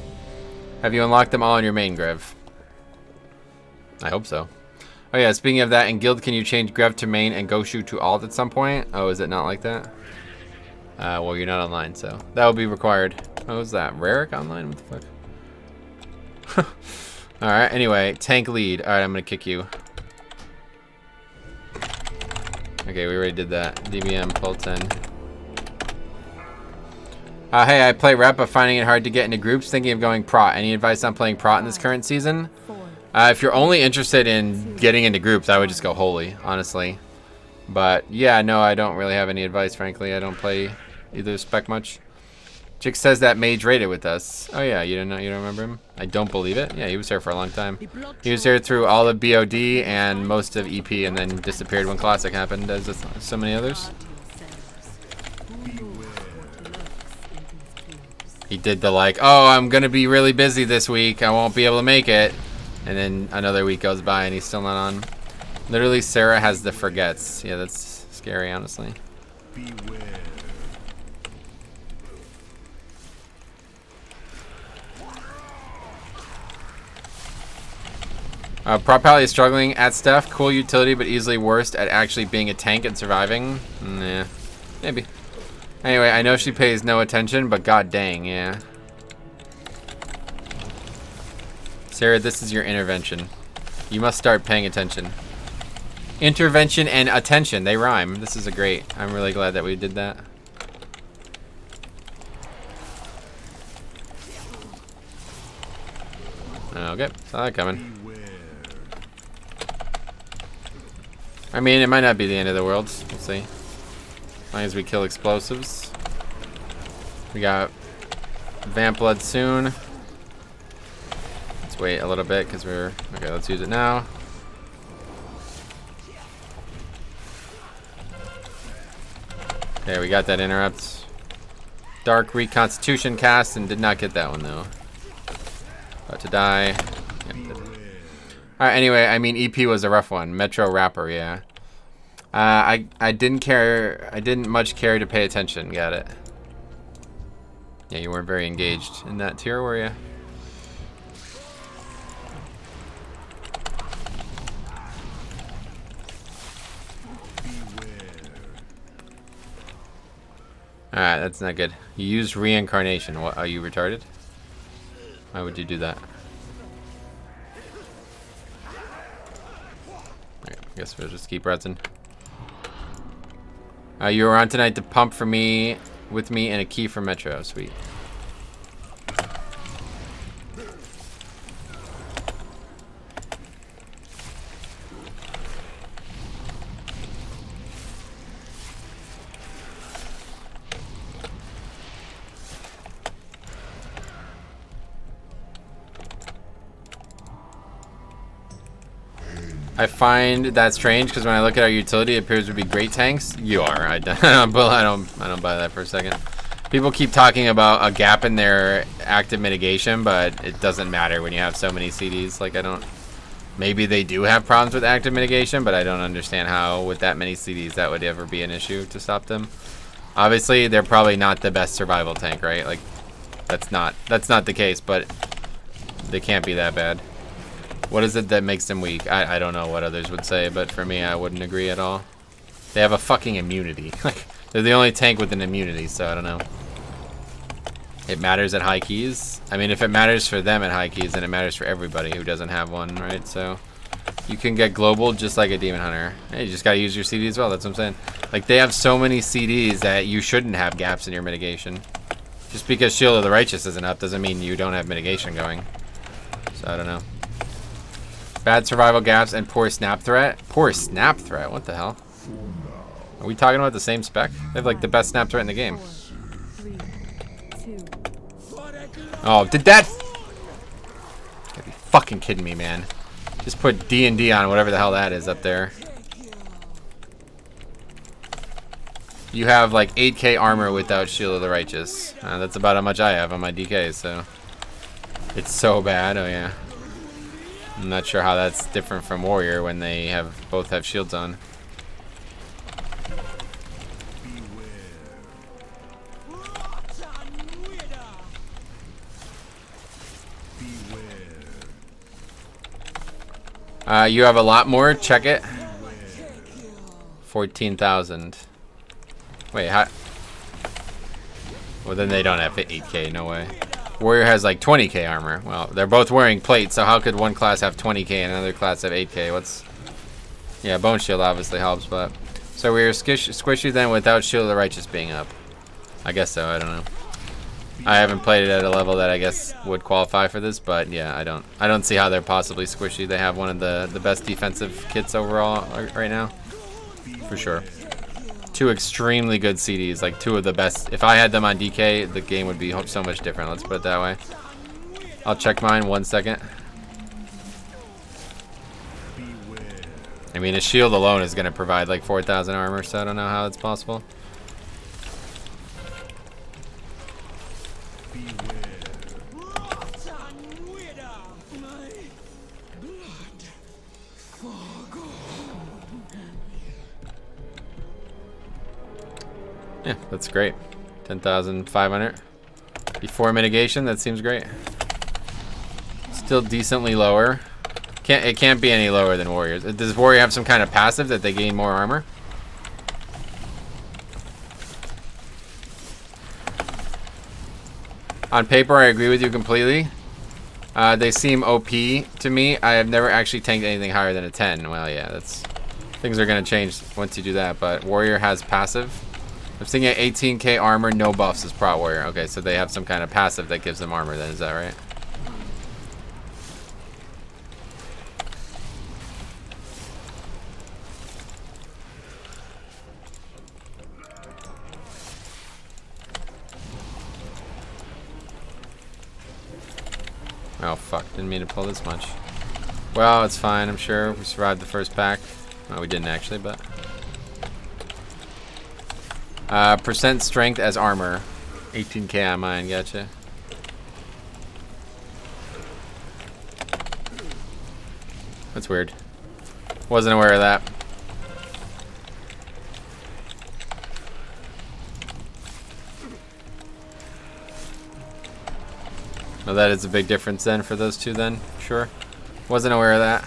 Have you unlocked them all in your main, Grev? I hope so. Oh yeah, speaking of that, in guild can you change Grev to main and Goshu to alt at some point? Oh, is it not like that? Well, you're not online, so that will be required. Oh, is that Raric online? What the fuck? Alright, anyway, tank lead. Alright, I'm gonna kick you. Okay, we already did that. DBM, pull 10. Hey, I play rep, but finding it hard to get into groups. Thinking of going prot. Any advice on playing prot in this current season? If you're only interested in getting into groups, I would just go holy, honestly. But yeah, no, I don't really have any advice, frankly. I don't play either spec much. Chick says that Mage raided with us. Oh yeah, you don't remember him? I don't believe it. Yeah, he was here for a long time. He was here through all of BOD and most of EP, and then disappeared when Classic happened, as so many others. He did the like, oh, I'm gonna be really busy this week, I won't be able to make it, and then another week goes by and he's still not on. Literally, Sarah has the forgets. Yeah, that's scary, honestly. Beware. Prop Pally is struggling at stuff. Cool utility, but easily worst at actually being a tank and surviving. Nah, maybe. Anyway, I know she pays no attention, but god dang, yeah. Sarah, this is your intervention. You must start paying attention. Intervention and attention, they rhyme. This is a great. I'm really glad that we did that. Okay, saw that coming. I mean, it might not be the end of the world. We'll see. As long as we kill explosives. We got Vamp Blood soon. Let's wait a little bit because we're... Okay, let's use it now. Okay, we got that interrupt. Dark Reconstitution cast and did not get that one though. About to die. Yep. Alright, anyway, I mean EP was a rough one. Metro Rapper, yeah. I didn't much care to pay attention, got it. Yeah, you weren't very engaged in that tier, were you? Alright, that's not good. You used reincarnation. What, are you retarded? Why would you do that? Okay, I guess we'll just keep retzing. You were on tonight to pump for me, with me, and a key for Metro. Sweet. I find that strange because when I look at our utility, it appears to be great tanks. You are. I don't buy that for a second. People keep talking about a gap in their active mitigation, but it doesn't matter when you have so many CDs. Like, I don't. Maybe they do have problems with active mitigation, but I don't understand how with that many CDs that would ever be an issue to stop them. Obviously, they're probably not the best survival tank, right? Like, that's not the case, but they can't be that bad. What is it that makes them weak? I don't know what others would say, but for me, I wouldn't agree at all. They have a fucking immunity. Like, they're the only tank with an immunity, so I don't know. It matters at high keys. I mean, if it matters for them at high keys, then it matters for everybody who doesn't have one, right? So, you can get global just like a Demon Hunter. Hey, you just gotta use your CD as well, that's what I'm saying. Like, they have so many CDs that you shouldn't have gaps in your mitigation. Just because Shield of the Righteous isn't up doesn't mean you don't have mitigation going. So, I don't know. Bad survival gaps and poor snap threat. Poor snap threat? What the hell? Are we talking about the same spec? They have like the best snap threat in the game. 4, 3, 2. Oh, did that? You gotta be fucking kidding me, man. Just put D&D on whatever the hell that is up there. You have like 8k armor without Shield of the Righteous. That's about how much I have on my DK, so. It's so bad, oh yeah. I'm not sure how that's different from Warrior when they both have shields on. You have a lot more. Check it. 14,000. Wait, how? Well, then they don't have 8k. No way. Warrior has like 20k armor. Well, they're both wearing plates, so how could one class have 20k and another class have 8k? What's... Yeah, Bone Shield obviously helps, but... So we're squishy then without Shield of the Righteous being up. I guess so, I don't know. I haven't played it at a level that I guess would qualify for this, but yeah, I don't see how they're possibly squishy. They have one of the best defensive kits overall right now. For sure. Two extremely good CDs, like two of the best. If I had them on DK, the game would be so much different. Let's put it that way. I'll check mine 1 second. I mean, a shield alone is going to provide like 4,000 armor, so I don't know how it's possible. Yeah, that's great. 10,500. Before mitigation, that seems great. Still decently lower. It can't be any lower than Warriors. Does Warrior have some kind of passive that they gain more armor? On paper, I agree with you completely. They seem OP to me. I have never actually tanked anything higher than a 10. Well, yeah, things are gonna change once you do that. But Warrior has passive. I'm seeing at 18k armor, no buffs as Prot Warrior. Okay, so they have some kind of passive that gives them armor then, is that right? Oh fuck, didn't mean to pull this much. Well, it's fine, I'm sure. We survived the first pack. Well, we didn't actually, but... percent strength as armor. 18k on mine, gotcha. That's weird. Wasn't aware of that. Well, that is a big difference then for those two then, sure. Wasn't aware of that.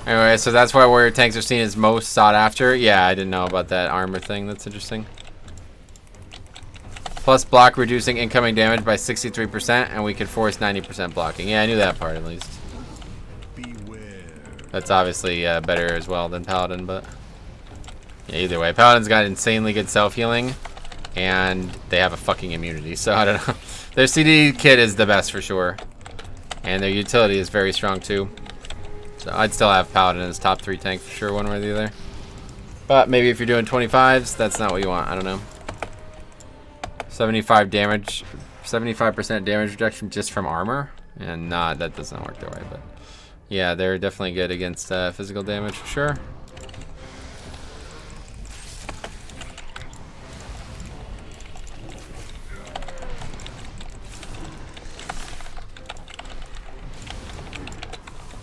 Anyway, so that's why warrior tanks are seen as most sought after. Yeah, I didn't know about that armor thing. That's interesting. Plus block reducing incoming damage by 63%, and we could force 90% blocking. Yeah, I knew that part at least. That's obviously better as well than Paladin, but... Yeah, either way. Paladin's got insanely good self-healing, and they have a fucking immunity, so I don't know. Their CD kit is the best for sure. And their utility is very strong too. So I'd still have Paladin as top 3 tank for sure, one way or the other. But maybe if you're doing 25s, that's not what you want. I don't know. 75% damage reduction just from armor, and that doesn't work that way. But yeah, they're definitely good against physical damage for sure.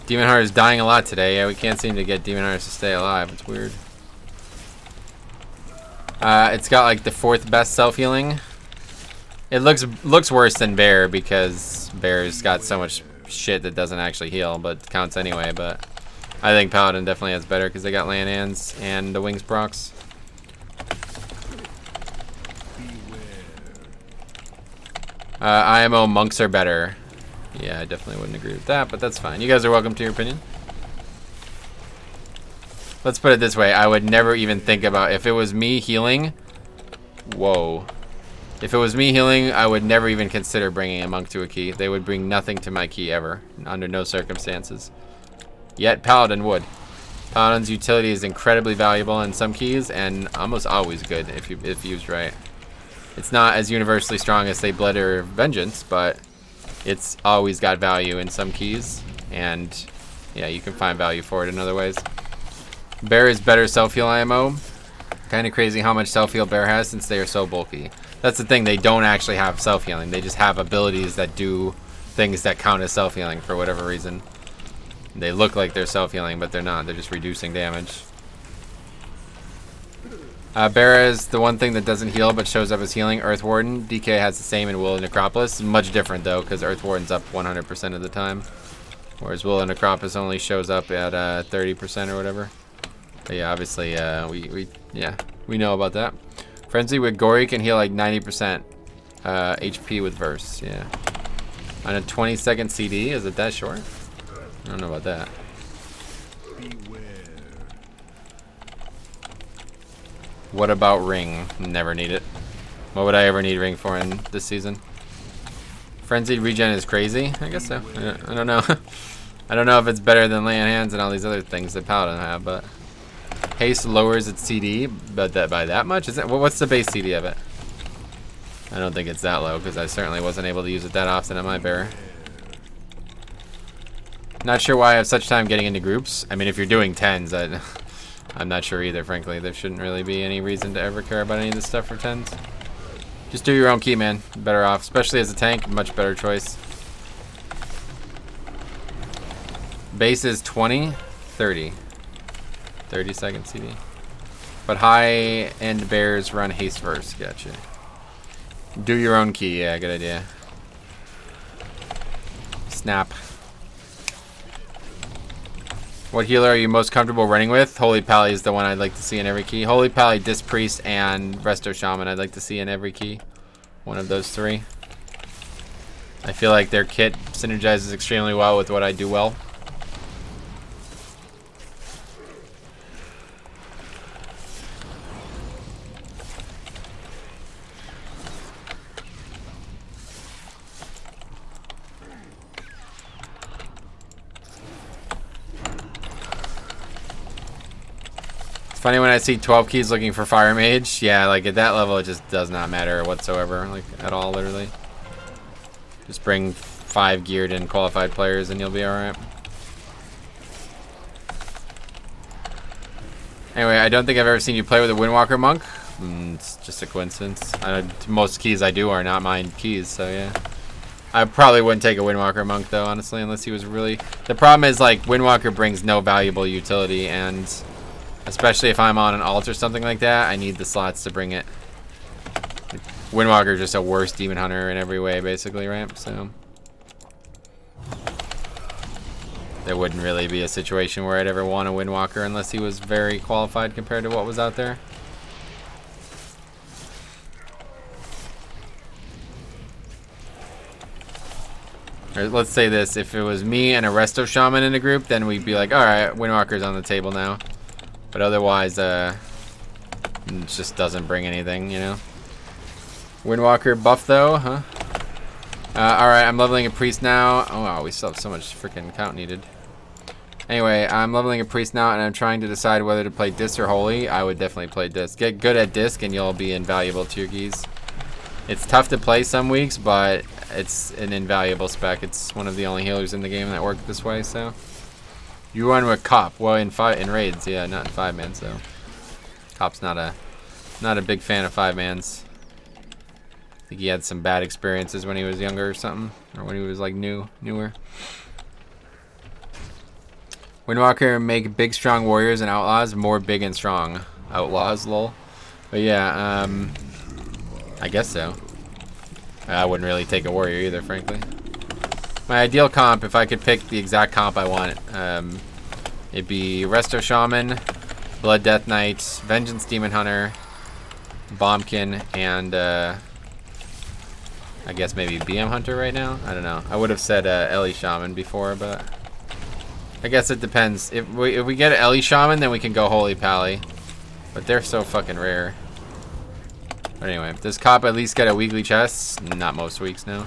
Demon Heart is dying a lot today. Yeah, we can't seem to get Demon Hearts to stay alive. It's weird. It's got like the 4th best self-healing. It looks worse than Bear because Bear's got so much shit that doesn't actually heal, but counts anyway. But I think Paladin definitely has better because they got land hands and the wings procs. IMO monks are better. Yeah, I definitely wouldn't agree with that, but that's fine. You guys are welcome to your opinion. Let's put it this way. I would never even think about, if it was me healing, whoa. If it was me healing, I would never even consider bringing a monk to a key. They would bring nothing to my key ever, under no circumstances. Yet Paladin would. Paladin's utility is incredibly valuable in some keys, and almost always good if used right. It's not as universally strong as, say, Blood or Vengeance, but it's always got value in some keys, and yeah, you can find value for it in other ways. Bear is better self-heal IMO. Kind of crazy how much self-heal Bear has since they are so bulky. That's the thing, they don't actually have self-healing. They just have abilities that do things that count as self-healing for whatever reason. They look like they're self-healing, but they're not. They're just reducing damage. Bear is the one thing that doesn't heal but shows up as healing. Earth Warden. DK has the same in Will of Necropolis. Much different though, because Earth Warden's up 100% of the time. Whereas Will of Necropolis only shows up at 30% or whatever. But yeah, obviously we know about that. Frenzy with Gory can heal like 90% HP with Verse. Yeah. On a 20-second CD, is it that short? I don't know about that. What about Ring? Never need it. What would I ever need Ring for in this season? Frenzied regen is crazy? I guess so. I don't know. I don't know if it's better than Land Hands and all these other things that Paladin have, but Haste lowers its CD, but by that much? Is it? What's the base CD of it? I don't think it's that low, because I certainly wasn't able to use it that often on my Bear. Not sure why I have such time getting into groups. I mean, if you're doing 10s, I'm not sure either, frankly. There shouldn't really be any reason to ever care about any of this stuff for 10s. Just do your own key, man. Better off. Especially as a tank, much better choice. Base is 20, 30. 30-second CD. But high-end Bears run Haste Verse. Gotcha. Do your own key. Yeah, good idea. Snap. What healer are you most comfortable running with? Holy Pally is the one I'd like to see in every key. Holy Pally, Disc Priest, and Resto Shaman I'd like to see in every key. One of those 3. I feel like their kit synergizes extremely well with what I do well. Funny when I see 12 keys looking for Fire Mage. Yeah, like at that level, it just does not matter whatsoever, like at all, literally. Just bring 5 geared and qualified players and you'll be alright. Anyway, I don't think I've ever seen you play with a Windwalker Monk. It's just a coincidence. Most keys I do are not mine keys, so yeah. I probably wouldn't take a Windwalker Monk though, honestly, unless he was really... The problem is, like, Windwalker brings no valuable utility, and especially if I'm on an alt or something like that, I need the slots to bring it. Windwalker is just a worse demon hunter in every way, basically, right? So there wouldn't really be a situation where I'd ever want a Windwalker unless he was very qualified compared to what was out there. Or let's say this, if it was me and a Resto Shaman in a group, then we'd be like, alright, Windwalker's on the table now. But otherwise, it just doesn't bring anything, you know? Windwalker buff though, huh? Alright, I'm leveling a priest now. Oh wow, we still have so much freaking count needed. Anyway, I'm leveling a priest now, and I'm trying to decide whether to play disc or holy. I would definitely play disc. Get good at disc, and you'll be invaluable to your keys. It's tough to play some weeks, but it's an invaluable spec. It's one of the only healers in the game that work this way. So you run with Cop. Well, in raids, yeah, not in 5-man. So Cop's not a big fan of 5-mans. I think he had some bad experiences when he was younger or something, or when he was like newer. Windwalker make big strong warriors and outlaws, more big and strong outlaws, lol. But yeah, I guess so. I wouldn't really take a warrior either, frankly. My ideal comp, if I could pick the exact comp I want, it'd be Resto Shaman, Blood Death Knight, Vengeance Demon Hunter, Bombkin, and I guess maybe BM Hunter right now? I don't know. I would have said Ellie Shaman before, but I guess it depends. If we get an Ellie Shaman, then we can go Holy Pally. But they're so fucking rare. But anyway, does Cop at least get a weekly chest? Not most weeks, no.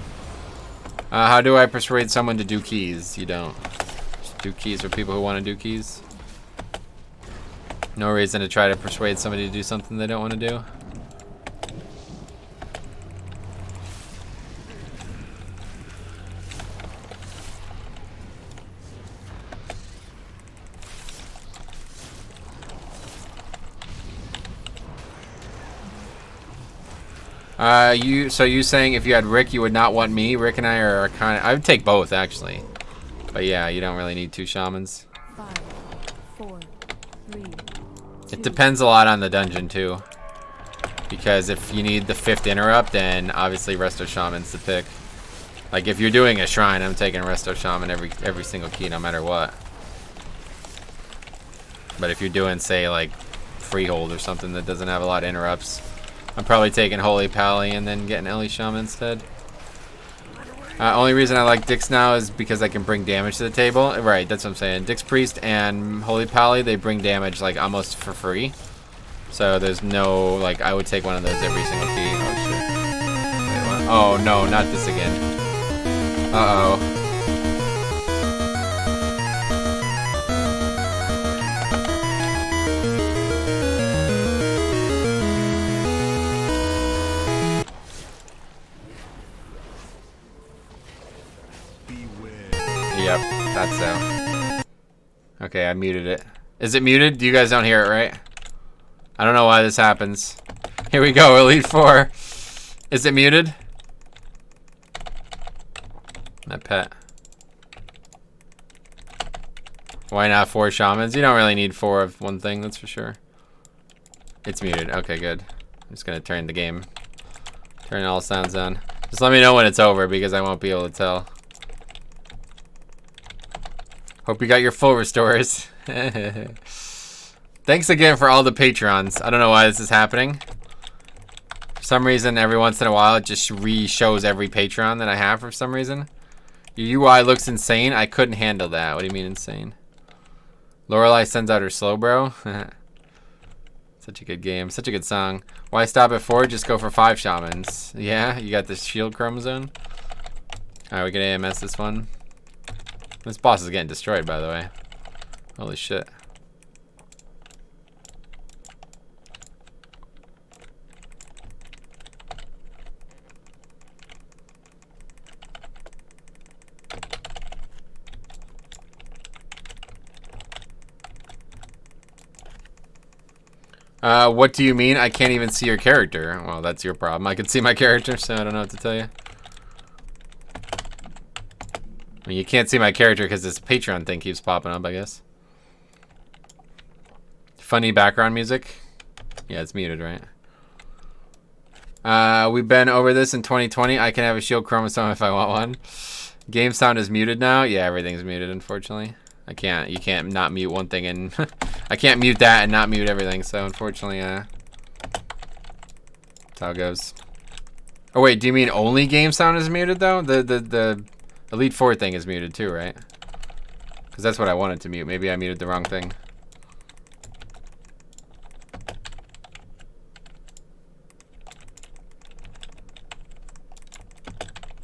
How do I persuade someone to do keys? You don't. Just do keys for people who want to do keys. No reason to try to persuade somebody to do something they don't want to do. So you saying if you had Rick, you would not want me? Rick and I are kind of... I would take both, actually. But yeah, you don't really need 2 shamans. 5, 4, 3, It depends a lot on the dungeon, too. Because if you need the 5th interrupt, then obviously Resto Shaman's the pick. Like, if you're doing a shrine, I'm taking Resto Shaman every single key, no matter what. But if you're doing, say, like, Freehold or something that doesn't have a lot of interrupts, I'm probably taking Holy Pally and then getting Ellie Shaman instead. Only reason I like Dix now is because I can bring damage to the table. Right, that's what I'm saying. Dix Priest and Holy Pally, they bring damage like almost for free. So there's no, like, I would take one of those every single key. Oh shit. Wait, what? Oh no, not this again. Uh-oh. Yep, that's so. Okay, I muted it. Is it muted? You guys don't hear it, right? I don't know why this happens. Here we go, Elite 4. Is it muted? My pet. Why not 4 shamans? You don't really need 4 of one thing, that's for sure. It's muted. Okay, good. I'm just gonna turn the game. Turn all sounds on. Just let me know when it's over because I won't be able to tell. Hope you got your full restores. Thanks again for all the Patrons. I don't know why this is happening. For some reason, every once in a while, it just re-shows every Patron that I have for some reason. Your UI looks insane. I couldn't handle that. What do you mean insane? Lorelei sends out her slow bro. Such a good game. Such a good song. Why stop at 4? Just go for 5 shamans. Yeah, you got this shield chromosome. Alright, we can AMS this one. This boss is getting destroyed, by the way. Holy shit. What do you mean? I can't even see your character. Well, that's your problem. I can see my character, so I don't know what to tell you. I mean, you can't see my character because this Patreon thing keeps popping up, I guess. Funny background music. Yeah, it's muted, right? We've been over this in 2020. I can have a shield chromosome if I want one. Game sound is muted now. Yeah, everything's muted, unfortunately. I can't. You can't not mute one thing and I can't mute that and not mute everything. So unfortunately, that's how it goes. Oh wait, do you mean only game sound is muted though? The Elite 4 thing is muted too, right? Because that's what I wanted to mute. Maybe I muted the wrong thing.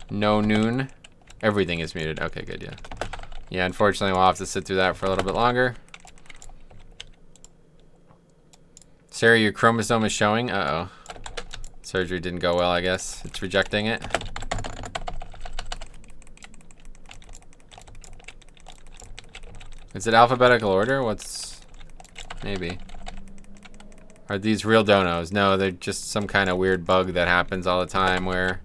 No noon. Everything is muted. Okay, good, yeah. Yeah, unfortunately, we'll have to sit through that for a little bit longer. Sarah, your chromosome is showing. Uh-oh. Surgery didn't go well, I guess. It's rejecting it. Is it alphabetical order? What's... Maybe. Are these real donos? No, they're just some kind of weird bug that happens all the time where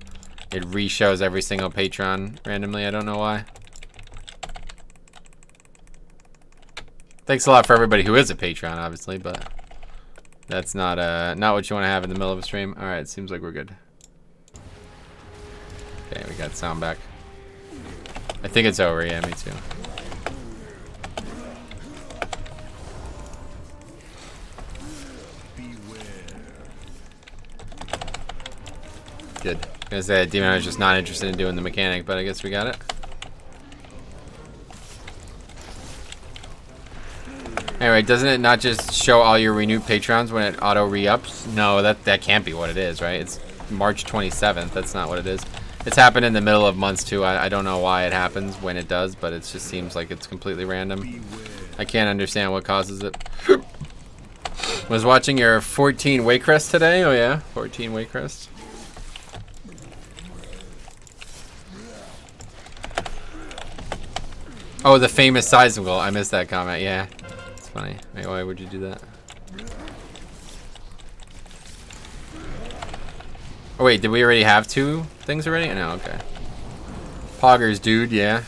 it re-shows every single patron randomly. I don't know why. Thanks a lot for everybody who is a patron, obviously, but that's not what you want to have in the middle of a stream. All right, seems like we're good. Okay, we got sound back. I think it's over. Yeah, me too. Good. I was gonna say, Demon, I was just not interested in doing the mechanic, but I guess we got it. Anyway, doesn't it not just show all your renewed patrons when it auto re-ups? No, that can't be what it is, right? It's March 27th. That's not what it is. It's happened in the middle of months too. I don't know why it happens when it does, but it just seems like it's completely random. I can't understand what causes it. Was watching your 14 Waycrest today. Oh yeah, 14 Waycrest. Oh, the famous sizable. I missed that comment. Yeah, it's funny. Wait, why would you do that? Oh wait, did we already have 2 things already? No, okay. Poggers, dude. Yeah.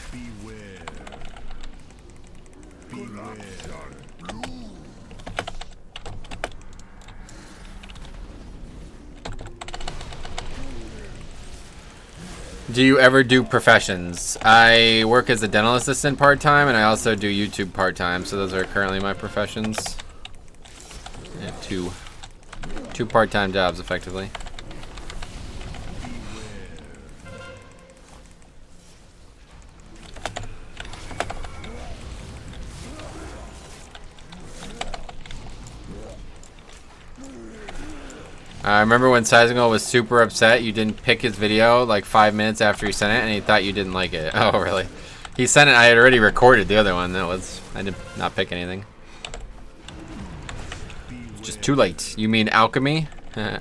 Do you ever do professions? I work as a dental assistant part-time, and I also do YouTube part-time, so those are currently my professions. I have two part-time jobs, effectively. I remember when Sizingle was super upset you didn't pick his video like 5 minutes after he sent it, and he thought you didn't like it. Oh, really? He sent it. I had already recorded the other one. I did not pick anything. Just too late. You mean alchemy? Okay,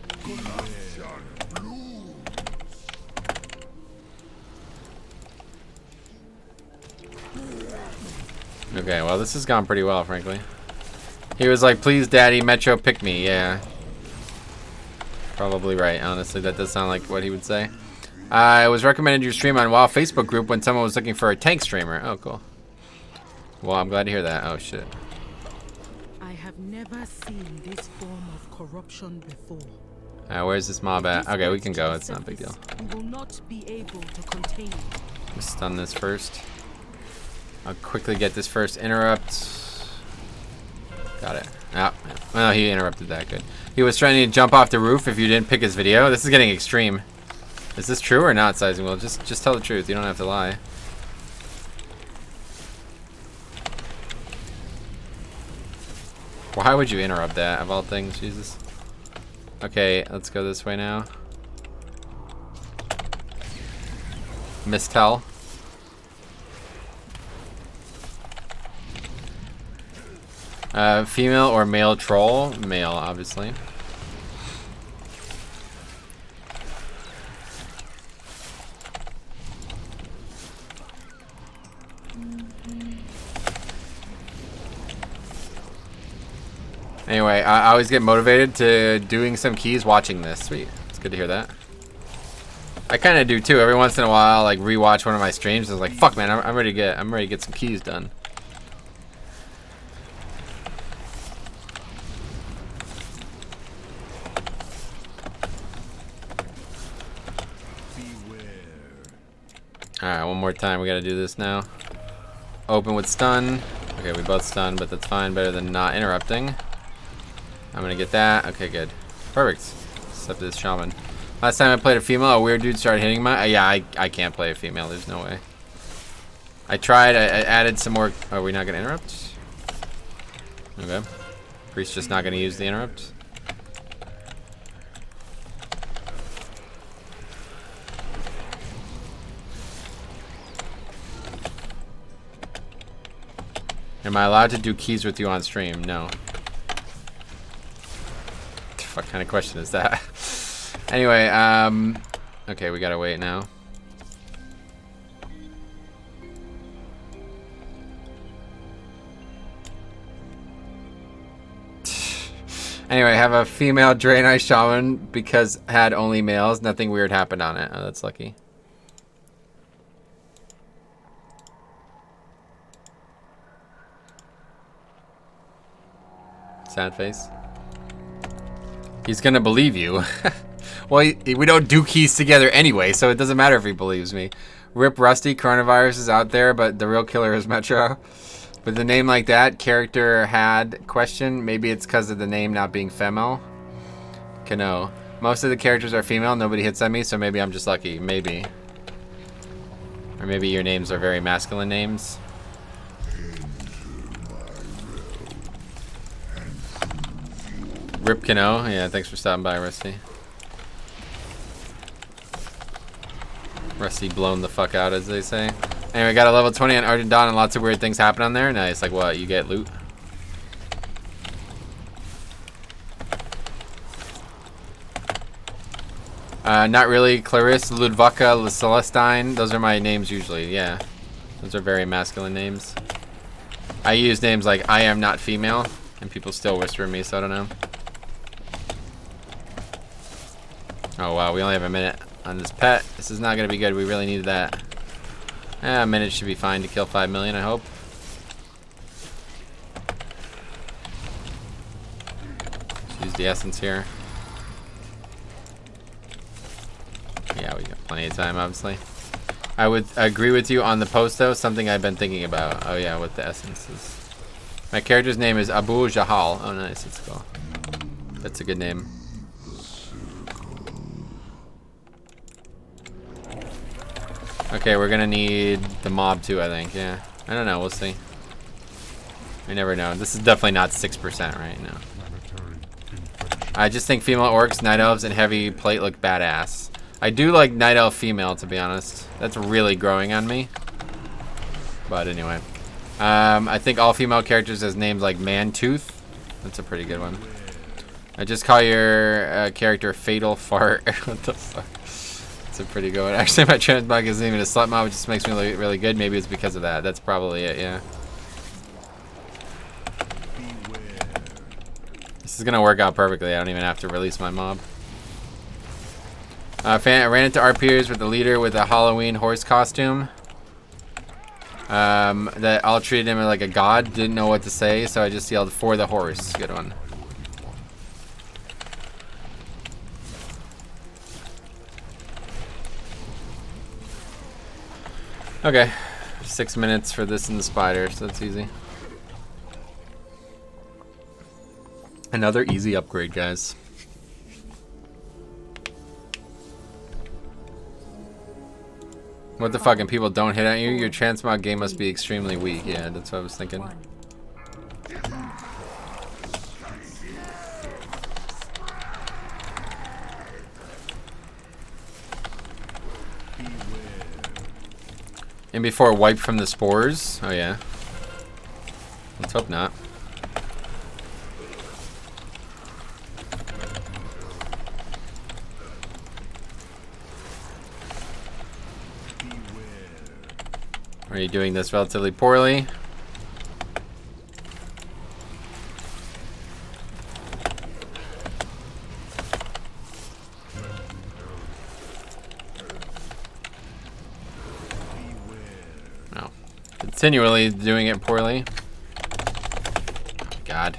well, this has gone pretty well, frankly. He was like, please, daddy, Metro, pick me. Yeah. Probably right, honestly. That does sound like what he would say. I was recommended your stream on WoW Facebook group when someone was looking for a tank streamer. Oh, cool. Well, I'm glad to hear that. Oh, shit. I have never seen this form of corruption before. Where's this mob at? Okay, we can go. It's not a big deal. We will not be able to contain it. Let's stun this first. I'll quickly get this first interrupt. Got it. Oh, well, he interrupted that. Good. He was trying to jump off the roof if you didn't pick his video. This is getting extreme. Is this true or not, Sizing Will? Just tell the truth. You don't have to lie. Why would you interrupt that, of all things? Jesus. Okay, let's go this way now. Mistel. Female or male troll? Male, obviously. Anyway, I always get motivated to doing some keys watching this. Sweet. It's good to hear that. I kind of do too. Every once in a while, like rewatch one of my streams. I was like, "Fuck, man, I'm ready to get some keys done." Alright, one more time. We gotta do this now. Open with stun. Okay, we both stun, but that's fine. Better than not interrupting. I'm gonna get that. Okay, good. Perfect. Except this shaman. Last time I played a female, a weird dude started hitting my... yeah, I can't play a female. There's no way. I tried. I added some more... Are we not gonna interrupt? Okay. Priest's just not gonna use the interrupt. Am I allowed to do keys with you on stream? No. What kind of question is that? Anyway, okay, we gotta wait now. Anyway, have a female Draenei Shaman because had only males. Nothing weird happened on it. Oh, that's lucky. Sad face. He's gonna believe you. Well, we don't do keys together anyway, so it doesn't matter if he believes me. Rip Rusty, coronavirus is out there, but the real killer is Metro. With a name like that, character had question. Maybe it's because of the name not being female. Kano. Most of the characters are female. Nobody hits on me, so maybe I'm just lucky. Maybe. Or maybe your names are very masculine names. Rip Kano. Yeah, thanks for stopping by, Rusty. Rusty blown the fuck out, as they say. Anyway, got a level 20 on Argent Dawn and lots of weird things happen on there. Nice. Like what? You get loot? Not really. Clarisse, Ludvika, Celestine. Those are my names usually. Yeah. Those are very masculine names. I use names like I am not female, and people still whisper me, so I don't know. Oh wow, we only have a minute on this pet. This is not going to be good. We really needed that. A minute should be fine to kill 5 million, I hope. Let's use the essence here. Yeah, we got plenty of time, obviously. I would agree with you on the post, though. Something I've been thinking about. Oh yeah, with the essences. My character's name is Abu Jahal. Oh nice, that's cool. That's a good name. Okay, we're gonna need the mob too, I think. Yeah, I don't know. We'll see. We never know. This is definitely not 6% right now. I just think female orcs, night elves, and heavy plate look badass. I do like night elf female, to be honest. That's really growing on me. But anyway, I think all female characters has names like Mantooth. That's a pretty good one. I just call your character Fatal Fart. What the fuck? It's a pretty good one. Actually, my transmog isn't even a slut mob, which just makes me look really good. Maybe it's because of that. That's probably it, yeah. This is gonna work out perfectly. I don't even have to release my mob. I ran into our peers with the leader with a Halloween horse costume. That all treated him like a god. Didn't know what to say, so I just yelled for the horse. Good one. Okay, 6 minutes for this and the spider, so that's easy. Another easy upgrade, guys. What the fuck, and people don't hit at you? Your transmog game must be extremely weak. Yeah, that's what I was thinking. And before wipe from the spores? Oh yeah. Let's hope not. Are you doing this relatively poorly? No. Continually doing it poorly. God.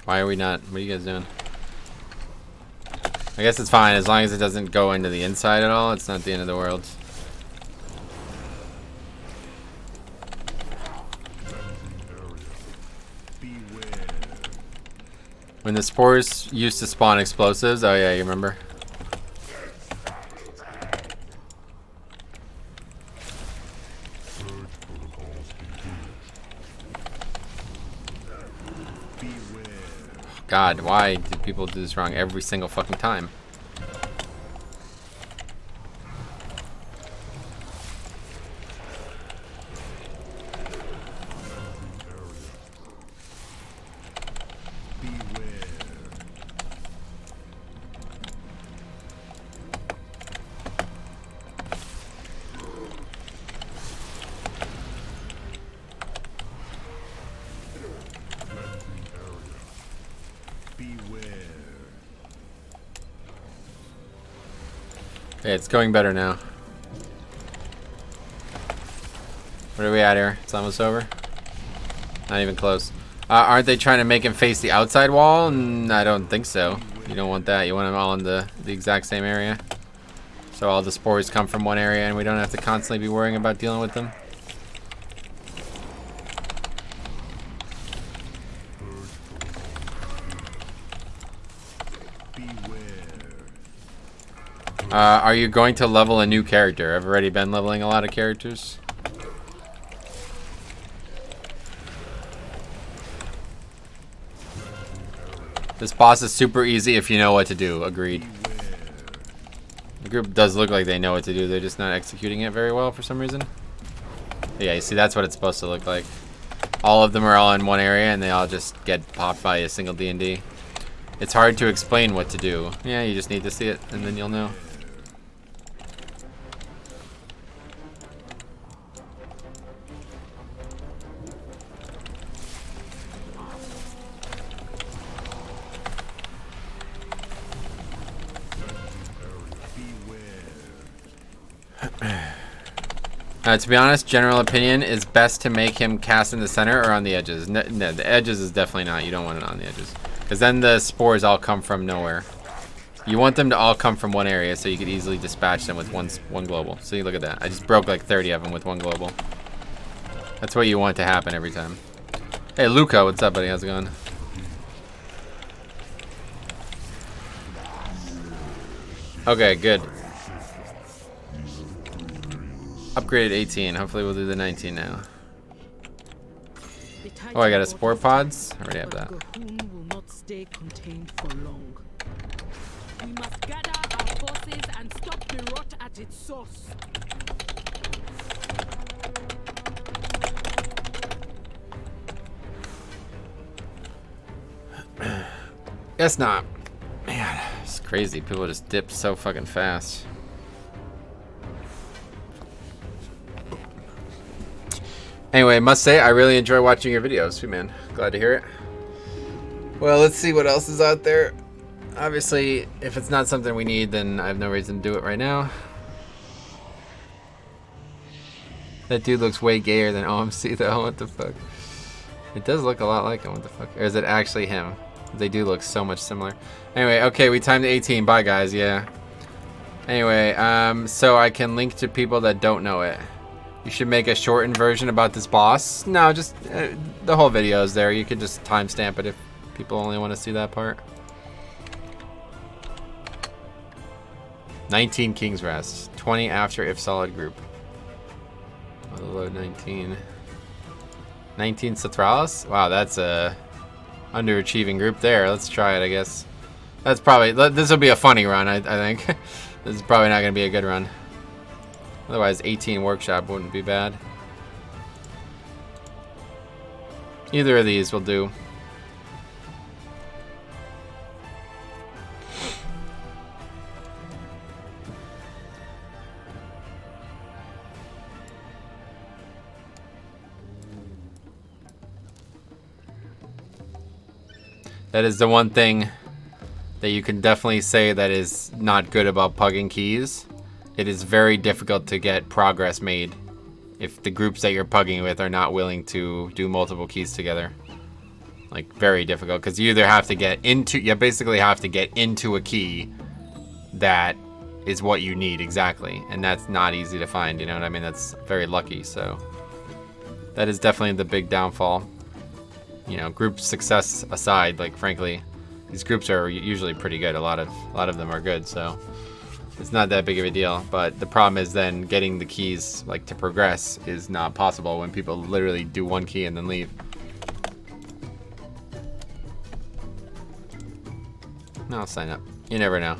Why are we not? What are you guys doing? I guess it's fine as long as it doesn't go into the inside at all. It's not the end of the world. When the spores used to spawn explosives. Oh yeah, you remember? God, why do people do this wrong every single fucking time? Okay, it's going better now. What are we at here? It's almost over. Not even close. Aren't they trying to make him face the outside wall? I don't think so. You don't want that. You want them all in the exact same area. So all the spores come from one area and we don't have to constantly be worrying about dealing with them. Are you going to level a new character? I've already been leveling a lot of characters. This boss is super easy if you know what to do. Agreed. The group does look like they know what to do. They're just not executing it very well for some reason. But yeah, you see, that's what it's supposed to look like. All of them are all in one area and they all just get popped by a single D&D. It's hard to explain what to do. Yeah, you just need to see it and then you'll know. To be honest, general opinion is best to make him cast in the center or on the edges. No, the edges is definitely not. You don't want it on the edges. Because then the spores all come from nowhere. You want them to all come from one area so you could easily dispatch them with one global. See, look at that. I just broke like 30 of them with one global. That's what you want to happen every time. Hey, Luca, what's up, buddy? How's it going? Okay, good. Upgraded 18. Hopefully we'll do the 19 now. Oh, I got a spore pods. I already have that. Will not stay contained for long. We must gather our forces and stop the rot at its source. Guess not. Man, it's crazy. People just dip so fucking fast. Anyway, must say, I really enjoy watching your videos. Sweet man. Glad to hear it. Well, let's see what else is out there. Obviously, if it's not something we need, then I have no reason to do it right now. That dude looks way gayer than OMC, though. What the fuck? It does look a lot like him. What the fuck? Or is it actually him? They do look so much similar. Anyway, okay, we timed 18. Bye, guys. Yeah. Anyway, so I can link to people that don't know it. You should make a shortened version about this boss. No, just the whole video is there. You could just timestamp it if people only want to see that part. 19 King's Rest. 20 after if solid group. Load 19. 19 Satralis? Wow, that's a underachieving group there. Let's try it, I guess. That's probably... This will be a funny run, I think. This is probably not going to be a good run. Otherwise, 18 Workshop wouldn't be bad. Either of these will do. That is the one thing that you can definitely say that is not good about pugging keys. It is very difficult to get progress made if the groups that you're pugging with are not willing to do multiple keys together. Like, very difficult, because you either have to get into, you basically have to get into a key that is what you need exactly, and that's not easy to find, you know what I mean? That's very lucky, so that is definitely the big downfall. You know, group success aside, like, frankly, these groups are usually pretty good. A lot of them are good, so it's not that big of a deal. But the problem is then getting the keys, like, to progress is not possible when people literally do one key and then leave. I'll sign up. You never know.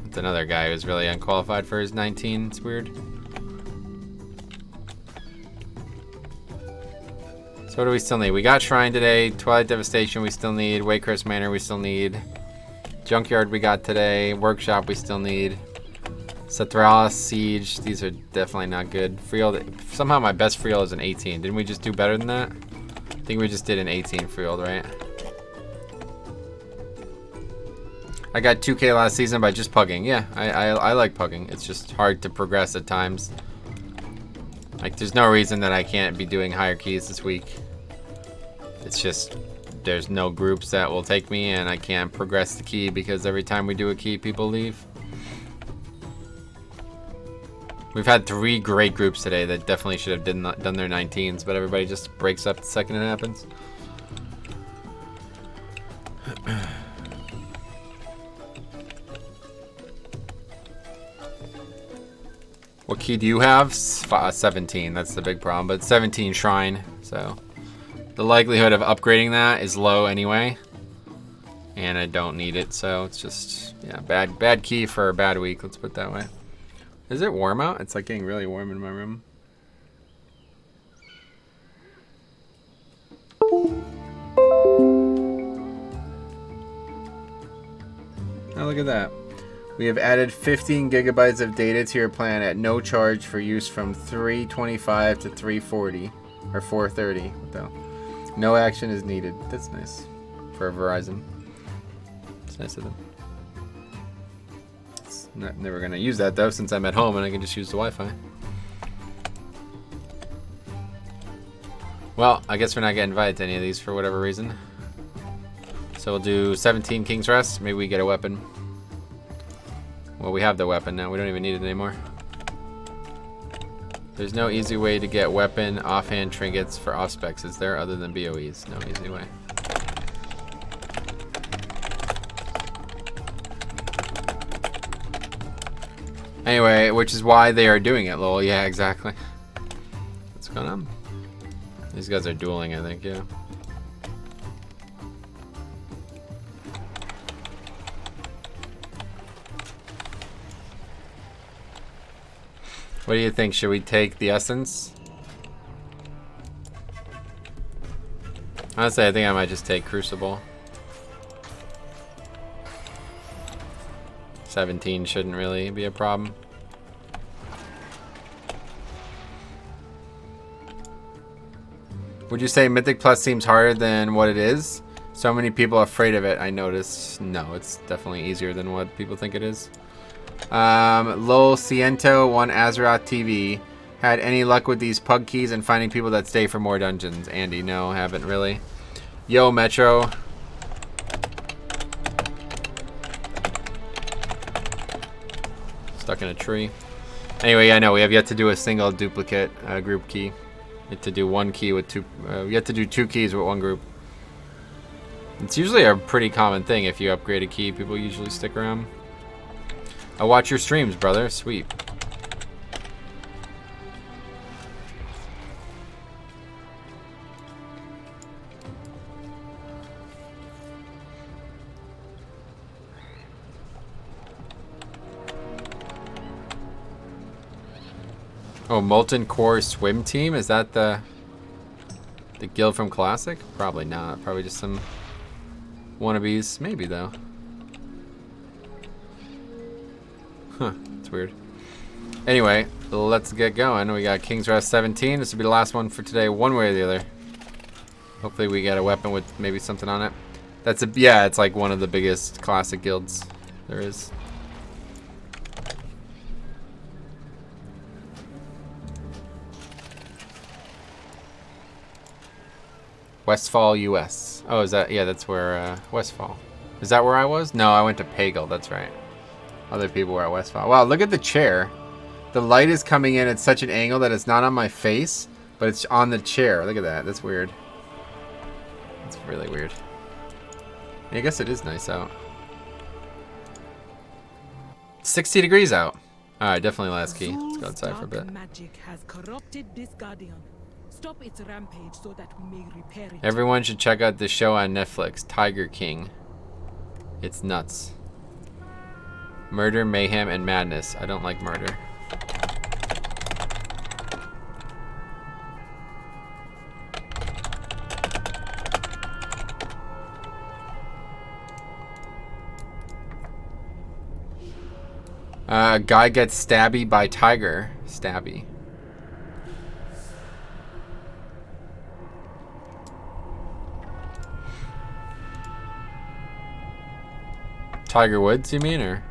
It's another guy who's really unqualified for his 19. It's weird. So what do we still need? We got Shrine today. Twilight Devastation we still need. Waycrest Manor we still need. Junkyard we got today. Workshop we still need. Satralis Siege. These are definitely not good. Freehold. Somehow my best Freehold is an 18. Didn't we just do better than that? I think we just did an 18 Freehold, right? I got 2K last season by just pugging. Yeah, I like pugging. It's just hard to progress at times. Like, there's no reason that I can't be doing higher keys this week. It's just, there's no groups that will take me, and I can't progress the key because every time we do a key, people leave. We've had 3 great groups today that definitely should have done their 19s, but everybody just breaks up the second it happens. What key do you have? 17, that's the big problem, but 17 Shrine, so the likelihood of upgrading that is low anyway, and I don't need it, so it's just, yeah, bad key for a bad week, let's put it that way. Is it warm out? It's like getting really warm in my room. Oh, look at that. We have added 15 gigabytes of data to your plan at no charge for use from 325 to 340 or 430. Though. No action is needed. That's nice for Verizon. It's nice of them. It's never gonna use that though, since I'm at home and I can just use the Wi-Fi. Well, I guess we're not getting invited to any of these for whatever reason. So we'll do 17 King's Rest. Maybe we get a weapon. Well, we have the weapon now. We don't even need it anymore. There's no easy way to get weapon offhand trinkets for off specs, is there, other than BOEs? No easy way. Anyway, which is why they are doing it, lol. Yeah, exactly. What's going on? These guys are dueling, I think, yeah. What do you think? Should we take the essence? Honestly, I think I might just take Crucible. 17 shouldn't really be a problem. Would you say Mythic Plus seems harder than what it is? So many people are afraid of it, I noticed. No, it's definitely easier than what people think it is. Lol Ciento 1 Azeroth TV. Had any luck with these pug keys and finding people that stay for more dungeons? Andy, no, haven't really. Yo, Metro. Stuck in a tree. Anyway, I know we have yet to do a single duplicate group key. We have to do one key with two. We have to do 2 keys with one group. It's usually a pretty common thing. If you upgrade a key, people usually stick around. I watch your streams, brother. Sweet. Oh, Molten Core Swim Team? Is that the guild from Classic? Probably not. Probably just some wannabes. Maybe, though. Huh, it's weird. Anyway, let's get going. We got King's Rest 17. This will be the last one for today, one way or the other. Hopefully we get a weapon with maybe something on it. That's a, yeah, it's like one of the biggest classic guilds there is. Westfall, US. Oh, is that, yeah, that's where, Westfall. Is that where I was? No, I went to Pagel, that's right. Other people were at Westfall. Wow, look at the chair. The light is coming in at such an angle that it's not on my face, but it's on the chair. Look at that. That's weird. That's really weird. I guess it is nice out. 60 degrees out. Alright, definitely last key. Let's go outside for a bit. Magic has corrupted this guardian. Stop its rampage so that we may repair it. Everyone should check out this show on Netflix, Tiger King. It's nuts. Murder, mayhem, and madness. I don't like murder. Guy gets stabby by tiger. Stabby. Tiger Woods, you mean, or?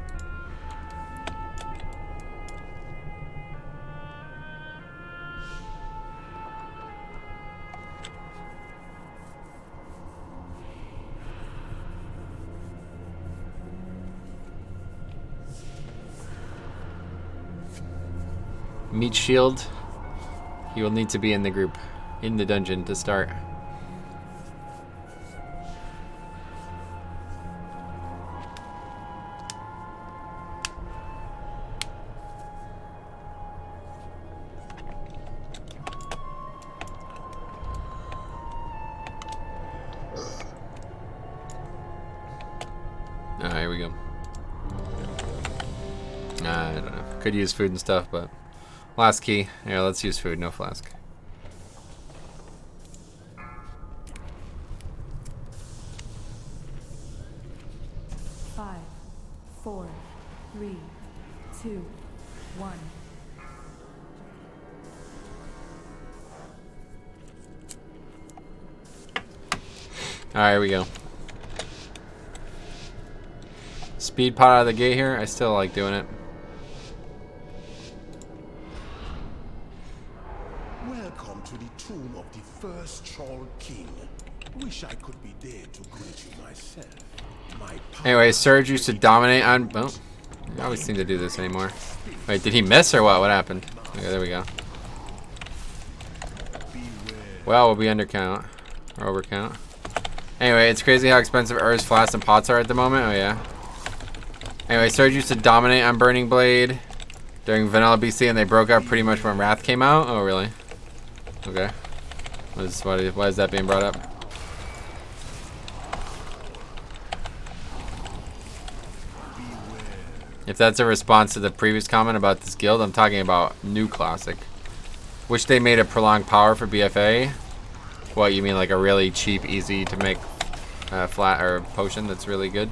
Meet Shield. He will need to be in the group, in the dungeon to start. Here we go. I don't know. Could use food and stuff, but last key. Yeah, let's use food, no flask. Five, 4, 3, 2, 1. Alright, here we go. Speed pot out of the gate here. I still like doing it. Welcome to the tomb of the first Troll King. Wish I could be there to greet you myself. Anyway, Surge used to dominate on... Oh, I always seem to do this anymore. Wait, did he miss or what? What happened? Okay, there we go. Well, we'll be under count. Or over count. Anyway, it's crazy how expensive Ur's flasks and pots are at the moment. Oh, yeah. Anyway, Surge used to dominate on Burning Blade during Vanilla BC, and they broke up pretty much when Wrath came out. Oh, really? Okay. Why is that being brought up? If that's a response to the previous comment about this guild, I'm talking about new classic. Wish they made a prolonged power for BFA. What, you mean like a really cheap, easy to make flat or potion that's really good?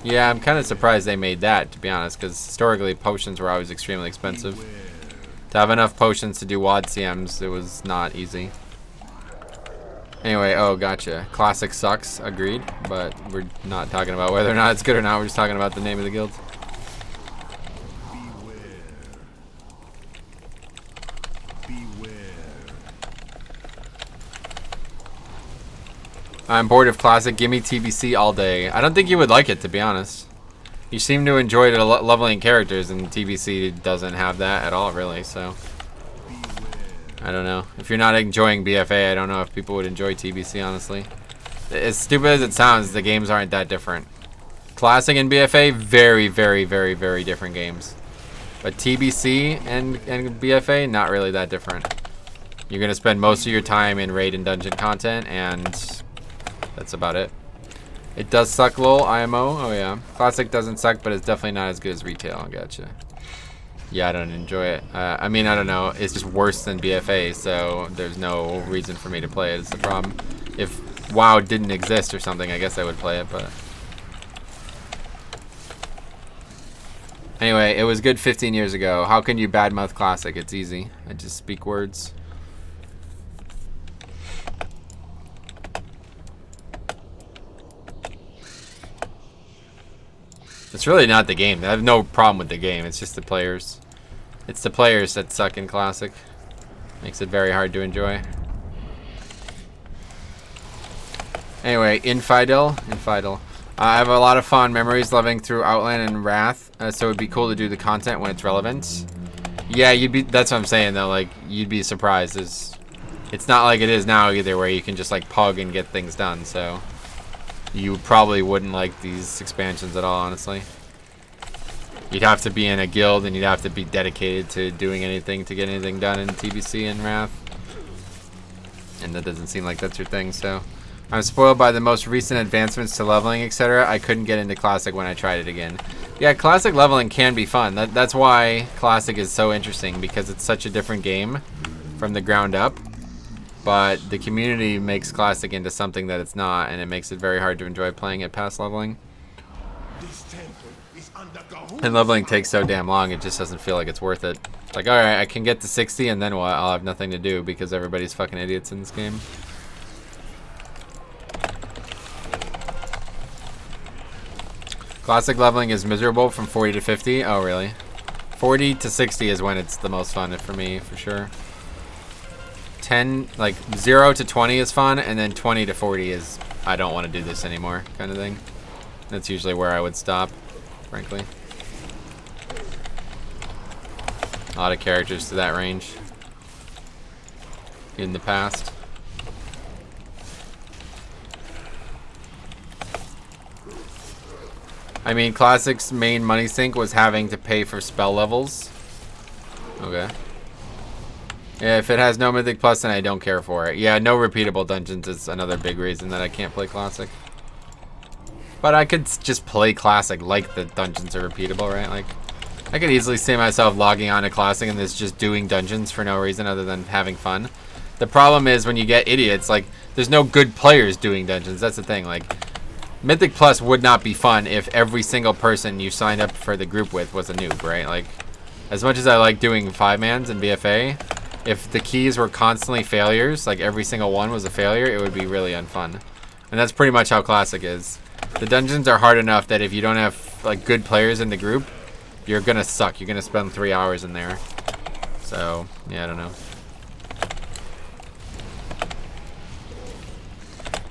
Yeah, I'm kind of surprised they made that, to be honest, because historically potions were always extremely expensive. To have enough potions to do WAD CMs, it was not easy. Anyway, oh, gotcha. Classic sucks, agreed, but we're not talking about whether or not it's good or not, we're just talking about the name of the guild. I'm bored of Classic. Give me TBC all day. I don't think you would like it, to be honest. You seem to enjoy leveling characters, and TBC doesn't have that at all, really, so... I don't know. If you're not enjoying BFA, I don't know if people would enjoy TBC, honestly. As stupid as it sounds, the games aren't that different. Classic and BFA, very, very, very, very different games. But TBC and BFA, not really that different. You're going to spend most of your time in raid and dungeon content, and... that's about it. It does suck, lol, IMO. Oh, yeah. Classic doesn't suck, but it's definitely not as good as retail. Gotcha. Yeah, I don't enjoy it. I mean, I don't know. It's just worse than BFA, so there's no reason for me to play it. It's the problem. If WoW didn't exist or something, I guess I would play it, but... Anyway, it was good 15 years ago. How can you badmouth Classic? It's easy. I just speak words. It's really not the game. I have no problem with the game. It's just the players. It's the players that suck in Classic. Makes it very hard to enjoy. Anyway, Infidel. I have a lot of fond memories loving through Outland and Wrath, so it'd be cool to do the content when it's relevant. Yeah, you'd be. That's what I'm saying though. Like, you'd be surprised. It's not like it is now either, where you can just like pug and get things done. So. You probably wouldn't like these expansions at all, honestly. You'd have to be in a guild and you'd have to be dedicated to doing anything to get anything done in TBC and Wrath. and that doesn't seem like that's your thing. So I'm spoiled by the most recent advancements to leveling, etc. I couldn't get into Classic when I tried it again. Yeah, Classic leveling can be fun. That's why Classic is so interesting, because it's such a different game from the ground up. But the community makes Classic into something that it's not, and it makes it very hard to enjoy playing it past leveling. And leveling takes so damn long, it just doesn't feel like it's worth it. It's like, alright, I can get to 60, and then what? I'll have nothing to do because everybody's fucking idiots in this game. Classic leveling is miserable from 40 to 50. Oh, really? 40 to 60 is when it's the most fun for me, for sure. 10, like 0 to 20 is fun, and then 20 to 40 is I don't want to do this anymore kind of thing. That's usually where I would stop, frankly. A lot of characters to that range in the past. I mean, Classic's main money sink was having to pay for spell levels. Okay. Yeah, if it has no Mythic Plus, then I don't care for it. Yeah, no repeatable dungeons is another big reason that I can't play Classic. But I could just play Classic like the dungeons are repeatable, right? Like, I could easily see myself logging on to Classic and just doing dungeons for no reason other than having fun. The problem is when you get idiots, like, there's no good players doing dungeons. That's the thing, like, Mythic Plus would not be fun if every single person you signed up for the group with was a noob, right? Like, as much as I like doing 5-mans in BFA, if the keys were constantly failures, like every single one was a failure, it would be really unfun. And that's pretty much how Classic is. The dungeons are hard enough that if you don't have like good players in the group, you're gonna suck. You're gonna spend 3 hours in there. So, yeah, I don't know.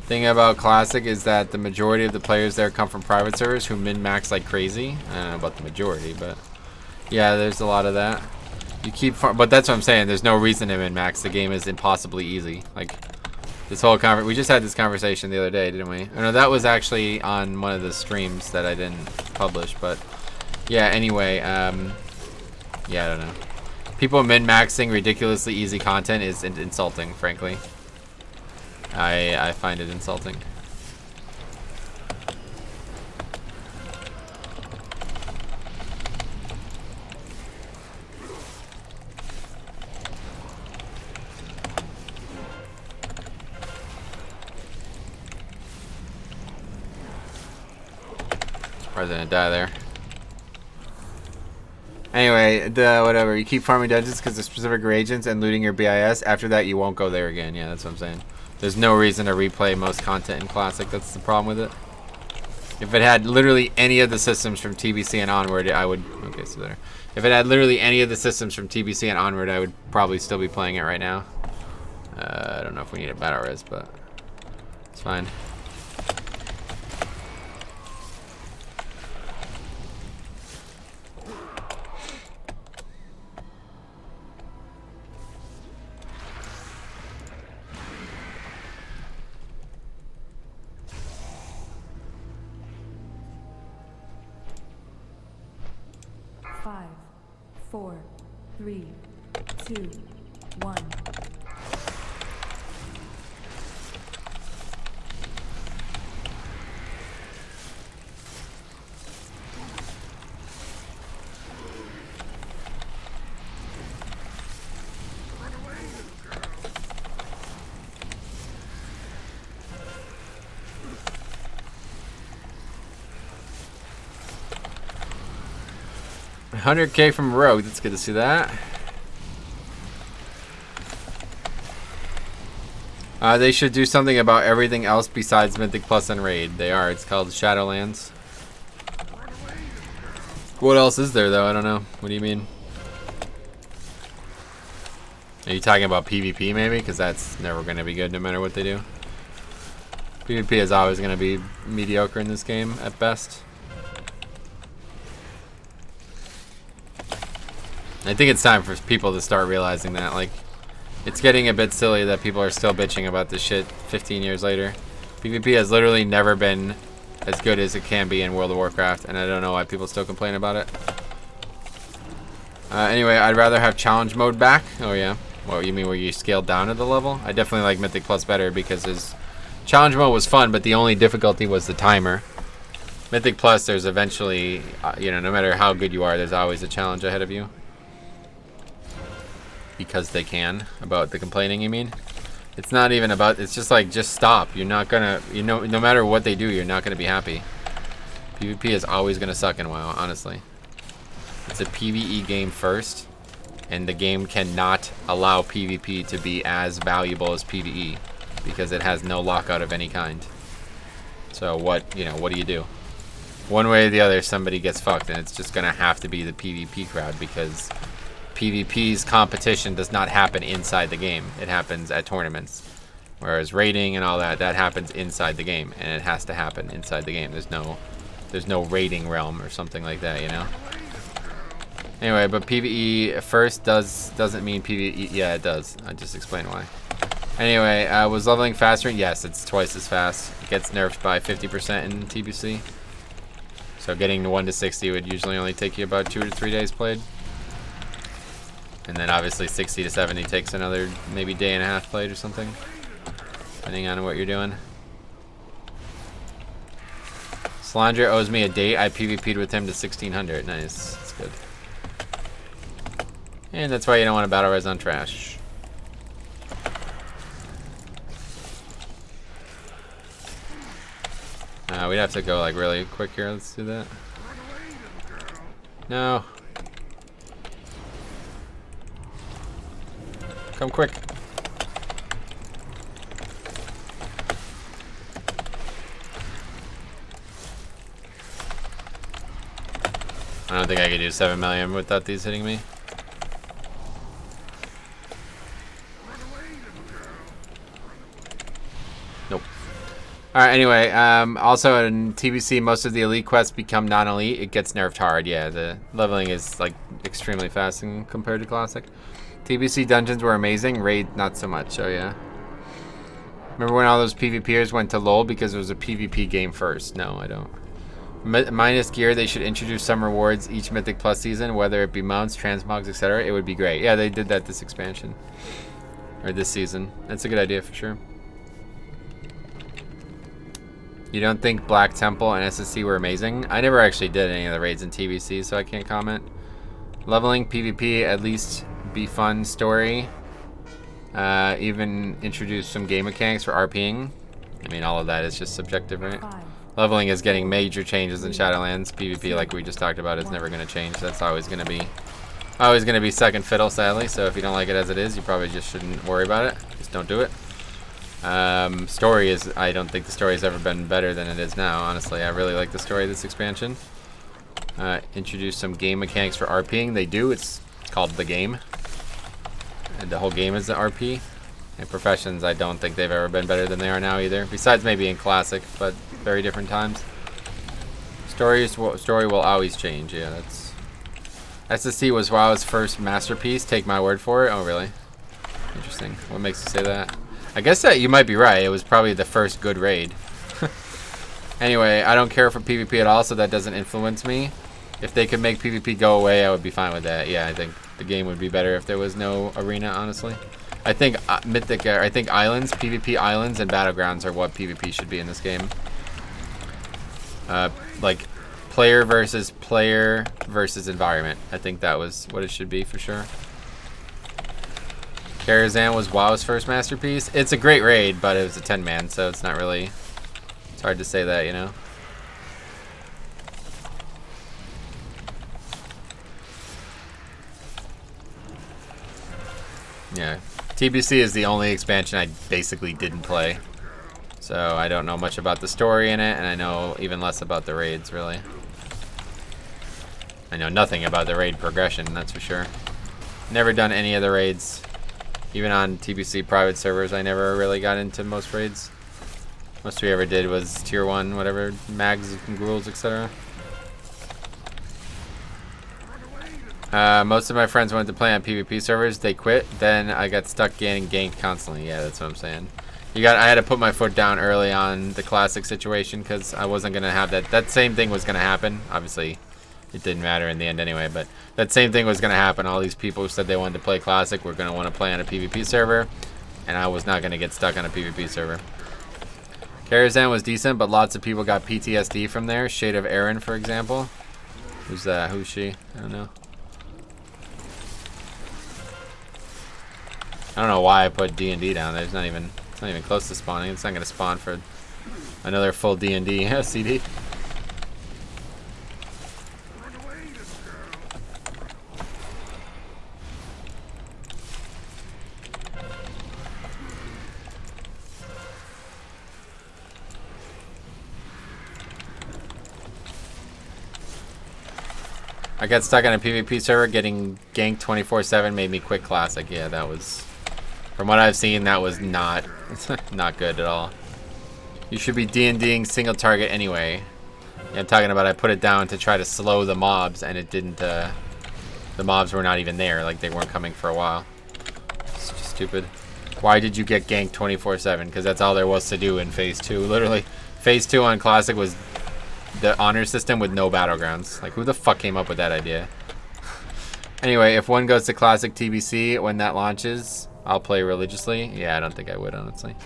Thing about Classic is that the majority of the players there come from private servers who min-max like crazy. I don't know about the majority, but yeah, there's a lot of that. You keep, but that's what I'm saying. There's no reason to min-max. The game is impossibly easy. Like this whole we just had this conversation the other day, didn't we? Oh, no, that was actually on one of the streams that I didn't publish. But yeah, anyway, yeah, I don't know. People min-maxing ridiculously easy content is insulting, frankly. I find it insulting. Surprised I didn't die there. Anyway, whatever. You keep farming dungeons because of specific reagents and looting your BIS. After that, you won't go there again. Yeah, that's what I'm saying. There's no reason to replay most content in Classic. That's the problem with it. If it had literally any of the systems from TBC and onward, I would... Okay, so there. If it had literally any of the systems from TBC and onward, I would probably still be playing it right now. I don't know if we need a battle res, but it's fine. Five, 4, 3, 2, 1. $100K from Rogue. That's good to see that. They should do something about everything else besides Mythic Plus and Raid. They are. It's called Shadowlands. What else is there, though? I don't know. What do you mean? Are you talking about PvP, maybe? Because that's never going to be good no matter what they do. PvP is always going to be mediocre in this game, at best. I think it's time for people to start realizing that, like, it's getting a bit silly that people are still bitching about this shit 15 years later. PvP has literally never been as good as it can be in World of Warcraft, and I don't know why people still complain about it. Anyway, I'd rather have challenge mode back. Oh yeah. What, you mean where you scaled down to the level? I definitely like Mythic Plus better because his challenge mode was fun, but the only difficulty was the timer. Mythic Plus, there's eventually, you know, no matter how good you are, there's always a challenge ahead of you. Because they can. About the complaining, you mean? It's not even about, it's just like, just stop. You're not gonna, you know, no matter what they do, you're not gonna be happy. PvP is always gonna suck in WoW, honestly. It's a PvE game first, and the game cannot allow PvP to be as valuable as PvE because it has no lockout of any kind. So what, you know, what do you do? One way or the other, somebody gets fucked, and it's just gonna have to be the PvP crowd because PvP's competition does not happen inside the game. It happens at tournaments. Whereas raiding and all that, that happens inside the game, and it has to happen inside the game. There's no raiding realm or something like that, you know? Anyway, but PvE first doesn't mean PvE. Yeah, it does. I just explained why. Anyway, was leveling faster? Yes, it's twice as fast. It gets nerfed by 50% in TBC. So getting to 1 to 60 would usually only take you about 2 to 3 days played. And then obviously 60 to 70 takes another maybe day and a half played or something. Depending on what you're doing. Slandra owes me a date. I PvP'd with him to 1600. Nice. That's good. And that's why you don't want to battle res on trash. We'd have to go like really quick here. Let's do that. No. Come quick. I don't think I could do 7 million without these hitting me. Nope. Alright, anyway, also in TBC, most of the elite quests become non-elite. It gets nerfed hard. Yeah, the leveling is like extremely fast in compared to Classic. TBC dungeons were amazing. Raid, not so much. Oh, yeah. Remember when all those PvPers went to LoL because it was a PvP game first? No, I don't. Minus gear, they should introduce some rewards each Mythic Plus season, whether it be mounts, transmogs, etc. It would be great. Yeah, they did that this expansion. Or this season. That's a good idea for sure. You don't think Black Temple and SSC were amazing? I never actually did any of the raids in TBC, so I can't comment. Leveling, PvP, at least be fun story. Even introduce some game mechanics for RPing. I mean, all of that is just subjective, right? Leveling is getting major changes in Shadowlands. PvP, like we just talked about, is never going to change. That's always going to be second fiddle, sadly. So if you don't like it as it is, you probably just shouldn't worry about it. Just don't do it. Story is, I don't think the story has ever been better than it is now, honestly. I really like the story of this expansion. Introduce some game mechanics for RPing. They do. It's called The Game. And the whole game is the RP. And Professions, I don't think they've ever been better than they are now either. Besides maybe in Classic, but very different times. Story will always change. Yeah, that's... SSC was WoW's first masterpiece. Take my word for it. Oh, really? Interesting. What makes you say that? I guess that you might be right. It was probably the first good raid. Anyway, I don't care for PvP at all, so that doesn't influence me. If they could make PvP go away, I would be fine with that. Yeah, I think the game would be better if there was no arena, honestly. I think Mythic, I think islands, PvP islands, and battlegrounds are what PvP should be in this game. Like player versus environment. I think that was what it should be for sure. Karazhan was WoW's first masterpiece. It's a great raid, but it was a 10-man, so it's not really... It's hard to say that, you know? Yeah. TBC is the only expansion I basically didn't play. So I don't know much about the story in it, and I know even less about the raids, really. I know nothing about the raid progression, that's for sure. Never done any of the raids. Even on TBC private servers, I never really got into most raids. Most we ever did was tier 1, whatever, mags and gruels, etc. Most of my friends wanted to play on PvP servers. They quit. Then I got stuck getting ganked constantly. Yeah, that's what I'm saying. I had to put my foot down early on the Classic situation because I wasn't gonna have that. That same thing was gonna happen. Obviously, it didn't matter in the end anyway. But that same thing was going to happen. All these people who said they wanted to play Classic were going to want to play on a PvP server, and I was not going to get stuck on a PvP server. Karazhan was decent, but lots of people got PTSD from there. Shade of Aaron, for example. Who's that? Who's she? I don't know. I don't know why I put D&D down there. It's not even close to spawning. It's not going to spawn for another full D&D CD. I got stuck on a PvP server. Getting ganked 24/7 made me quit Classic. Yeah, that was, from what I've seen, that was not not good at all. You should be D&Ding single target anyway. Yeah, I'm talking about I put it down to try to slow the mobs, and it didn't. The mobs were not even there. Like, they weren't coming for a while. It's just stupid. Why did you get ganked 24/7? Because that's all there was to do in Phase 2. Literally, Phase 2 on Classic was the honor system with no battlegrounds. Like, who the fuck came up with that idea? Anyway, if one goes to Classic TBC when that launches, I'll play religiously. Yeah, I don't think I would, honestly.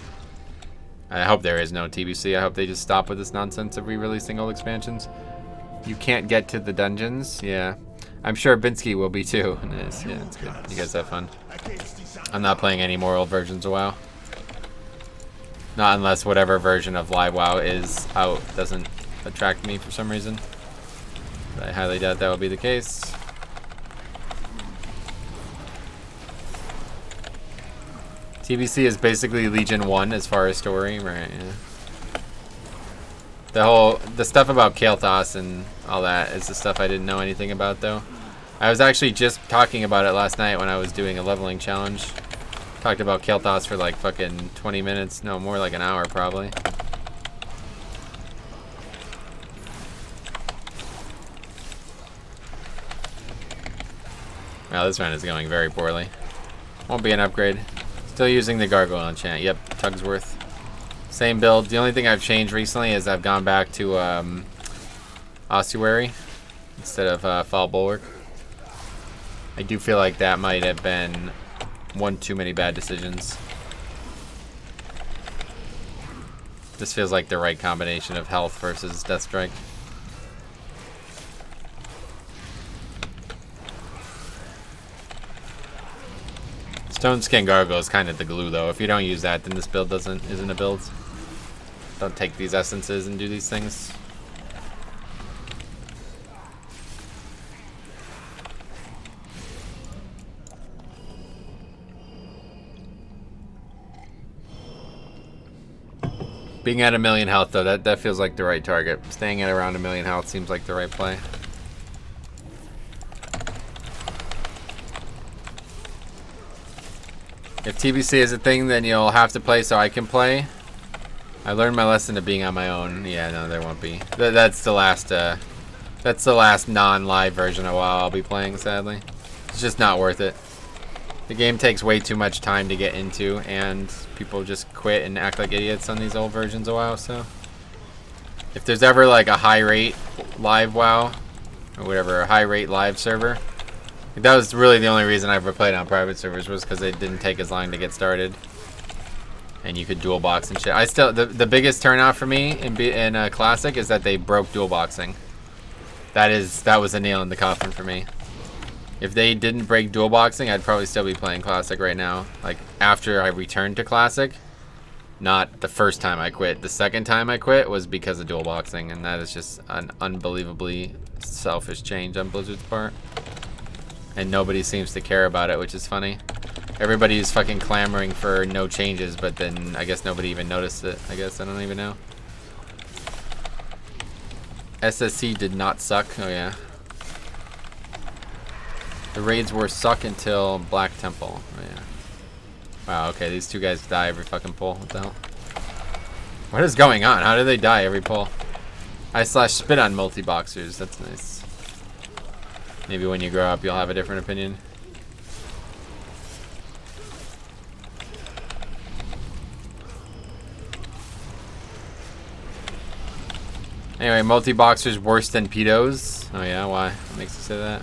I hope there is no TBC. I hope they just stop with this nonsense of re-releasing old expansions. You can't get to the dungeons. Yeah, I'm sure Binsky will be too. Nice. Yeah, it's good. You guys have fun. I'm not playing any more old versions of WoW. Not unless whatever version of Live WoW is out doesn't attract me for some reason. But I highly doubt that will be the case. TBC is basically Legion 1 as far as story, right? Yeah. The stuff about Kael'thas and all that is the stuff I didn't know anything about, though. I was actually just talking about it last night when I was doing a leveling challenge. Talked about Kael'thas for like fucking 20 minutes. No, more like an hour probably. Wow, this round is going very poorly. Won't be an upgrade. Still using the Gargoyle enchant. Yep, Tugsworth. Same build. The only thing I've changed recently is I've gone back to Ossuary instead of Fall Bulwark. I do feel like that might have been one too many bad decisions. This feels like the right combination of health versus Death Strike. Stone Skin Gargoyle is kind of the glue, though. If you don't use that, then this build isn't a build. Don't take these essences and do these things. Being at 1,000,000 health, though, that feels like the right target. Staying at around 1,000,000 health seems like the right play. If TBC is a thing, then you'll have to play so I can play. I learned my lesson of being on my own. Yeah, no, there won't be. That's the last non-live version of WoW I'll be playing, sadly. It's just not worth it. The game takes way too much time to get into, and people just quit and act like idiots on these old versions of WoW, so. If there's ever like a high-rate live WoW, or whatever, a high-rate live server, that was really the only reason I ever played on private servers, was because it didn't take as long to get started, and you could dual box and shit. I still the biggest turnoff for me in Classic is that they broke dual boxing. That was a nail in the coffin for me. If they didn't break dual boxing, I'd probably still be playing Classic right now. Like after I returned to Classic, not the first time I quit. The second time I quit was because of dual boxing, and that is just an unbelievably selfish change on Blizzard's part. And nobody seems to care about it, which is funny. Everybody's fucking clamoring for no changes, but then I guess nobody even noticed it. I guess, I don't even know. SSC did not suck. Oh yeah. The raids were suck until Black Temple. Oh yeah. Wow, okay, these two guys die every fucking pull. What the hell? What is going on? How do they die every pull? I /spit on multi-boxers. That's nice. Maybe when you grow up, you'll have a different opinion. Anyway, multi-boxers worse than pedos. Oh yeah, why? What makes you say that?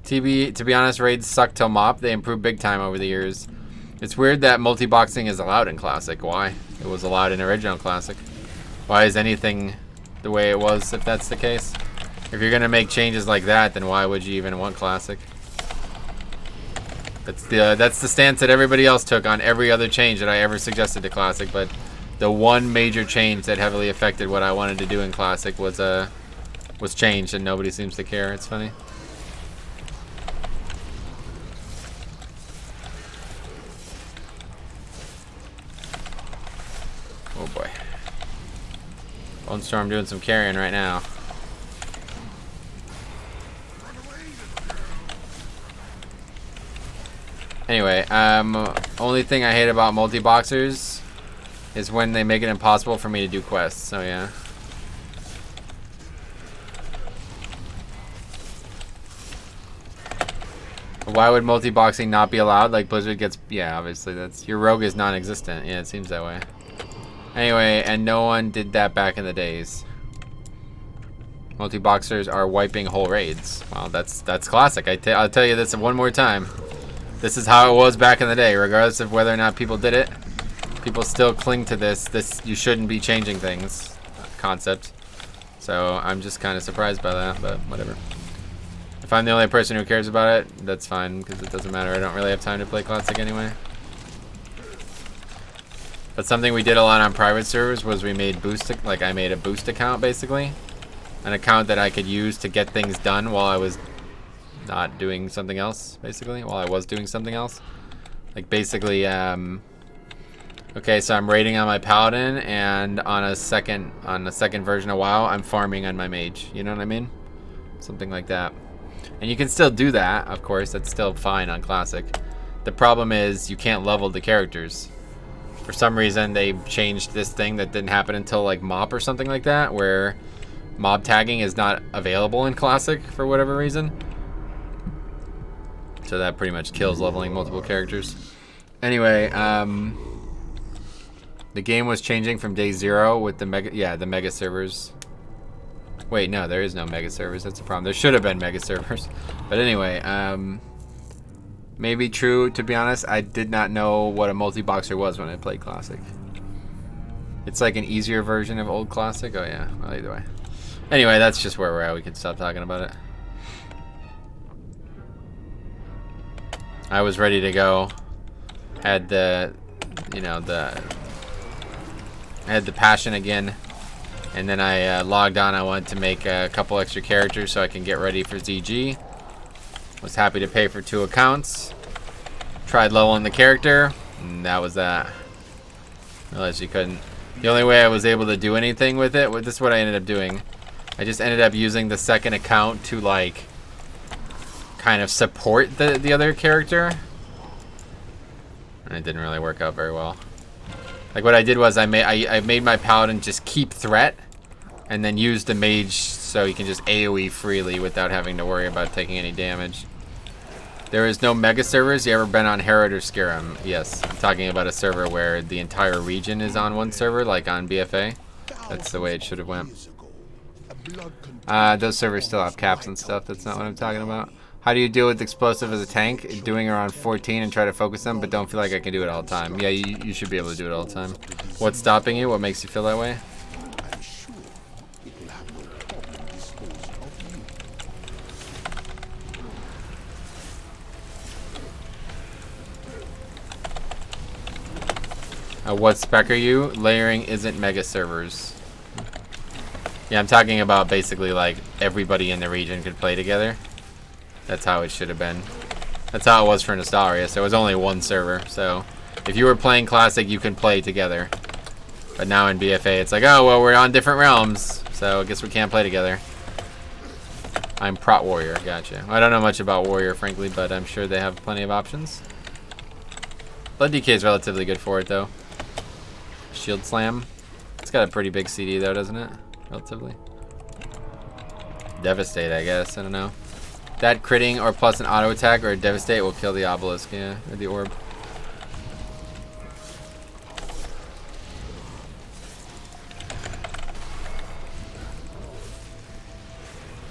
To be honest, raids suck till mop. They improved big time over the years. It's weird that multi-boxing is allowed in Classic. Why? It was allowed in original Classic. Why is anything the way it was if that's the case? If you're gonna make changes like that, then why would you even want Classic? That's the stance that everybody else took on every other change that I ever suggested to Classic, but the one major change that heavily affected what I wanted to do in Classic was changed, and nobody seems to care. It's funny. Oh boy. Bone Storm doing some carrying right now. Anyway, only thing I hate about multi-boxers is when they make it impossible for me to do quests, so yeah. Why would multi-boxing not be allowed? Like Blizzard gets, yeah, obviously that's, your rogue is non-existent. Yeah, it seems that way. Anyway, and no one did that back in the days. Multi-boxers are wiping whole raids. Wow, that's Classic. I'll tell you this one more time. This is how it was back in the day, regardless of whether or not people did it. People still cling to this you shouldn't be changing things concept. So I'm just kind of surprised by that, but whatever. If I'm the only person who cares about it, that's fine, because it doesn't matter. I don't really have time to play Classic anyway. But something we did a lot on private servers was we made I made a boost account, basically. An account that I could use to get things done while I was not doing something else, basically, while I was doing something else. Like basically, okay, so I'm raiding on my paladin, and on the second version of WoW, I'm farming on my mage. You know what I mean? Something like that. And you can still do that, of course. That's still fine on Classic. The problem is you can't level the characters. For some reason, they changed this thing that didn't happen until like MOP or something like that, where mob tagging is not available in Classic for whatever reason. So that pretty much kills leveling multiple characters. Anyway, the game was changing from day 0 with the mega servers. Wait, no, there is no mega servers. That's the problem. There should have been mega servers. But anyway, maybe true, to be honest. I did not know what a multi-boxer was when I played Classic. It's like an easier version of old Classic. Oh yeah, well, either way. Anyway, that's just where we're at. We can stop talking about it. I was ready to go. Had the, I had the passion again. And then I logged on. I wanted to make a couple extra characters so I can get ready for ZG. Was happy to pay for 2 accounts. Tried leveling the character, and that was that. Realized you couldn't. The only way I was able to do anything with it, this is what I ended up doing. I just ended up using the second account to like kind of support the other character. And it didn't really work out very well. Like what I did was I made my paladin just keep threat, and then use the mage so he can just AoE freely without having to worry about taking any damage. There is no mega servers. You ever been on Herod or Scarum? Yes, I'm talking about a server where the entire region is on one server, like on BFA. That's the way it should have went. Those servers still have caps and stuff. That's not what I'm talking about. How do you deal with explosive as a tank? Doing around 14 and try to focus them, but don't feel like I can do it all the time. Yeah, you should be able to do it all the time. What's stopping you? What makes you feel that way? What spec are you? Layering isn't mega servers. Yeah, I'm talking about basically like everybody in the region could play together. That's how it should have been. That's how it was for Nostalrius. There was only one server, so if you were playing Classic, you can play together. But now in BFA, it's like, oh, well, we're on different realms, so I guess we can't play together. I'm Prot Warrior, gotcha. I don't know much about Warrior, frankly, but I'm sure they have plenty of options. Blood DK is relatively good for it, though. Shield Slam. It's got a pretty big CD, though, doesn't it? Relatively. Devastate, I guess. I don't know. That critting or plus an auto attack or a devastate will kill the obelisk, yeah, or the orb.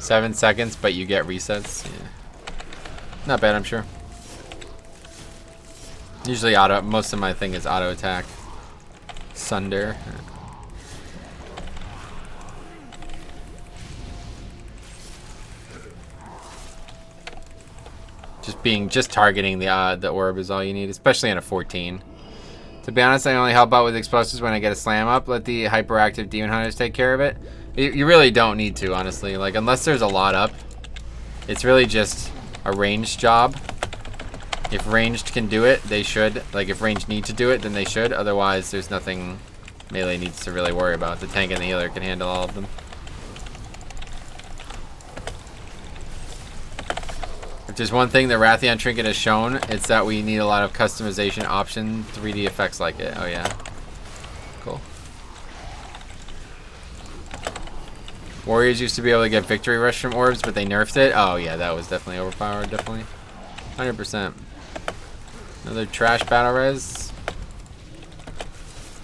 7 seconds, but you get resets. Yeah. Not bad, I'm sure. Usually auto. Most of my thing is auto attack. Sunder. Just targeting the orb is all you need, especially in a 14. To be honest, I only help out with explosives when I get a slam up. Let the hyperactive demon hunters take care of it. You really don't need to, honestly. Like, unless there's a lot up, it's really just a ranged job. If ranged can do it, they should. Like, if ranged need to do it, then they should. Otherwise, there's nothing melee needs to really worry about. The tank and the healer can handle all of them. If there's one thing the Rathian Trinket has shown, it's that we need a lot of customization option 3D effects like it. Oh yeah. Cool. Warriors used to be able to get victory rush from orbs, but they nerfed it. Oh yeah, that was definitely overpowered, definitely. 100%. Another trash battle res.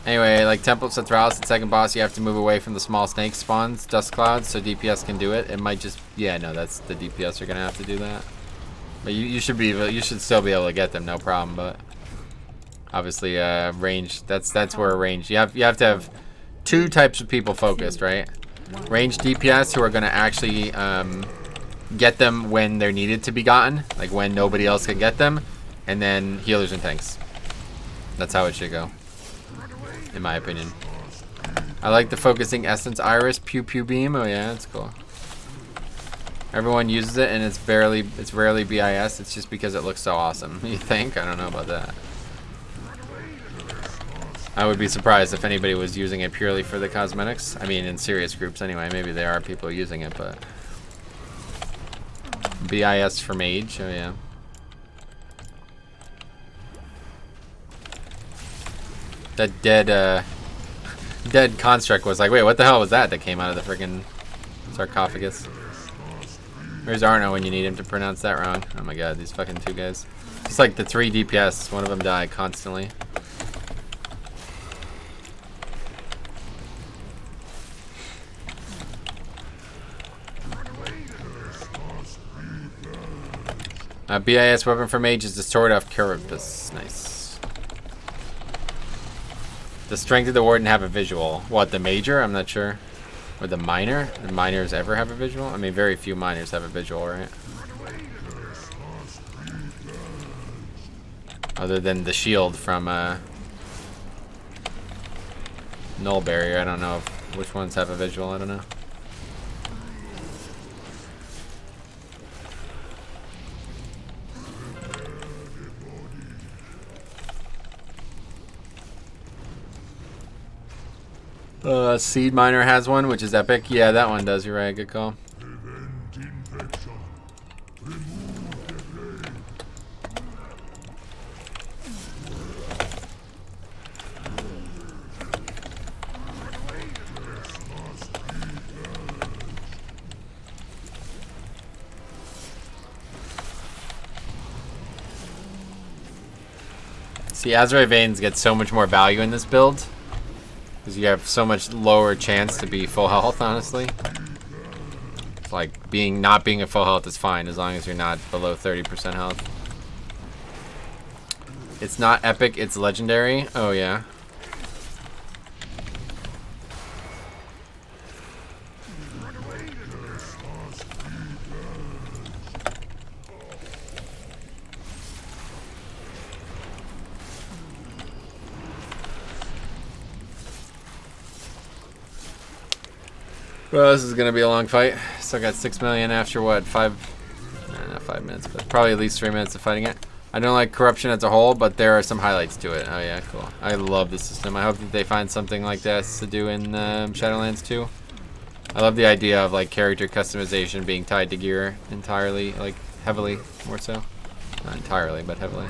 Anyway, like Temple of Sathralis, the second boss, you have to move away from the small snake spawns, dust clouds, so DPS can do it. It might just, yeah, no, that's the DPS are gonna have to do that. But you should still be able to get them, no problem. But obviously, range. That's where range. You have to have two types of people focused, right? Range DPS who are gonna actually get them when they're needed to be gotten, like when nobody else can get them, and then healers and tanks. That's how it should go, in my opinion. I like the focusing essence iris pew pew beam. Oh yeah, that's cool. Everyone uses it, and it's rarely BIS. It's just because it looks so awesome. You think? I don't know about that. I would be surprised if anybody was using it purely for the cosmetics. I mean, in serious groups anyway. Maybe there are people using it, but BIS for mage. Oh yeah. That dead construct was like, wait, what the hell was that came out of the freaking sarcophagus? Where's Arno when you need him to pronounce that wrong? Oh my god, these fucking two guys. It's like the 3 DPS, one of them died constantly. BIS weapon for mage is the Sword of Charybdis. Nice. The strength of the warden have a visual. What, the major? I'm not sure. Or the minor? Do minors ever have a visual? I mean, very few minors have a visual, right? Other than the shield from Null Barrier. I don't know which ones have a visual. I don't know. Seed Miner has one, which is epic. Yeah, that one does. You're right. Good call. See, Azure Veins get so much more value in this build. Because you have so much lower chance to be full health, honestly. It's like not being at full health is fine as long as you're not below 30% health. It's not epic, it's legendary. Oh yeah. Well, this is gonna be a long fight. Still got 6 million after what, not 5 minutes, but probably at least 3 minutes of fighting it. I don't like corruption as a whole, but there are some highlights to it. Oh yeah, cool. I love this system. I hope that they find something like this to do in Shadowlands 2. I love the idea of like character customization being tied to gear entirely, like heavily, more so. Not entirely, but heavily.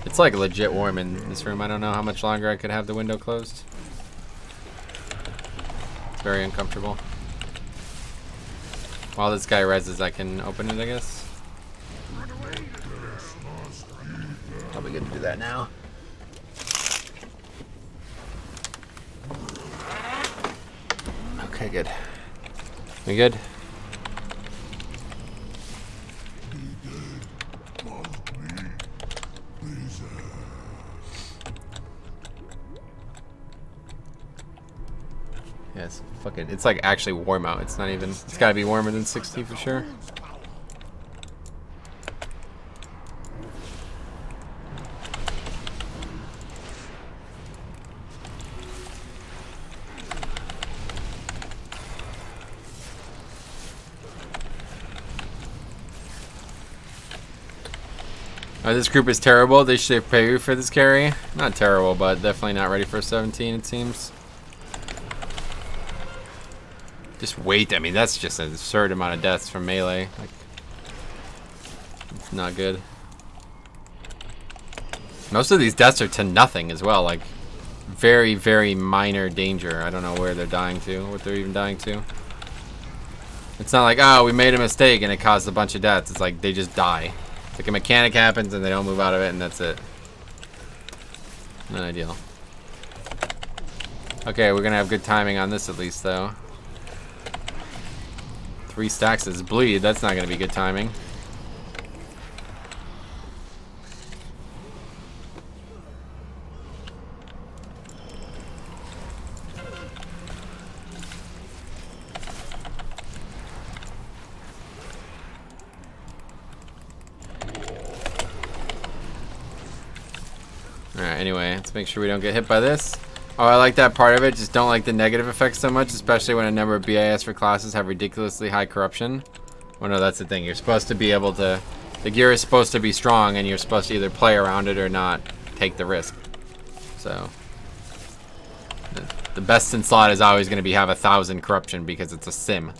It's like legit warm in this room. I don't know how much longer I could have the window closed. Very uncomfortable. While this guy reses, I can open it, I guess. Probably good to do that now. Okay, good. We good? it's fucking. It's like actually warm out. It's not even. It's gotta be warmer than 60 for sure. This group is terrible. They should pay you for this carry. Not terrible, but definitely not ready for 17, it seems. Just wait. I mean, that's just an absurd amount of deaths from melee. Like, it's not good. Most of these deaths are to nothing as well. Like, very, very minor danger. I don't know where they're dying to, what they're even dying to. It's not like, oh, we made a mistake and it caused a bunch of deaths. It's like they just die. Like a mechanic happens and they don't move out of it and that's it. Not ideal. Okay, we're gonna have good timing on this at least though. 3 stacks is bleed. That's not gonna be good timing. Alright, anyway, let's make sure we don't get hit by this. Oh, I like that part of it. Just don't like the negative effects so much, especially when a number of BIS for classes have ridiculously high corruption. Well, no, that's the thing. You're supposed to be able to... The gear is supposed to be strong, and you're supposed to either play around it or not take the risk. So... The best in slot is always going to be have 1,000 corruption because it's a sim.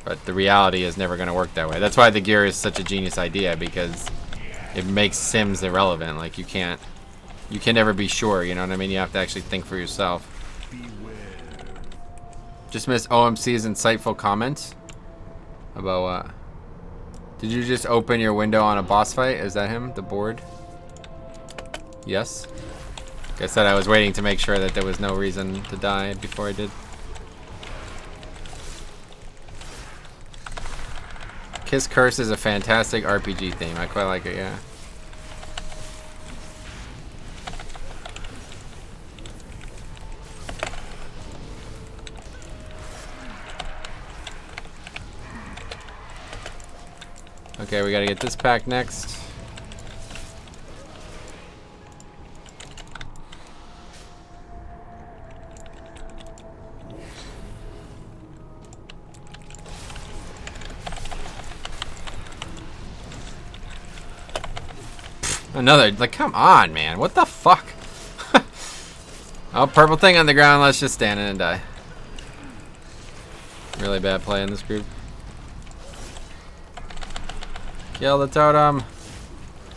But the reality is never going to work that way. That's why the gear is such a genius idea, because it makes sims irrelevant. Like, you can never be sure, you know what I mean? You have to actually think for yourself. Just missed OMC's insightful comment about what? Did you just open your window on a boss fight? Is that him? The board? Yes. Like I said, I was waiting to make sure that there was no reason to die before I did. Kiss Curse is a fantastic RPG theme. I quite like it, yeah. Okay, we gotta get this pack next. Another, like, come on, man. What the fuck? Oh, purple thing on the ground. Let's just stand in and die. Really bad play in this group. Kill the totem.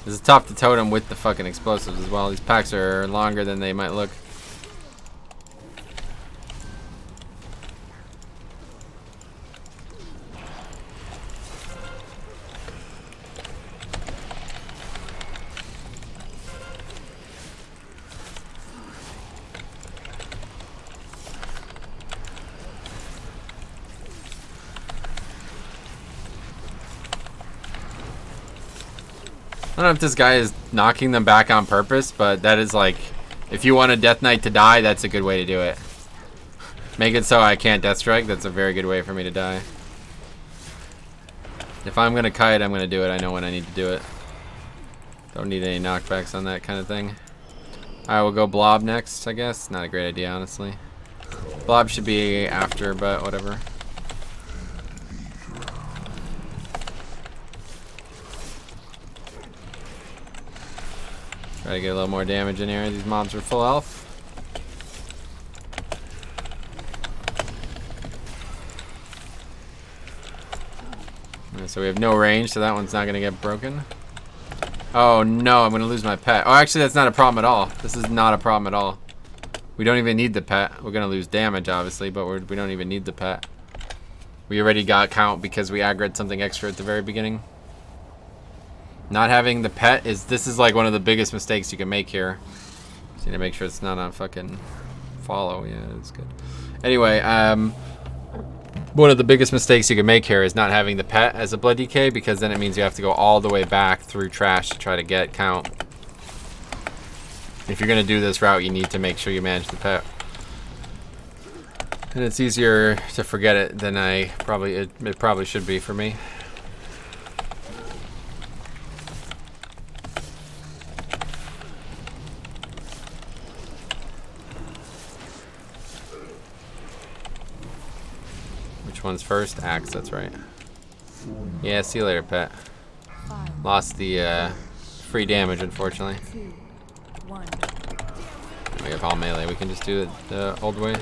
This is tough to totem with the fucking explosives as well. These packs are longer than they might look. I don't know if this guy is knocking them back on purpose, but that is like, if you want a Death Knight to die, that's a good way to do it. Make it so I can't Death Strike, that's a very good way for me to die. If I'm gonna kite, I'm gonna do it. I know when I need to do it. Don't need any knockbacks on that kind of thing. Alright, we'll go Blob next, I guess. Not a great idea, honestly. Blob should be after, but whatever. Try to get a little more damage in here. These mobs are full health. Right, so we have no range, so that one's not going to get broken. Oh no, I'm going to lose my pet. Oh, actually, that's not a problem at all. This is not a problem at all. We don't even need the pet. We're going to lose damage, obviously, but we don't even need the pet. We already got count because we aggroed something extra at the very beginning. Not having the pet this is like one of the biggest mistakes you can make here. Just need to make sure it's not on fucking follow. Yeah, it's good. Anyway, one of the biggest mistakes you can make here is not having the pet as a blood DK, because then it means you have to go all the way back through trash to try to get count. If you're gonna do this route, you need to make sure you manage the pet. And it's easier to forget it than it probably should be for me. Which one's first? Axe, that's right. Yeah, see you later, pet. Lost the free damage, unfortunately. 2, 1. We have all melee. We can just do it the old way.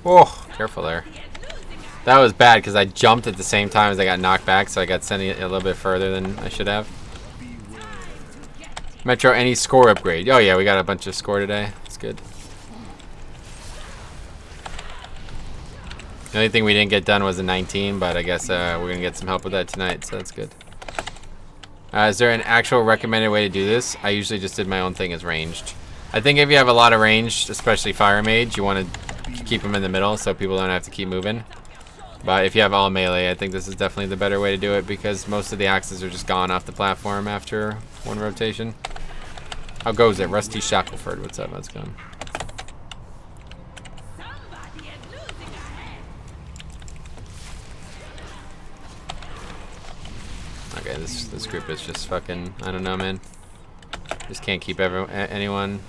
Oh, careful there. That was bad because I jumped at the same time as I got knocked back, so I got sent a little bit further than I should have. Metro, any score upgrade? Oh yeah, we got a bunch of score today. That's good. The only thing we didn't get done was a 19, but I guess we're going to get some help with that tonight, so that's good. Is there an actual recommended way to do this? I usually just did my own thing as ranged. I think if you have a lot of range, especially Fire Mage, you want to keep them in the middle so people don't have to keep moving. But if you have all melee, I think this is definitely the better way to do it because most of the axes are just gone off the platform after one rotation. How goes it? Rusty Shackleford, what's up? How's it going? Okay, this group is just fucking, I don't know, man. Just can't keep anyone.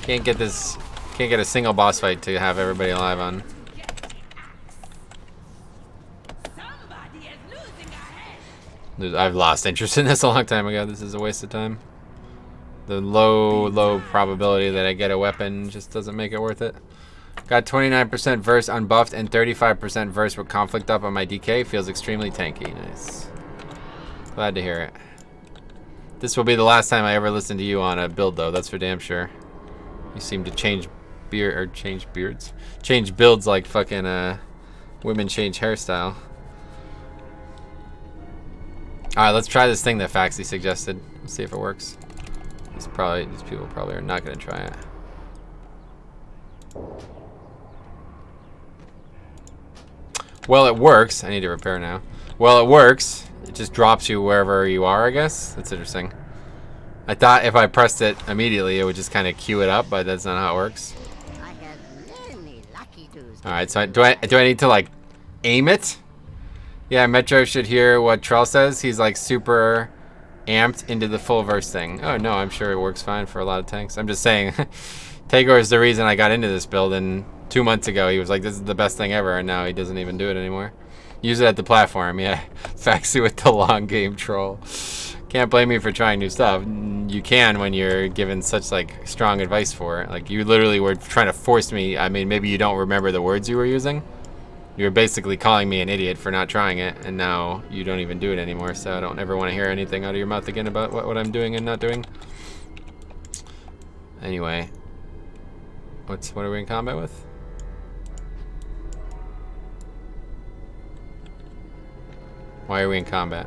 Can't get a single boss fight to have everybody alive on. I've lost interest in this a long time ago. This is a waste of time. The low probability that I get a weapon just doesn't make it worth it. Got 29% verse unbuffed and 35% verse with conflict up on my DK. Feels extremely tanky. Nice. Glad to hear it. This will be the last time I ever listen to you on a build, though. That's for damn sure. You seem to change builds like fucking women change hairstyle. All right, let's try this thing that Faxi suggested. Let's see if it works. These people probably are not gonna try it. Well, it works. I need to repair now. Well, it works. It just drops you wherever you are, I guess. That's interesting. I thought if I pressed it immediately, it would just kind of queue it up, but that's not how it works. All right, so do I need to like aim it? Yeah, Metro should hear what Trell says. He's like super amped into the full verse thing. Oh no, I'm sure it works fine for a lot of tanks. I'm just saying, Tagor is the reason I got into this build, and 2 months ago he was like, this is the best thing ever, and now he doesn't even do it anymore. Use it at the platform, yeah. Faxi with the long game troll. Can't blame me for trying new stuff. You can when you're given such like strong advice for it. Like you literally were trying to force me. I mean, maybe you don't remember the words you were using. You're basically calling me an idiot for not trying it, and now you don't even do it anymore, so I don't ever want to hear anything out of your mouth again about what I'm doing and not doing. Anyway. What are we in combat with? Why are we in combat?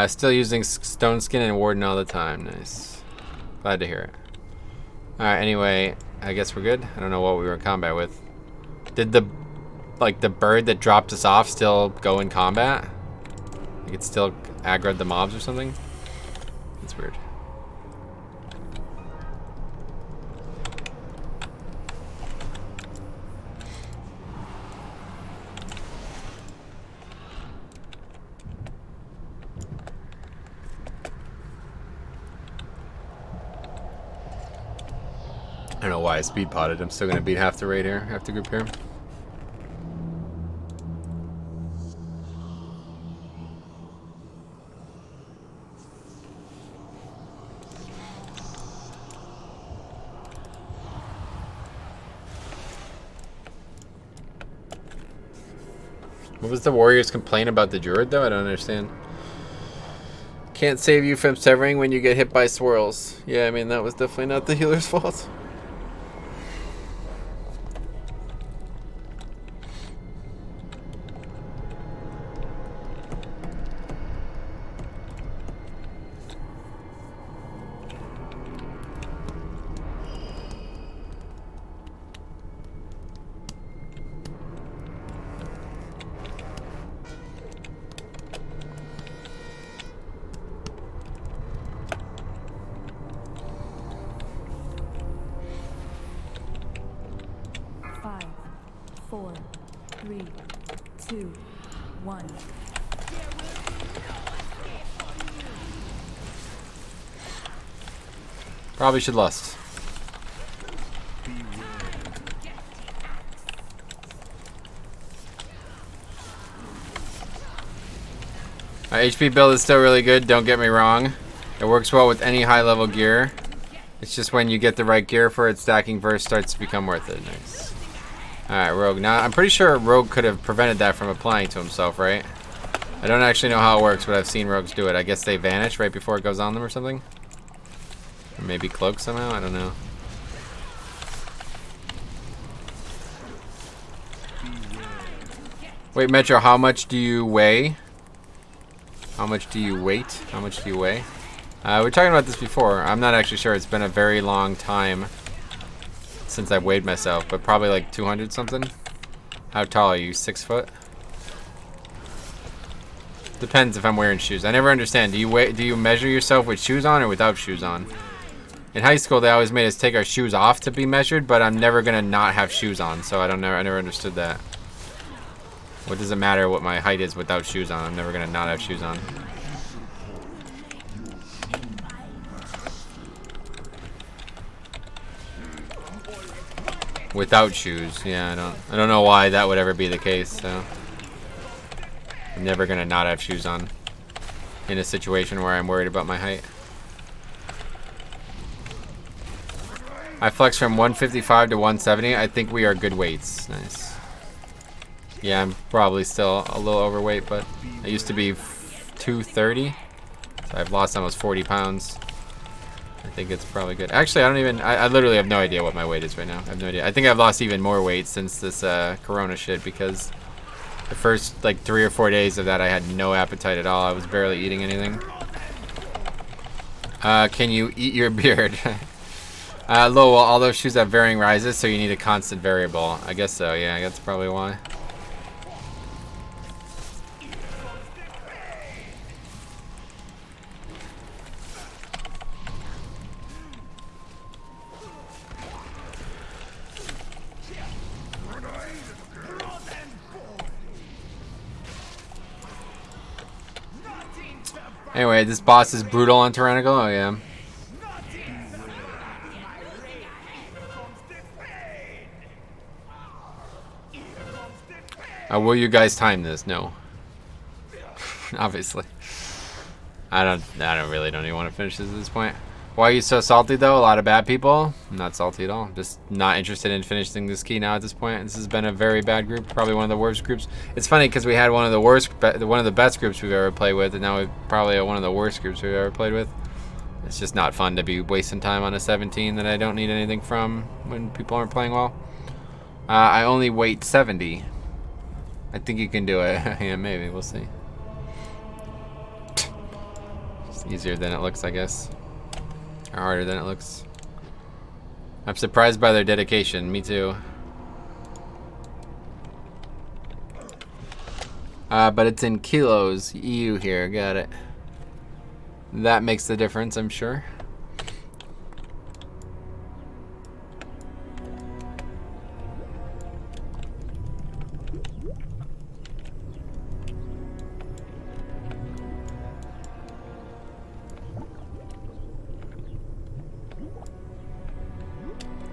Still using Stone Skin and Warden all the time. Nice. Glad to hear it. Alright, anyway, I guess we're good. I don't know what we were in combat with. Did the bird that dropped us off still go in combat? Like it still aggroed the mobs or something? That's weird. I don't know why I speed potted. I'm still gonna beat half the raid here, half the group here. What was the warrior's complaint about the druid though? I don't understand. Can't save you from severing when you get hit by swirls. Yeah, I mean that was definitely not the healer's fault. 2, 1. Probably should lust. My HP build is still really good, don't get me wrong. It works well with any high level gear. It's just when you get the right gear for it, stacking first starts to become worth it. Nice. Alright, Rogue. Now, I'm pretty sure Rogue could have prevented that from applying to himself, right? I don't actually know how it works, but I've seen Rogues do it. I guess they vanish right before it goes on them or something? Or maybe cloak somehow? I don't know. Wait, Metro, how much do you weigh? How much do you weight? How much do you weigh? We were talking about this before. I'm not actually sure. It's been a very long time since I've weighed myself, but probably like 200 something. How tall are you? 6 foot? Depends if I'm wearing shoes. I never understand. Do you measure yourself with shoes on or without shoes on? In high school, they always made us take our shoes off to be measured, but I'm never gonna not have shoes on, so I never understood that. What does it matter what my height is without shoes on? I'm never gonna not have shoes on. Without shoes, yeah, I don't know why that would ever be the case, so. I'm never gonna not have shoes on in a situation where I'm worried about my height. I flex from 155 to 170. I think we are good weights. Nice. Yeah, I'm probably still a little overweight, but I used to be 230. So I've lost almost 40 pounds. I think it's probably good. Actually, I literally have no idea what my weight is right now. I have no idea. I think I've lost even more weight since this Corona shit because the first like 3 or 4 days of that I had no appetite at all. I was barely eating anything. Can you eat your beard? Well, all those shoes have varying rises, so you need a constant variable. I guess so, yeah, that's probably why. Anyway, this boss is brutal on Tyrannical. Oh, yeah. Will you guys time this? No. Obviously. I don't even want to finish this at this point. Why are you so salty though? A lot of bad people? I'm not salty at all. Just not interested in finishing this key now at this point. This has been a very bad group, probably one of the worst groups. It's funny because we had one of the best groups we've ever played with, and now we've probably one of the worst groups we've ever played with. It's just not fun to be wasting time on a 17 that I don't need anything from when people aren't playing well. I only weight 70. I think you can do it. Yeah, maybe. We'll see. It's easier than it looks, I guess. Or harder than it looks. I'm surprised by their dedication. Me too. But it's in kilos. EU here. Got it. That makes the difference, I'm sure.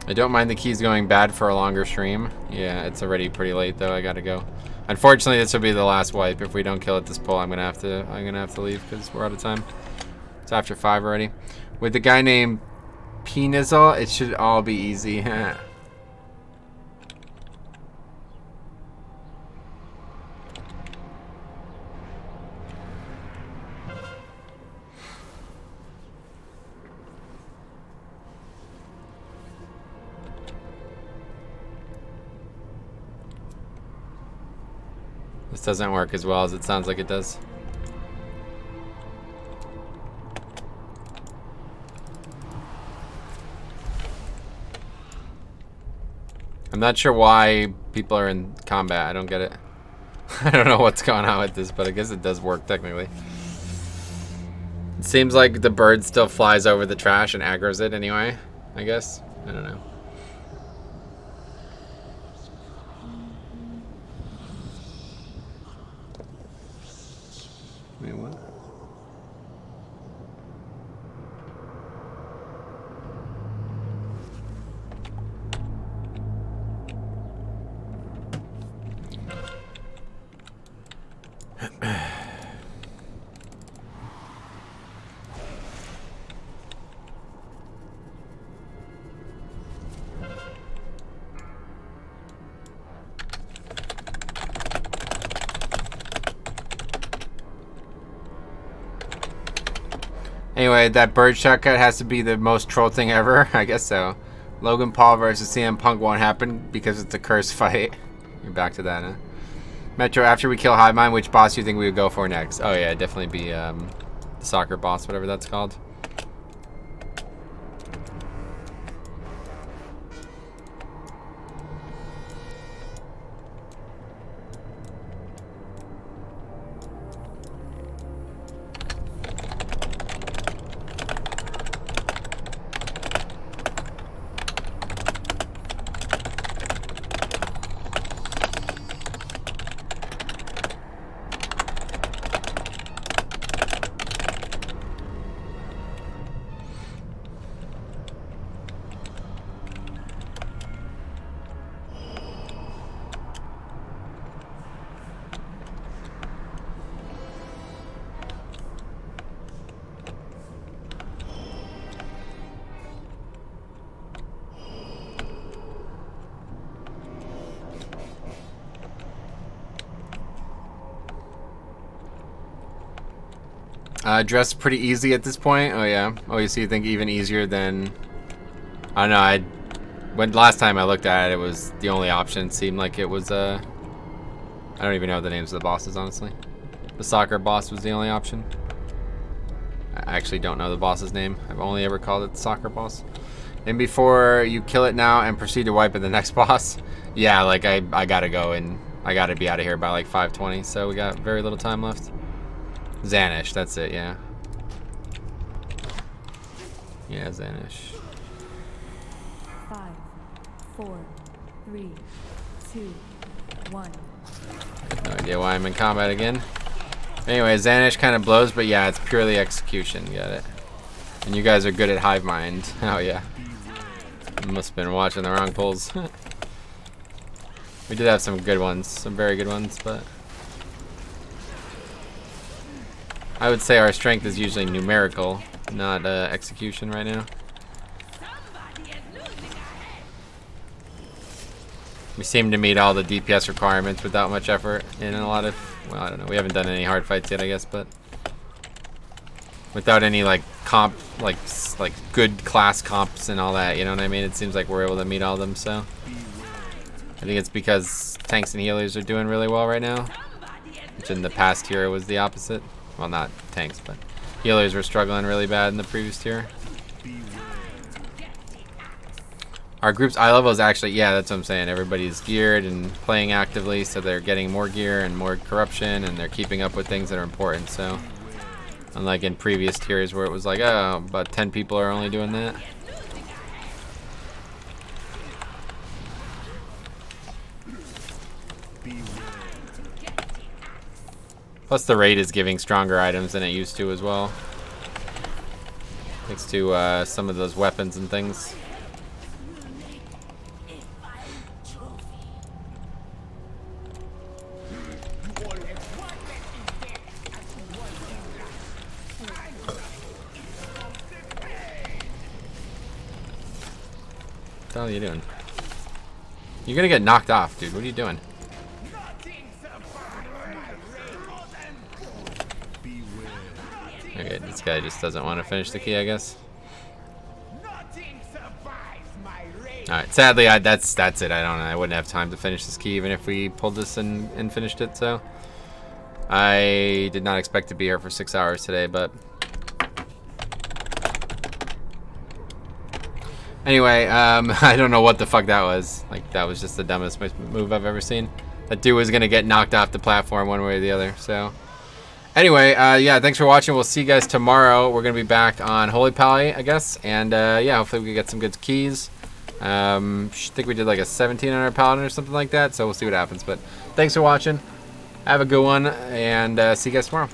I don't mind the keys going bad for a longer stream. Yeah, it's already pretty late though. I gotta go. Unfortunately, this will be the last wipe. If we don't kill it this pull, I'm gonna have to leave because we're out of time. It's after 5 already. With the guy named Penizzle, it should all be easy. This doesn't work as well as it sounds like it does. I'm not sure why people are in combat. I don't get it. I don't know what's going on with this, but I guess it does work technically. It seems like the bird still flies over the trash and aggroes it anyway, I guess. I don't know. Anyway, that bird shotgun has to be the most troll thing ever. I guess so. Logan Paul versus CM Punk won't happen because it's a curse fight. You're back to that, huh? Metro, after we kill Hive Mind, which boss do you think we would go for next? Oh yeah, definitely be the soccer boss, whatever that's called. Dress pretty easy at this point. Oh yeah. Oh, so you think even easier than? I don't know. When last time I looked at it, it was the only option. It seemed like it was. I don't even know the names of the bosses, honestly. The soccer boss was the only option. I actually don't know the boss's name. I've only ever called it the soccer boss. And before you kill it now and proceed to wipe at the next boss. Yeah, like I gotta go and I gotta be out of here by like 5:20. So we got very little time left. Zanish, that's it, yeah. Yeah, Zanish. 5, 4, 3, 2, 1. No idea why I'm in combat again. Anyway, Zanish kind of blows, but yeah, it's purely execution, got it. And you guys are good at Hive Mind. Oh yeah. Must have been watching the wrong pulls. We did have some good ones, some very good ones, but I would say our strength is usually numerical, not execution right now. We seem to meet all the DPS requirements without much effort in a lot of, well, I don't know, we haven't done any hard fights yet, I guess, but without any like comp, like good class comps and all that, you know what I mean? It seems like we're able to meet all of them, so I think it's because tanks and healers are doing really well right now, which in the past tier was the opposite. Well, not tanks, but healers were struggling really bad in the previous tier. Our group's eye level is actually, yeah, that's what I'm saying. Everybody's geared and playing actively, so they're getting more gear and more corruption, and they're keeping up with things that are important. So, unlike in previous tiers where it was like, oh, about 10 people are only doing that. Plus the raid is giving stronger items than it used to as well. Thanks to some of those weapons and things. What the hell are you doing? You're gonna get knocked off, dude. What are you doing? Okay, this guy just doesn't want to finish the key, I guess. Alright, sadly, that's it. I wouldn't have time to finish this key even if we pulled this and finished it, so. I did not expect to be here for 6 hours today, but. Anyway, I don't know what the fuck that was. Like, that was just the dumbest move I've ever seen. That dude was gonna get knocked off the platform one way or the other, so. Anyway, yeah, thanks for watching. We'll see you guys tomorrow. We're going to be back on Holy Pally, I guess. And, yeah, hopefully we can get some good keys. I think we did like a 1700 Paladin or something like that. So we'll see what happens. But thanks for watching. Have a good one. And see you guys tomorrow.